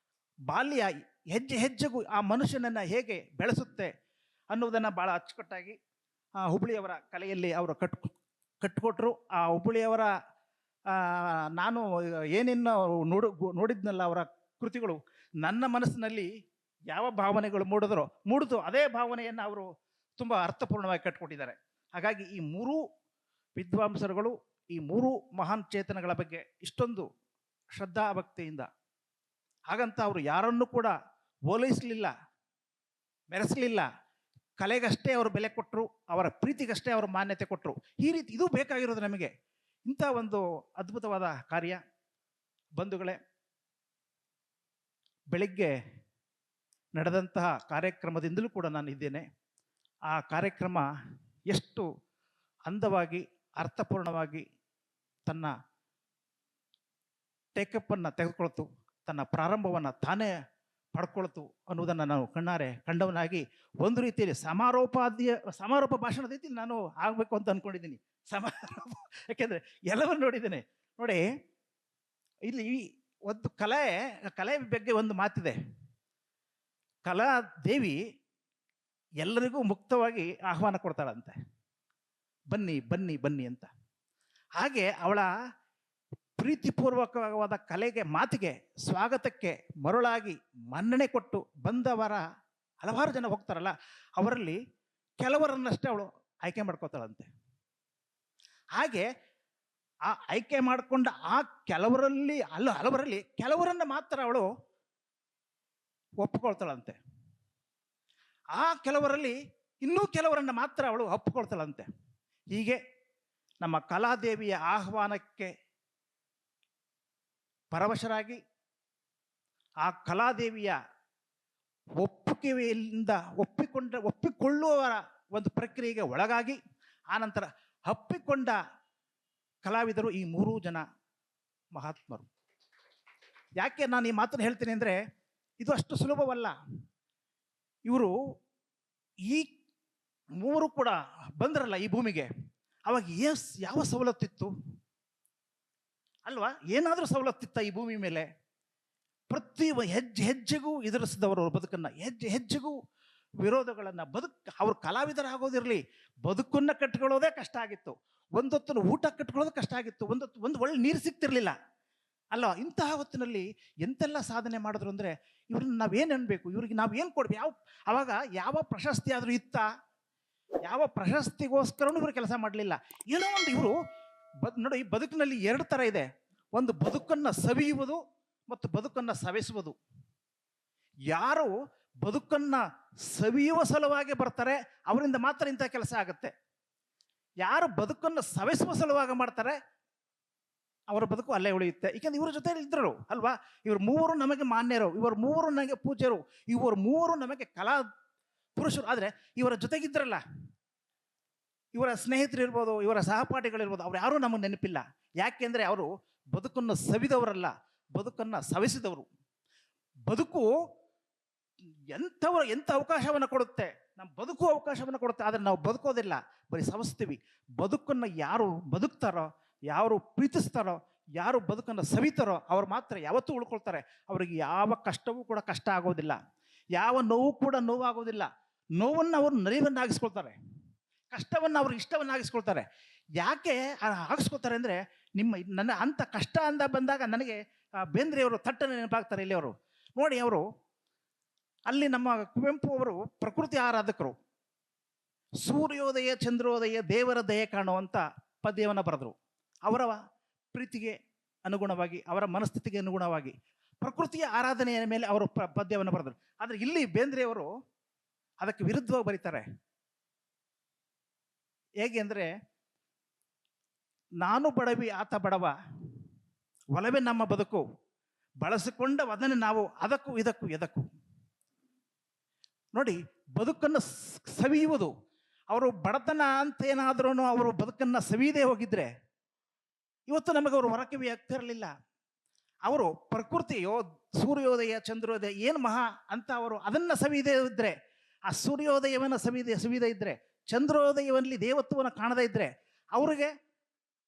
ಬಾಲ್ಯ ಹೆಜ್ಜೆ ಹೆಜ್ಜೆಗೂ ಆ ಮನುಷ್ಯನನ್ನು ಹೇಗೆ ಬೆಳೆಸುತ್ತೆ ಅನ್ನೋದನ್ನು ಭಾಳ ಅಚ್ಚುಕಟ್ಟಾಗಿ ಹುಬ್ಬಳ್ಳಿಯವರ ಕಲೆಯಲ್ಲಿ ಅವರು ಕಟ್ಟಿಕೊಟ್ರು. ಆ ಹುಬ್ಬಳ್ಳಿಯವರ ನಾನು ಏನೇನು ನೋಡಿದ್ನಲ್ಲ, ಅವರ ಕೃತಿಗಳು ನನ್ನ ಮನಸ್ಸಿನಲ್ಲಿ ಯಾವ ಭಾವನೆಗಳು ಮೂಡಿದ್ರು ಅದೇ ಭಾವನೆಯನ್ನು ಅವರು ತುಂಬ ಅರ್ಥಪೂರ್ಣವಾಗಿ ಕಟ್ಟಿಕೊಟ್ಟಿದ್ದಾರೆ. ಹಾಗಾಗಿ ಈ ಮೂರೂ ವಿದ್ವಾಂಸರುಗಳು, ಈ ಮೂರೂ ಮಹಾನ್ ಚೇತನಗಳ ಬಗ್ಗೆ ಇಷ್ಟೊಂದು ಶ್ರದ್ಧಾ ಭಕ್ತಿಯಿಂದ, ಹಾಗಂತ ಅವರು ಯಾರನ್ನೂ ಕೂಡ ಓಲೈಸಲಿಲ್ಲ, ಮೆರೆಸಲಿಲ್ಲ. ಕಲೆಗಷ್ಟೇ ಅವರು ಬೆಲೆ ಕೊಟ್ಟರು, ಅವರ ಪ್ರೀತಿಗಷ್ಟೇ ಅವರು ಮಾನ್ಯತೆ ಕೊಟ್ಟರು. ಈ ರೀತಿ ಇದು ಬೇಕಾಗಿರೋದು ನಮಗೆ, ಇಂಥ ಒಂದು ಅದ್ಭುತವಾದ ಕಾರ್ಯ. ಬಂಧುಗಳೇ, ಬೆಳಗ್ಗೆ ನಡೆದಂತಹ ಕಾರ್ಯಕ್ರಮದಿಂದಲೂ ಕೂಡ ನಾನು ಇದ್ದೇನೆ. ಆ ಕಾರ್ಯಕ್ರಮ ಎಷ್ಟು ಅಂದವಾಗಿ, ಅರ್ಥಪೂರ್ಣವಾಗಿ ತನ್ನ ಟೇಕಪ್ಪನ್ನು ತೆಗೆದುಕೊಳ್ತು, ತನ್ನ ಪ್ರಾರಂಭವನ್ನು ತಾನೇ ಪಡ್ಕೊಳ್ತು ಅನ್ನೋದನ್ನು ನಾವು ಕಣ್ಣಾರೆ ಕಂಡವನಾಗಿ, ಒಂದು ರೀತಿಯಲ್ಲಿ ಸಮಾರೋಪ ಭಾಷಣದ ರೀತಿ ನಾನು ಆಗಬೇಕು ಅಂತ ಅಂದ್ಕೊಂಡಿದ್ದೀನಿ. ಯಾಕೆಂದರೆ ಎಲ್ಲವನ್ನು ನೋಡಿದ್ದೇನೆ. ನೋಡಿ, ಇಲ್ಲಿ ಒಂದು ಕಲೆ ಬಗ್ಗೆ ಒಂದು ಮಾತಿದೆ. ಕಲಾದೇವಿ ಎಲ್ಲರಿಗೂ ಮುಕ್ತವಾಗಿ ಆಹ್ವಾನ ಕೊಡ್ತಾಳಂತೆ, ಬನ್ನಿ ಬನ್ನಿ ಬನ್ನಿ ಅಂತ. ಹಾಗೆ ಅವಳ ಪ್ರೀತಿಪೂರ್ವಕವಾದ ಕಲೆಗೆ, ಮಾತಿಗೆ, ಸ್ವಾಗತಕ್ಕೆ ಮರುಳಾಗಿ ಮನ್ನಣೆ ಕೊಟ್ಟು ಬಂದವರ ಹಲವಾರು ಜನ ಹೋಗ್ತಾರಲ್ಲ, ಅವರಲ್ಲಿ ಕೆಲವರನ್ನಷ್ಟೇ ಅವಳು ಆಯ್ಕೆ ಮಾಡ್ಕೋತಾಳಂತೆ. ಹಾಗೆ ಆ ಆಯ್ಕೆ ಮಾಡಿಕೊಂಡ ಆ ಹಲವರಲ್ಲಿ ಕೆಲವರನ್ನು ಮಾತ್ರ ಅವಳು ಒಪ್ಪಿಕೊಳ್ತಾಳಂತೆ. ಆ ಕೆಲವರಲ್ಲಿ ಇನ್ನೂ ಕೆಲವರನ್ನು ಮಾತ್ರ ಅವಳು ಒಪ್ಪಿಕೊಳ್ತಾಳಂತೆ. ಹೀಗೆ ನಮ್ಮ ಕಲಾದೇವಿಯ ಆಹ್ವಾನಕ್ಕೆ ಪರವಶರಾಗಿ, ಆ ಕಲಾದೇವಿಯ ಒಪ್ಪಿಗೆಯಿಂದ ಒಪ್ಪಿಕೊಳ್ಳುವವರ ಒಂದು ಪ್ರಕ್ರಿಯೆಗೆ ಒಳಗಾಗಿ, ಆನಂತರ ಅಪ್ಪಿಕೊಂಡ ಕಲಾವಿದರು ಈ ಮೂರೂ ಜನ ಮಹಾತ್ಮರು. ಯಾಕೆ ನಾನು ಈ ಮಾತನ್ನು ಹೇಳ್ತೀನಿ ಅಂದರೆ, ಇದು ಅಷ್ಟು ಸುಲಭವಲ್ಲ. ಇವರು ಈ ಮೂರು ಕೂಡ ಬಂದ್ರಲ್ಲ ಈ ಭೂಮಿಗೆ, ಅವಾಗ ಯಾವ ಸವಲತ್ತಿತ್ತು? ಅಲ್ವಾ? ಏನಾದರೂ ಸವಲತ್ತಿತ್ತ ಈ ಭೂಮಿ ಮೇಲೆ? ಪ್ರತಿ ಹೆಜ್ಜೆ ಹೆಜ್ಜೆಗೂ ಎದುರಿಸಿದವರು ಅವ್ರ ಬದುಕನ್ನು, ಹೆಜ್ಜೆ ಹೆಜ್ಜೆಗೂ ವಿರೋಧಗಳನ್ನು. ಅವ್ರು ಕಲಾವಿದರಾಗೋದಿರಲಿ, ಬದುಕನ್ನು ಕಟ್ಕೊಳ್ಳೋದೇ ಕಷ್ಟ ಆಗಿತ್ತು. ಒಂದೊತ್ತಿನ ಊಟ ಕಟ್ಕೊಳ್ಳೋದು ಕಷ್ಟ ಆಗಿತ್ತು. ಒಂದು ಒಳ್ಳೆ ನೀರು ಸಿಗ್ತಿರ್ಲಿಲ್ಲ ಅಲ್ವಾ? ಇಂತಹ ಹೊತ್ತಿನಲ್ಲಿ ಎಂತೆಲ್ಲ ಸಾಧನೆ ಮಾಡಿದ್ರು ಅಂದರೆ ಇವ್ರನ್ನ ನಾವೇನು ಅನ್ಬೇಕು? ಇವ್ರಿಗೆ ನಾವು ಏನು ಕೊಡ್ಬೇಕು? ಅವಾಗ ಯಾವ ಪ್ರಶಸ್ತಿ ಆದರೂ ಇತ್ತ? ಯಾವ ಪ್ರಶಸ್ತಿಗೋಸ್ಕರನೂ ಇವರು ಕೆಲಸ ಮಾಡಲಿಲ್ಲ. ಏನೋ ಒಂದು ಇವರು ನೋಡಿ, ಬದುಕಿನಲ್ಲಿ ಎರಡು ಥರ ಇದೆ. ಒಂದು ಬದುಕನ್ನು ಸವಿಯುವುದು ಮತ್ತು ಬದುಕನ್ನು ಸವೆಸುವುದು. ಯಾರು ಬದುಕನ್ನು ಸವಿಯುವ ಸಲುವಾಗಿ ಬರ್ತಾರೆ ಅವರಿಂದ ಮಾತ್ರ ಇಂಥ ಕೆಲಸ ಆಗುತ್ತೆ. ಯಾರು ಬದುಕನ್ನು ಸವೆಸುವ ಸಲುವಾಗಿ ಮಾಡ್ತಾರೆ ಅವರ ಬದುಕು ಅಲ್ಲೇ ಉಳಿಯುತ್ತೆ. ಏಕೆಂದ್ರೆ ಇವ್ರ ಜೊತೆ ಇದ್ದರು ಅಲ್ವಾ? ಇವರು ಮೂವರು ನಮಗೆ ಮಾನ್ಯರು, ಇವರು ಮೂವರು ನನಗೆ ಪೂಜ್ಯರು, ಇವರು ಮೂವರು ನಮಗೆ ಕಲಾ ಪುರುಷರು. ಆದರೆ ಇವರ ಜೊತೆಗಿದ್ರಲ್ಲ, ಇವರ ಸ್ನೇಹಿತರು ಇರ್ಬೋದು, ಇವರ ಸಹಪಾಠಿಗಳಿರ್ಬೋದು, ಅವ್ರು ಯಾರೂ ನಮಗೆ ನೆನಪಿಲ್ಲ. ಯಾಕೆಂದರೆ ಅವರು ಬದುಕನ್ನು ಸವಿದವರಲ್ಲ, ಬದುಕನ್ನು ಸವೆಸಿದವರು. ಬದುಕು ಎಂಥ ಅವಕಾಶವನ್ನು ಕೊಡುತ್ತೆ, ನಮ್ಮ ಬದುಕು ಅವಕಾಶವನ್ನು ಕೊಡುತ್ತೆ. ಆದರೆ ನಾವು ಬದುಕೋದಿಲ್ಲ, ಬರೀ ಸವಿಸ್ತೀವಿ. ಬದುಕನ್ನು ಯಾರು ಬದುಕ್ತಾರೋ, ಯಾರು ಪ್ರೀತಿಸ್ತಾರೋ, ಯಾರು ಬದುಕನ್ನು ಸವಿತಾರೋ ಅವ್ರು ಮಾತ್ರ ಯಾವತ್ತೂ ಉಳ್ಕೊಳ್ತಾರೆ. ಅವರಿಗೆ ಯಾವ ಕಷ್ಟವೂ ಕೂಡ ಕಷ್ಟ ಆಗೋದಿಲ್ಲ, ಯಾವ ನೋವು ಕೂಡ ನೋವಾಗೋದಿಲ್ಲ. ನೋವನ್ನು ಅವರು ನಲಿವನ್ನಾಗಿಸ್ಕೊಳ್ತಾರೆ, ಕಷ್ಟವನ್ನು ಅವರು ಇಷ್ಟವನ್ನಾಗಿಸ್ಕೊಳ್ತಾರೆ. ಯಾಕೆ ಆಗಿಸ್ಕೊಳ್ತಾರೆ ಅಂದರೆ, ನನ್ನ ಅಂಥ ಕಷ್ಟ ಅಂದ ಬಂದಾಗ ನನಗೆ ಬೇಂದ್ರೆಯವರು ತಟ್ಟನೆ ನೆನಪಾಗ್ತಾರೆ. ಇಲ್ಲಿ ಅವರು ನೋಡಿ, ಅವರು ಅಲ್ಲಿ ನಮ್ಮ ಕುವೆಂಪು ಅವರು ಪ್ರಕೃತಿ ಆರಾಧಕರು. ಸೂರ್ಯೋದಯ ಚಂದ್ರೋದಯ ದೇವರ ದಯೆ ಕಾಣುವಂಥ ಪದ್ಯವನ್ನು ಬರೆದರು. ಅವರ ಪ್ರೀತಿಗೆ ಅನುಗುಣವಾಗಿ, ಅವರ ಮನಸ್ಥಿತಿಗೆ ಅನುಗುಣವಾಗಿ ಪ್ರಕೃತಿಯ ಆರಾಧನೆಯ ಮೇಲೆ ಅವರು ಪದ್ಯವನ್ನು ಬರೆದರು. ಆದರೆ ಇಲ್ಲಿ ಬೇಂದ್ರೆಯವರು ಅದಕ್ಕೆ ವಿರುದ್ಧವಾಗಿ ಬರೀತಾರೆ. ಹೇಗೆ ಅಂದರೆ, ನಾನು ಬಡವಿ ಆತ ಬಡವ, ಒಲವೇ ನಮ್ಮ ಬದುಕು, ಬಳಸಿಕೊಂಡ ಅದನ್ನು ನಾವು ಅದಕ್ಕೂ ಇದಕ್ಕೂ ಎದಕ್ಕೂ. ನೋಡಿ, ಬದುಕನ್ನು ಸವಿಯುವುದು. ಅವರು ಬಡತನ ಅಂತ ಏನಾದ್ರೂ ಅವರು ಬದುಕನ್ನು ಸವಿಯದೇ ಹೋಗಿದ್ರೆ ಇವತ್ತು ನಮಗೆ ಅವರು ಹೊರಕವಿ ಆಗ್ತಿರಲಿಲ್ಲ. ಅವರು ಪ್ರಕೃತಿಯೋ ಸೂರ್ಯೋದಯ ಚಂದ್ರೋದಯ ಏನು ಮಹಾ ಅಂತ ಅವರು ಅದನ್ನು ಸವಿಯದೇ ಇದ್ದರೆ, ಆ ಸೂರ್ಯೋದಯವನ್ನು ಸವಿಯದೇ ಇದ್ದರೆ, ಚಂದ್ರೋದಯದಲ್ಲಿ ದೇವತ್ವವನ್ನು ಕಾಣದೇ ಇದ್ದರೆ ಅವರಿಗೆ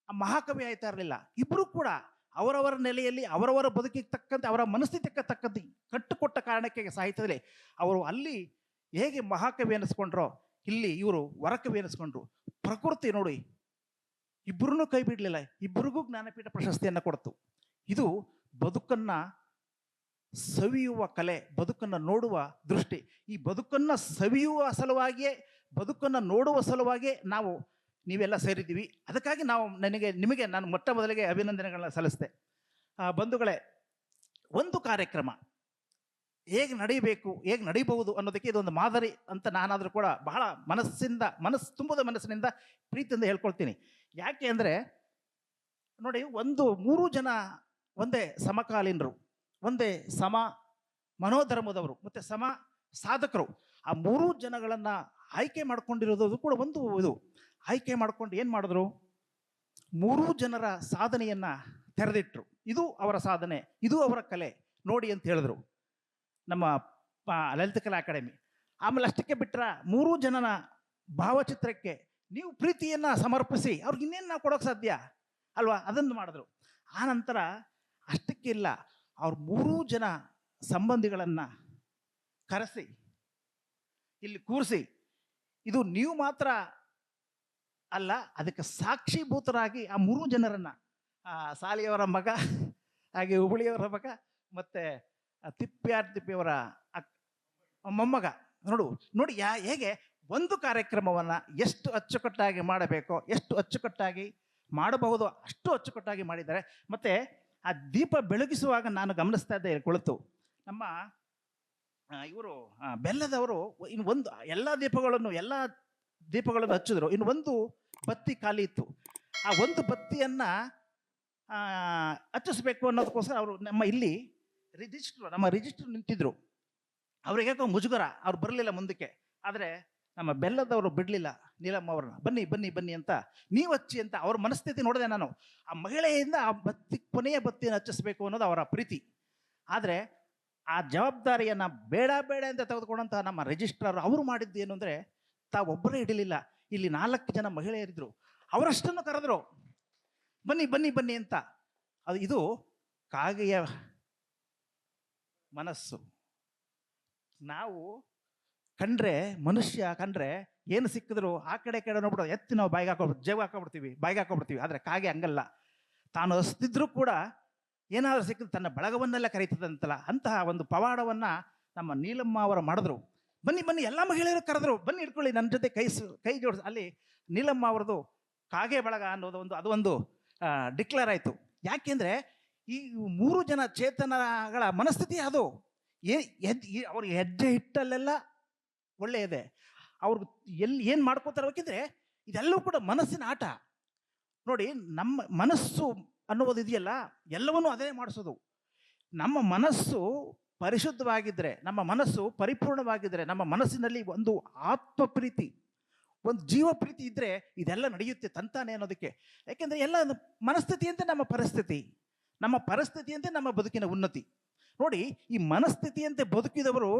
ಆ ಮಹಾಕವಿ ಆಯ್ತಾ ಇರಲಿಲ್ಲ. ಇಬ್ಬರು ಕೂಡ ಅವರವರ ನೆಲೆಯಲ್ಲಿ ಅವರವರ ಬದುಕಿಗೆ ತಕ್ಕಂತೆ, ಅವರ ಮನಸ್ಥಿತಿಗೆ ತಕ್ಕಂತೆ ಕಟ್ಟುಕೊಟ್ಟ ಕಾರಣಕ್ಕೆ ಸಾಹಿತ್ಯದಲ್ಲಿ ಅವರು ಅಲ್ಲಿ ಹೇಗೆ ಮಹಾಕವಿ ಅನ್ನಿಸ್ಕೊಂಡ್ರೋ ಇಲ್ಲಿ ಇವರು ವರಕವಿ ಅನ್ನಿಸ್ಕೊಂಡ್ರು. ಪ್ರಕೃತಿ ನೋಡಿ, ಇಬ್ಬರನ್ನೂ ಕೈ ಬಿಡಲಿಲ್ಲ, ಇಬ್ಬರಿಗೂ ಜ್ಞಾನಪೀಠ ಪ್ರಶಸ್ತಿಯನ್ನು ಕೊಡ್ತು. ಇದು ಬದುಕನ್ನು ಸವಿಯುವ ಕಲೆ, ಬದುಕನ್ನು ನೋಡುವ ದೃಷ್ಟಿ. ಈ ಬದುಕನ್ನು ಸವಿಯುವ ಸಲುವಾಗಿಯೇ, ಬದುಕನ್ನು ನೋಡುವ ಸಲುವಾಗಿಯೇ ನೀವೆಲ್ಲ ಸೇರಿದ್ದೀವಿ. ಅದಕ್ಕಾಗಿ ನಿಮಗೆ ನಾನು ಮೊಟ್ಟ ಮೊದಲಿಗೆ ಅಭಿನಂದನೆಗಳನ್ನ ಸಲ್ಲಿಸಿದೆ. ಬಂಧುಗಳೇ, ಒಂದು ಕಾರ್ಯಕ್ರಮ ಹೇಗೆ ನಡೀಬೇಕು, ಹೇಗೆ ನಡೀಬಹುದು ಅನ್ನೋದಕ್ಕೆ ಇದೊಂದು ಮಾದರಿ ಅಂತ ನಾನಾದರೂ ಕೂಡ ಬಹಳ ತುಂಬದ ಮನಸ್ಸಿನಿಂದ ಪ್ರೀತಿಯಿಂದ ಹೇಳ್ಕೊಳ್ತೀನಿ. ಯಾಕೆ ಅಂದರೆ ನೋಡಿ, ಮೂರು ಜನ ಒಂದೇ ಸಮಕಾಲೀನರು, ಒಂದೇ ಸಮ ಮನೋಧರ್ಮದವರು ಮತ್ತು ಸಮ ಸಾಧಕರು. ಆ ಮೂರೂ ಜನಗಳನ್ನು ಆಯ್ಕೆ ಮಾಡ್ಕೊಂಡಿರೋದು ಕೂಡ ಇದು ಆಯ್ಕೆ ಮಾಡ್ಕೊಂಡು ಏನು ಮಾಡಿದ್ರು, ಮೂರೂ ಜನರ ಸಾಧನೆಯನ್ನು ತೆರೆದಿಟ್ರು. ಇದು ಅವರ ಸಾಧನೆ, ಇದು ಅವರ ಕಲೆ ನೋಡಿ ಅಂತ ಹೇಳಿದ್ರು ನಮ್ಮ ಲಲಿತ ಕಲಾ ಅಕಾಡೆಮಿ. ಆಮೇಲೆ ಅಷ್ಟಕ್ಕೆ ಬಿಟ್ಟರೆ ಮೂರೂ ಜನನ ಭಾವಚಿತ್ರಕ್ಕೆ ನೀವು ಪ್ರೀತಿಯನ್ನು ಸಮರ್ಪಿಸಿ ಅವ್ರಿಗೆ ಇನ್ನೇನು ನಾವು ಕೊಡೋಕ್ಕೆ ಸಾಧ್ಯ ಅಲ್ವಾ? ಅದನ್ನು ಮಾಡಿದ್ರು. ಆ ನಂತರ ಅಷ್ಟಕ್ಕಿಲ್ಲ, ಅವ್ರ ಮೂರೂ ಜನ ಸಂಬಂಧಿಗಳನ್ನು ಕರೆಸಿ ಇಲ್ಲಿ ಕೂರಿಸಿ, ಇದು ನೀವು ಮಾತ್ರ ಅಲ್ಲ, ಅದಕ್ಕೆ ಸಾಕ್ಷೀಭೂತರಾಗಿ ಆ ಮೂರು ಜನರನ್ನು, ಸಾಲಿಯವರ ಮಗ, ಹಾಗೆ ಹುಬ್ಬಳ್ಳಿಯವರ ಮಗ, ಮತ್ತು ತಿಪ್ಪಿಯವರ ಮೊಮ್ಮಗ ನೋಡಿ ಹೇಗೆ ಒಂದು ಕಾರ್ಯಕ್ರಮವನ್ನು ಎಷ್ಟು ಅಚ್ಚುಕಟ್ಟಾಗಿ ಮಾಡಬೇಕೋ, ಎಷ್ಟು ಅಚ್ಚುಕಟ್ಟಾಗಿ ಮಾಡಬಹುದು ಅಷ್ಟು ಅಚ್ಚುಕಟ್ಟಾಗಿ ಮಾಡಿದ್ದಾರೆ. ಮತ್ತು ಆ ದೀಪ ಬೆಳಗಿಸುವಾಗ ನಾನು ಗಮನಿಸ್ತಾ ಇದ್ದೆ ಕುಳಿತು, ನಮ್ಮ ಇವರು ಬೆಲ್ಲದವರು ಎಲ್ಲ ದೀಪಗಳನ್ನು ಹಚ್ಚಿದ್ರು. ಇನ್ನು ಒಂದು ಬತ್ತಿ ಖಾಲಿ ಇತ್ತು. ಆ ಒಂದು ಬತ್ತಿಯನ್ನು ಹಚ್ಚಿಸ್ಬೇಕು ಅನ್ನೋದಕ್ಕೋಸ್ಕರ ಅವರು ನಮ್ಮ ರಿಜಿಸ್ಟ್ರು ನಿಂತಿದ್ರು. ಅವ್ರಿಗೆ ಯಾಕೋ ಮುಜುಗರ, ಅವ್ರು ಬರಲಿಲ್ಲ ಮುಂದಕ್ಕೆ. ಆದರೆ ನಮ್ಮ ಬೆಲ್ಲದವರು ಬಿಡಲಿಲ್ಲ ನೀಲಮ್ಮ ಅವ್ರನ್ನ, ಬನ್ನಿ ಬನ್ನಿ ಬನ್ನಿ ಅಂತ, ನೀವು ಹಚ್ಚಿ ಅಂತ. ಅವ್ರ ಮನಸ್ಥಿತಿ ನೋಡಿದೆ ನಾನು. ಆ ಮಹಿಳೆಯಿಂದ ಆ ಕೊನೆಯ ಬತ್ತಿಯನ್ನು ಹಚ್ಚಿಸ್ಬೇಕು ಅನ್ನೋದು ಅವರ ಪ್ರೀತಿ. ಆದರೆ ಆ ಜವಾಬ್ದಾರಿಯನ್ನು ಬೇಡ ಅಂತ ತೆಗೆದುಕೊಂಡಂತಹ ನಮ್ಮ ರಿಜಿಸ್ಟ್ರಾರ್ ಅವರು ಮಾಡಿದ್ದು ಏನು ಅಂದರೆ, ತಾವೊಬ್ಬರೇ ಹಿಡಿಲಿಲ್ಲ, ಇಲ್ಲಿ 4 ಜನ ಮಹಿಳೆಯರಿದ್ರು, ಅವರಷ್ಟನ್ನು ಕರೆದ್ರು, ಬನ್ನಿ ಬನ್ನಿ ಬನ್ನಿ ಅಂತ. ಇದು ಕಾಗೆಯ ಮನಸ್ಸು. ನಾವು ಕಂಡ್ರೆ, ಮನುಷ್ಯ ಕಂಡ್ರೆ ಏನು ಸಿಕ್ಕಿದ್ರು ಆ ಕಡೆ ನೋಡ್ಬಿಡೋದು, ಎತ್ತಿ ನಾವು ಬಾಯಿಗೆ ಹಾಕೊಬಿಡ್ತೀವಿ. ಆದರೆ ಕಾಗೆ ಹಂಗಲ್ಲ. ತಾನು ಹಸ್ತಿದ್ರು ಕೂಡ ಏನಾದರೂ ಸಿಕ್ಕಿದ್ರೆ ತನ್ನ ಬಳಗವನ್ನೆಲ್ಲ ಕರೀತದಂತಲ್ಲ, ಅಂತಹ ಒಂದು ಪವಾಡವನ್ನು ನಮ್ಮ ನೀಲಮ್ಮ ಅವರು ಮಾಡಿದ್ರು. ಬನ್ನಿ ಎಲ್ಲ ಮಹಿಳೆಯರು ಕರೆದ್ರು, ಬನ್ನಿ ಇಟ್ಕೊಳ್ಳಿ ನನ್ನ ಜೊತೆ ಕೈ ಜೋಡಿಸಿ. ಅಲ್ಲಿ ನೀಲಮ್ಮ ಅವ್ರದ್ದು ಕಾಗೆ ಬಳಗ ಅನ್ನೋದು ಅದೊಂದು ಡಿಕ್ಲೇರ್ ಆಯಿತು. ಯಾಕೆಂದರೆ ಈ 3 ಜನ ಚೇತನಗಳ ಮನಸ್ಥಿತಿ ಅದು. ಅವ್ರ ಹೆಜ್ಜೆ ಹಿಟ್ಟಲ್ಲೆಲ್ಲ ಒಳ್ಳೆಯದೆ. ಅವ್ರಿಗೆ ಏನು ಮಾಡ್ಕೋತಾರೆ ಬೇಕಿದ್ರೆ ಇದೆಲ್ಲವೂ ಕೂಡ ಮನಸ್ಸಿನ ಆಟ. ನೋಡಿ, ನಮ್ಮ ಮನಸ್ಸು ಅನ್ನುವುದು ಇದೆಯಲ್ಲ, ಎಲ್ಲವನ್ನೂ ಅದೇ ಮಾಡಿಸೋದು. ನಮ್ಮ ಮನಸ್ಸು ಪರಿಶುದ್ಧವಾಗಿದ್ದರೆ, ನಮ್ಮ ಮನಸ್ಸು ಪರಿಪೂರ್ಣವಾಗಿದ್ದರೆ, ನಮ್ಮ ಮನಸ್ಸಿನಲ್ಲಿ ಒಂದು ಆತ್ಮ ಪ್ರೀತಿ, ಒಂದು ಜೀವ ಪ್ರೀತಿ ಇದ್ದರೆ ಇದೆಲ್ಲ ನಡೆಯುತ್ತೆ ತಂತಾನೆ ಅನ್ನೋದಕ್ಕೆ. ಯಾಕೆಂದರೆ ಎಲ್ಲ ಮನಸ್ಥಿತಿಯಂತೆ ನಮ್ಮ ಪರಿಸ್ಥಿತಿಯಂತೆ ನಮ್ಮ ಬದುಕಿನ ಉನ್ನತಿ. ನೋಡಿ, ಈ ಮನಸ್ಥಿತಿಯಂತೆ ಬದುಕಿದವರು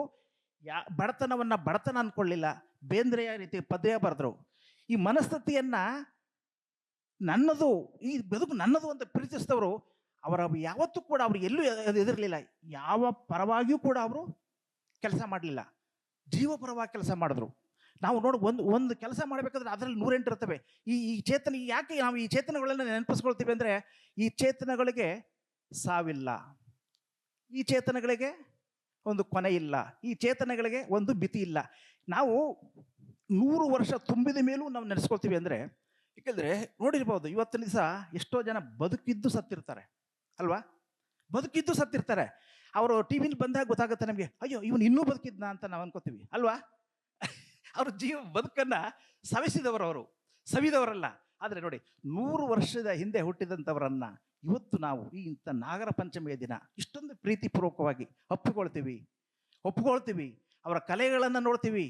ಬಡತನವನ್ನು ಬಡತನ ಅಂದ್ಕೊಳ್ಳಿಲ್ಲ. ಬೇಂದ್ರೆಯ ರೀತಿ ಪದ್ಯ ಬರೆದ್ರು. ಈ ಮನಸ್ಥಿತಿಯನ್ನು ನನ್ನದು, ಈ ಬದುಕು ನನ್ನದು ಅಂತ ಪ್ರೀತಿಸಿದವರು ಅವರ ಯಾವತ್ತೂ ಕೂಡ ಅವ್ರಿಗೆ ಎಲ್ಲೂ ಎದುರಲಿಲ್ಲ. ಯಾವ ಪರವಾಗಿಯೂ ಕೂಡ ಅವರು ಕೆಲಸ ಮಾಡಲಿಲ್ಲ, ಜೀವಪರವಾಗಿ ಕೆಲಸ ಮಾಡಿದ್ರು. ನಾವು ನೋಡಿ, ಒಂದು ಕೆಲಸ ಮಾಡಬೇಕಾದ್ರೆ ಅದರಲ್ಲಿ 108 ಇರ್ತವೆ. ಈ ಚೇತನ, ಯಾಕೆ ನಾವು ಈ ಚೇತನಗಳನ್ನು ನೆನಪಿಸ್ಕೊಳ್ತೀವಿ ಅಂದರೆ, ಈ ಚೇತನಗಳಿಗೆ ಸಾವಿಲ್ಲ, ಈ ಚೇತನಗಳಿಗೆ ಒಂದು ಕೊನೆ ಇಲ್ಲ, ಈ ಚೇತನಗಳಿಗೆ ಒಂದು ಮಿತಿ ಇಲ್ಲ. ನಾವು 100 ವರ್ಷ ತುಂಬಿದ ಮೇಲೂ ನಾವು ನೆನೆಸ್ಕೊಳ್ತೀವಿ ಅಂದರೆ, ಏಕೆಂದರೆ ನೋಡಿರ್ಬೋದು, ಇವತ್ತಿನ ದಿವಸ ಎಷ್ಟೋ ಜನ ಬದುಕಿದ್ದು ಸತ್ತಿರ್ತಾರೆ ಅಲ್ವಾ? ಬದುಕಿದ್ದು ಸತ್ತಿರ್ತಾರೆ. ಅವರು ಟಿ ವಿಲಿ ಬಂದಾಗ ಗೊತ್ತಾಗುತ್ತೆ ನಮಗೆ, ಅಯ್ಯೋ ಇವನು ಇನ್ನೂ ಬದುಕಿದ್ನ ಅಂತ ನಾವು ಅನ್ಕೋತೀವಿ ಅಲ್ವಾ? ಅವ್ರ ಬದುಕನ್ನು ಸವಿಸಿದವರು, ಸವಿದವರಲ್ಲ. ಆದರೆ ನೋಡಿ, 100 ವರ್ಷದ ಹಿಂದೆ ಹುಟ್ಟಿದಂಥವರನ್ನು ಇವತ್ತು ನಾವು ಈ ಇಂಥ ನಾಗರ ಪಂಚಮಿಯ ದಿನ ಇಷ್ಟೊಂದು ಪ್ರೀತಿಪೂರ್ವಕವಾಗಿ ಒಪ್ಪಿಕೊಳ್ತೀವಿ. ಅವರ ಕಲೆಗಳನ್ನು ನೋಡ್ತೀವಿ.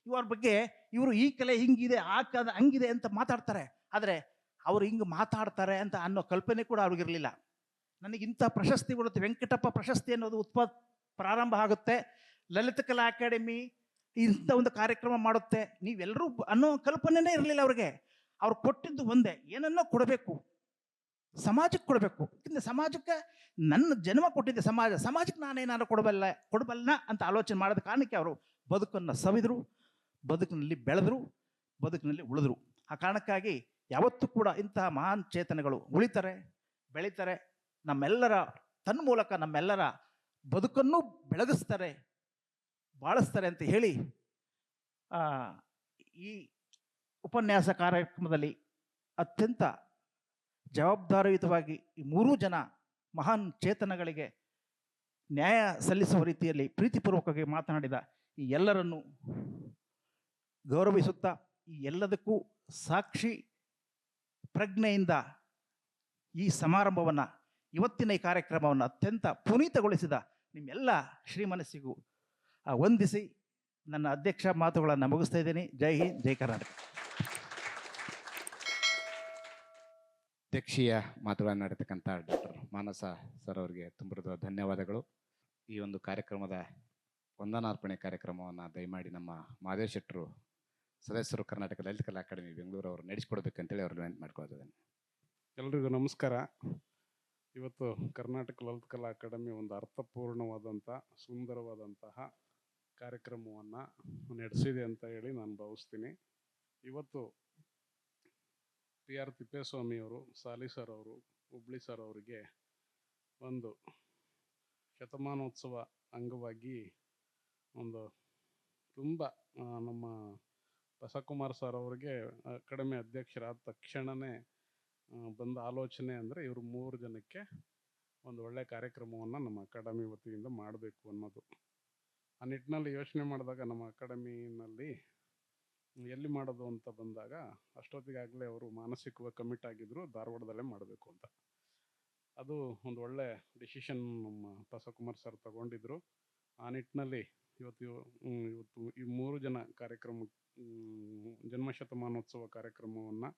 ಇವ್ರ ಬಗ್ಗೆ ಇವರು ಈ ಕಲೆ ಹಿಂಗಿದೆ, ಆ ಕಲೆ ಹಂಗಿದೆ ಅಂತ ಮಾತಾಡ್ತಾರೆ. ಆದರೆ ಅವರು ಹಿಂಗೆ ಮಾತಾಡ್ತಾರೆ ಅಂತ ಅನ್ನೋ ಕಲ್ಪನೆ ಕೂಡ ಅವ್ರಿಗಿರಲಿಲ್ಲ. ನನಗಿಂಥ ಪ್ರಶಸ್ತಿ ಕೊಡುತ್ತೆ, ವೆಂಕಟಪ್ಪ ಪ್ರಶಸ್ತಿ ಅನ್ನೋದು ಪ್ರಾರಂಭ ಆಗುತ್ತೆ, ಲಲಿತ ಕಲಾ ಅಕಾಡೆಮಿ ಇಂಥ ಒಂದು ಕಾರ್ಯಕ್ರಮ ಮಾಡುತ್ತೆ, ನೀವೆಲ್ಲರೂ ಅನ್ನೋ ಕಲ್ಪನೆನೇ ಇರಲಿಲ್ಲ ಅವ್ರಿಗೆ. ಅವ್ರು ಕೊಟ್ಟಿದ್ದು ಒಂದೇ, ಏನನ್ನೋ ಕೊಡಬೇಕು, ಸಮಾಜಕ್ಕೆ ಕೊಡಬೇಕು. ಯಾಕಂದರೆ ಸಮಾಜಕ್ಕೆ ನನ್ನ ಜನ್ಮ ಕೊಟ್ಟಿದ್ದೆ ಸಮಾಜಕ್ಕೆ ನಾನೇನಾದ್ರು ಕೊಡಬಲ್ಲ ಅಂತ ಆಲೋಚನೆ ಮಾಡಿದ ಕಾರಣಕ್ಕೆ ಅವರು ಬದುಕನ್ನು ಸವಿದ್ರು, ಬದುಕಿನಲ್ಲಿ ಬೆಳೆದ್ರು, ಬದುಕಿನಲ್ಲಿ ಉಳಿದ್ರು. ಆ ಕಾರಣಕ್ಕಾಗಿ ಯಾವತ್ತೂ ಕೂಡ ಇಂತಹ ಮಹಾನ್ ಚೇತನಗಳು ಉಳಿತಾರೆ, ಬೆಳೀತಾರೆ. ನಮ್ಮೆಲ್ಲರ ತನ್ಮೂಲಕ ನಮ್ಮೆಲ್ಲರ ಬದುಕನ್ನು ಬೆಳಗಿಸ್ತಾರೆ, ಬಾಳಿಸ್ತಾರೆ ಅಂತ ಹೇಳಿ ಈ ಉಪನ್ಯಾಸ ಕಾರ್ಯಕ್ರಮದಲ್ಲಿ ಅತ್ಯಂತ ಜವಾಬ್ದಾರಿಯುತವಾಗಿ ಈ 3 ಜನ ಮಹಾನ್ ಚೇತನಗಳಿಗೆ ನ್ಯಾಯ ಸಲ್ಲಿಸುವ ರೀತಿಯಲ್ಲಿ ಪ್ರೀತಿಪೂರ್ವಕವಾಗಿ ಮಾತನಾಡಿದ ಈ ಎಲ್ಲರನ್ನು ಗೌರವಿಸುತ್ತಾ, ಈ ಎಲ್ಲದಕ್ಕೂ ಸಾಕ್ಷಿ ಪ್ರಜ್ಞೆಯಿಂದ ಈ ಸಮಾರಂಭವನ್ನು, ಇವತ್ತಿನ ಈ ಕಾರ್ಯಕ್ರಮವನ್ನು ಅತ್ಯಂತ ಪುನೀತಗೊಳಿಸಿದ ನಿಮ್ಮೆಲ್ಲ ಶ್ರೀಮನಸ್ಸಿಗೂ ವಂದಿಸಿ ನನ್ನ ಅಧ್ಯಕ್ಷ ಮಾತುಗಳನ್ನು ಮುಗಿಸ್ತಾ ಇದ್ದೀನಿ. ಜೈ ಹಿಂದ್, ಜೈ ಕರ್ನಾಟಕ. ಅಧ್ಯಕ್ಷೀಯ ಮಾತುಗಳನ್ನು ನಡೆತಕ್ಕಂಥ ಡಾಕ್ಟರ್ ಮಾನಸ ಸರ್ ಅವರಿಗೆ ತುಂಬ ಧನ್ಯವಾದಗಳು. ಈ ಒಂದು ಕಾರ್ಯಕ್ರಮದ ವಂದನಾರ್ಪಣೆ ಕಾರ್ಯಕ್ರಮವನ್ನು ದಯಮಾಡಿ ನಮ್ಮ ಮಾದೇವ್ ಶೆಟ್ಟರು, ಸದಸ್ಯರು, ಕರ್ನಾಟಕ ಲಲಿತ ಕಲಾ ಅಕಾಡೆಮಿ ಬೆಂಗಳೂರು ಅವರು ನಡೆಸಿಕೊಡ್ಬೇಕಂತೇಳಿ ಅವ್ರು ವಿನಂತಿ ಮಾಡ್ಕೊಳ್ತಿದ್ದೇನೆ. ಎಲ್ರಿಗೂ ನಮಸ್ಕಾರ. ಇವತ್ತು ಕರ್ನಾಟಕ ಲಲಿತ ಕಲಾ ಅಕಾಡೆಮಿ ಒಂದು ಅರ್ಥಪೂರ್ಣವಾದಂಥ, ಸುಂದರವಾದಂತಹ ಕಾರ್ಯಕ್ರಮವನ್ನು ನಡೆಸಿದೆ ಅಂತ ಹೇಳಿ ನಾನು ಭಾವಿಸ್ತೀನಿ. ಇವತ್ತು PR ತಿಪ್ಪೇಸ್ವಾಮಿಯವರು, ಸಾಲಿ ಸರ್ ಅವರು, ಹುಬ್ಳಿ ಸರ್ ಅವರಿಗೆ ಒಂದು ಶತಮಾನೋತ್ಸವ ಅಂಗವಾಗಿ ಒಂದು ತುಂಬ ನಮ್ಮ ಬಸಕುಮಾರ್ ಸರ್ ಅವರಿಗೆ ಅಕಾಡೆಮಿ ಅಧ್ಯಕ್ಷರಾದ ತಕ್ಷಣವೇ ಬಂದ ಆಲೋಚನೆ ಅಂದರೆ ಇವರು 3 ಜನಕ್ಕೆ ಒಂದು ಒಳ್ಳೆಯ ಕಾರ್ಯಕ್ರಮವನ್ನು ನಮ್ಮ ಅಕಾಡೆಮಿ ವತಿಯಿಂದ ಮಾಡಬೇಕು ಅನ್ನೋದು. ಆ ನಿಟ್ಟಿನಲ್ಲಿ ಯೋಚನೆ ಮಾಡಿದಾಗ ನಮ್ಮ ಅಕಾಡೆಮಿನಲ್ಲಿ ಎಲ್ಲಿ ಮಾಡೋದು ಅಂತ ಬಂದಾಗ ಅಷ್ಟೊತ್ತಿಗಾಗಲೇ ಅವರು ಮಾನಸಿಕವಾಗಿ ಕಮಿಟ್ ಆಗಿದ್ದರು, ಧಾರವಾಡದಲ್ಲೇ ಮಾಡಬೇಕು ಅಂತ. ಅದು ಒಂದು ಒಳ್ಳೆ ಡಿಸಿಷನ್ ನಮ್ಮ ಬಸಕುಮಾರ್ ಸರ್ ತಗೊಂಡಿದ್ರು. ಆ ನಿಟ್ಟಿನಲ್ಲಿ ಇವತ್ತು ಈ 3 ಜನ ಕಾರ್ಯಕ್ರಮ, ಜನ್ಮಶತಮಾನೋತ್ಸವ ಕಾರ್ಯಕ್ರಮವನ್ನು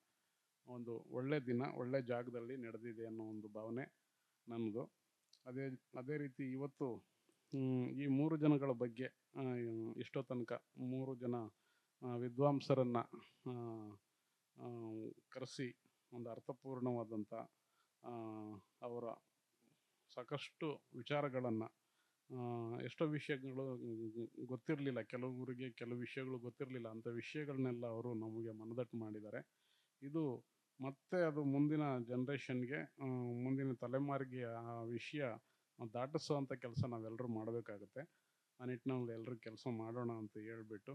ಒಂದು ಒಳ್ಳೆ ದಿನ, ಒಳ್ಳೆ ಜಾಗದಲ್ಲಿ ನಡೆದಿದೆ ಅನ್ನೋ ಒಂದು ಭಾವನೆ ನನ್ನದು. ಅದೇ ರೀತಿ ಇವತ್ತು ಈ 3 ಜನಗಳ ಬಗ್ಗೆ ಇಷ್ಟೋ ತನಕ 3 ಜನ ವಿದ್ವಾಂಸರನ್ನು ಕರೆಸಿ ಒಂದು ಅರ್ಥಪೂರ್ಣವಾದಂಥ ಅವರ ಸಾಕಷ್ಟು ವಿಚಾರಗಳನ್ನು ಎಷ್ಟೋ ವಿಷಯಗಳು ಗೊತ್ತಿರಲಿಲ್ಲ, ಕೆಲವರಿಗೆ ಕೆಲವು ವಿಷಯಗಳು ಗೊತ್ತಿರಲಿಲ್ಲ, ಅಂಥ ವಿಷಯಗಳನ್ನೆಲ್ಲ ಅವರು ನಮಗೆ ಮನದಟ್ಟು ಮಾಡಿದ್ದಾರೆ. ಇದು ಮತ್ತೆ ಅದು ಮುಂದಿನ ಜನ್ರೇಷನ್ಗೆ, ಮುಂದಿನ ತಲೆಮಾರಿಗೆ ಆ ವಿಷಯ ದಾಟಿಸುವಂಥ ಕೆಲಸ ನಾವೆಲ್ಲರೂ ಮಾಡಬೇಕಾಗುತ್ತೆ. ಆ ನಿಟ್ಟಿನಲ್ಲಿ ಎಲ್ಲರೂ ಕೆಲಸ ಮಾಡೋಣ ಅಂತ ಹೇಳಿಬಿಟ್ಟು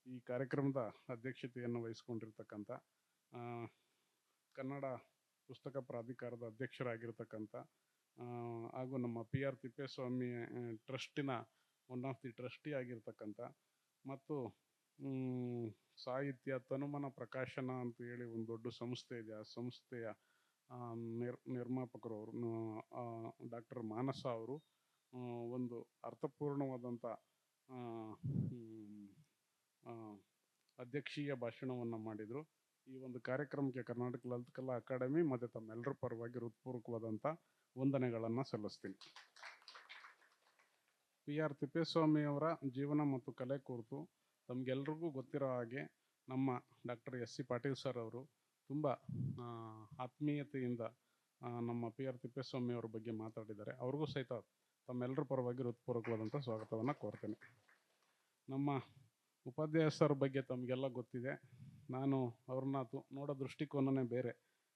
ಈ ಕಾರ್ಯಕ್ರಮದ ಅಧ್ಯಕ್ಷತೆಯನ್ನು ವಹಿಸ್ಕೊಂಡಿರ್ತಕ್ಕಂಥ ಕನ್ನಡ ಪುಸ್ತಕ ಪ್ರಾಧಿಕಾರದ ಅಧ್ಯಕ್ಷರಾಗಿರ್ತಕ್ಕಂಥ ಹಾಗೂ ನಮ್ಮ PR ತಿಪ್ಪೇಸ್ವಾಮಿ ಟ್ರಸ್ಟಿನ ಒನ್ ಆಫ್ ದಿ ಟ್ರಸ್ಟಿ ಆಗಿರ್ತಕ್ಕಂಥ ಮತ್ತು ಸಾಹಿತ್ಯ ತನುಮನ ಪ್ರಕಾಶನ ಅಂತ ಹೇಳಿ ಒಂದು ದೊಡ್ಡ ಸಂಸ್ಥೆ ಇದೆ. ಆ ಸಂಸ್ಥೆಯ ನಿರ್ಮಾಪಕರು ಅವರು ಡಾಕ್ಟರ್ ಮಾನಸ ಅವರು ಒಂದು ಅರ್ಥಪೂರ್ಣವಾದಂಥ ಅಧ್ಯಕ್ಷೀಯ ಭಾಷಣವನ್ನು ಮಾಡಿದರು. ಈ ಒಂದು ಕಾರ್ಯಕ್ರಮಕ್ಕೆ ಕರ್ನಾಟಕ ಲಲಿತ ಕಲಾ ಅಕಾಡೆಮಿ ಮತ್ತು ತಮ್ಮೆಲ್ಲರ ಪರವಾಗಿ ಹೃತ್ಪೂರ್ವಕವಾದಂಥ ವಂದನೆಗಳನ್ನು ಸಲ್ಲಿಸ್ತೀನಿ. PR ತಿಪ್ಪೇಸ್ವಾಮಿಯವರ ಜೀವನ ಮತ್ತು ಕಲೆ ಕುರಿತು ತಮಗೆಲ್ರಿಗೂ ಗೊತ್ತಿರೋ ಹಾಗೆ ನಮ್ಮ ಡಾಕ್ಟರ್ SC ಪಾಟೀಲ್ ಸರ್ ಅವರು ತುಂಬ ಆತ್ಮೀಯತೆಯಿಂದ ನಮ್ಮ PR ತಿಪ್ಪೇಸ್ವಾಮಿಯವರ ಬಗ್ಗೆ ಮಾತಾಡಿದ್ದಾರೆ. ಅವ್ರಿಗೂ ಸಹಿತ ತಮ್ಮೆಲ್ಲರ ಪರವಾಗಿ ಹೃತ್ಪೂರ್ವಕವಾದಂಥ ಸ್ವಾಗತವನ್ನು ಕೋರ್ತೇನೆ. ನಮ್ಮ ಉಪಾಧ್ಯಾಯ ಸರ್ ಬಗ್ಗೆ ತಮಗೆಲ್ಲ ಗೊತ್ತಿದೆ. ನಾನು ಅವ್ರನ್ನ ನೋಡೋ ದೃಷ್ಟಿಕೋನನೇ ಬೇರೆ.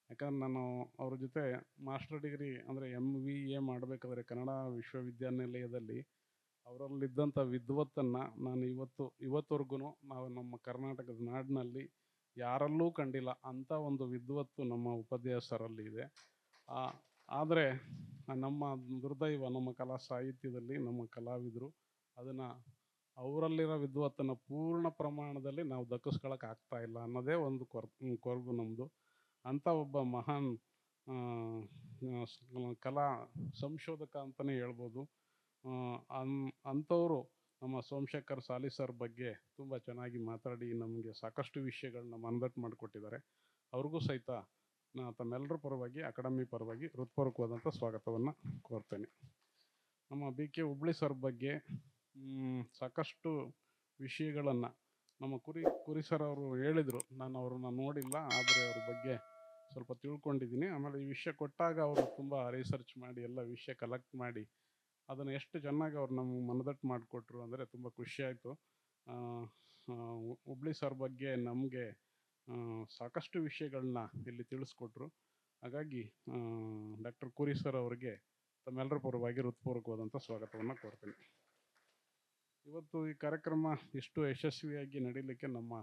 ಯಾಕಂದ್ರೆ ನಾನು ಅವ್ರ ಜೊತೆ ಮಾಸ್ಟರ್ ಡಿಗ್ರಿ ಅಂದರೆ MVA ಮಾಡಬೇಕಾದ್ರೆ ಕನ್ನಡ ವಿಶ್ವವಿದ್ಯಾನಿಲಯದಲ್ಲಿ ಅವರಲ್ಲಿದ್ದಂಥ ವಿದ್ವತ್ತನ್ನು ನಾನು ಇವತ್ತವರೆಗೂ ನಾವು ನಮ್ಮ ಕರ್ನಾಟಕದ ನಾಡಿನಲ್ಲಿ ಯಾರಲ್ಲೂ ಕಂಡಿಲ್ಲ. ಅಂಥ ಒಂದು ವಿದ್ವತ್ತು ನಮ್ಮ ಉಪಾಧ್ಯಾಯ ಸರಲ್ಲಿ ಇದೆ. ಆದರೆ ನಮ್ಮ ದುರ್ದೈವ, ನಮ್ಮ ಕಲಾ ಸಾಹಿತ್ಯದಲ್ಲಿ ನಮ್ಮ ಕಲಾವಿದರು ಅದನ್ನು ಅವರಲ್ಲಿರೋ ವಿದ್ವತ್ತನ್ನು ಪೂರ್ಣ ಪ್ರಮಾಣದಲ್ಲಿ ನಾವು ದಕ್ಕಿಸ್ಕೊಳಕ್ಕೆ ಆಗ್ತಾ ಇಲ್ಲ ಅನ್ನೋದೇ ಒಂದು ಕೊರಗು ನಮ್ಮದು. ಅಂಥ ಒಬ್ಬ ಮಹಾನ್ ಕಲಾ ಸಂಶೋಧಕ ಅಂತಲೇ ಹೇಳ್ಬೋದು. ಅಂಥವರು ನಮ್ಮ ಸೋಮಶೇಖರ್ ಸಾಲಿ ಸರ್ ಬಗ್ಗೆ ತುಂಬ ಚೆನ್ನಾಗಿ ಮಾತಾಡಿ ನಮಗೆ ಸಾಕಷ್ಟು ವಿಷಯಗಳನ್ನ ಮನದಟ್ಟು ಮಾಡಿಕೊಟ್ಟಿದ್ದಾರೆ. ಅವ್ರಿಗೂ ಸಹಿತ ತಮ್ಮೆಲ್ಲರ ಪರವಾಗಿ ಅಕಾಡೆಮಿ ಪರವಾಗಿ ಹೃತ್ಪೂರ್ವಕವಾದಂಥ ಸ್ವಾಗತವನ್ನು ಕೋರ್ತೇನೆ. ನಮ್ಮ BK ಹುಬ್ಳಿ ಸರ್ ಬಗ್ಗೆ ಸಾಕಷ್ಟು ವಿಷಯಗಳನ್ನು ನಮ್ಮ ಕುರಿ ಸರ್ ಅವರು ಹೇಳಿದರು. ನಾನು ಅವ್ರನ್ನ ನೋಡಿಲ್ಲ, ಆದರೆ ಅವ್ರ ಬಗ್ಗೆ ಸ್ವಲ್ಪ ತಿಳ್ಕೊಂಡಿದ್ದೀನಿ. ಆಮೇಲೆ ಈ ವಿಷಯ ಕೊಟ್ಟಾಗ ಅವರು ತುಂಬ ರಿಸರ್ಚ್ ಮಾಡಿ ಎಲ್ಲ ವಿಷಯ ಕಲೆಕ್ಟ್ ಮಾಡಿ ಅದನ್ನು ಎಷ್ಟು ಚೆನ್ನಾಗಿ ಅವ್ರು ನಮಗೆ ಮನದಟ್ಟು ಮಾಡಿಕೊಟ್ರು ಅಂದರೆ ತುಂಬ ಖುಷಿಯಾಯಿತು. ಹುಬ್ಳಿ ಸರ್ ಬಗ್ಗೆ ನಮಗೆ ಸಾಕಷ್ಟು ವಿಷಯಗಳನ್ನ ಇಲ್ಲಿ ತಿಳಿಸ್ಕೊಟ್ರು. ಹಾಗಾಗಿ ಡಾಕ್ಟರ್ ಕುರಿ ಸರ್ ಅವರಿಗೆ ತಮ್ಮೆಲ್ಲರ ಪರವಾಗಿ ಹೃತ್ಪೂರ್ವಕವಾದಂಥ ಸ್ವಾಗತವನ್ನು ಕೋರ್ತೇನೆ. ಇವತ್ತು ಈ ಕಾರ್ಯಕ್ರಮ ಇಷ್ಟು ಯಶಸ್ವಿಯಾಗಿ ನಡೀಲಿಕ್ಕೆ ನಮ್ಮ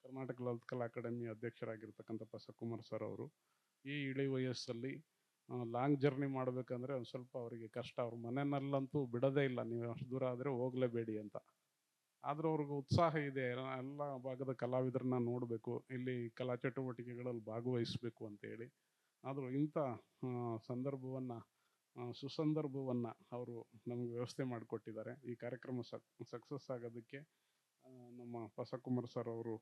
ಕರ್ನಾಟಕ ಲಲಿತ ಕಲಾ ಅಕಾಡೆಮಿ ಅಧ್ಯಕ್ಷರಾಗಿರ್ತಕ್ಕಂಥ ಬಸವಕುಮಾರ್ ಸರ್ ಅವರು ಈ ಇಳಿ ವಯಸ್ಸಲ್ಲಿ ಲಾಂಗ್ ಜರ್ನಿ ಮಾಡಬೇಕಂದ್ರೆ ಒಂದು ಸ್ವಲ್ಪ ಅವರಿಗೆ ಕಷ್ಟ. ಅವ್ರ ಮನೆಯಲ್ಲಂತೂ ಬಿಡೋದೇ ಇಲ್ಲ, ನೀವು ಅಷ್ಟು ದೂರ ಆದರೆ ಹೋಗಲೇಬೇಡಿ ಅಂತ. ಆದರೂ ಅವ್ರಿಗೆ ಉತ್ಸಾಹ ಇದೆ, ಎಲ್ಲ ಭಾಗದ ಕಲಾವಿದರನ್ನ ನೋಡಬೇಕು, ಇಲ್ಲಿ ಕಲಾ ಚಟುವಟಿಕೆಗಳಲ್ಲಿ ಭಾಗವಹಿಸಬೇಕು ಅಂತೇಳಿ. ಆದರೂ ಇಂಥ ಸುಸಂದರ್ಭವನ್ನು ಅವರು ನಮಗೆ ವ್ಯವಸ್ಥೆ ಮಾಡಿಕೊಟ್ಟಿದ್ದಾರೆ. ಈ ಕಾರ್ಯಕ್ರಮ ಸಕ್ಸಸ್ ಆಗೋದಕ್ಕೆ ನಮ್ಮ ಬಸವಕುಮಾರ್ ಸರ್ ಅವರು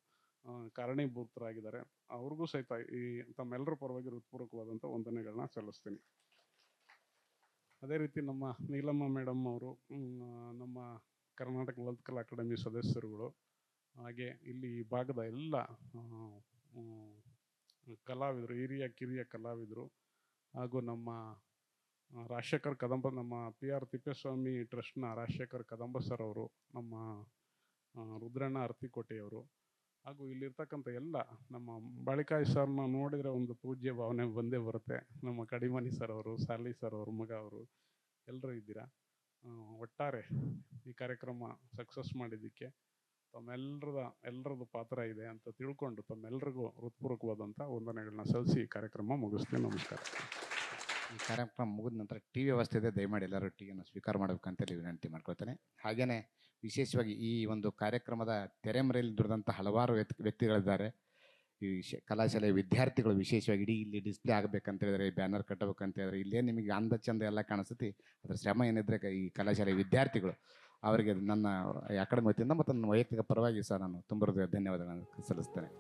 ಕಾರಣೀಭೂತರಾಗಿದ್ದಾರೆ. ಅವ್ರಿಗೂ ಸಹಿತ ಈ ತಮ್ಮೆಲ್ಲರ ಪರವಾಗಿ ಹೃತ್ಪೂರ್ವಕವಾದಂಥ ವಂದನೆಗಳನ್ನ ಸಲ್ಲಿಸ್ತೀನಿ. ಅದೇ ರೀತಿ ನಮ್ಮ ನೀಲಮ್ಮ ಮೇಡಮ್ ಅವರು ನಮ್ಮ ಕರ್ನಾಟಕ ಲಲಿತ ಕಲಾ ಅಕಾಡೆಮಿ ಸದಸ್ಯರುಗಳು, ಹಾಗೆ ಇಲ್ಲಿ ಈ ಭಾಗದ ಎಲ್ಲ ಕಲಾವಿದರು, ಹಿರಿಯ ಕಿರಿಯ ಕಲಾವಿದರು, ಹಾಗೂ ನಮ್ಮ ರಾಜಶೇಖರ್ ಕದಂಬ, ನಮ್ಮ PR ತಿಪ್ಪೇಸ್ವಾಮಿ ಟ್ರಸ್ಟ್ನ ರಾಜಶೇಖರ್ ಕದಂಬ ಸರ್ ಅವರು, ನಮ್ಮ ರುದ್ರಣ್ಣ ಅರ್ತಿಕೋಟೆಯವರು, ಹಾಗೂ ಇಲ್ಲಿರ್ತಕ್ಕಂಥ ಎಲ್ಲ ನಮ್ಮ ಬಾಳಿಕಾಯಿ ಸರ್ನ ನೋಡಿದರೆ ಒಂದು ಪೂಜ್ಯ ಭಾವನೆ ಬಂದೇ ಬರುತ್ತೆ. ನಮ್ಮ ಕಡಿಮನಿ ಸರ್ ಅವರು, ಸಾಲಿ ಸರ್ ಅವರು ಮಗ ಅವರು ಎಲ್ಲರೂ ಇದ್ದೀರಾ. ಒಟ್ಟಾರೆ ಈ ಕಾರ್ಯಕ್ರಮ ಸಕ್ಸಸ್ ಮಾಡಿದ್ದಕ್ಕೆ ಎಲ್ಲರದ್ದು ಪಾತ್ರ ಇದೆ ಅಂತ ತಿಳ್ಕೊಂಡು ತಮ್ಮೆಲ್ಲರಿಗೂ ಹೃತ್ಪೂರ್ವಕವಾದಂಥ ವಂದನೆಗಳನ್ನ ಸಲ್ಲಿಸಿ ಕಾರ್ಯಕ್ರಮ ಮುಗಿಸ್ತೀನಿ. ನಮಸ್ಕಾರ. ಈ ಕಾರ್ಯಕ್ರಮ ಮುಗಿದ ನಂತರ ಟಿ ವಿ ವ್ಯವಸ್ಥೆ ಇದೆ, ದಯಮಾಡಿ ಎಲ್ಲರೂ ಟೀಯನ್ನು ಸ್ವೀಕಾರ ಮಾಡಬೇಕಂತೇಳಿ ವಿನಂತಿ ಮಾಡ್ಕೊಳ್ತೇನೆ. ಹಾಗೆಯೇ ವಿಶೇಷವಾಗಿ ಈ ಒಂದು ಕಾರ್ಯಕ್ರಮದ ತೆರೆಮರೆಯಲ್ಲಿ ದುಡಿದಂಥ ಹಲವಾರು ವ್ಯಕ್ತಿಗಳಿದ್ದಾರೆ. ಈ ಕಲಾಶಾಲೆಯ ವಿದ್ಯಾರ್ಥಿಗಳು ವಿಶೇಷವಾಗಿ ಇಲ್ಲಿ ಡಿಸ್ಪ್ಲೇ ಆಗಬೇಕಂತೇಳಿದ್ರೆ, ಬ್ಯಾನರ್ ಕಟ್ಟಬೇಕಂತೇಳಿದ್ರೆ, ಇಲ್ಲೇ ನಿಮಗೆ ಅಂದ ಚಂದ ಎಲ್ಲ ಕಾಣಿಸ್ತೈತಿ. ಅದರ ಶ್ರಮ ಏನಿದ್ರೆ ಈ ಕಲಾಶಾಲೆಯ ವಿದ್ಯಾರ್ಥಿಗಳು ಅವರಿಗೆ ನನ್ನ ಅಕಾಡೆಮಿ ವತಿಯಿಂದ ಮತ್ತು ನನ್ನ ವೈಯಕ್ತಿಕ ಪರವಾಗಿ ಸಹ ನಾನು ತುಂಬ ಧನ್ಯವಾದಗಳನ್ನು ಸಲ್ಲಿಸ್ತೇನೆ.